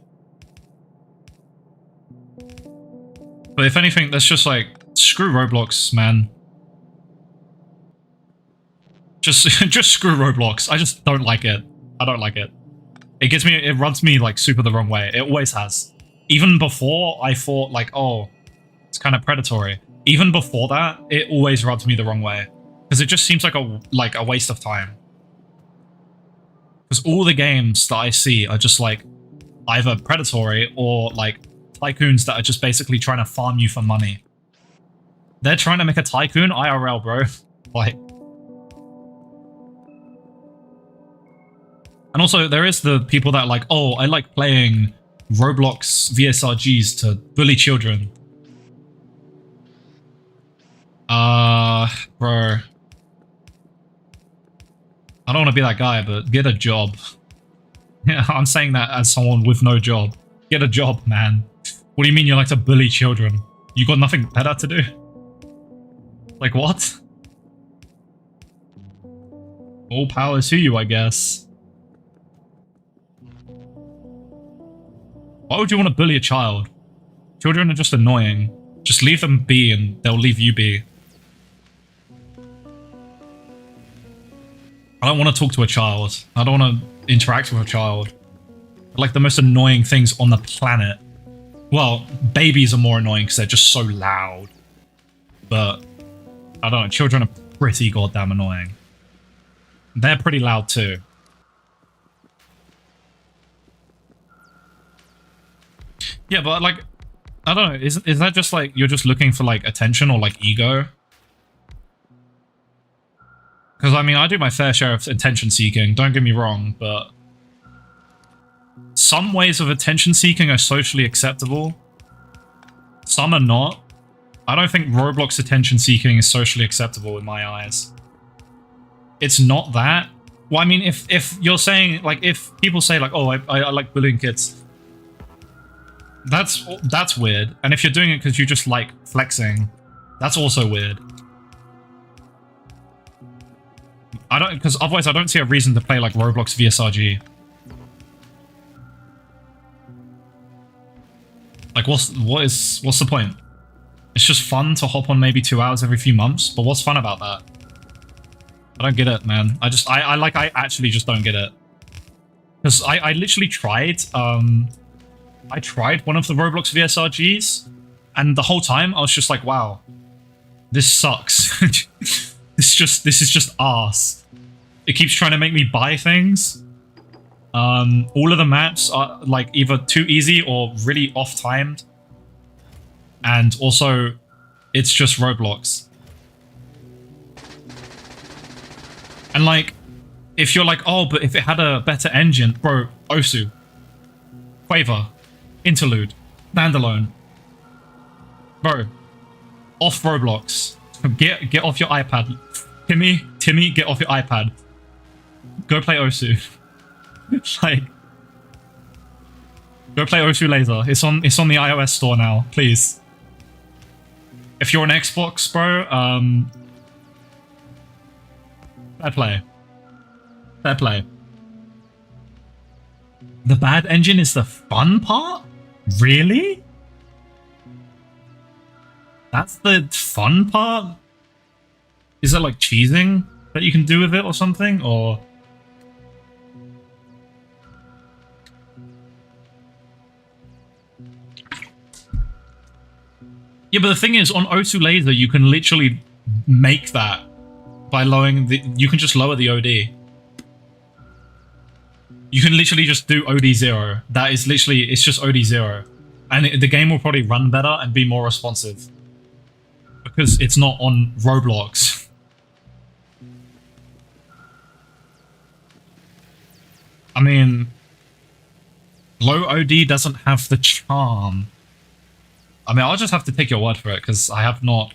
But if anything, that's just like, screw Roblox, man. Just screw Roblox. I just don't like it. I don't like it. It rubs me like super the wrong way. It always has. Even before I thought like, oh, it's kind of predatory. Even before that, it always rubs me the wrong way. Because it just seems like a waste of time. Because all the games that I see are just like either predatory or like tycoons that are just basically trying to farm you for money. They're trying to make a tycoon IRL, bro. Like. And also, there is the people that are like, oh, I like playing Roblox VSRGs to bully children. Bro. I don't want to be that guy, but get a job. Yeah, I'm saying that as someone with no job. Get a job, man. What do you mean you like to bully children? You got nothing better to do? Like, what? All power to you, I guess. Why would you want to bully a child? Children are just annoying. Just leave them be and they'll leave you be. I don't want to talk to a child. I don't want to interact with a child. They're like the most annoying things on the planet. Well, babies are more annoying because they're just so loud. But, I don't know, children are pretty goddamn annoying. They're pretty loud too. Yeah, but like, I don't know, is that just like, you're just looking for like attention or like ego? Because I mean, I do my fair share of attention seeking, don't get me wrong, but some ways of attention seeking are socially acceptable. Some are not. I don't think Roblox attention seeking is socially acceptable in my eyes. It's not that. Well, I mean, if you're saying, like, if people say like, oh, I like bullying kids, that's weird. And if you're doing it because you just like flexing, that's also weird. I don't, because otherwise I don't see a reason to play like Roblox VSRG. Like, what's the point? It's just fun to hop on maybe 2 hours every few months, but what's fun about that? I don't get it, man. I actually just don't get it. Because I literally tried, I tried one of the Roblox VSRGs, and the whole time I was just like, wow, this sucks. This is just arse. It keeps trying to make me buy things. All of the maps are like either too easy or really off-timed. And also, it's just Roblox. And like, if you're like, oh, but if it had a better engine, bro, Osu, Quaver, Interlude, Standalone, bro, off Roblox. Get off your iPad. Timmy, get off your iPad. Go play Osu. Like, go play Osu Laser. It's on the iOS store now, please. If you're an Xbox, bro, fair play. Fair play. The bad engine is the fun part? Really? That's the fun part? Is there like cheesing that you can do with it or something? Or... yeah, but the thing is, on O2 Laser, you can literally make that by lowering the... you can just lower the OD. You can literally just do OD 0. That is literally... it's just OD 0. And the game will probably run better and be more responsive. Because it's not on Roblox. I mean, low OD doesn't have the charm. I mean, I'll just have to take your word for it, because I have not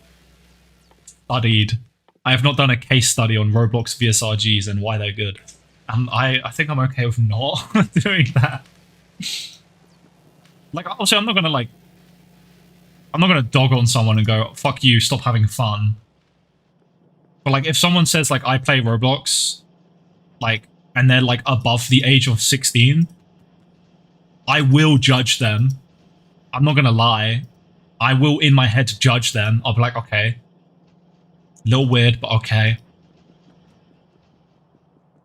studied. I have not done a case study on Roblox VSRGs and why they're good. I think I'm okay with not doing that. Like, also, I'm not gonna dog on someone and go, fuck you, stop having fun. But like, if someone says like, I play Roblox, like, and they're like above the age of 16, I will judge them. I'm not gonna lie. I will in my head judge them. I'll be like, okay. A little weird, but okay.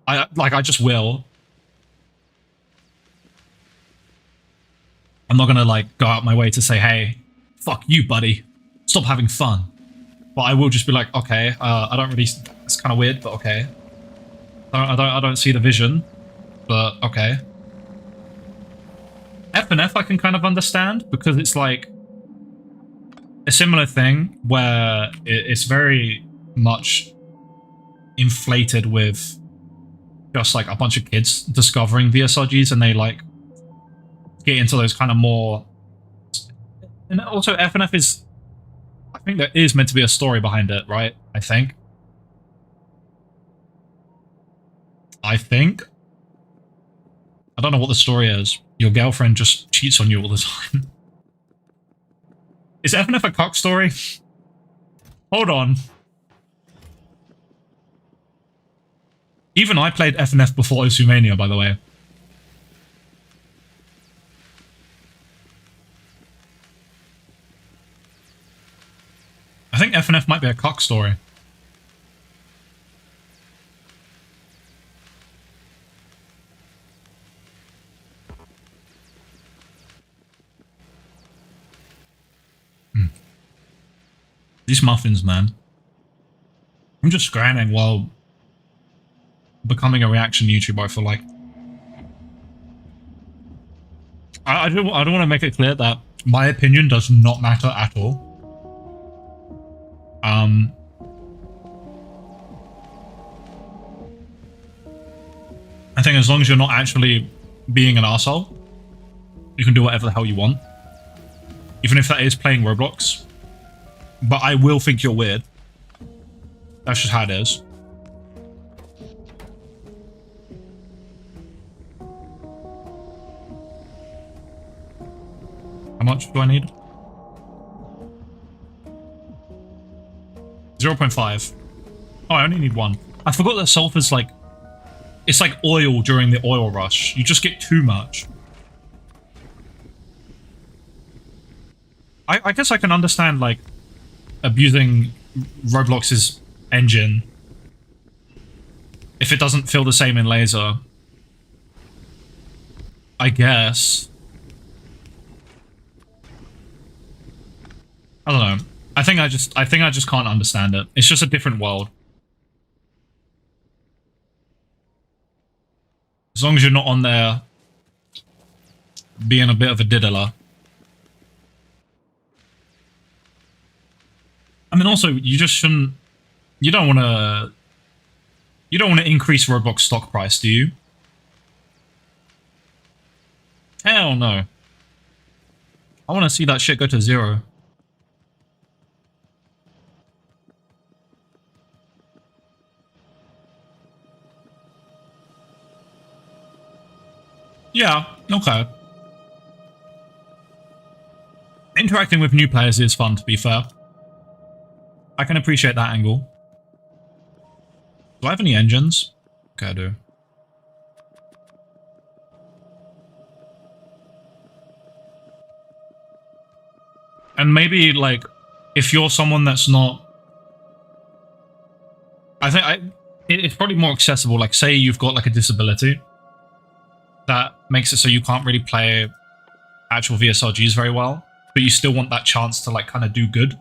I just will. I'm not gonna like go out my way to say, hey, fuck you, buddy. Stop having fun. But I will just be like, okay, I don't really, it's kind of weird, but okay. I don't see the vision, but okay. F and F I can kind of understand, because it's like a similar thing where it's very much inflated with just like a bunch of kids discovering VSRGs, and they like get into those kind of more. And also F and F is, I think there is meant to be a story behind it, right? I think. I don't know what the story is. Your girlfriend just cheats on you all the time. Is F and F a cock story? Hold on. Even I played F and F before Osumania, by the way. I think F and F might be a cock story. These muffins, man. I'm just grinding while becoming a reaction YouTuber, I feel like. I don't want to make it clear that my opinion does not matter at all. I think as long as you're not actually being an arsehole, you can do whatever the hell you want. Even if that is playing Roblox. But I will think you're weird. That's just how it is. How much do I need? 0.5. Oh, I only need 1. I forgot that sulfur's like... It's like oil during the oil rush. You just get too much. I guess I can understand, like, abusing Roblox's engine if it doesn't feel the same in laser. I guess. I don't know. I think I just can't understand it. It's just a different world. As long as you're not on there being a bit of a diddler. I mean, also, you just shouldn't... You don't want to increase Roblox stock price, do you? Hell no. I want to see that shit go to 0. Yeah, okay. Interacting with new players is fun, to be fair. I can appreciate that angle. Do I have any engines? Okay, I do. And maybe, like, if you're someone that's not... I think it's probably more accessible. Like, say you've got, like, a disability. That makes it so you can't really play actual VSRGs very well. But you still want that chance to, like, kind of do good.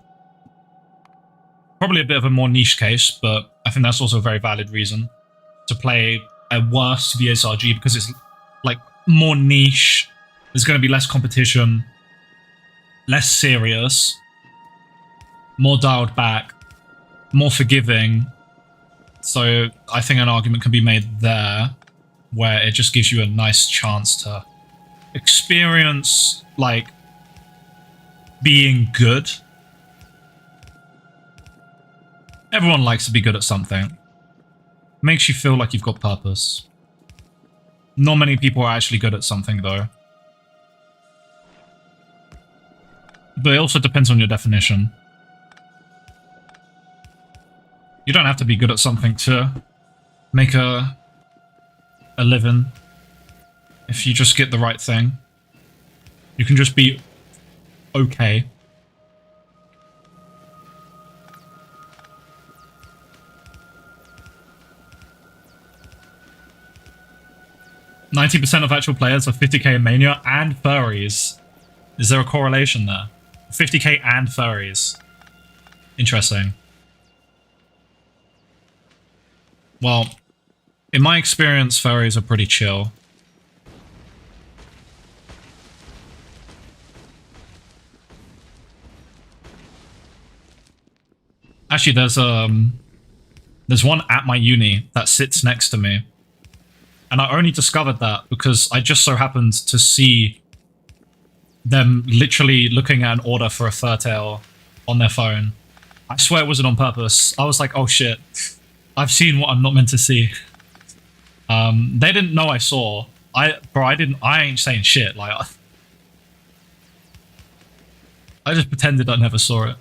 Probably a bit of a more niche case, but I think that's also a very valid reason to play a worse VSRG, because it's like more niche. There's going to be less competition, less serious, more dialed back, more forgiving. So I think an argument can be made there. where it just gives you a nice chance to experience, like, being good. Everyone likes to be good at something. Makes you feel like you've got purpose. Not many people are actually good at something, though. But it also depends on your definition. You don't have to be good at something to make a living. If you just get the right thing. You can just be okay. %90 of actual players are 50k in Mania and furries. Is there a correlation there? 50k and furries. Interesting. Well, in my experience, furries are pretty chill. Actually, there's one at my uni that sits next to me. And I only discovered that because I just so happened to see them literally looking at an order for a furtail on their phone. I swear it wasn't on purpose. I was like, oh shit. I've seen what I'm not meant to see. They didn't know I saw. I ain't saying shit. Like, I just pretended I never saw it.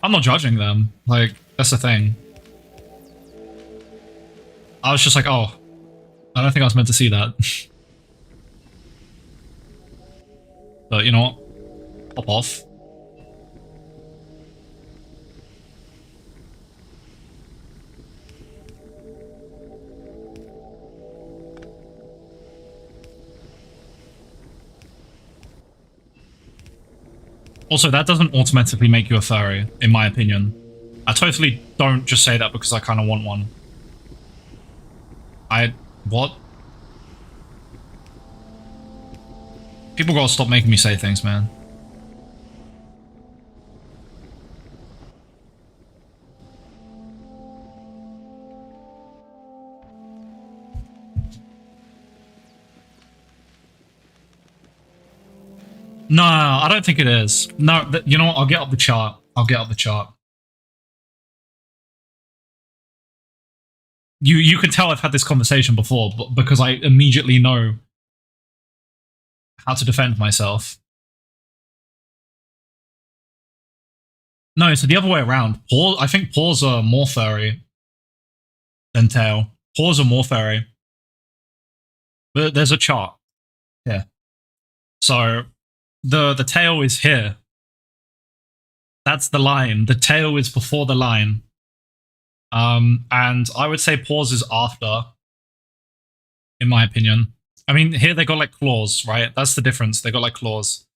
I'm not judging them. Like, that's the thing. I was just like, oh, I don't think I was meant to see that. But you know what? Pop off. Also, that doesn't automatically make you a furry, in my opinion. I totally don't just say that because I kind of want one. What? People gotta stop making me say things, man. No, I don't think it is. No, you know what? I'll get up the chart. I'll get up the chart. You can tell I've had this conversation before, but because I immediately know how to defend myself. No, it's the other way around. I think paws are more furry than tail. Paws are more furry. But there's a chart. Yeah. So the tail is here. That's the line. The tail is before the line. And I would say paws is after, in my opinion. I mean, here they got like claws, right? That's the difference. They got like claws.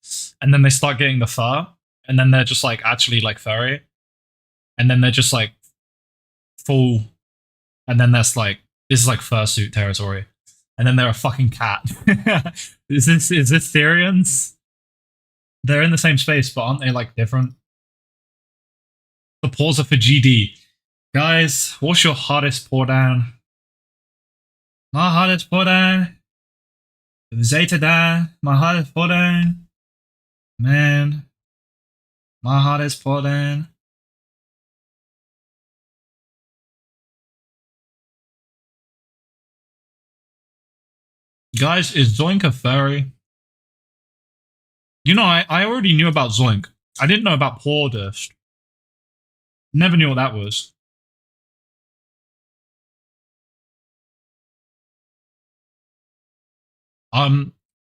And then they start getting the fur. And then they're just like actually like furry. And then they're just like full. And then that's like, this is like fursuit territory. And then they're a fucking cat. Is this Therians? They're in the same space, but aren't they like different? The paws are for GD. Guys, what's your hardest pour down? My hardest pour down. Zeta down. My hardest pour down. Man. My hardest pour down. Guys, is Zoink a furry? You know, I already knew about Zoink. I didn't know about Pawdust. Never knew what that was.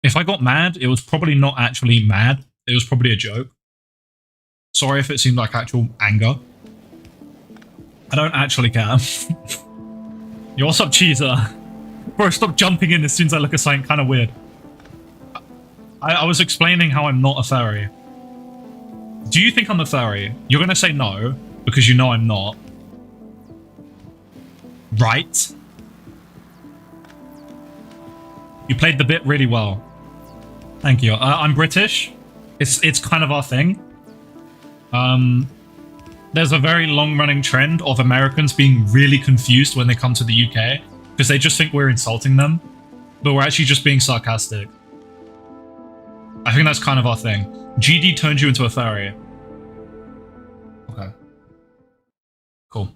If I got mad, it was probably not actually mad. It was probably a joke. Sorry if it seemed like actual anger. I don't actually care. Yo, what's up, Cheeser? Bro, stop jumping in as soon as I look at something kind of weird. I was explaining how I'm not a furry. Do you think I'm a furry? You're gonna say no, because you know I'm not. Right? You played the bit really well. Thank you. I'm British. It's kind of our thing. There's a very long-running trend of Americans being really confused when they come to the UK because they just think we're insulting them, but we're actually just being sarcastic. I think that's kind of our thing. GD turned you into a furry. Okay. Cool.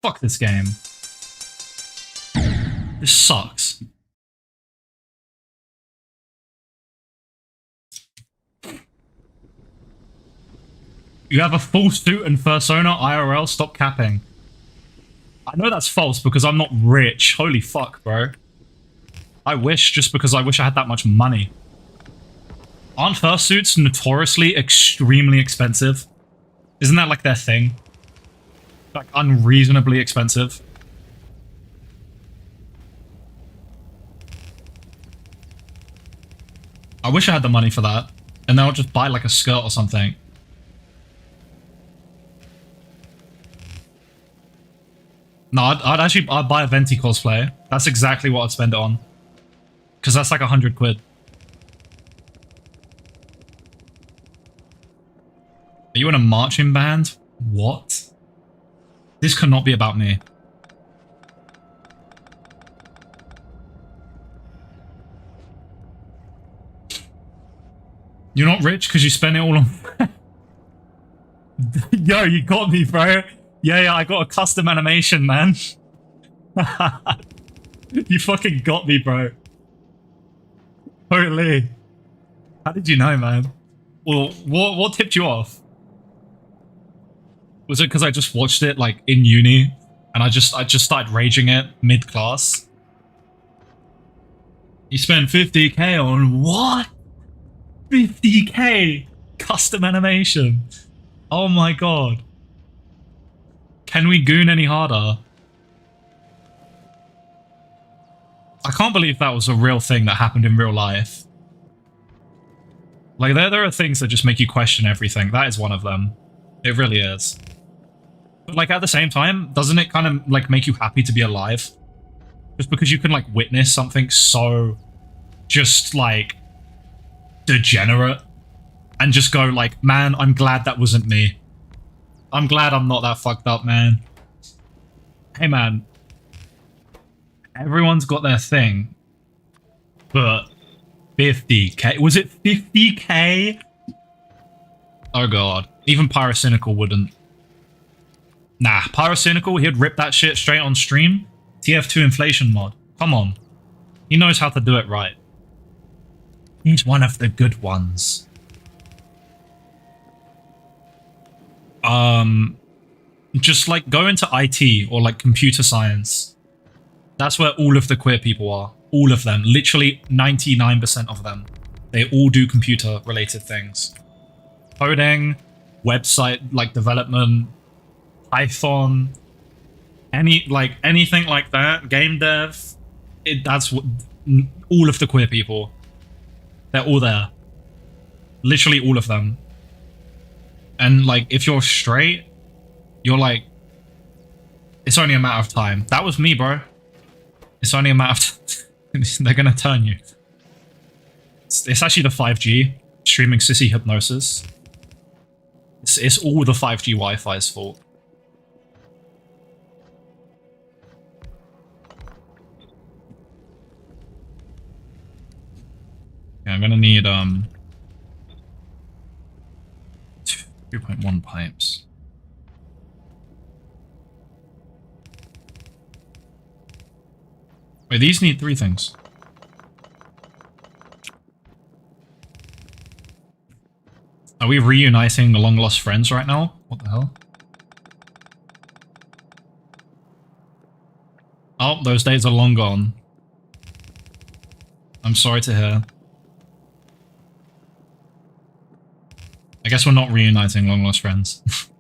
Fuck this game. This sucks. You have a full suit and fursona IRL, stop capping. I know that's false because I'm not rich. Holy fuck, bro. I wish, just because I wish I had that much money. Aren't fursuits notoriously extremely expensive? Isn't that like their thing? Like unreasonably expensive. I wish I had the money for that. And then I'll just buy like a skirt or something. No, I'd buy a Venti cosplay. That's exactly what I'd spend it on. Because that's like 100 quid. Are you in a marching band? What? This cannot be about me. You're not rich because you spend it all on... Yo, you got me, bro. Yeah, I got a custom animation, man. You fucking got me, bro. Holy. How did you know, man? Well, what tipped you off? Was it because I just watched it, like, in uni? And I just started raging it mid-class? You spent 50k on what? 50k? Custom animation. Oh my god. Can we goon any harder? I can't believe that was a real thing that happened in real life. Like, there are things that just make you question everything. That is one of them. It really is. But, like, at the same time, doesn't it kind of, like, make you happy to be alive? Just because you can, like, witness something so just, like, degenerate. And just go, like, man, I'm glad that wasn't me. I'm glad I'm not that fucked up, man. Hey, man. Everyone's got their thing. But 50k? Was it 50k? Oh, God. Even Pyrocynical wouldn't. Nah, Pyrocynical, he'd rip that shit straight on stream. TF2 inflation mod. Come on. He knows how to do it right. He's one of the good ones. Just like go into IT or like computer science. That's where all of the queer people are. All of them. Literally 99% of them. They all do computer related things. Coding, website like development, Python, anything like that, game dev. That's what all of the queer people. They're all there. Literally all of them. And, like, if you're straight, you're like... It's only a matter of time. That was me, bro. It's only a matter of... They're gonna turn you. It's actually the 5G. streaming sissy hypnosis. It's all the 5G Wi-Fi's fault. Yeah, I'm gonna need 2.1 pipes. Wait, these need 3 things. Are we reuniting long lost friends right now? What the hell? Oh, those days are long gone. I'm sorry to hear. I guess we're not reuniting long lost friends.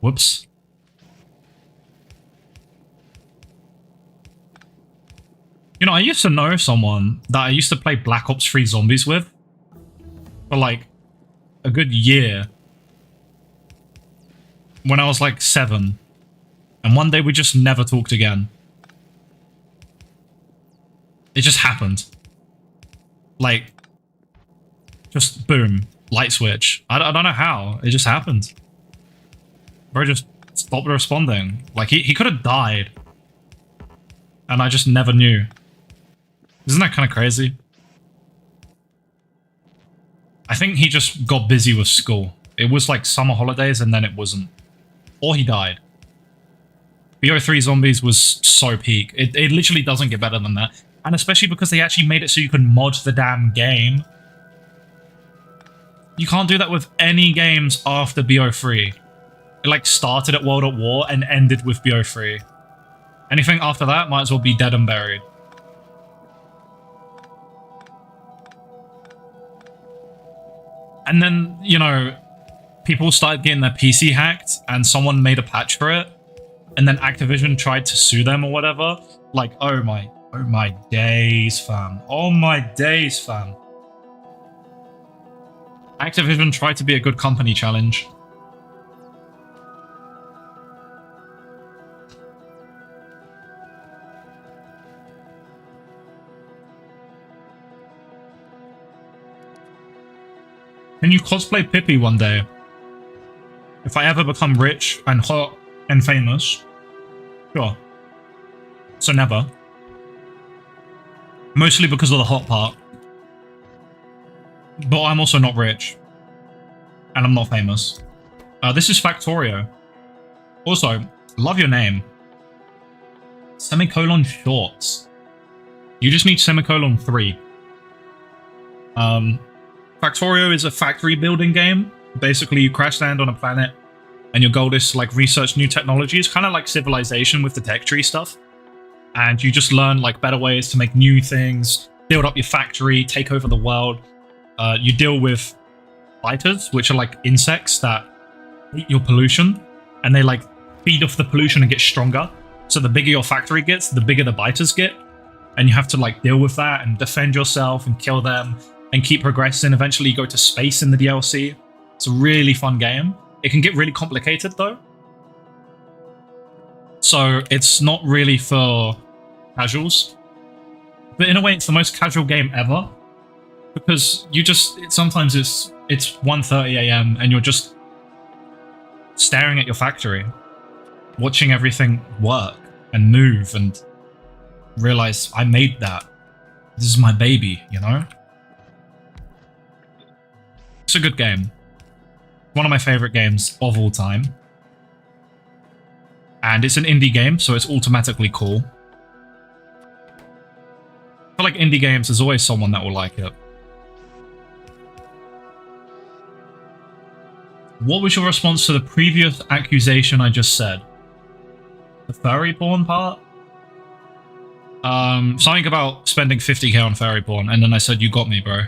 Whoops. You know, I used to know someone that I used to play Black Ops 3 Zombies with for like a good year when I was like 7. And one day we just never talked again. It just happened. Like, just boom, light switch. I don't know how. It just happened. Bro just stopped responding. Like, he could have died. And I just never knew. Isn't that kind of crazy? I think he just got busy with school. It was like summer holidays and then it wasn't. Or he died. BO3 Zombies was so peak. It literally doesn't get better than that. And especially because they actually made it so you can mod the damn game. You can't do that with any games after BO3. It like started at World at War and ended with BO3. Anything after that might as well be dead and buried. And then, you know, people started getting their PC hacked and someone made a patch for it. And then Activision tried to sue them or whatever. Like, oh my days, fam. Oh my days, fam. Activision tried to be a good company challenge. Can you cosplay Pippi one day? If I ever become rich and hot and famous? Sure. So never. Mostly because of the hot part. But I'm also not rich. And I'm not famous. This is Factorio. Also, love your name. Semicolon shorts. You just need semicolon 3. Factorio is a factory building game. Basically, you crash land on a planet and your goal is to like research new technologies, kind of like Civilization with the tech tree stuff. And you just learn like better ways to make new things, build up your factory, take over the world. You deal with biters, which are like insects that eat your pollution, and they like feed off the pollution and get stronger. So the bigger your factory gets, the bigger the biters get. And you have to like deal with that and defend yourself and kill them and keep progressing. Eventually you go to space in the DLC. It's a really fun game. It can get really complicated though. So it's not really for casuals. But in a way, it's the most casual game ever. Because you just, sometimes it's 1:30 AM and you're just staring at your factory, watching everything work and move and realize I made that. This is my baby, you know? It's a good game. One of my favorite games of all time. And it's an indie game, so it's automatically cool. I feel like indie games, there's always someone that will like it. What was your response to the previous accusation I just said? The furry porn part? Something about spending 50k on furry porn, and then I said, you got me, bro.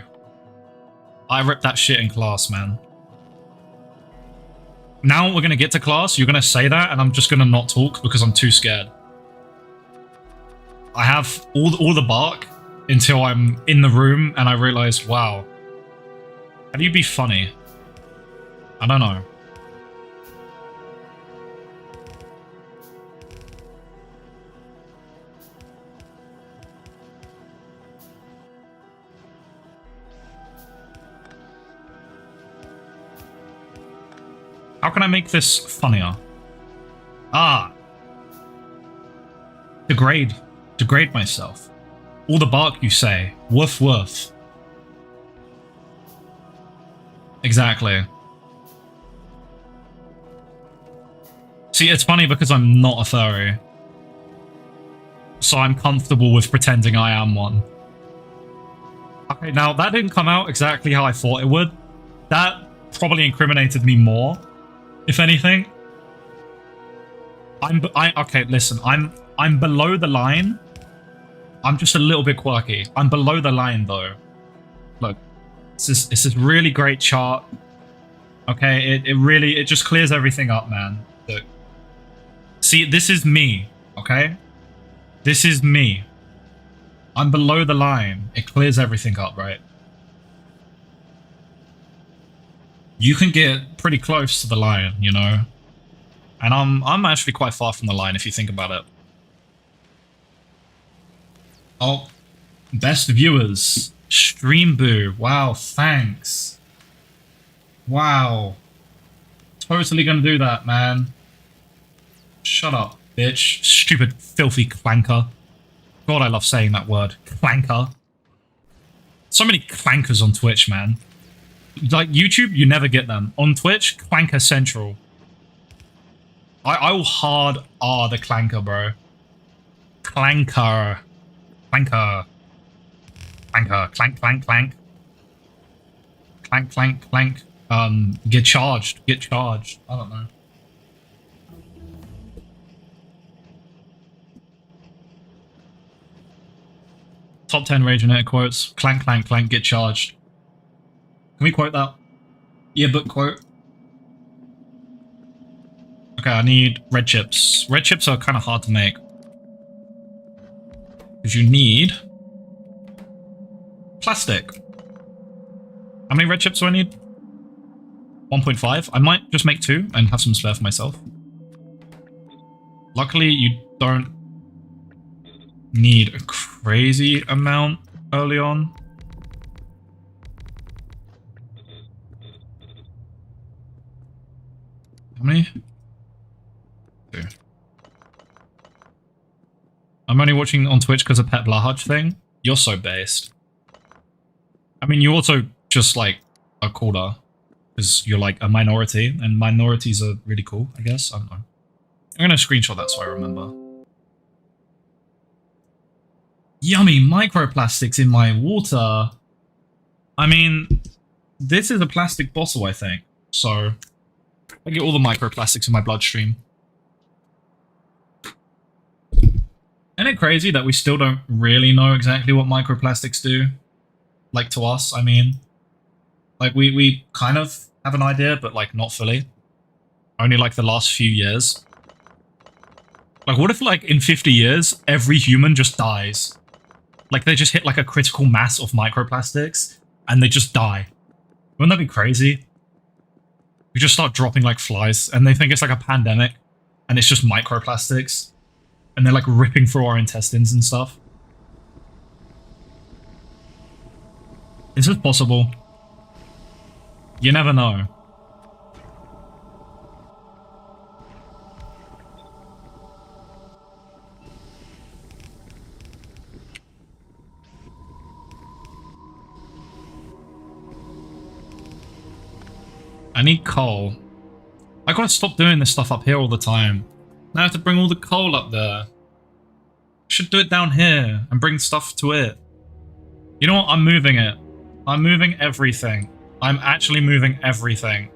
I ripped that shit in class, man. Now we're gonna get to class, you're gonna say that, and I'm just gonna not talk because I'm too scared. I have all the bark until I'm in the room and I realize, wow. How do you be funny? I don't know. How can I make this funnier? Ah. Degrade. Degrade myself. All the bark you say. Woof woof. Exactly. See, it's funny because I'm not a furry. So I'm comfortable with pretending I am one. Okay, now that didn't come out exactly how I thought it would. That probably incriminated me more, if anything. Okay, listen, I'm below the line. I'm just a little bit quirky. I'm below the line though. Look, it's this really great chart. Okay, it just clears everything up, man. Look. See, this is me, okay? This is me. I'm below the line. It clears everything up, right? You can get pretty close to the line, you know? And I'm actually quite far from the line if you think about it. Oh, best viewers. Stream Boo. Wow, thanks. Wow. Totally gonna do that, man. Shut up, bitch. Stupid, filthy clanker. God, I love saying that word. Clanker. So many clankers on Twitch, man. Like, YouTube, you never get them. On Twitch, Clanker Central. I will hard R the clanker, bro. Clanker. Clanker. Clanker. Clank, clank, clank. Clank, clank, clank. Get charged. Get charged. I don't know. Top 10 Rage Internet quotes. Clank, clank, clank, get charged. Can we quote that? Yearbook quote. Okay, I need red chips. Red chips are kind of hard to make. Because you need plastic. How many red chips do I need? 1.5. I might just make 2 and have some spare for myself. Luckily, you don't need a crazy amount early on. How many? 2. I'm only watching on Twitch because of Pet Blahudge thing. You're so based. I mean, you also just like are cooler because you're like a minority, and minorities are really cool, I guess. I don't know. I'm gonna screenshot that so I remember. Yummy microplastics in my water. I mean, this is a plastic bottle, I think. So I get all the microplastics in my bloodstream. Isn't it crazy that we still don't really know exactly what microplastics do? Like, to us, I mean. Like, we kind of have an idea, but, like, not fully. Only, like, the last few years. Like, what if, like, in 50 years, every human just dies? Like, they just hit, like, a critical mass of microplastics, and they just die. Wouldn't that be crazy? We just start dropping like flies, and they think it's like a pandemic, and it's just microplastics, and they're like ripping through our intestines and stuff. Is this possible? You never know. I need coal. I gotta stop doing this stuff up here all the time. Now I have to bring all the coal up there. Should do it down here and bring stuff to it. You know what? I'm moving it. I'm moving everything. I'm actually moving everything.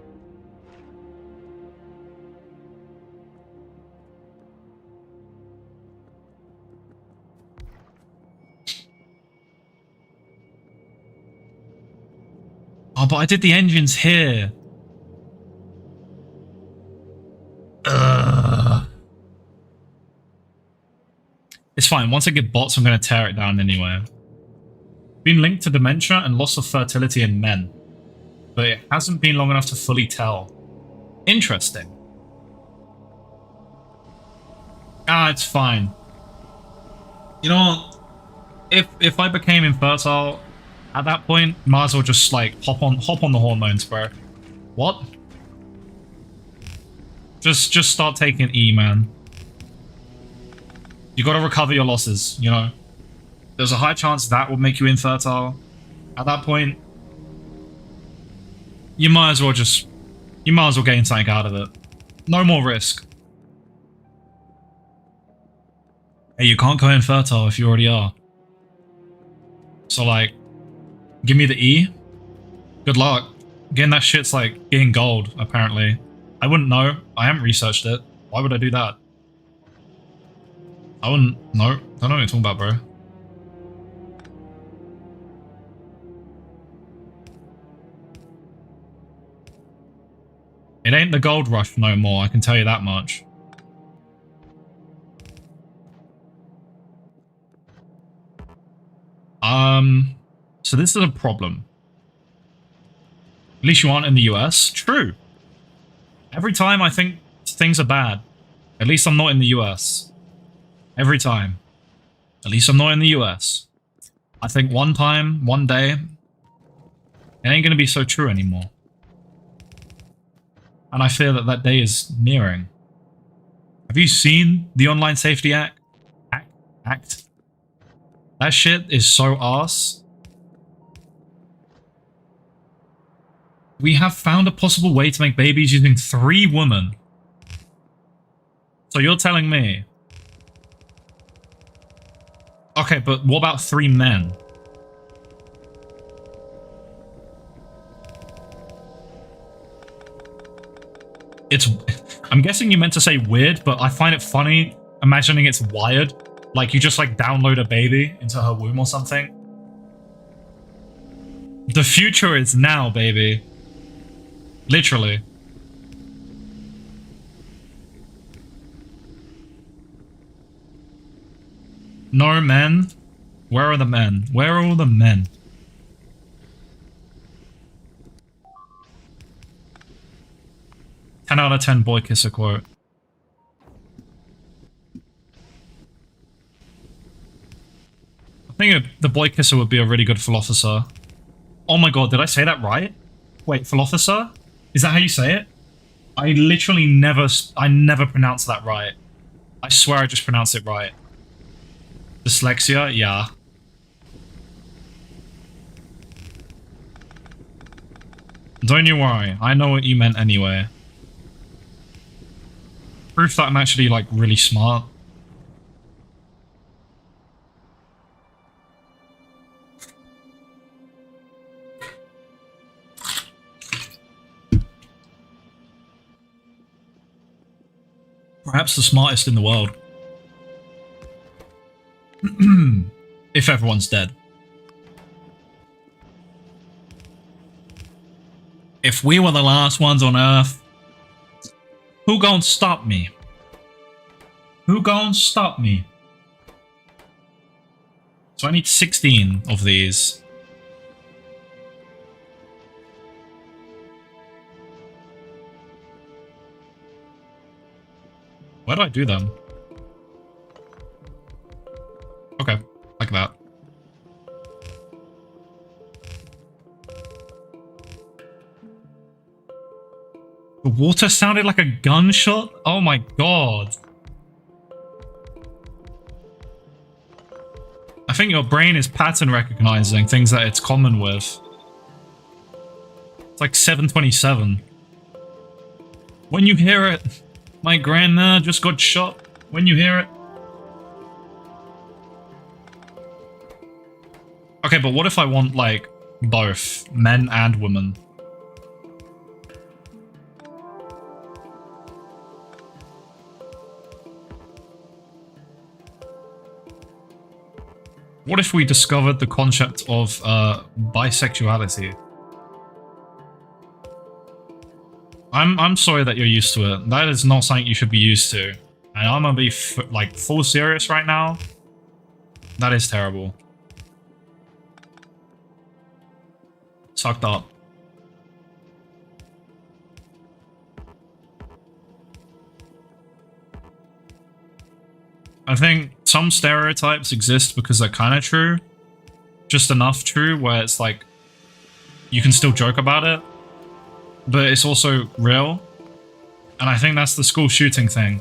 Oh, but I did the engines here. It's fine. Once I get bots, I'm going to tear it down anyway. Been linked to dementia and loss of fertility in men, but it hasn't been long enough to fully tell. Interesting. Ah, it's fine. You know what? If I became infertile, at that point, might as well just like hop on the hormones, bro. What? Just start taking E, man. You gotta recover your losses, you know? There's a high chance that will make you infertile. At that point, you might as well gain something out of it. No more risk. Hey, you can't go infertile if you already are. So like, give me the E. Good luck. Getting that shit's like getting gold, apparently. I wouldn't know. I haven't researched it. Why would I do that? I wouldn't know. Don't know what you're talking about, bro. It ain't the gold rush no more, I can tell you that much. So this is a problem. At least you aren't in the US. True. Every time I think things are bad. At least I'm not in the US. Every time. At least I'm not in the US. I think one time, one day, it ain't gonna be so true anymore. And I fear that that day is nearing. Have you seen the Online Safety Act? That shit is so arse. We have found a possible way to make babies using 3 women. So you're telling me... Okay, but what about 3 men? It's... I'm guessing you meant to say weird, but I find it funny imagining it's wired. Like you just like download a baby into her womb or something. The future is now, baby. Literally. No men? Where are the men? Where are all the men? Ten out of 10 boy kisser quote. I think the boy kisser would be a really good philosopher. Oh my god, did I say that right? Wait, philosopher? Is that how you say it? I literally never pronounce that right. I swear I just pronounced it right. Dyslexia? Yeah. Don't you worry, I know what you meant anyway. Proof that I'm actually, like, really smart. Perhaps the smartest in the world. If everyone's dead. If we were the last ones on Earth, who gon' stop me? Who gon' stop me? So I need 16 of these. Where do I do them? Okay, like that. The water sounded like a gunshot? Oh my god. I think your brain is pattern recognizing things that it's common with. It's like 727. When you hear it, my grandma just got shot. When you hear it. Okay, but what if I want, like, both men and women? What if we discovered the concept of bisexuality? I'm sorry that you're used to it. That is not something you should be used to. And I'm gonna be like full serious right now. That is terrible. Sucked up. I think some stereotypes exist because they're kind of true. Just enough true where it's like, you can still joke about it. But it's also real. And I think that's the school shooting thing.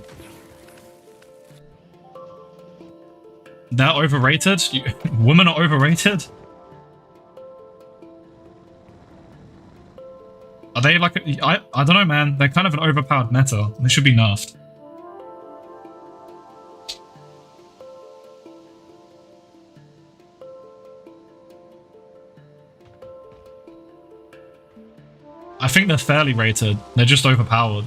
They're overrated? Women are overrated? Are they like... I don't know, man. They're kind of an overpowered meta. They should be nerfed. I think they're fairly rated. They're just overpowered.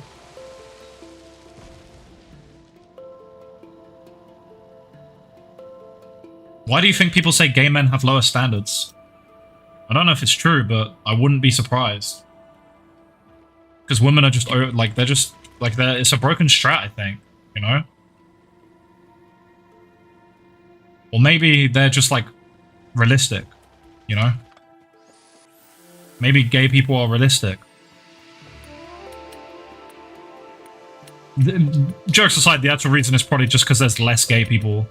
Why do you think people say gay men have lower standards? I don't know if it's true, but I wouldn't be surprised. Because women are just, like, they're just, like, it's a broken strat, I think, you know? Or maybe they're just, like, realistic, you know? Maybe gay people are realistic. Jokes aside, the actual reason is probably just because there's less gay people.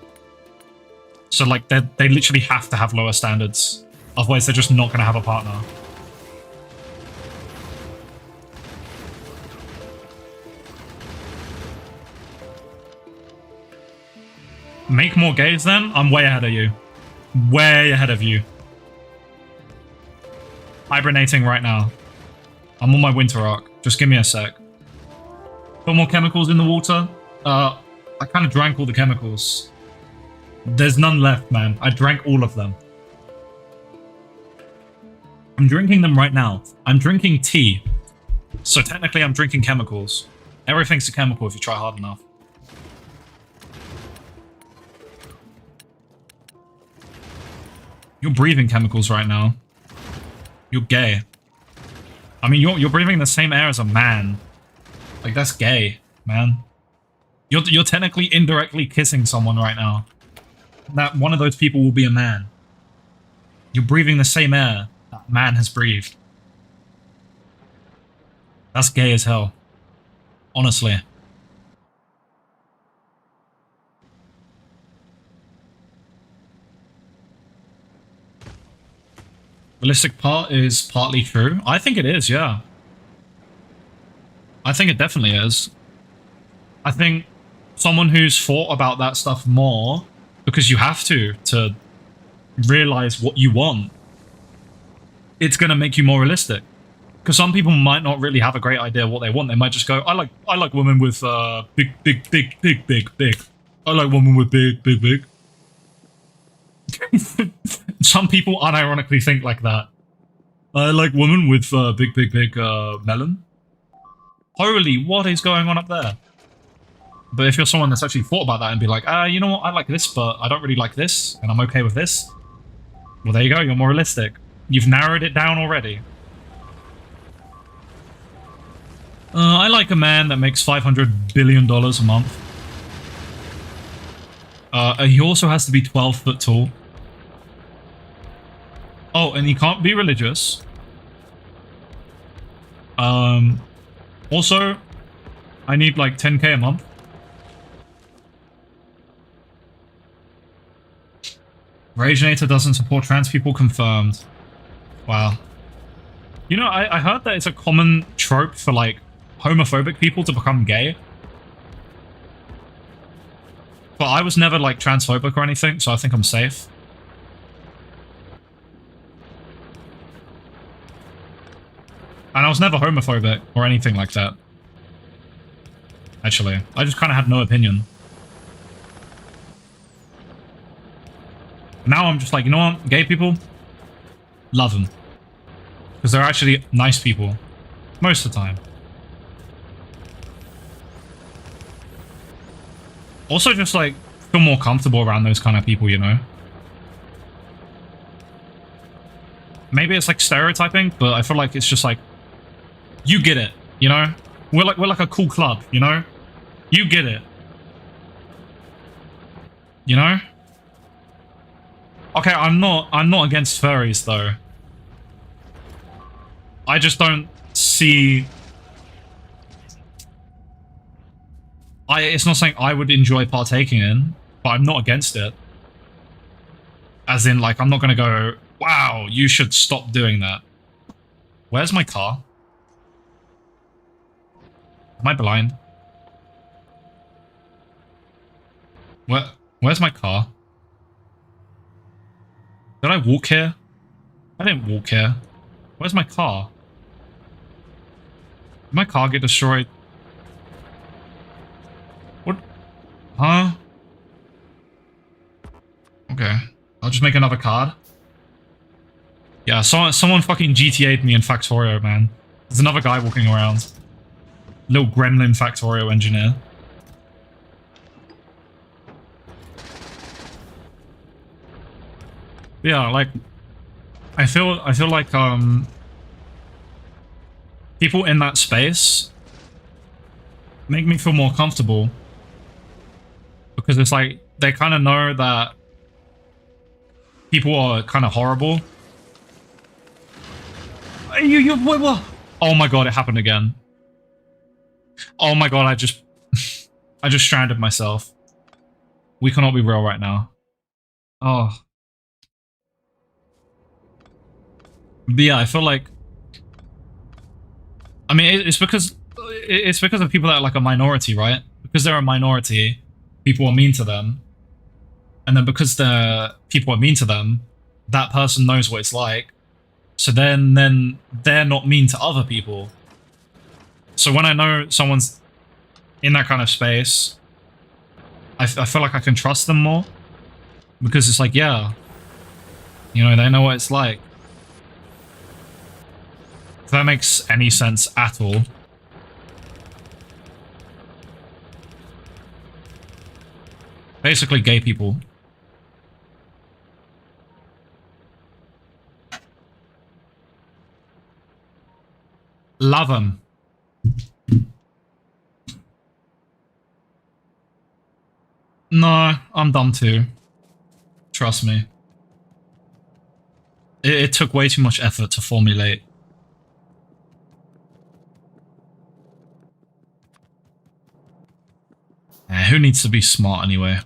So, like, they literally have to have lower standards. Otherwise, they're just not going to have a partner. Make more gays, then? I'm way ahead of you. Way ahead of you. Hibernating right now. I'm on my winter arc. Just give me a sec. Put more chemicals in the water. I kind of drank all the chemicals. There's none left, man. I drank all of them. I'm drinking them right now. I'm drinking tea. So technically I'm drinking chemicals. Everything's a chemical if you try hard enough. You're breathing chemicals right now. You're gay. I mean, you're breathing the same air as a man. Like, that's gay, man. You're technically indirectly kissing someone right now. That one of those people will be a man. You're breathing the same air that man has breathed. That's gay as hell. Honestly. Realistic part is partly true. I think it is, yeah. I think it definitely is. I think someone who's thought about that stuff more, because you have to realize what you want, it's going to make you more realistic. Because some people might not really have a great idea of what they want. They might just go, I like women with big. I like women with big. Some people unironically think like that. I like women with big melon. Holy, what is going on up there? But if you're someone that's actually thought about that and be like, you know what, I like this, but I don't really like this, and I'm okay with this. Well, there you go, you're more realistic. You've narrowed it down already. I like a man that makes $500 billion a month. He also has to be 12 foot tall. Oh, and he can't be religious. Also, I need like 10k a month. Ragenator doesn't support trans people, confirmed. Wow. You know, I heard that it's a common trope for like homophobic people to become gay. But I was never like transphobic or anything, so I think I'm safe. And I was never homophobic or anything like that. Actually, I just kind of had no opinion. Now I'm just like, you know what? Gay people, love them. Because they're actually nice people. Most of the time. Also just like, feel more comfortable around those kind of people, you know? Maybe it's like stereotyping, but I feel like it's just like, you get it, you know? We're like a cool club, you know? You get it. You know? Okay, I'm not against furries though. I just don't see... It's not something I would enjoy partaking in, but I'm not against it. As in, like, I'm not gonna go, wow, you should stop doing that. Where's my car? Am I blind? Where's my car? Did I walk here? I didn't walk here. Where's my car? Did my car get destroyed? What? Huh? Okay. I'll just make another card. Yeah, someone fucking GTA'd me in Factorio, man. There's another guy walking around. Little gremlin Factorio engineer. Yeah, like I feel like people in that space make me feel more comfortable because it's like they kind of know that people are kind of horrible. What? Oh my god, it happened again. Oh my god, I just stranded myself. We cannot be real right now. Oh. But yeah, I feel like, I mean, it's because of people that are like a minority, right? Because they're a minority, people are mean to them. And then because people are mean to them, that person knows what it's like. So then they're not mean to other people. So when I know someone's in that kind of space, I feel like I can trust them more. Because it's like, yeah, you know, they know what it's like. If that makes any sense at all. Basically gay people. Love them. No, I'm dumb too. Trust me. It took way too much effort to formulate. Who needs to be smart anyway?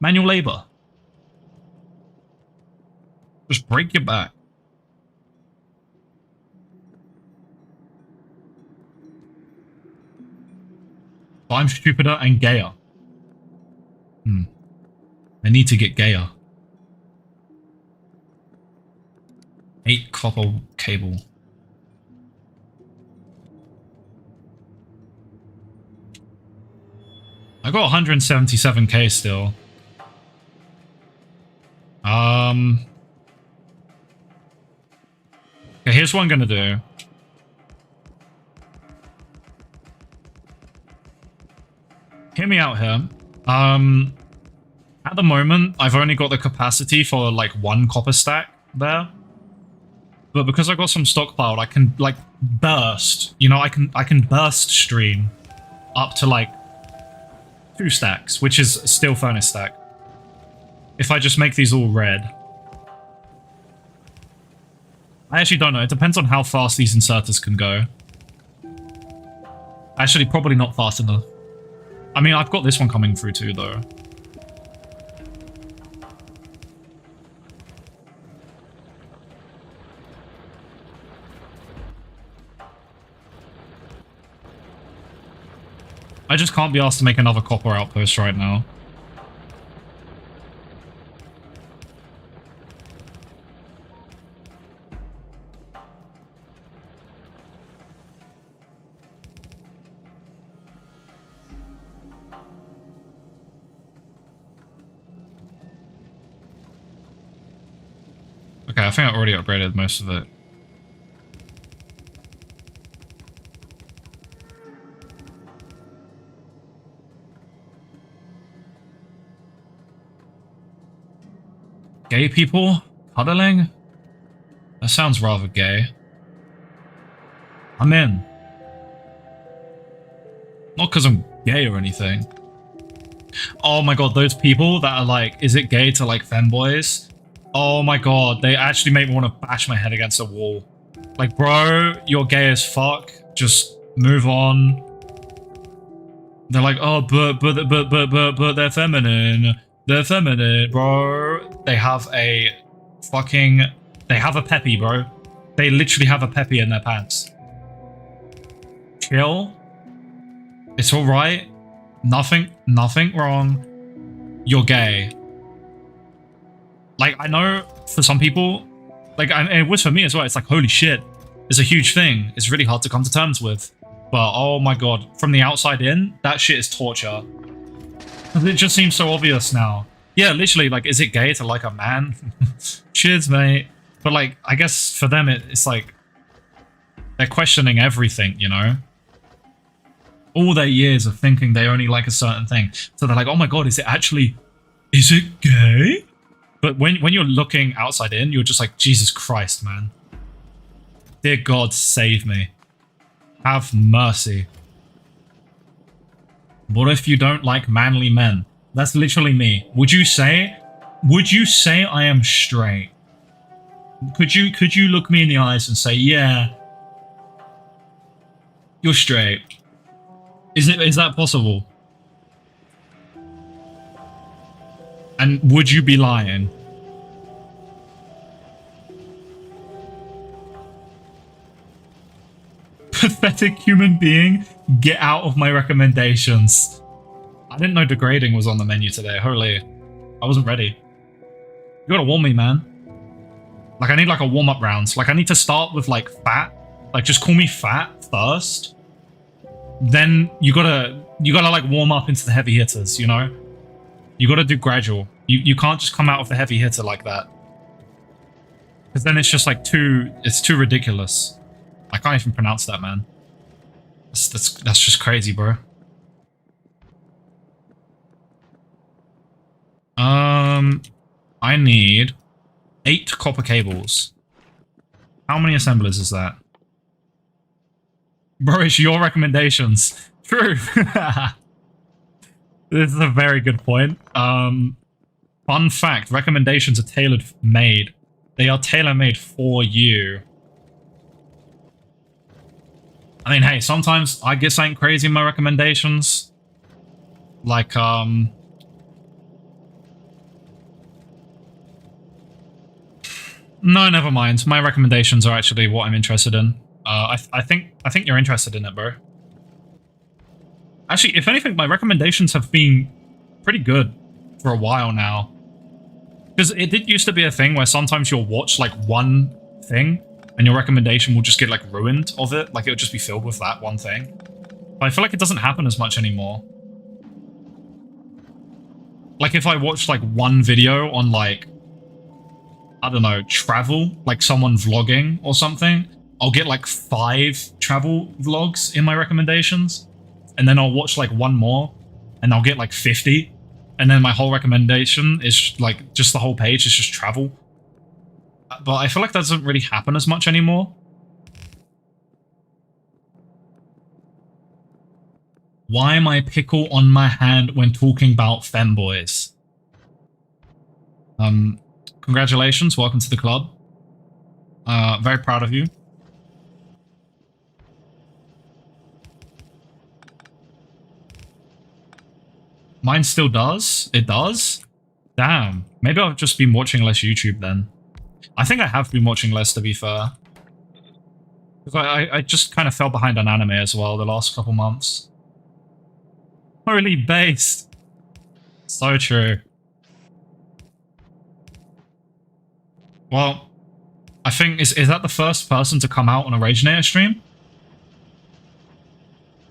Manual labor. Just break your back. But I'm stupider and gayer. I need to get gayer. 8 copper cable. I got 177k still. Okay, here's what I'm gonna do. Hear me out here. At the moment, I've only got the capacity for like 1 copper stack there. But because I got some stockpiled, I can like burst. You know, I can burst stream up to like 2 stacks, which is still furnace stack. If I just make these all red. I actually don't know. It depends on how fast these inserters can go. Actually, probably not fast enough. I mean, I've got this one coming through too, though. I just can't be asked to make another copper outpost right now. Okay, I think I already upgraded most of it. Gay people? Cuddling? That sounds rather gay. I'm in. Not because I'm gay or anything. Oh my god, those people that are like, is it gay to like femboys? Oh my god, they actually make me want to bash my head against a wall. Like, bro, you're gay as fuck. Just move on. They're like, oh, but they're feminine. They're feminine, bro. They have a fucking... They have a peppy, bro. They literally have a peppy in their pants. Chill. It's all right. Nothing wrong. You're gay. Like, I know for some people, like, and it was for me as well. It's like, holy shit, it's a huge thing. It's really hard to come to terms with. But oh my god, from the outside in, that shit is torture. It just seems so obvious now. Yeah, literally, like, is it gay to like a man? Cheers, mate. But like, I guess for them, it's like they're questioning everything, you know? All their years of thinking they only like a certain thing. So they're like, oh my god, is it gay? But when you're looking outside in, you're just like, Jesus Christ, man. Dear God, save me. Have mercy. What if you don't like manly men? That's literally me. Would you say I am straight? Could you look me in the eyes and say, yeah, you're straight? Is that possible? And would you be lying? Pathetic human being, get out of my recommendations. I didn't know degrading was on the menu today. Holy, I wasn't ready. You gotta warn me, man. Like, I need like a warm-up round. Like, I need to start with like fat. Like, just call me fat first. Then you gotta like warm up into the heavy hitters, you know? You gotta do gradual. You can't just come out of the heavy hitter like that. Because then it's just like it's too ridiculous. I can't even pronounce that, man. That's just crazy, bro. I need 8 copper cables. How many assemblers is that? Bro, it's your recommendations. True. This is a very good point. Fun fact, recommendations are tailor-made. They are tailor-made for you. I mean, hey, sometimes I get something crazy in my recommendations. Like, no, never mind. My recommendations are actually what I'm interested in. I think you're interested in it, bro. Actually, if anything, my recommendations have been pretty good for a while now. Because it did used to be a thing where sometimes you'll watch like one thing and your recommendation will just get like ruined of it. Like, it would just be filled with that one thing. But I feel like it doesn't happen as much anymore. Like, if I watch like one video on like, I don't know, travel, like someone vlogging or something, I'll get like 5 travel vlogs in my recommendations. And then I'll watch like one more and I'll get like 50. And then my whole recommendation is like, just the whole page is just travel. But I feel like that doesn't really happen as much anymore. Why am I pickle on my hand when talking about femboys? Congratulations, welcome to the club. Very proud of you. Mine still does? It does? Damn. Maybe I've just been watching less YouTube then. I think I have been watching less, to be fair. Because I just kind of fell behind on anime as well the last couple months. Holy based. So true. Well, I think, is that the first person to come out on a Raginator stream?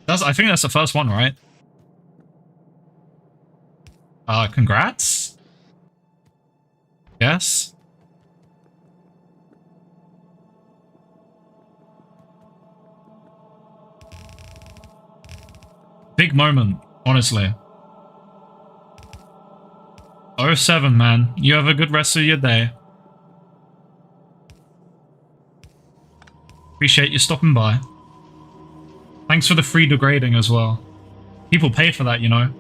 I think that's the first one, right? Congrats? Yes? Big moment, honestly. 07, man. You have a good rest of your day. Appreciate you stopping by. Thanks for the free degrading as well. People pay for that, you know.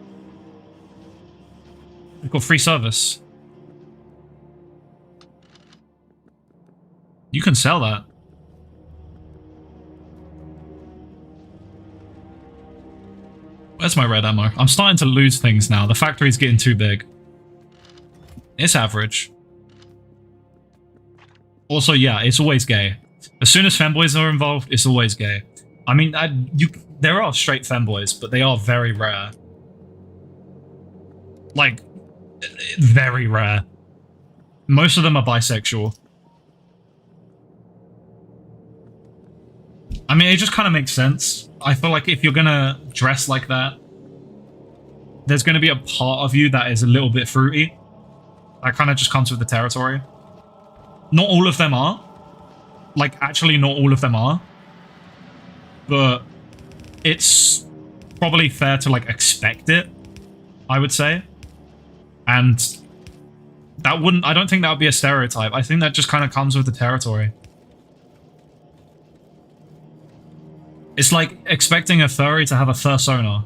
We've got free service. You can sell that. Where's my red ammo? I'm starting to lose things now. The factory's getting too big. It's average. Also, yeah, it's always gay. As soon as femboys are involved, it's always gay. I mean, there are straight femboys, but they are very rare. Like, very rare. Most of them are bisexual. I mean, it just kind of makes sense. I feel like if you're gonna dress like that, there's gonna be a part of you that is a little bit fruity. That kind of just comes with the territory. Not all of them are. Like, actually, not all of them are. But it's probably fair to, like, expect it, I would say. And that wouldn't... I don't think that would be a stereotype. I think that just kind of comes with the territory. It's like expecting a furry to have a fursona.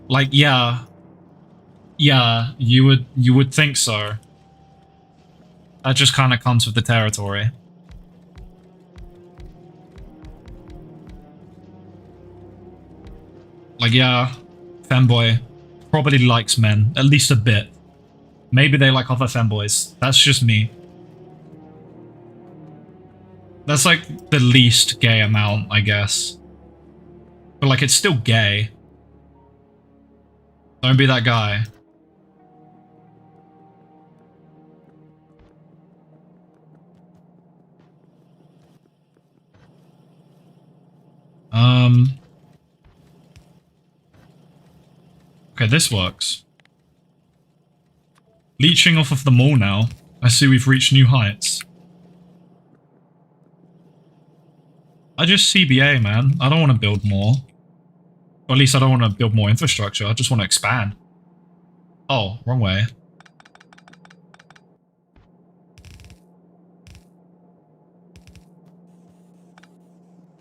Like, yeah. Yeah, you would think so. That just kind of comes with the territory. Like, yeah, femboy probably likes men, at least a bit. Maybe they like other femboys. That's just me. That's like the least gay amount, I guess. But like, it's still gay. Don't be that guy. Okay, this works. Leeching off of the mall now. I see we've reached new heights. I just CBA, man. I don't want to build more. Or at least I don't want to build more infrastructure. I just want to expand. Oh, wrong way.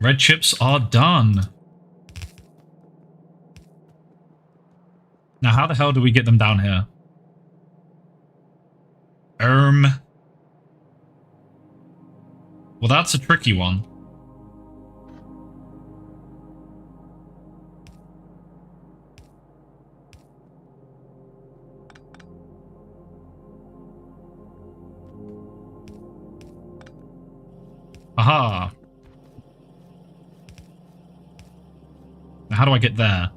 Red chips are done. Now, how the hell do we get them down here? Well, that's a tricky one. Aha. Now, how do I get there?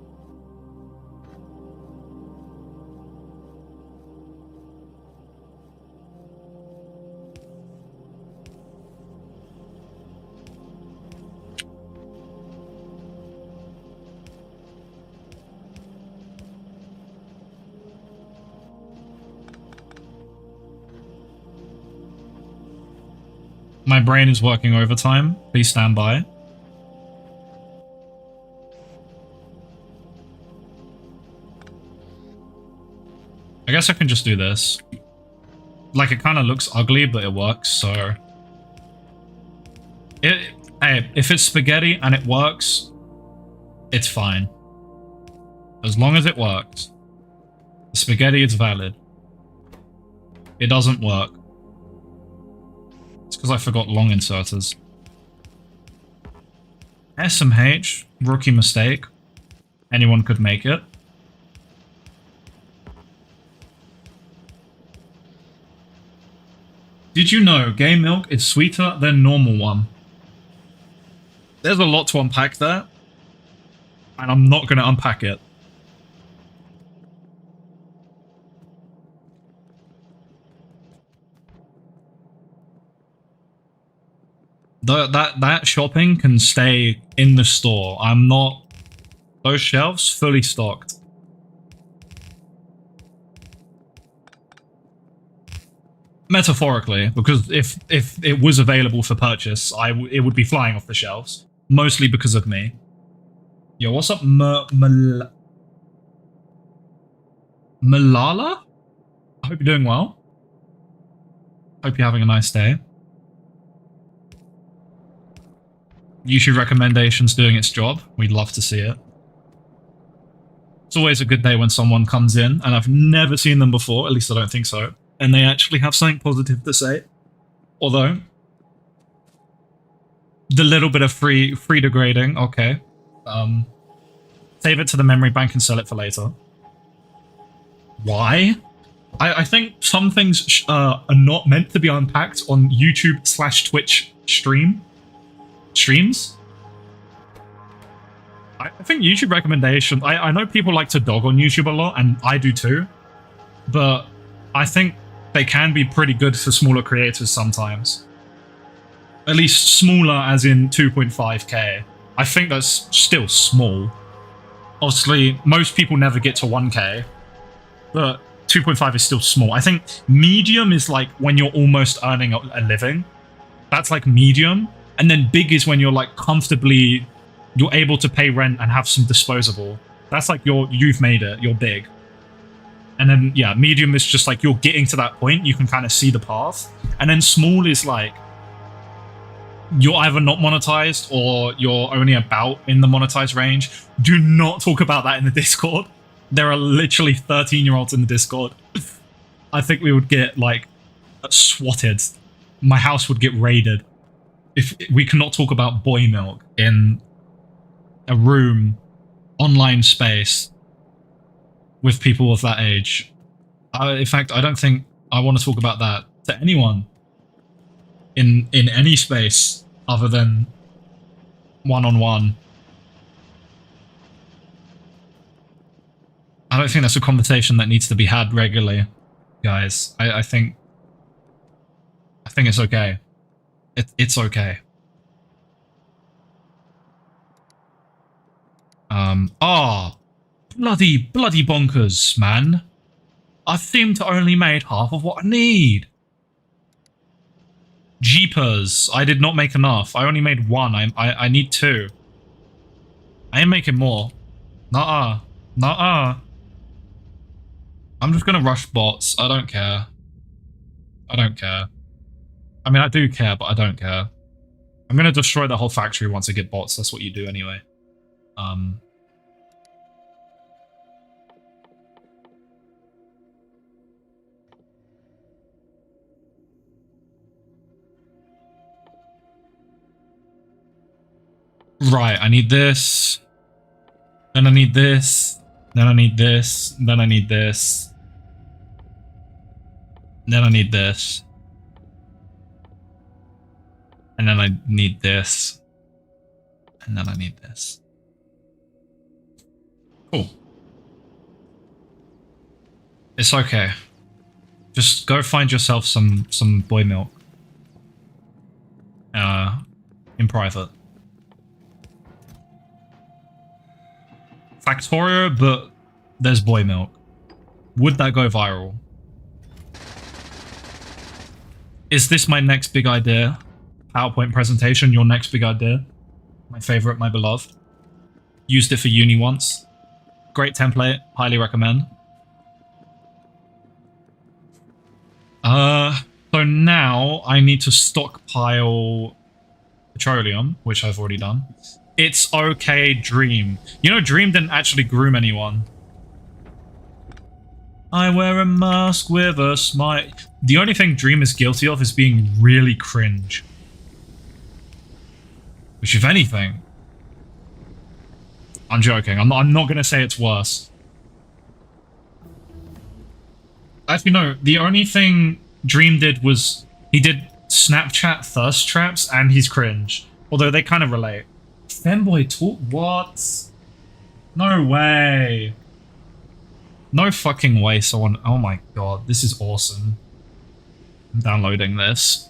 My brain is working overtime. Please stand by. I guess I can just do this. Like, it kind of looks ugly, but it works, so... Hey, if it's spaghetti and it works, it's fine. As long as it works. The spaghetti is valid. It doesn't work. It's because I forgot long inserters. SMH, rookie mistake. Anyone could make it. Did you know gay milk is sweeter than normal one? There's a lot to unpack there, and I'm not going to unpack it. That shopping can stay in the store. I'm not... Those shelves fully stocked. Metaphorically, because if it was available for purchase, it would be flying off the shelves. Mostly because of me. Yo, what's up, Malala? I hope you're doing well. Hope you're having a nice day. YouTube recommendations doing its job. We'd love to see it. It's always a good day when someone comes in, and I've never seen them before, at least I don't think so, and they actually have something positive to say. Although, the little bit of free degrading, okay. Save it to the memory bank and sell it for later. Why? I think some things are not meant to be unpacked on YouTube/Twitch streams. I think YouTube recommendations, I know people like to dog on YouTube a lot, and I do too, but I think they can be pretty good for smaller creators sometimes. At least smaller as in 2.5k. I think that's still small. Obviously, most people never get to 1k, but 2.5 is still small. I think medium is like when you're almost earning a living. That's like medium. And then big is when you're like comfortably, you're able to pay rent and have some disposable. That's like you've made it, you're big. And then, yeah, medium is just like you're getting to that point, you can kind of see the path. And then small is like you're either not monetized or you're only about in the monetized range. Do not talk about that in the Discord. There are literally 13-year-olds in the Discord. I think we would get like swatted. My house would get raided if we cannot talk about boy milk in a room, online space with people of that age. In fact, I don't think I want to talk about that to anyone in any space other than one-on-one. I don't think that's a conversation that needs to be had regularly, guys. I think it's okay. It's okay. Oh, bloody bonkers, man. I seem to only made half of what I need. Jeepers, I did not make enough. I only made one. I need two. I ain't making more. Nuh-uh. Nuh-uh. I'm just gonna rush bots. I don't care. I don't care. I mean, I do care, but I don't care. I'm gonna destroy the whole factory once I get bots. That's what you do anyway. Right, I need this. Then I need this. Then I need this. Then I need this. Then I need this. And then I need this. And then I need this. Cool. It's okay. Just go find yourself some boy milk. In private. Factorio, but there's boy milk. Would that go viral? Is this my next big idea? PowerPoint presentation, your next big idea? My favorite, my beloved. Used it for uni once. Great template, highly recommend. So now I need to stockpile petroleum, which I've already done. It's okay, Dream. You know, Dream didn't actually groom anyone. I wear a mask with a smile. The only thing Dream is guilty of is being really cringe. Which, if anything... I'm joking. I'm not going to say it's worse. Actually, no. The only thing Dream did was... He did Snapchat thirst traps and he's cringe. Although they kind of relate. Femboy talk? What? No way. No fucking way someone... Oh my god, this is awesome. I'm downloading this.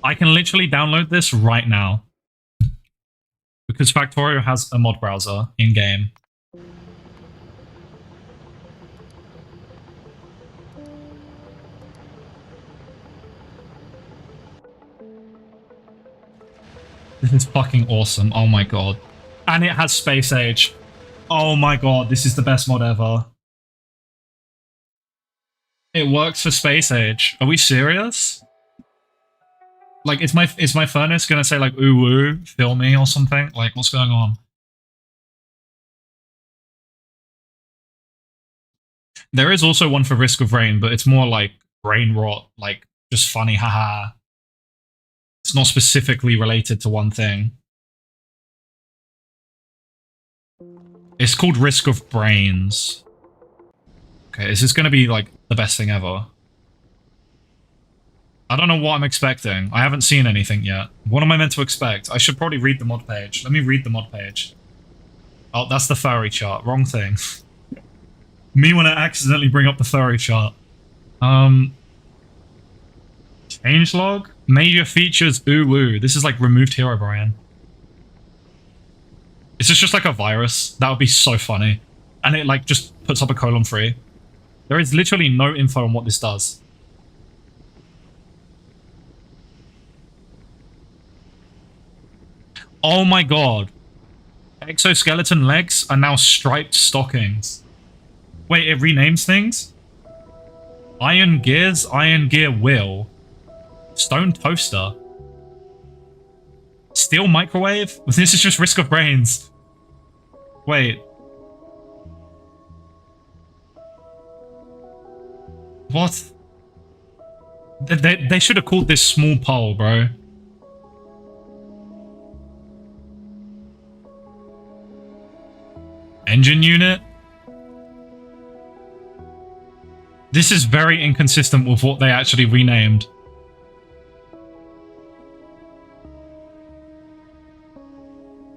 I can literally download this right now. Because Factorio has a mod browser in-game. This is fucking awesome. Oh my god. And it has Space Age. Oh my god, this is the best mod ever. It works for Space Age. Are we serious? Like, is my furnace gonna say like ooh woo, fill me or something? Like, what's going on? There is also one for Risk of Rain, but it's more like brain rot, like just funny, haha. It's not specifically related to one thing. It's called Risk of Brains. Okay, is this gonna be like the best thing ever? I don't know what I'm expecting. I haven't seen anything yet. What am I meant to expect? I should probably read the mod page. Let me read the mod page. Oh, that's the furry chart. Wrong thing. Me when I accidentally bring up the furry chart. Changelog? Major features, ooh woo. This is like removed hero Brian. Is this just like a virus? That would be so funny. And it like just puts up a colon free. There is literally no info on what this does. Oh my god. Exoskeleton legs are now striped stockings. Wait, it renames things? Iron gears, iron gear wheel. Stone toaster. Steel microwave? This is just Risk of Brains. Wait. What? They should have called this small pole, bro. Engine unit? This is very inconsistent with what they actually renamed.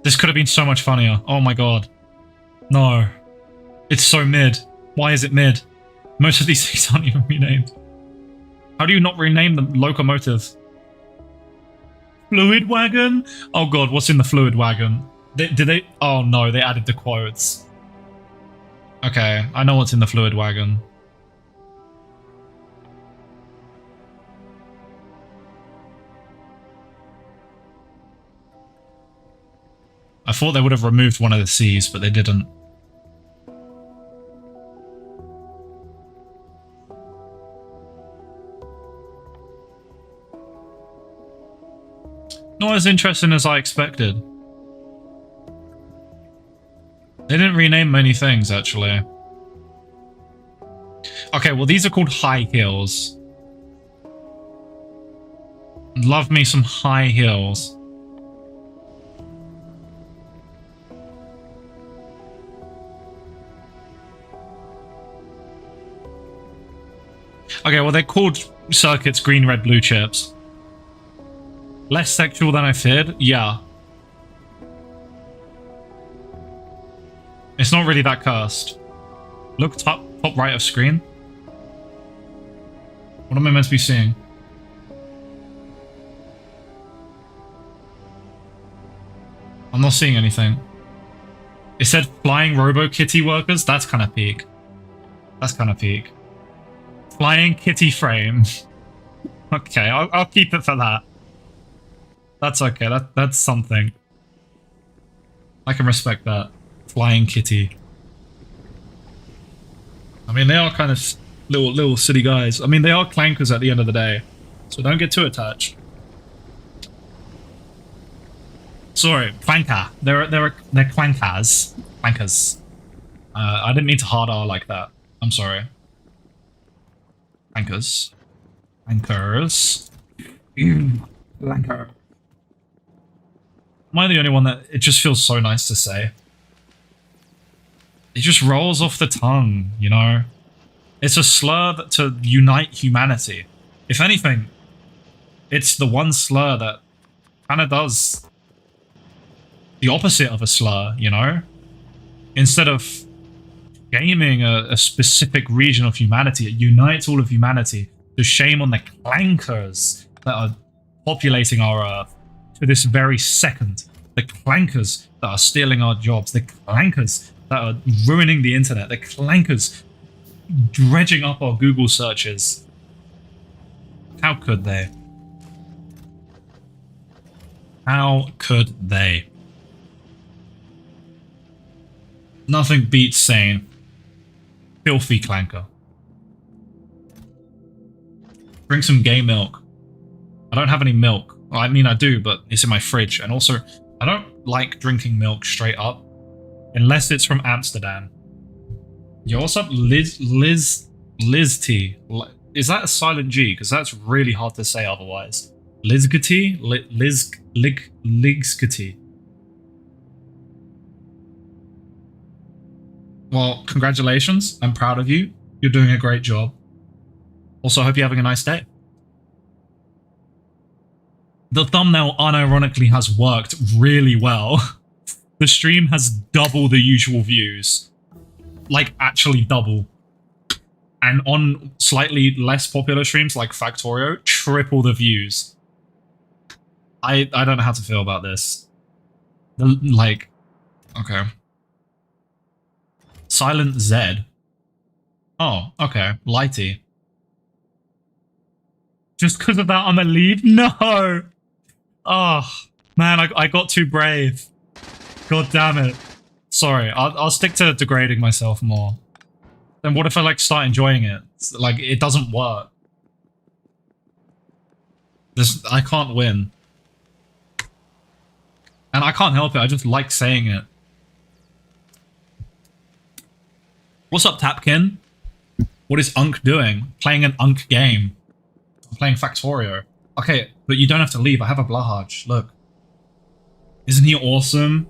This could have been so much funnier. Oh my god. No. It's so mid. Why is it mid? Most of these things aren't even renamed. How do you not rename the locomotive? Fluid wagon? Oh god, what's in the fluid wagon? Did they? Oh no, they added the quotes. Okay, I know what's in the fluid wagon. I thought they would have removed one of the C's, but they didn't. Not as interesting as I expected. They didn't rename many things, actually. Okay, well, these are called high heels. Love me some high heels. Okay, well, they're called circuits green, red, blue chips. Less sexual than I feared? Yeah. It's not really that cursed. Look top right of screen. What am I meant to be seeing? I'm not seeing anything. It said flying robo kitty workers. That's kind of peak. That's kind of peak. Flying kitty frame. Okay, I'll keep it for that. That's okay. That's something. I can respect that. Flying kitty. I mean, they are kind of little city guys. I mean, they are clankers at the end of the day, so don't get too attached. Sorry, clanker. They're clankers. Clankers. I didn't mean to hard R like that. I'm sorry. Clankers. Clankers. Clanker. Am I the only one that it just feels so nice to say? It just rolls off the tongue, you know? It's a slur to unite humanity. If anything, it's the one slur that kind of does the opposite of a slur, you know? Instead of shaming a specific region of humanity, it unites all of humanity to shame on the clankers that are populating our Earth to this very second. The clankers that are stealing our jobs. The clankers that are ruining the internet. The clankers dredging up our Google searches. How could they? How could they? Nothing beats saying filthy clanker. Drink some gay milk. I don't have any milk. Well, I mean, I do, but it's in my fridge. And also, I don't like drinking milk straight up. Unless it's from Amsterdam. Yo, what's up, Liz T? Is that a silent G? Because that's really hard to say otherwise. Lizgati? Ligskati. Well, congratulations. I'm proud of you. You're doing a great job. Also, I hope you're having a nice day. The thumbnail unironically has worked really well. The stream has double the usual views. Like, actually double. And on slightly less popular streams like Factorio, triple the views. I don't know how to feel about this. Like, okay. Silent Z. Oh, okay. Lighty. Just because of that, I'm gonna leave? No! Oh, man, I got too brave. God damn it. Sorry, I'll stick to degrading myself more. Then what if I, like, start enjoying it? Like, it doesn't work. I can't win. And I can't help it, I just like saying it. What's up, Tapkin? What is Unk doing? Playing an Unk game. I'm playing Factorio. Okay, but you don't have to leave. I have a Blahaj. Look. Isn't he awesome?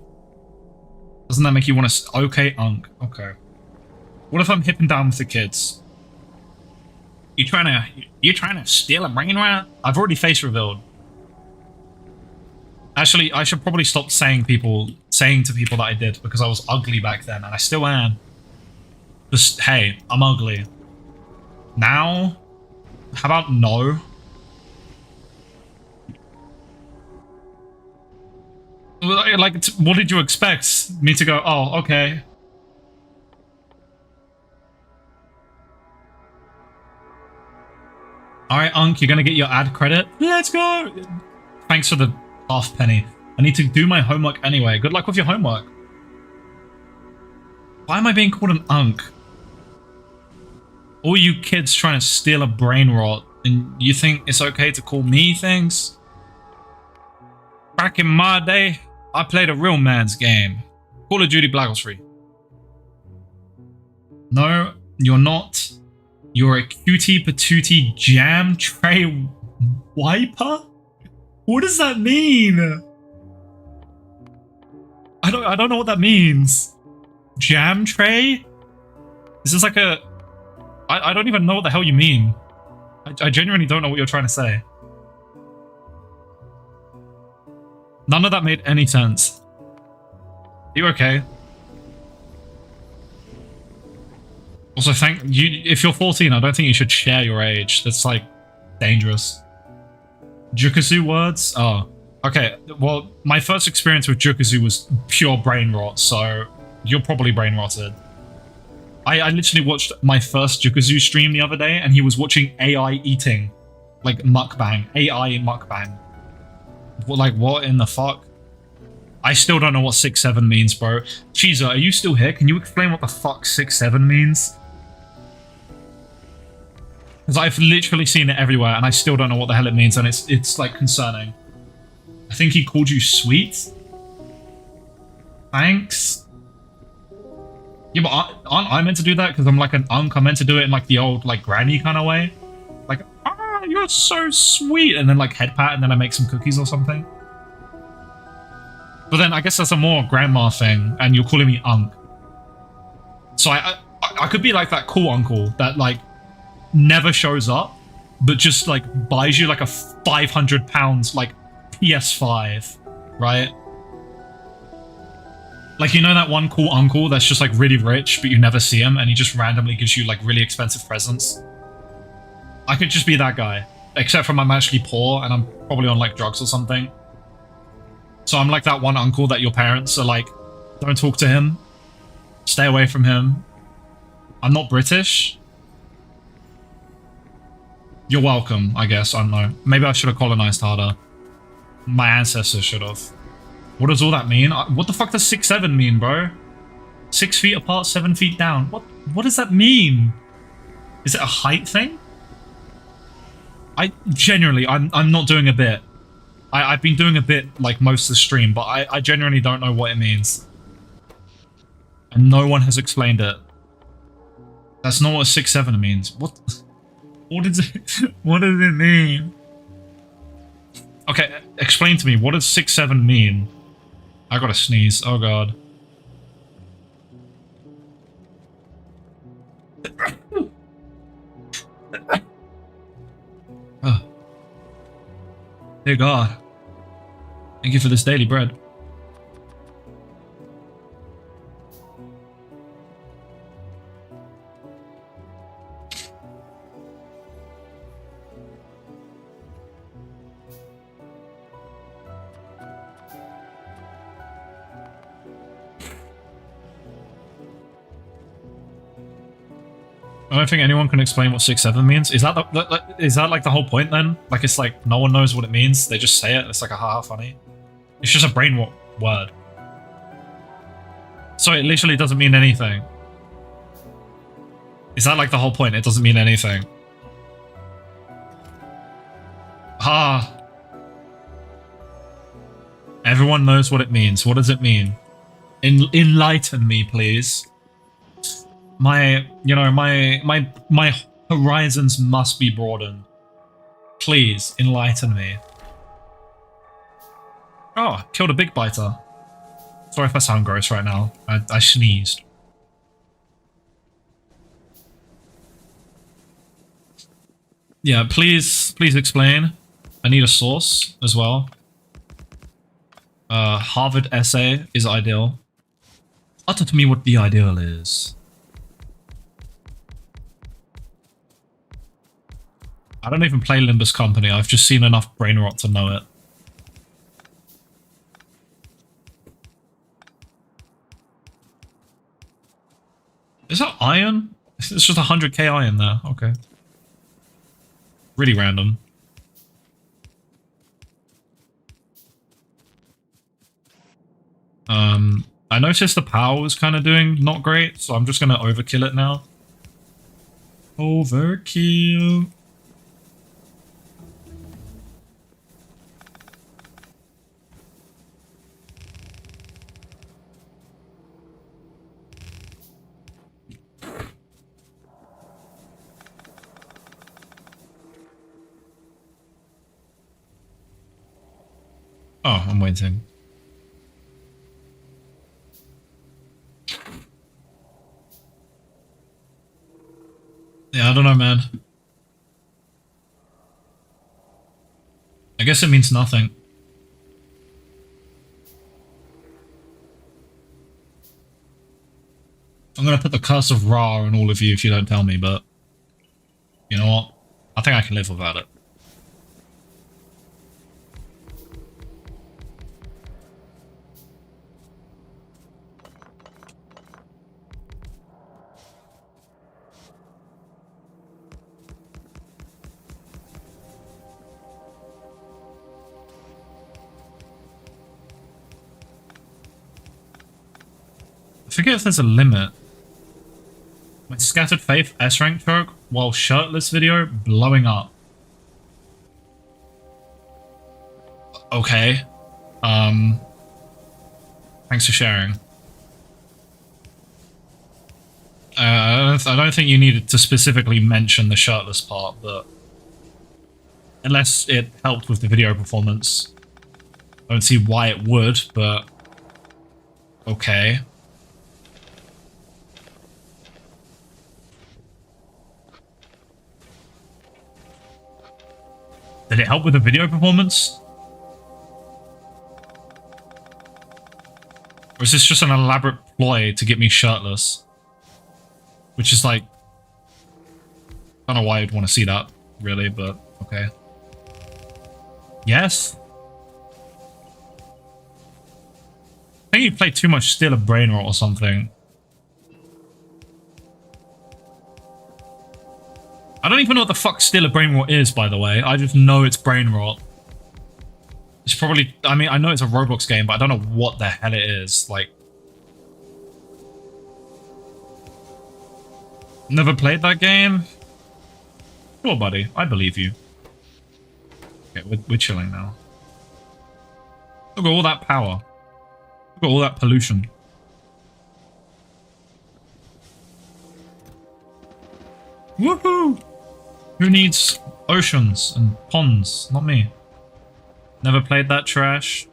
Doesn't that make you want to... Okay, Unk. Okay. What if I'm hipping down with the kids? You trying to steal a brain rat? I've already face revealed. Actually, I should probably stop saying to people that I did, because I was ugly back then, and I still am. Just, hey, I'm ugly. Now? How about no? Like, what did you expect? Me to go, oh, okay. Alright, Unk, you're gonna get your ad credit? Let's go! Thanks for the half penny. I need to do my homework anyway. Good luck with your homework. Why am I being called an Unk? All you kids trying to steal a brain rot, and you think it's okay to call me things? Back in my day, I played a real man's game. Call of Duty Black Ops 3. No, you're not. You're a cutie patootie jam tray wiper? What does that mean? I don't know what that means. Jam tray? Is this like a... I don't even know what the hell you mean. I genuinely don't know what you're trying to say. None of that made any sense. You okay? Also, thank you. If you're 14, I don't think you should share your age. That's like dangerous. Jukazu words? Oh, okay. Well, my first experience with Jukazu was pure brain rot, so you're probably brain rotted. I literally watched my first Jukazu stream the other day, and he was watching AI eating, like mukbang, AI mukbang. Like, what in the fuck? I still don't know what 6-7 means, bro. Cheezer, are you still here? Can you explain what the fuck 6-7 means? Because I've literally seen it everywhere, and I still don't know what the hell it means, and it's like concerning. I think he called you sweet. Thanks. Yeah, but aren't I meant to do that? Because I'm like an Unk. I'm meant to do it in like the old like granny kind of way. Like, ah, you're so sweet, and then like head pat, and then I make some cookies or something. But then I guess that's a more grandma thing, and you're calling me Unk. So I could be like that cool uncle that like never shows up, but just like buys you like a £500 like PS5, right? Like, you know that one cool uncle that's just like really rich, but you never see him, and he just randomly gives you like really expensive presents? I could just be that guy, except for I'm actually poor and I'm probably on like drugs or something. So I'm like that one uncle that your parents are like, don't talk to him, stay away from him. I'm not British. You're welcome, I guess. I don't know. Maybe I should have colonized harder. My ancestors should have. What does all that mean? What the fuck does 6-7 mean, bro? 6 feet apart, 7 feet down. What does that mean? Is it a height thing? Genuinely, I'm not doing a bit. I've been doing a bit like most of the stream, but I genuinely don't know what it means. And no one has explained it. That's not what 6-7 means. What does it mean? Okay, explain to me, what does 6-7 mean? I gotta sneeze, oh god. Oh. Dear god. Thank you for this daily bread. I don't think anyone can explain what 6-7 means. Is that is that like the whole point then? Like it's like no one knows what it means. They just say it. It's like a haha funny. It's just a brain word. So it literally doesn't mean anything. Is that like the whole point? It doesn't mean anything. Ah. Everyone knows what it means. What does it mean? Enlighten me, please. My horizons must be broadened. Please, enlighten me. Oh, killed a big biter. Sorry if I sound gross right now. I sneezed. Yeah, please explain. I need a source as well. Harvard essay is ideal. Utter to me what the ideal is. I don't even play Limbus Company. I've just seen enough brain rot to know it. Is that iron? It's just 100k iron there. Okay. Really random. I noticed the power was kind of doing not great, so I'm just going to overkill it now. Overkill. Oh, I'm waiting. Yeah, I don't know, man. I guess it means nothing. I'm gonna put the curse of Ra on all of you if you don't tell me, but you know what? I think I can live without it. I forget if there's a limit. My Scattered Faith S-rank choke while shirtless video blowing up. Okay. Thanks for sharing. I don't think you needed to specifically mention the shirtless part, but unless it helped with the video performance, I don't see why it would, but okay. Did it help with the video performance? Or is this just an elaborate ploy to get me shirtless? Which is like... I don't know why I'd want to see that, really, but okay. Yes? I think you played too much Steal a Brain Rot or something. I don't even know what the fuck Steal a Brain Rot is, by the way. I just know it's Brain Rot. It's probably... I mean, I know it's a Roblox game, but I don't know what the hell it is. Like... Never played that game? Sure, buddy. I believe you. Okay, we're chilling now. Look at all that power. Look at all that pollution. Woohoo! Who needs oceans and ponds? Not me. Never played that trash.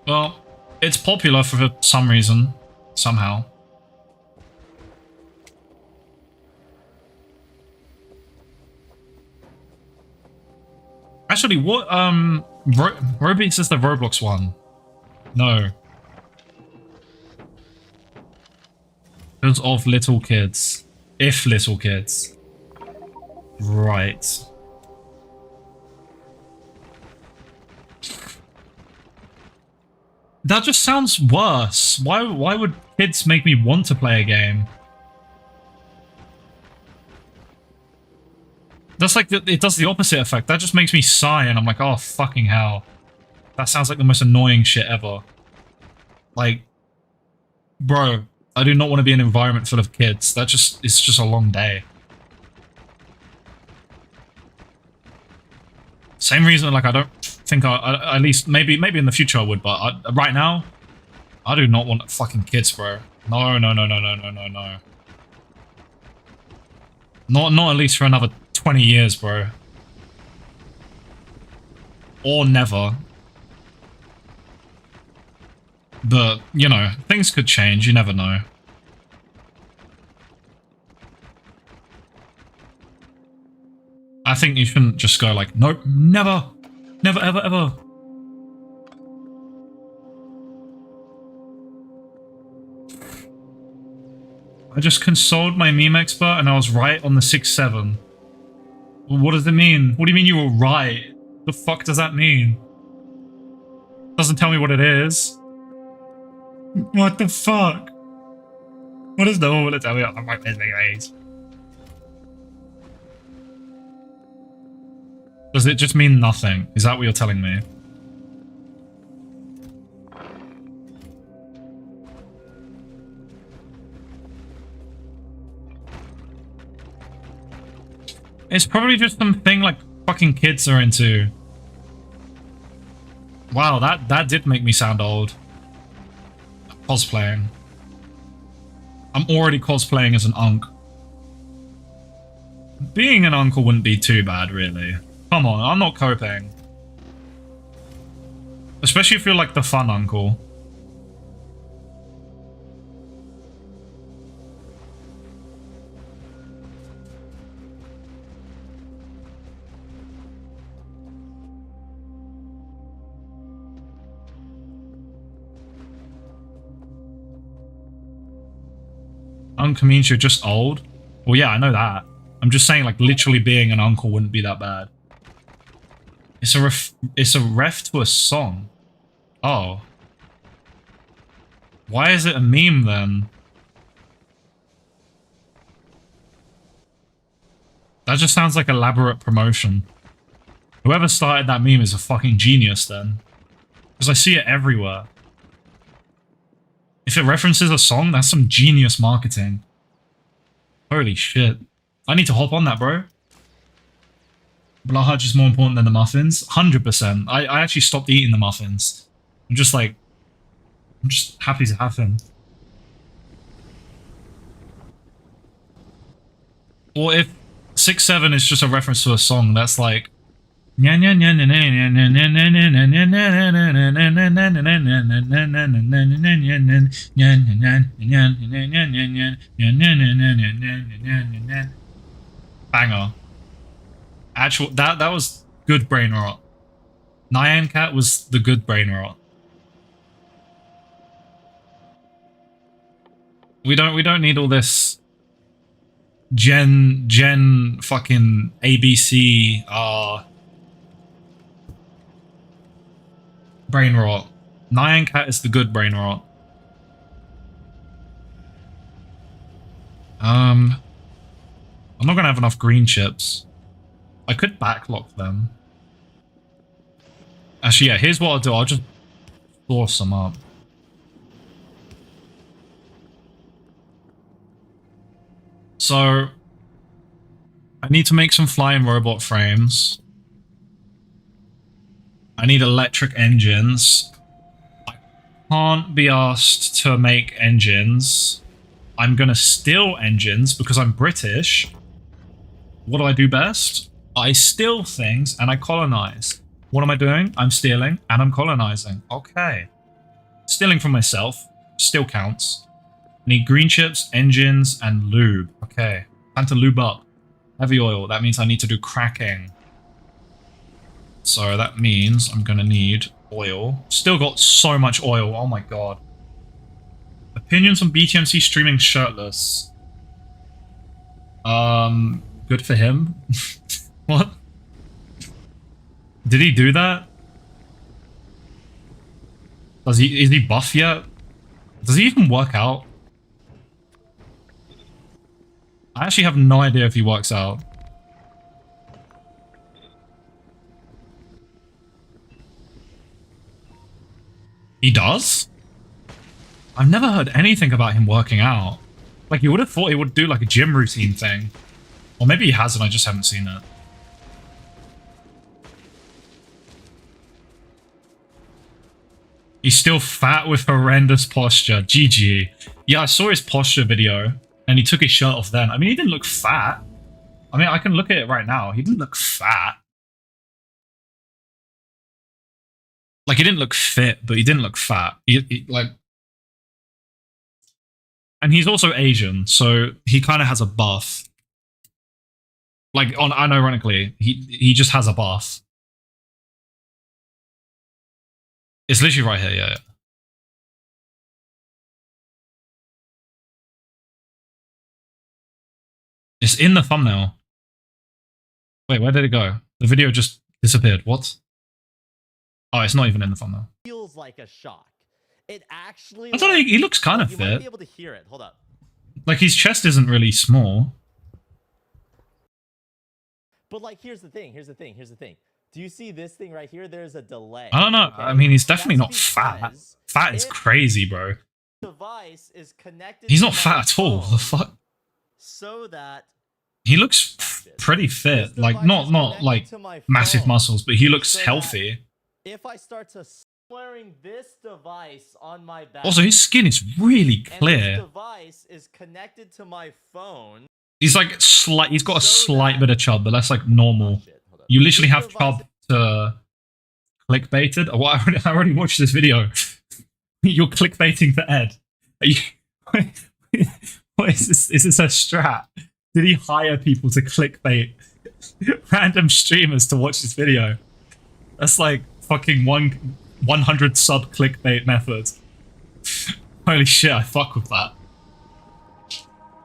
Well, it's popular for some reason. Somehow. Actually, what Robeats is the Roblox one. No. Because of little kids. If little kids. Right. That just sounds worse. Why would kids make me want to play a game? That's like, it does the opposite effect. That just makes me sigh and I'm like, oh, fucking hell. That sounds like the most annoying shit ever. Like, bro, I do not want to be in an environment full of kids. It's just a long day. Same reason, like, I don't think at least, maybe in the future I would, but right now, I do not want fucking kids, bro. No. Not at least for another 20 years, bro. Or never. But, you know, things could change, you never know. I think you shouldn't just go like, nope, never, never, ever, ever. I just consoled my meme expert and I was right on the 6-7. What does it mean? What do you mean you were right? The fuck does that mean? Doesn't tell me what it is. What the fuck? What does no one want to tell me about my ways? Does it just mean nothing? Is that what you're telling me? It's probably just something like fucking kids are into. Wow, that did make me sound old. Cosplaying. I'm already cosplaying as an unk. Being an uncle wouldn't be too bad, really. Come on, I'm not coping. Especially if you're like the fun uncle. Uncle means you're just old? Well, yeah, I know that. I'm just saying, like, literally being an uncle wouldn't be that bad. It's a ref to a song. Oh. Why is it a meme, then? That just sounds like elaborate promotion. Whoever started that meme is a fucking genius, then. Because I see it everywhere. If it references a song, that's some genius marketing. Holy shit. I need to hop on that, bro. Blood Hutch is more important than the muffins. 100%. I actually stopped eating the muffins. I'm just happy to have him. Or if 6-7 is just a reference to a song, that's like... Banger. Actual that was good brain rot. Nyan Cat was the good brain rot. We don't need all this gen fucking ABC brain rot. Nyan Cat is the good brain rot. I'm not gonna have enough green chips. I could backlock them. Actually, yeah, here's what I'll do. I'll just store some up. So, I need to make some flying robot frames. I need electric engines. I can't be asked to make engines. I'm gonna steal engines because I'm British. What do I do best? I steal things and I colonize. What am I doing? I'm stealing and I'm colonizing. Okay. Stealing from myself still counts. Need green chips, engines, and lube. Okay. Time to lube up. Heavy oil. That means I need to do cracking. So that means I'm gonna need oil. Still got so much oil. Oh my god. Opinions on BTMC streaming shirtless. Good for him. What? Did he do that? Is he buff yet? Does he even work out? I actually have no idea if he works out. He does? I've never heard anything about him working out. Like, you would have thought he would do like a gym routine thing. Or maybe he has and I just haven't seen it. He's still fat with horrendous posture. GG. Yeah, I saw his posture video and he took his shirt off then. I mean, he didn't look fat. I mean, I can look at it right now. He didn't look fat. Like, he didn't look fit, but he didn't look fat. Like... And he's also Asian, so he kind of has a buff. Like, unironically, he just has a buff. It's literally right here, yeah. It's in the thumbnail. Wait, where did it go? The video just disappeared. What? Oh, it's not even in the thumbnail. Feels like a shock. It actually. I don't know. He looks kind of you fit. might be able to hear it. Hold up. Like, his chest isn't really small. But like, here's the thing. Do you see this thing right here? There's a delay. I don't know. Okay? I mean, he's definitely not That's fat. because Fat is if crazy, bro. the device is connected. He's to not my fat at all. The phone fuck? So that He looks pretty fit. this Like, device not is like connected to my massive phone, muscles, but he looks so that healthy. if I start to wearing this device on my back. Also, his skin is really and this clear. device is connected to my phone. He's like slight. He's got a So slight that- bit of chub, but that's like normal. Oh, shit. Hold up. You literally This have device chub to clickbaited. Oh, I already watched this video. You're clickbaiting for Ed. Are you, what is this? Is this a strat? Did he hire people to clickbait random streamers to watch this video? That's like fucking 100 sub clickbait method. Holy shit, I fuck with that.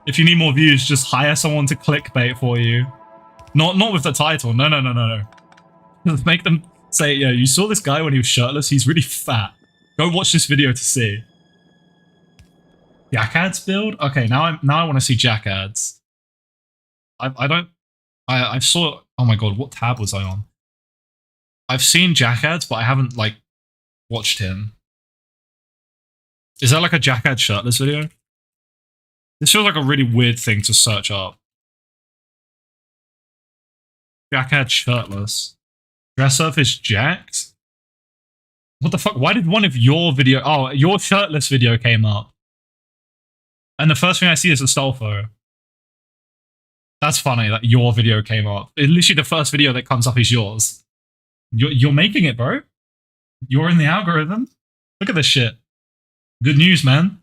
If you need more views, just hire someone to clickbait for you. Not with the title. No. Just make them say, yeah, you saw this guy when he was shirtless? He's really fat. Go watch this video to see. Jack ads build? Okay, now I want to see Jack ads. I saw, oh my god, what tab was I on? I've seen Jack ads, but I haven't like watched him. Is that like a Jack ad shirtless video? This feels like a really weird thing to search up. Jack ad shirtless. Dress up is jacked? What the fuck? Why did one of your video... Oh, your shirtless video came up. And the first thing I see is a Stolfo. That's funny that your video came up. Literally the first video that comes up is yours. You're making it, bro. You're in the algorithm. Look at this shit. Good news, man.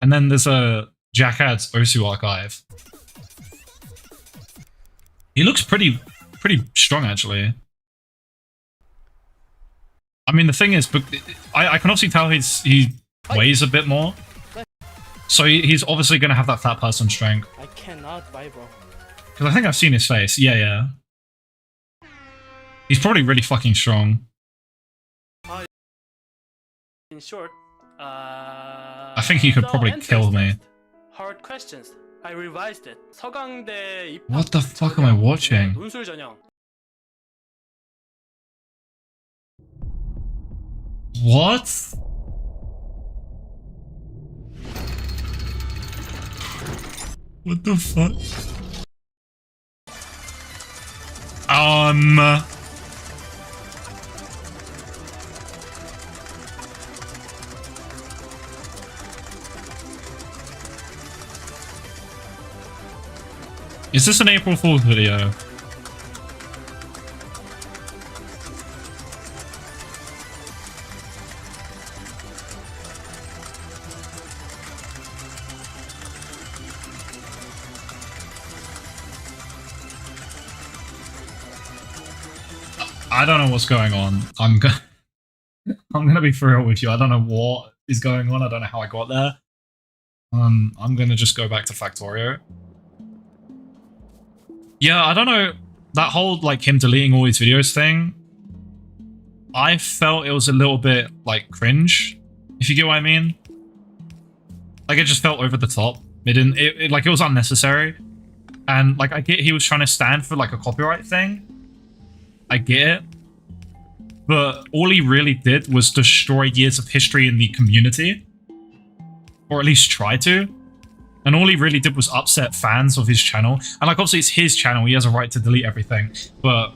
And then there's a Jack Ads Osu archive. He looks pretty strong, actually. I mean, the thing is, but I can obviously tell he weighs a bit more. So he's obviously going to have that fat person strength. I cannot buy, bro. Because I think I've seen his face. Yeah. He's probably really fucking strong. In short, I think he could the probably entrance kill me. test. Hard questions. I revised it. 서강대 입학 What the fuck am I watching? 논술 전형. What? What the fuck? Is this an April Fool's video? I don't know what's going on. I'm gonna be for real with you. I don't know what is going on. I don't know how I got there. I'm gonna just go back to Factorio. Yeah, I don't know. That whole, like, him deleting all his videos thing, I felt it was a little bit, like, cringe, if you get what I mean. Like, it just felt over the top. It didn't, like, it was unnecessary. And, like, I get he was trying to stand for, like, a copyright thing. I get it. But all he really did was destroy years of history in the community. Or at least try to. And all he really did was upset fans of his channel. And, like, obviously it's his channel. He has a right to delete everything. But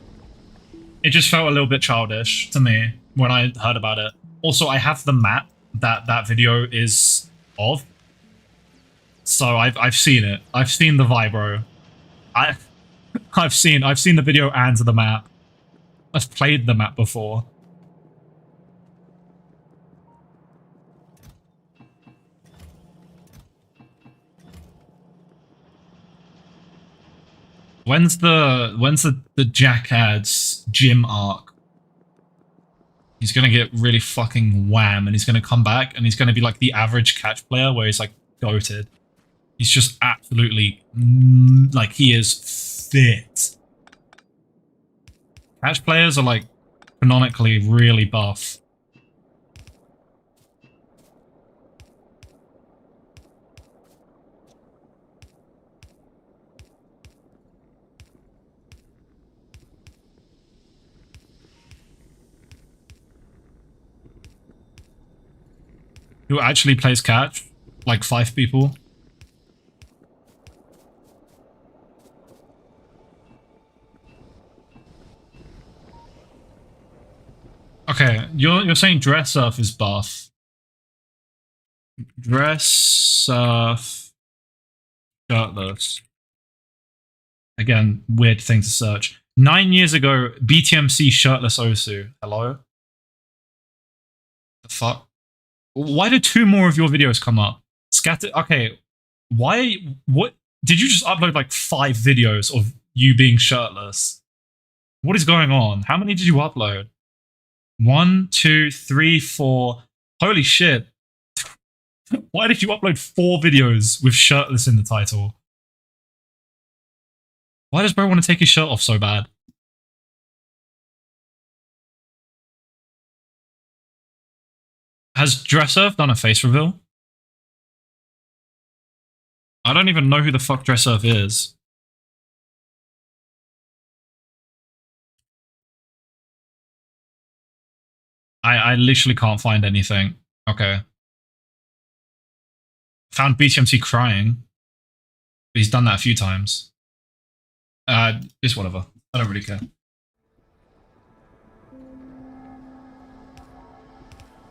it just felt a little bit childish to me when I heard about it. Also, I have the map that that video is of. So I've seen it. I've seen the vibro. I've seen the video and the map. I've played the map before. When's the Jackads gym arc? He's gonna get really fucking wham, and he's gonna come back, and he's gonna be like the average catch player, where he's like goated. He's just absolutely like, he is fit. Catch players are like canonically really buff. Who actually plays catch? Like 5 people? Okay, you're saying dress surf is buff. Dress surf shirtless. Again, weird thing to search. 9 years ago, BTMC shirtless Osu. Hello? The fuck? Why did 2 more of your videos come up? Scatter. Okay, why? What? Did you just upload like 5 videos of you being shirtless? What is going on? How many did you upload? 1, 2, 3, 4. Holy shit. Why did you upload 4 videos with shirtless in the title? Why does bro want to take his shirt off so bad? Has Dressurf done a face reveal? I don't even know who the fuck Dressurf is. I literally can't find anything. Okay. Found BTMC crying. But he's done that a few times. It's whatever. I don't really care.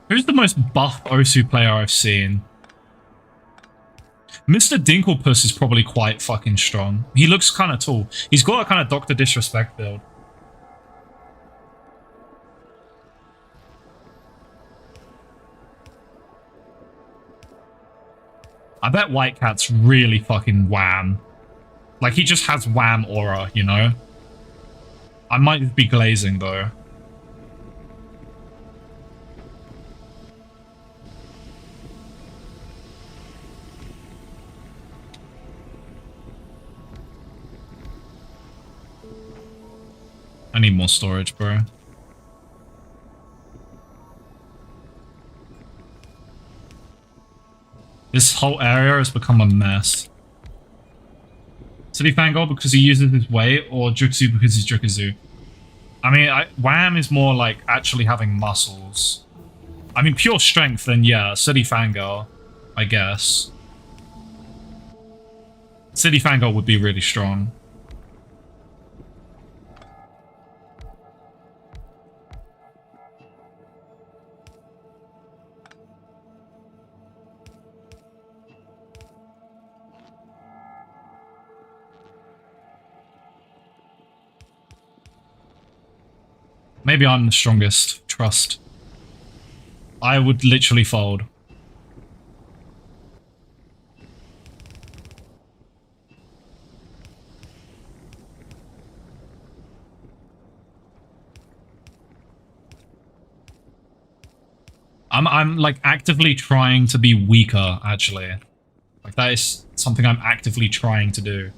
Who's the most buff Osu player I've seen? Mr. Dinklepuss is probably quite fucking strong. He looks kind of tall. He's got a kind of Dr. Disrespect build. I bet White Cat's really fucking wham. Like, he just has wham aura, you know? I might be glazing, though. I need more storage, bro. This whole area has become a mess. City Fangirl because he uses his weight, or Jutsu because he's Jukazu? I mean, Wham is more like actually having muscles. I mean, pure strength, then yeah, City Fangirl, I guess. City Fangirl would be really strong. Maybe I'm the strongest. Trust. I would literally fold. I'm like actively trying to be weaker, actually. Like that is something I'm actively trying to do.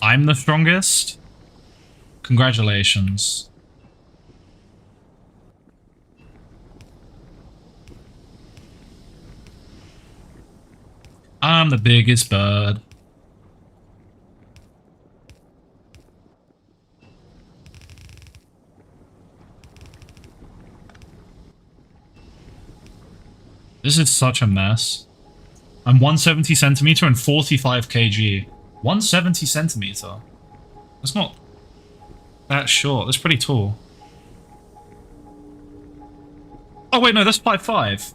I'm the strongest? Congratulations. I'm the biggest bird. This is such a mess. I'm 170 centimeter and 45 kg. 170 centimeter? That's not that short. That's pretty tall. Oh wait, no, that's 5'5".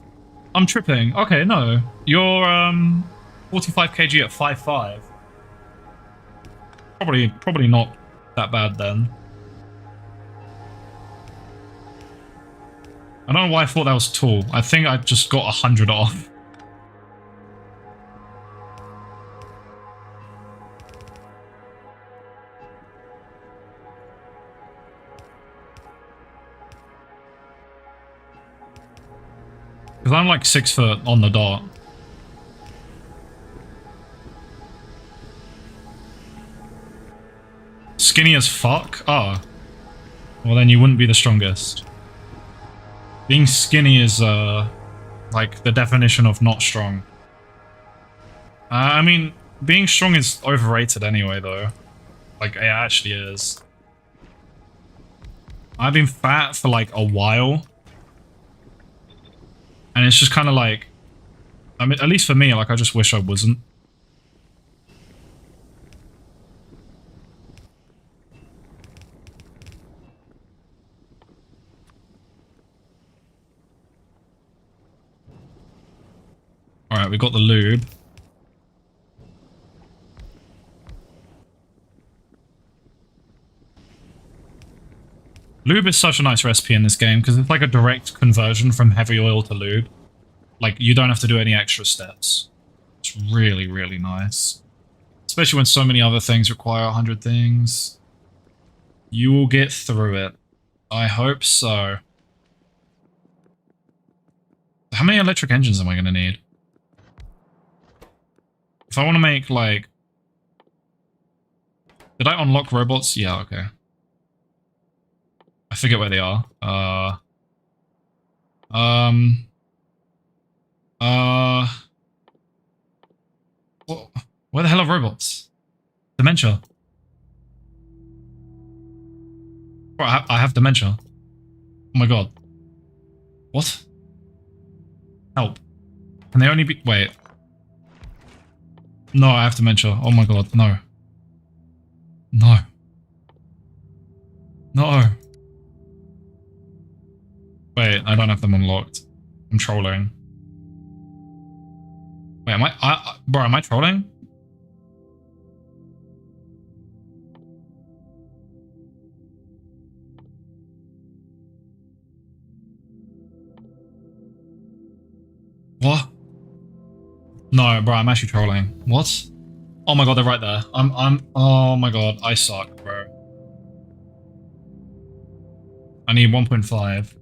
I'm tripping. Okay, no. You're 45 kg at 5'5". Probably not that bad then. I don't know why I thought that was tall. I think I just got 100 off. Because I'm like 6 foot on the dot. Skinny as fuck? Oh. Well then you wouldn't be the strongest. Being skinny is like the definition of not strong. I mean, being strong is overrated anyway though. Like it actually is. I've been fat for like a while. And it's just kind of like, I mean, at least for me, like, I just wish I wasn't. Alright, we got the lube. Lube is such a nice recipe in this game because it's like a direct conversion from heavy oil to lube. Like, you don't have to do any extra steps. It's really, really nice. Especially when so many other things require 100 things. You will get through it. I hope so. How many electric engines am I going to need? If I want to make, like... Did I unlock robots? Yeah, okay. I forget where they are. Where the hell are robots? Dementia. Bro, I have dementia. Oh my god. What? Help. Can they only be... Wait. No, I have dementia. Oh my god, no. No. No. Wait, I don't have them unlocked. I'm trolling. Wait, am bro, am I trolling? What? No, bro, I'm actually trolling. What? Oh my god, they're right there. Oh my god, I suck, bro. I need 1.5.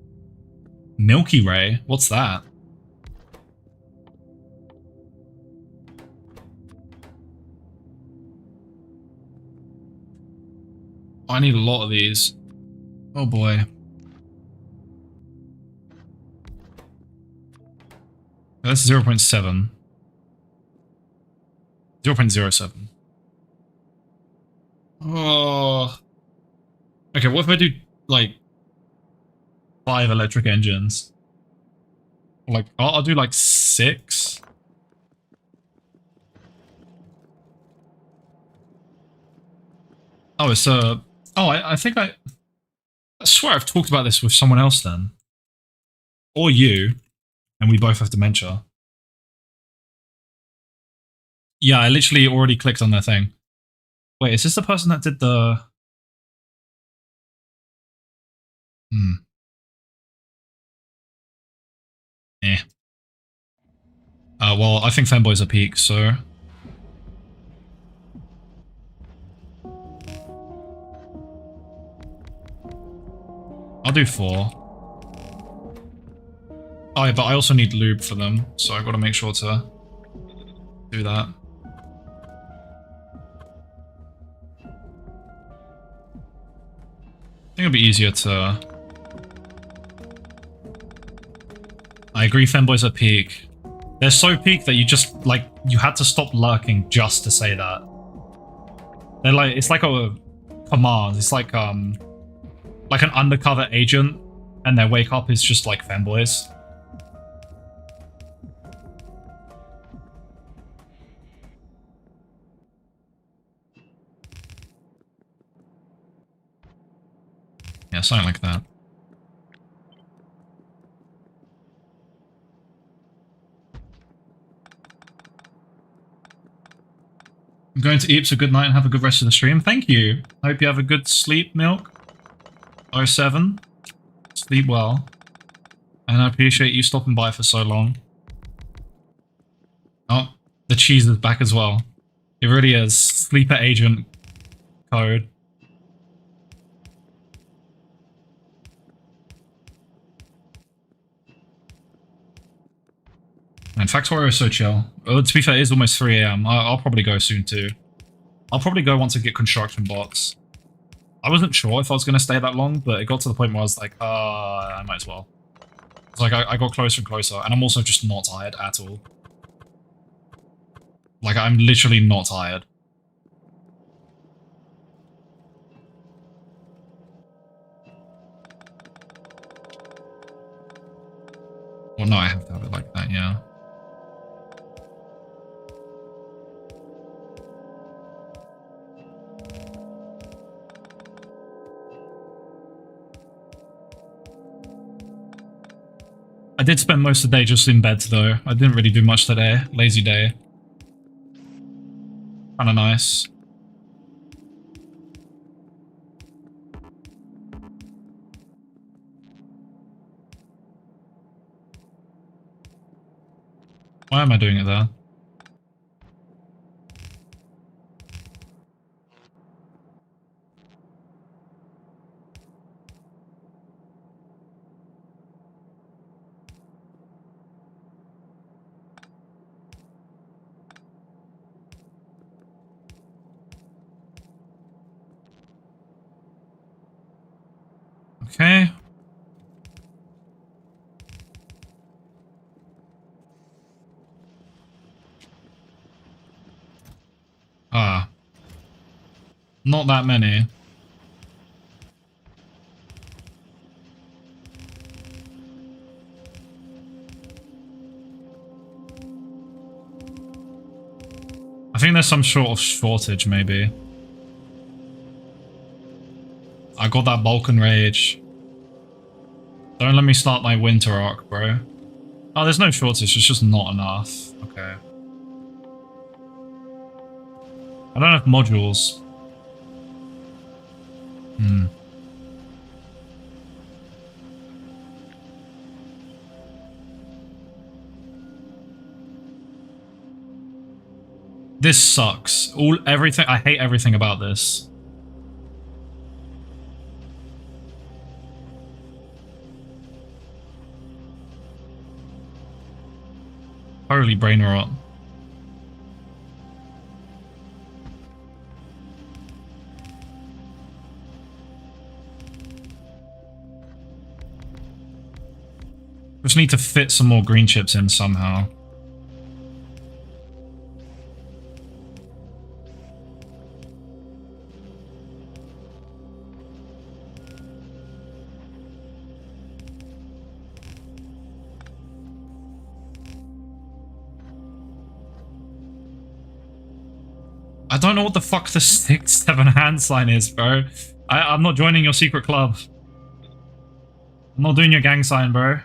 Milky Way? What's that? I need a lot of these. Oh boy. That's 0.7. 0.07. Oh. Okay, what if I do, like, 5 electric engines? Like, I'll do, like, 6? Oh, it's, oh, I think I swear I've talked about this with someone else then. Or you. And we both have dementia. Yeah, I literally already clicked on their thing. Wait, is this the person that did the... Eh. Well, I think fanboys are peak, so... do 4. Oh, yeah, but I also need lube for them, so I've got to make sure to do that. I think it'll be easier to... I agree, femboys are peak. They're so peak that you just, like, you had to stop lurking just to say that. They're like, it's like a command. It's like an undercover agent, and their wake up is just like femboys. Yeah, something like that. I'm going to eat, so good night and have a good rest of the stream. Thank you. I hope you have a good sleep, Milk. 07. Sleep well. And I appreciate you stopping by for so long. Oh, the cheese is back as well. It really is. Sleeper agent code. And Factorio is so chill. Oh, to be fair, it is almost 3 AM. I'll probably go soon too. I'll probably go once I get construction bots. I wasn't sure if I was going to stay that long, but it got to the point where I was like, I might as well. It's like I got closer and closer, and I'm also just not tired at all. Like, I'm literally not tired. Well, no, I have to have it like that, yeah. I did spend most of the day just in bed, though. I didn't really do much today. Lazy day. Kinda nice. Why am I doing it there? Okay. Ah. Not that many. I think there's some sort of shortage, maybe. I got that Balkan Rage. Don't let me start my winter arc, bro. Oh, there's no shortage, it's just not enough. Okay. I don't have modules. Hmm. This sucks. Everything. I hate everything about this. Holy brain rot. Just need to fit some more green chips in somehow. I don't know what the fuck the 6-7 hand sign is, bro. I'm not joining your secret club. I'm not doing your gang sign, bro.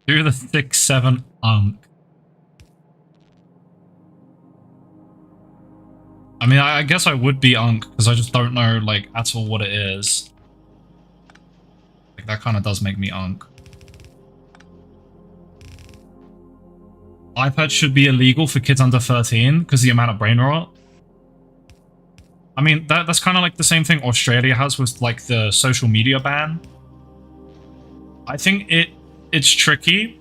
Do the 6-7 unk. I mean, I guess I would be unk because I just don't know, like, at all what it is. Like, that kind of does make me unk. iPad should be illegal for kids under 13 because the amount of brain rot. I mean, that's kind of like the same thing Australia has with, like, the social media ban. I think it's tricky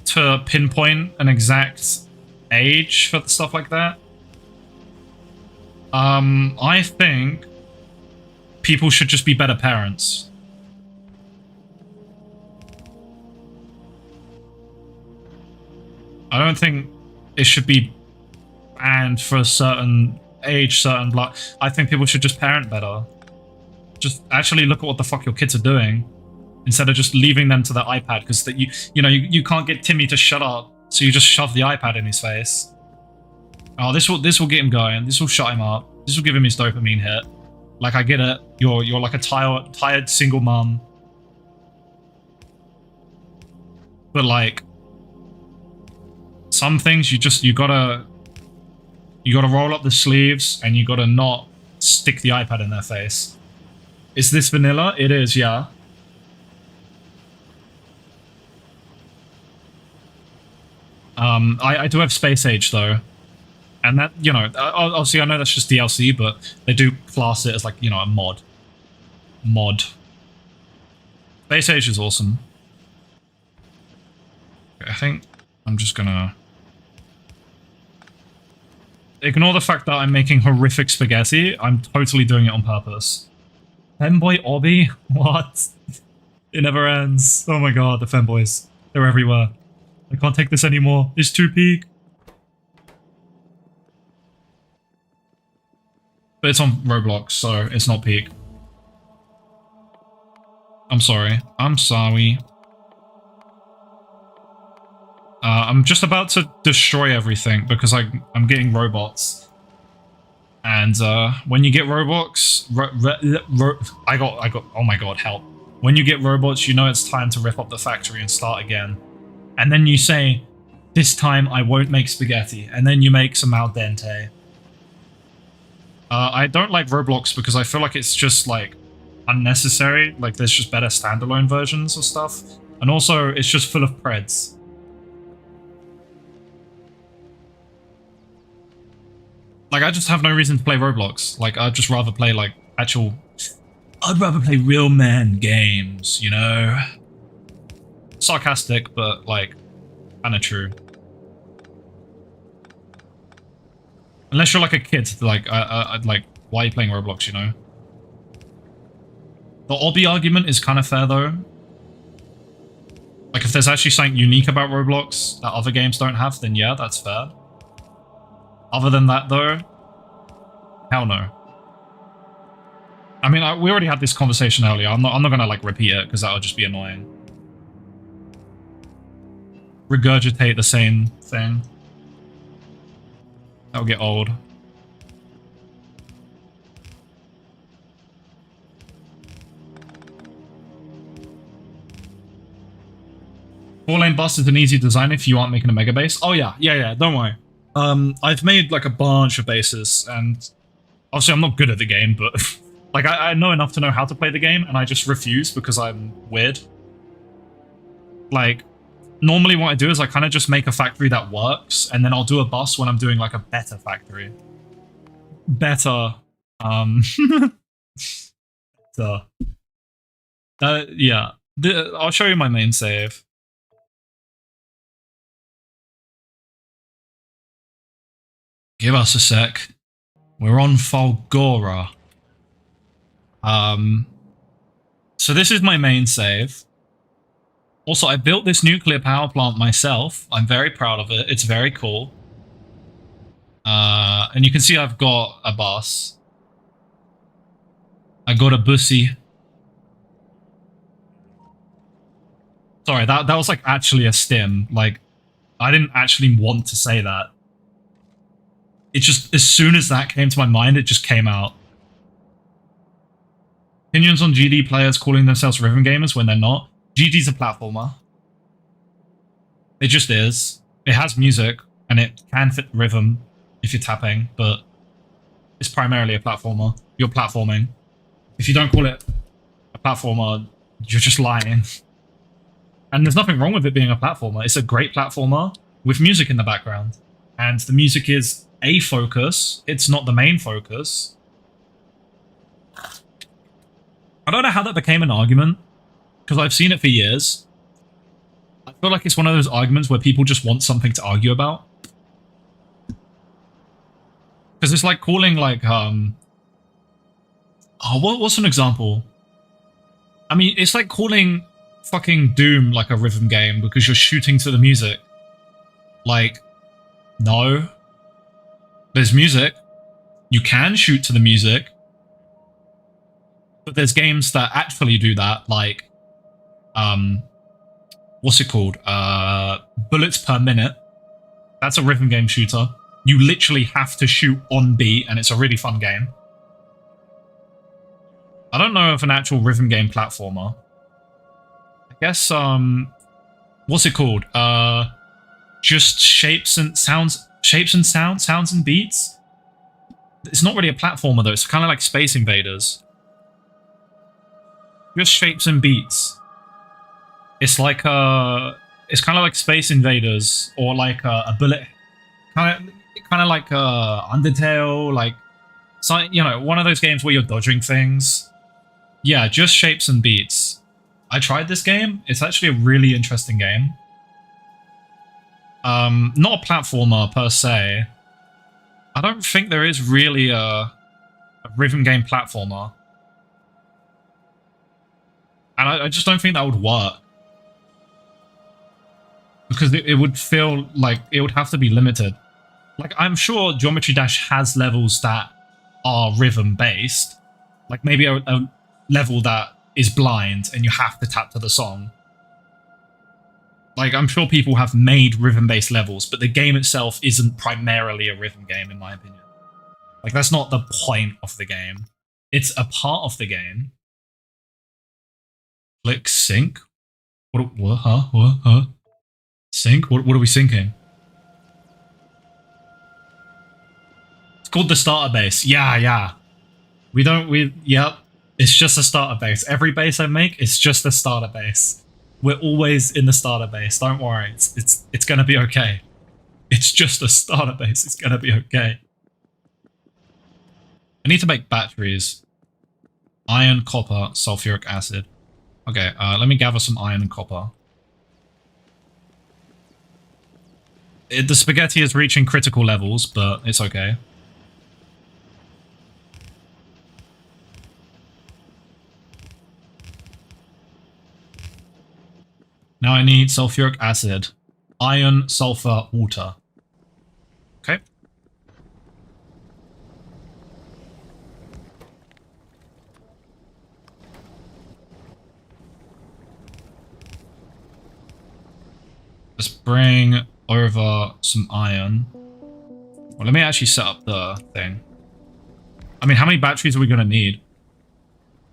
to pinpoint an exact age for stuff like that. I think people should just be better parents. I don't think it should be banned for a certain age, certain block. I think people should just parent better. Just actually look at what the fuck your kids are doing instead of just leaving them to their iPad because that you can't get Timmy to shut up, so you just shove the iPad in his face. Oh, this will get him going. This will shut him up. This will give him his dopamine hit. Like, I get it. You're like a tired single mum. But like, some things you gotta roll up the sleeves and you gotta not stick the iPad in their face. Is this vanilla? It is, yeah. I do have Space Age though. And that, you know, obviously I know that's just DLC, but they do class it as like, you know, a mod. Space Age is awesome. Okay, I think I'm just gonna ignore the fact that I'm making horrific spaghetti. I'm totally doing it on purpose. Femboy obby? What? It never ends. Oh my god, the femboys. They're everywhere. I can't take this anymore. It's too peak. But it's on Roblox, so it's not peak. I'm sorry. I'm sorry. I'm just about to destroy everything because I'm getting robots. And when you get robots, I got. Oh my god, help! When you get robots, you know it's time to rip up the factory and start again. And then you say, "This time I won't make spaghetti," and then you make some al dente. I don't like Roblox because I feel like it's just like unnecessary. Like there's just better standalone versions of stuff, and also it's just full of preds. Like, I just have no reason to play Roblox. Like, I'd just rather play, like, actual... I'd rather play real man games, you know? Sarcastic, but, like, kinda true. Unless you're, like, a kid, like, like, why are you playing Roblox, you know? The obby argument is kind of fair, though. Like, if there's actually something unique about Roblox that other games don't have, then yeah, that's fair. Other than that, though, hell no. I mean, we already had this conversation earlier. I'm not gonna like repeat it because that would just be annoying. Regurgitate the same thing. That'll get old. Four-lane bus is an easy design if you aren't making a mega base. Oh yeah, don't worry. I've made like a bunch of bases, and obviously I'm not good at the game, but like I know enough to know how to play the game, and I just refuse because I'm weird. Like, normally what I do is I kind of just make a factory that works, and then I'll do a bus when I'm doing like a better factory. Better. So, yeah. I'll show you my main save. Give us a sec. We're on Fulgora. So this is my main save. Also, I built this nuclear power plant myself. I'm very proud of it. It's very cool. And you can see I've got a bus. I got a bussy. Sorry, that was like actually a stim. Like, I didn't actually want to say that. It just, as soon as that came to my mind, it just came out. Opinions on GD players calling themselves rhythm gamers when they're not. GD's a platformer. It just is. It has music, and it can fit rhythm if you're tapping, but it's primarily a platformer. You're platforming. If you don't call it a platformer, you're just lying. And there's nothing wrong with it being a platformer. It's a great platformer with music in the background. And the music is a focus. It's not the main focus. I don't know how that became an argument, because I've seen it for years. I feel like it's one of those arguments where people just want something to argue about. Because it's like calling like, what's an example? I mean, it's like calling fucking Doom like a rhythm game because you're shooting to the music. Like, no. There's music. You can shoot to the music. But there's games that actually do that, like, what's it called? Bullets per minute. That's a rhythm game shooter. You literally have to shoot on beat, and it's a really fun game. I don't know of an actual rhythm game platformer. I guess, what's it called? Just shapes and sounds and beats? It's not really a platformer, though. It's kind of like Space Invaders. Just shapes and beats. It's like, it's kind of like Space Invaders, or like a bullet... Kind of like Undertale, like, so, you know, one of those games where you're dodging things. Yeah, just shapes and beats. I tried this game. It's actually a really interesting game. Not a platformer per se. I don't think there is really a rhythm game platformer. And I just don't think that would work. Because it would feel like it would have to be limited. Like, I'm sure Geometry Dash has levels that are rhythm-based. Like, maybe a level that is blind and you have to tap to the song. Like, I'm sure people have made rhythm-based levels, but the game itself isn't primarily a rhythm game, in my opinion. Like, that's not the point of the game. It's a part of the game. Click sync? What? Huh? Sync? What are we syncing? It's called the starter base. Yeah. Yep. It's just a starter base. Every base I make, it's just a starter base. We're always in the starter base. Don't worry. It's gonna be okay. It's just a starter base. It's gonna be okay. I need to make batteries. Iron, copper, sulfuric acid. Okay, let me gather some iron and copper. The spaghetti is reaching critical levels, but it's okay. Now I need sulfuric acid, iron, sulfur, water. Okay. Let's bring over some iron. Well, let me actually set up the thing. I mean, how many batteries are we going to need?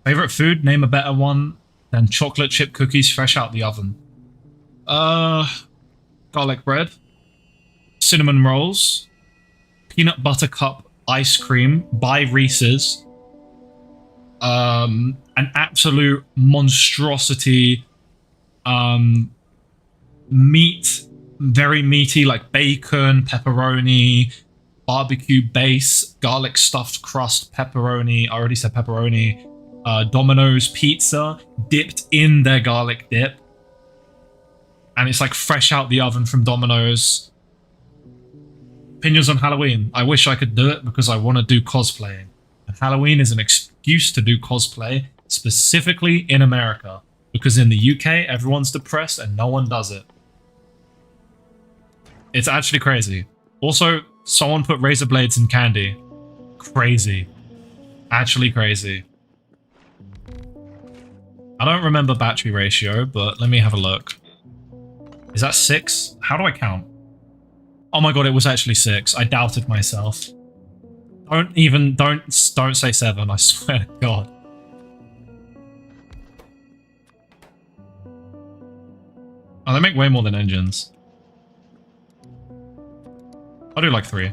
Favorite food? Name a better one than chocolate chip cookies fresh out the oven. Garlic bread. Cinnamon rolls. Peanut butter cup ice cream by Reese's. An absolute monstrosity. Meat. Very meaty, like bacon, pepperoni, barbecue base, garlic stuffed crust, pepperoni. I already said pepperoni. Domino's pizza dipped in their garlic dip. And it's like fresh out the oven from Domino's. Opinions on Halloween. I wish I could do it because I want to do cosplaying. And Halloween is an excuse to do cosplay, specifically in America. Because in the UK, everyone's depressed and no one does it. It's actually crazy. Also, someone put razor blades in candy. Crazy. Actually crazy. I don't remember battery ratio, but let me have a look. Is that 6? How do I count? Oh my god, it was actually 6. I doubted myself. Don't say 7, I swear to god. Oh, they make way more than engines. I'll do like 3.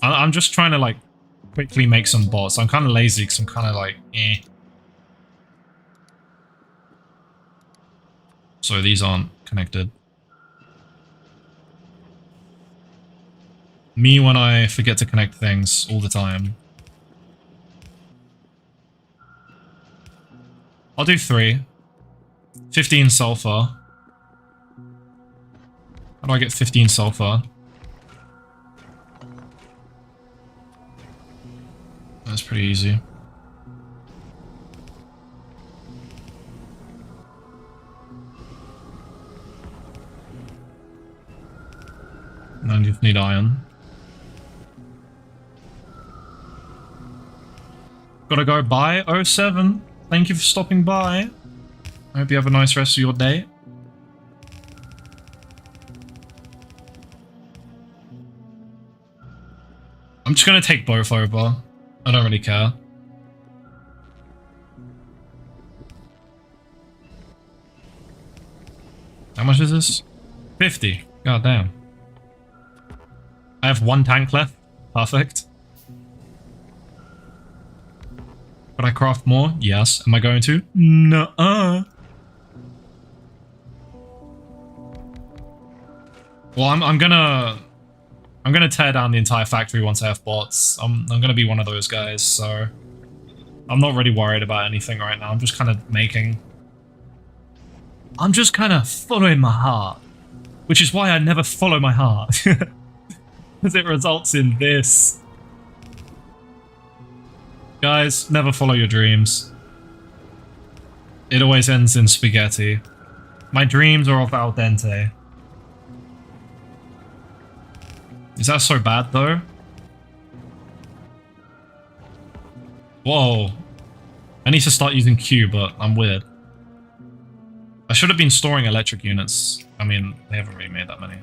I'm just trying to like quickly make some bots. I'm kind of lazy because I'm kind of like, eh. So these aren't connected. Me when I forget to connect things all the time. I'll do 3. 15 sulfur. How do I get 15 sulfur? That's pretty easy. And then you need iron. Gotta go. Bye, 07. Thank you for stopping by. I hope you have a nice rest of your day. I'm just gonna take both over. I don't really care. How much is this? 50. God damn. I have 1 tank left. Perfect. Could I craft more? Yes. Am I going to? Nuh-uh. Well, I'm gonna tear down the entire factory once I have bots. I'm gonna be one of those guys, so I'm not really worried about anything right now. I'm just kind of making. I'm just kind of following my heart, which is why I never follow my heart, because it results in this. Guys, never follow your dreams. It always ends in spaghetti. My dreams are of al dente. Is that so bad, though? Whoa. I need to start using Q, but I'm weird. I should have been storing electric units. I mean, they haven't really made that many.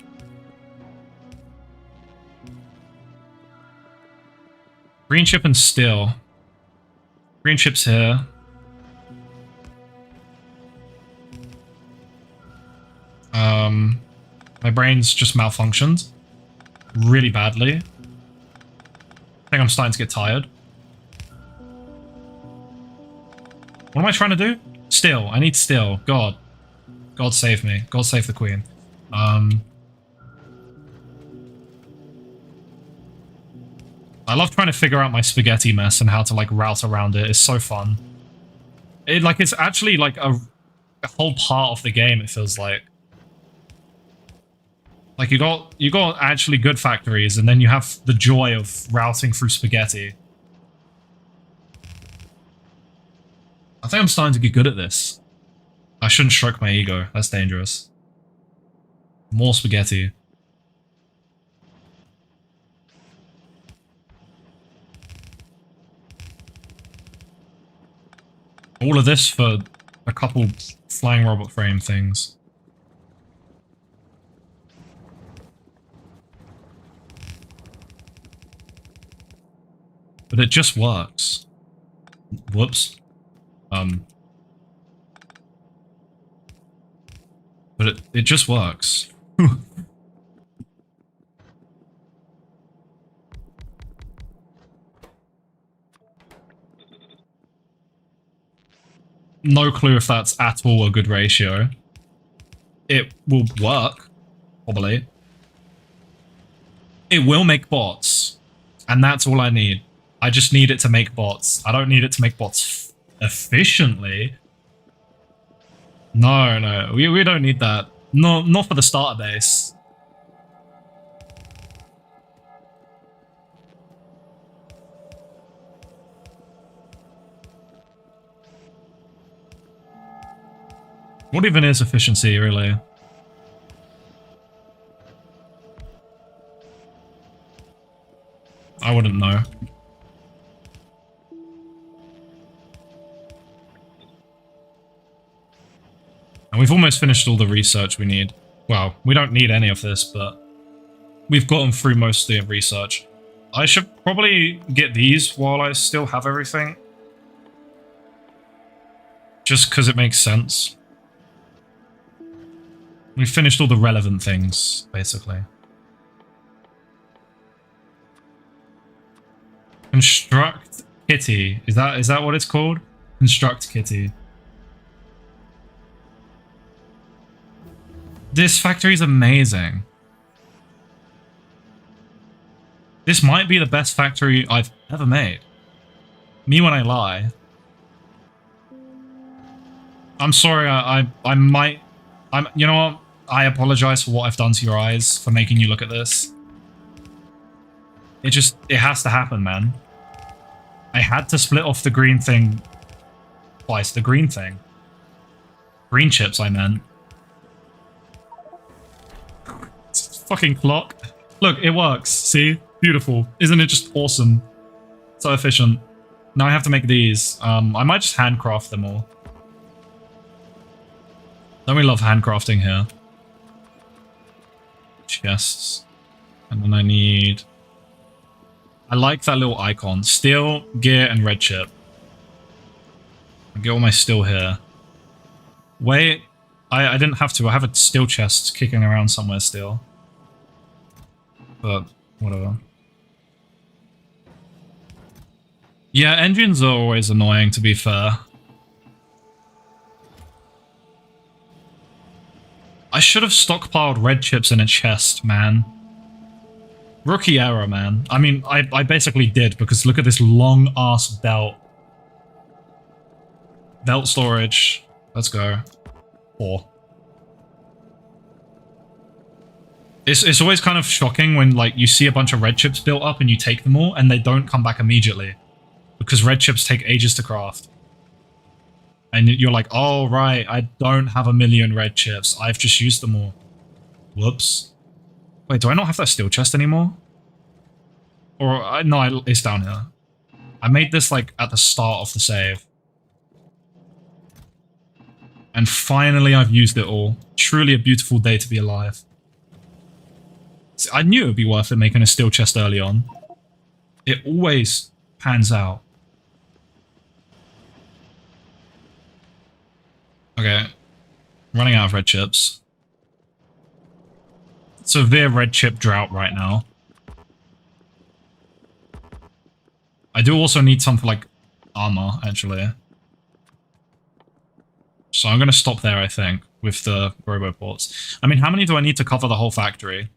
Green chip and steel. Green chip's here. My brain's just malfunctioned. Really badly. I think I'm starting to get tired. What am I trying to do? Steel. I need steel. God. God save me. God save the queen. I love trying to figure out my spaghetti mess and how to like route around it. It's so fun. It's actually like a whole part of the game, it feels like. Like you got actually good factories, and then you have the joy of routing through spaghetti. I think I'm starting to get good at this. I shouldn't stroke my ego. That's dangerous. More spaghetti. All of this for a couple flying robot frame things. But it just works. Whoops. But it just works. No clue if that's at all a good ratio. It will work, probably. It will make bots, and that's all I need. I just need it to make bots. I don't need it to make bots efficiently. No, we don't need that. No, not for the starter base. What even is efficiency, really? I wouldn't know. And we've almost finished all the research we need. Well, we don't need any of this, but we've gotten through most of the research. I should probably get these while I still have everything. Just because it makes sense. We've finished all the relevant things, basically. Construct kitty. Is that what it's called? Construct kitty. This factory is amazing. This might be the best factory I've ever made. Me when I lie. I'm sorry, I might... you know what? I apologize for what I've done to your eyes, for making you look at this. It has to happen, man. I had to split off the green thing twice. The green thing. Green chips, I meant. It's a fucking clock. Look, it works. See? Beautiful. Isn't it just awesome? So efficient. Now I have to make these. I might just handcraft them all. Don't we love handcrafting here? Chests. And then I need... I like that little icon. Steel, gear, and red chip. I'll get all my steel here. Wait. I didn't have to. I have a steel chest kicking around somewhere still. But, whatever. Yeah, engines are always annoying, to be fair. I should have stockpiled red chips in a chest, man. Rookie error, man. I mean, I basically did, because look at this long-ass belt. Belt storage. Let's go. 4. It's always kind of shocking when, like, you see a bunch of red chips built up and you take them all, and they don't come back immediately. Because red chips take ages to craft. And you're like, oh, right, I don't have a million red chips. I've just used them all. Whoops. Wait, do I not have that steel chest anymore? Or, no, it's down here. I made this, like, at the start of the save. And finally I've used it all. Truly a beautiful day to be alive. See, I knew it would be worth it making a steel chest early on. It always pans out. Okay. Running out of red chips. Severe red chip drought right now. I do also need some for, like, armor, actually. So I'm going to stop there, I think, with the roboports. I mean, how many do I need to cover the whole factory?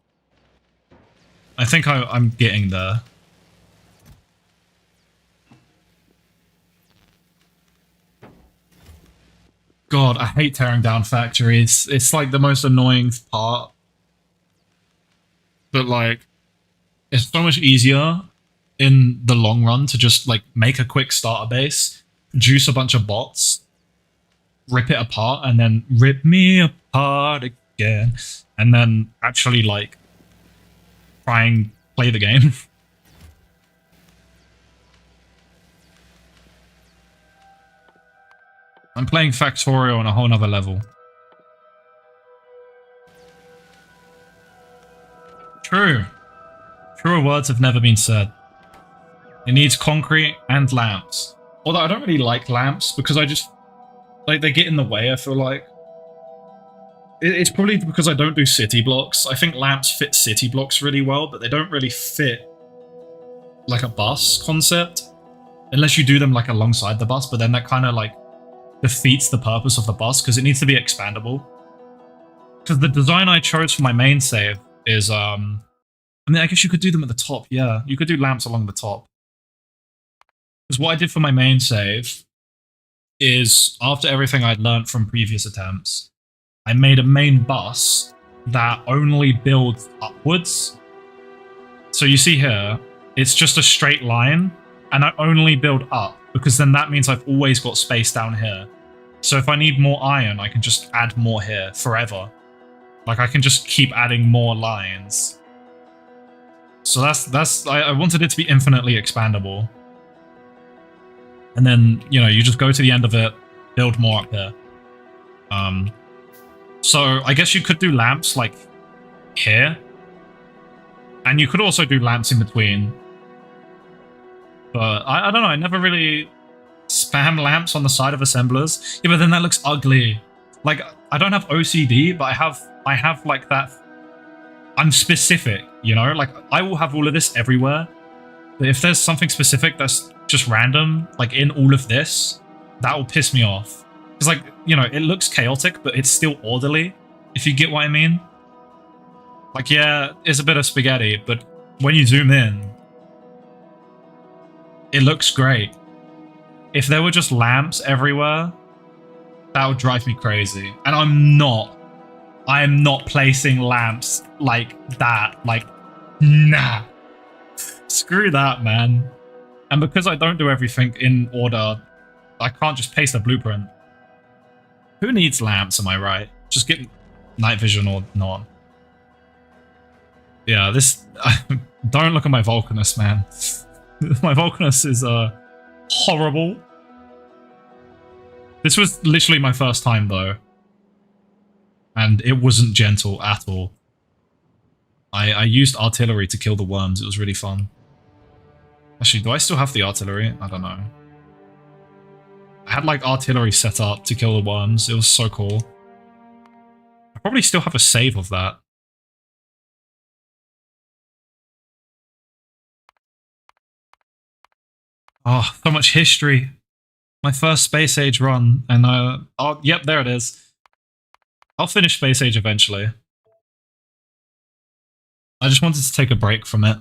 I think I'm getting there. God, I hate tearing down factories. It's like the most annoying part. But like, it's so much easier in the long run to just like make a quick starter base, juice a bunch of bots, rip it apart, and then rip me apart again, and then actually like try and play the game. I'm playing Factorio on a whole nother level. True. Truer words have never been said. It needs concrete and lamps. Although I don't really like lamps because I just... like, they get in the way, I feel like. It's probably because I don't do city blocks. I think lamps fit city blocks really well, but they don't really fit like a bus concept. Unless you do them like alongside the bus, but then that kind of like defeats the purpose of the bus because it needs to be expandable. Because the design I chose for my main save is, I mean, I guess you could do them at the top, yeah. You could do lamps along the top. Because what I did for my main save is, after everything I'd learnt from previous attempts, I made a main bus that only builds upwards. So you see here, it's just a straight line, and I only build up, because then that means I've always got space down here. So if I need more iron, I can just add more here forever. Like, I can just keep adding more lines. So that's I wanted it to be infinitely expandable. And then, you know, you just go to the end of it, build more up here. So I guess you could do lamps, like, here. And you could also do lamps in between. But I don't know, I never really spam lamps on the side of assemblers. Yeah, but then that looks ugly. Like, I don't have OCD, but I have like that. I'm specific, you know? Like, I will have all of this everywhere. But if there's something specific that's just random, like in all of this, that will piss me off. Because, like, you know, it looks chaotic, but it's still orderly, if you get what I mean. Like, yeah, it's a bit of spaghetti, but when you zoom in, it looks great. If there were just lamps everywhere, that would drive me crazy. And I am not placing lamps like that. Like, nah. Screw that, man. And because I don't do everything in order, I can't just paste a blueprint. Who needs lamps, am I right? Just get night vision or not. Yeah, this... don't look at my Vulcanus, man. My Vulcanus is horrible. This was literally my first time, though. And it wasn't gentle at all. I used artillery to kill the worms. It was really fun. Actually, do I still have the artillery? I don't know. I had, like, artillery set up to kill the worms. It was so cool. I probably still have a save of that. Oh, so much history. My first Space Age run, and oh, yep, there it is. I'll finish Space Age eventually. I just wanted to take a break from it.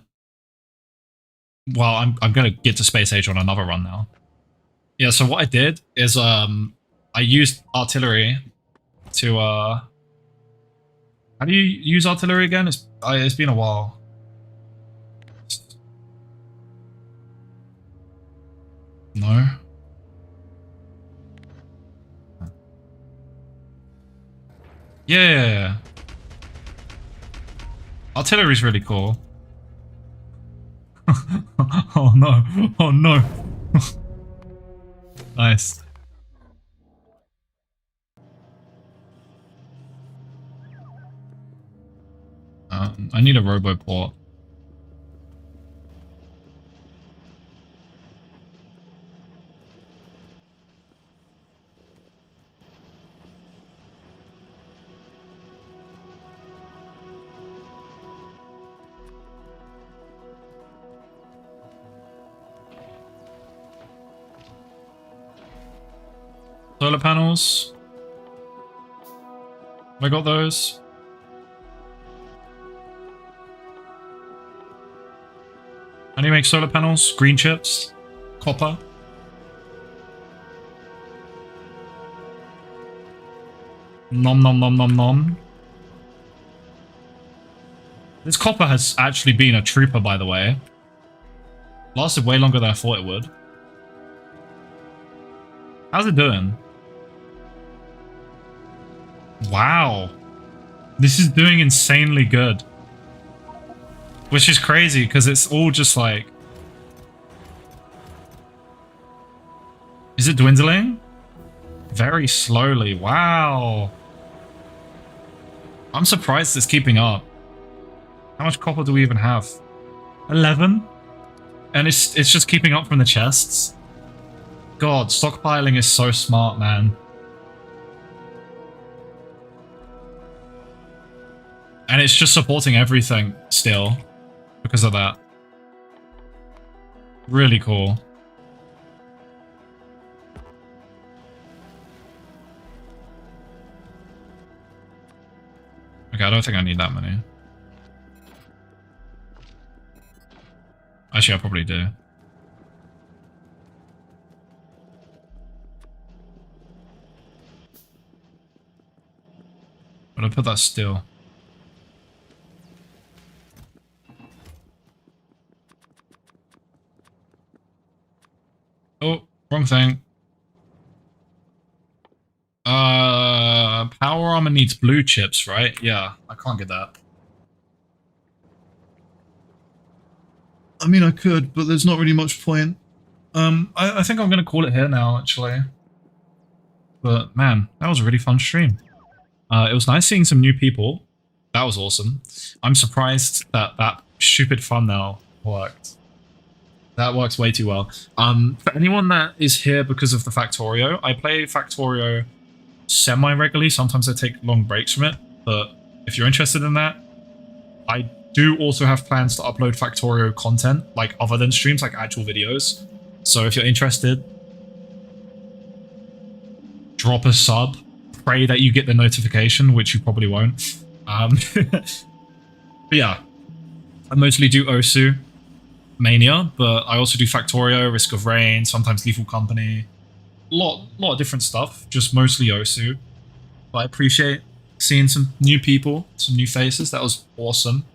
Well, I'm gonna get to Space Age on another run now. Yeah, so what I did is I used artillery to how do you use artillery again? It's been a while. No. Yeah. Artillery's really cool. Oh no. Oh no. Nice. I need a roboport. Solar panels. Have I got those? How do you make solar panels? Green chips? Copper? Nom nom nom nom nom. This copper has actually been a trooper, by the way. Lasted way longer than I thought it would. How's it doing? Wow. This is doing insanely good. Which is crazy, because it's all just like... Is it dwindling? Very slowly. Wow. I'm surprised it's keeping up. How much copper do we even have? 11? And it's just keeping up from the chests? God, stockpiling is so smart, man. And it's just supporting everything still because of that. Really cool. Okay, I don't think I need that many. Actually, I probably do. But I'll put that still. Oh, wrong thing. Power armor needs blue chips, right? Yeah, I can't get that. I mean, I could, but there's not really much point. I think I'm gonna call it here now, actually. But man, that was a really fun stream. It was nice seeing some new people. That was awesome. I'm surprised that that stupid thumbnail worked. That works way too well. For anyone that is here because of the Factorio, I play Factorio semi-regularly. Sometimes I take long breaks from it, but if you're interested in that, I do also have plans to upload Factorio content, like other than streams, like actual videos. So if you're interested, drop a sub. Pray that you get the notification, which you probably won't. But yeah, I mostly do Osu, Mania, but I also do Factorio, Risk of Rain, sometimes Lethal Company. Lot of different stuff, just mostly Osu. But I appreciate seeing some new people, some new faces. That was awesome.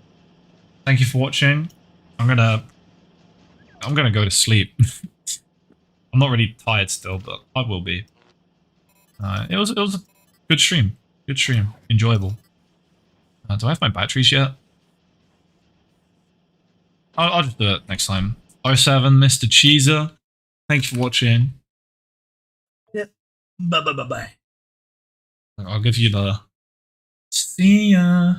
Thank you for watching. I'm gonna go to sleep. I'm not really tired still, but I will be. It was a good stream. Good stream. Enjoyable. Do I have my batteries yet? I'll just do it next time. 07, Mr. Cheeser. Thank you for watching. Yep. Bye. I'll give you the... See ya.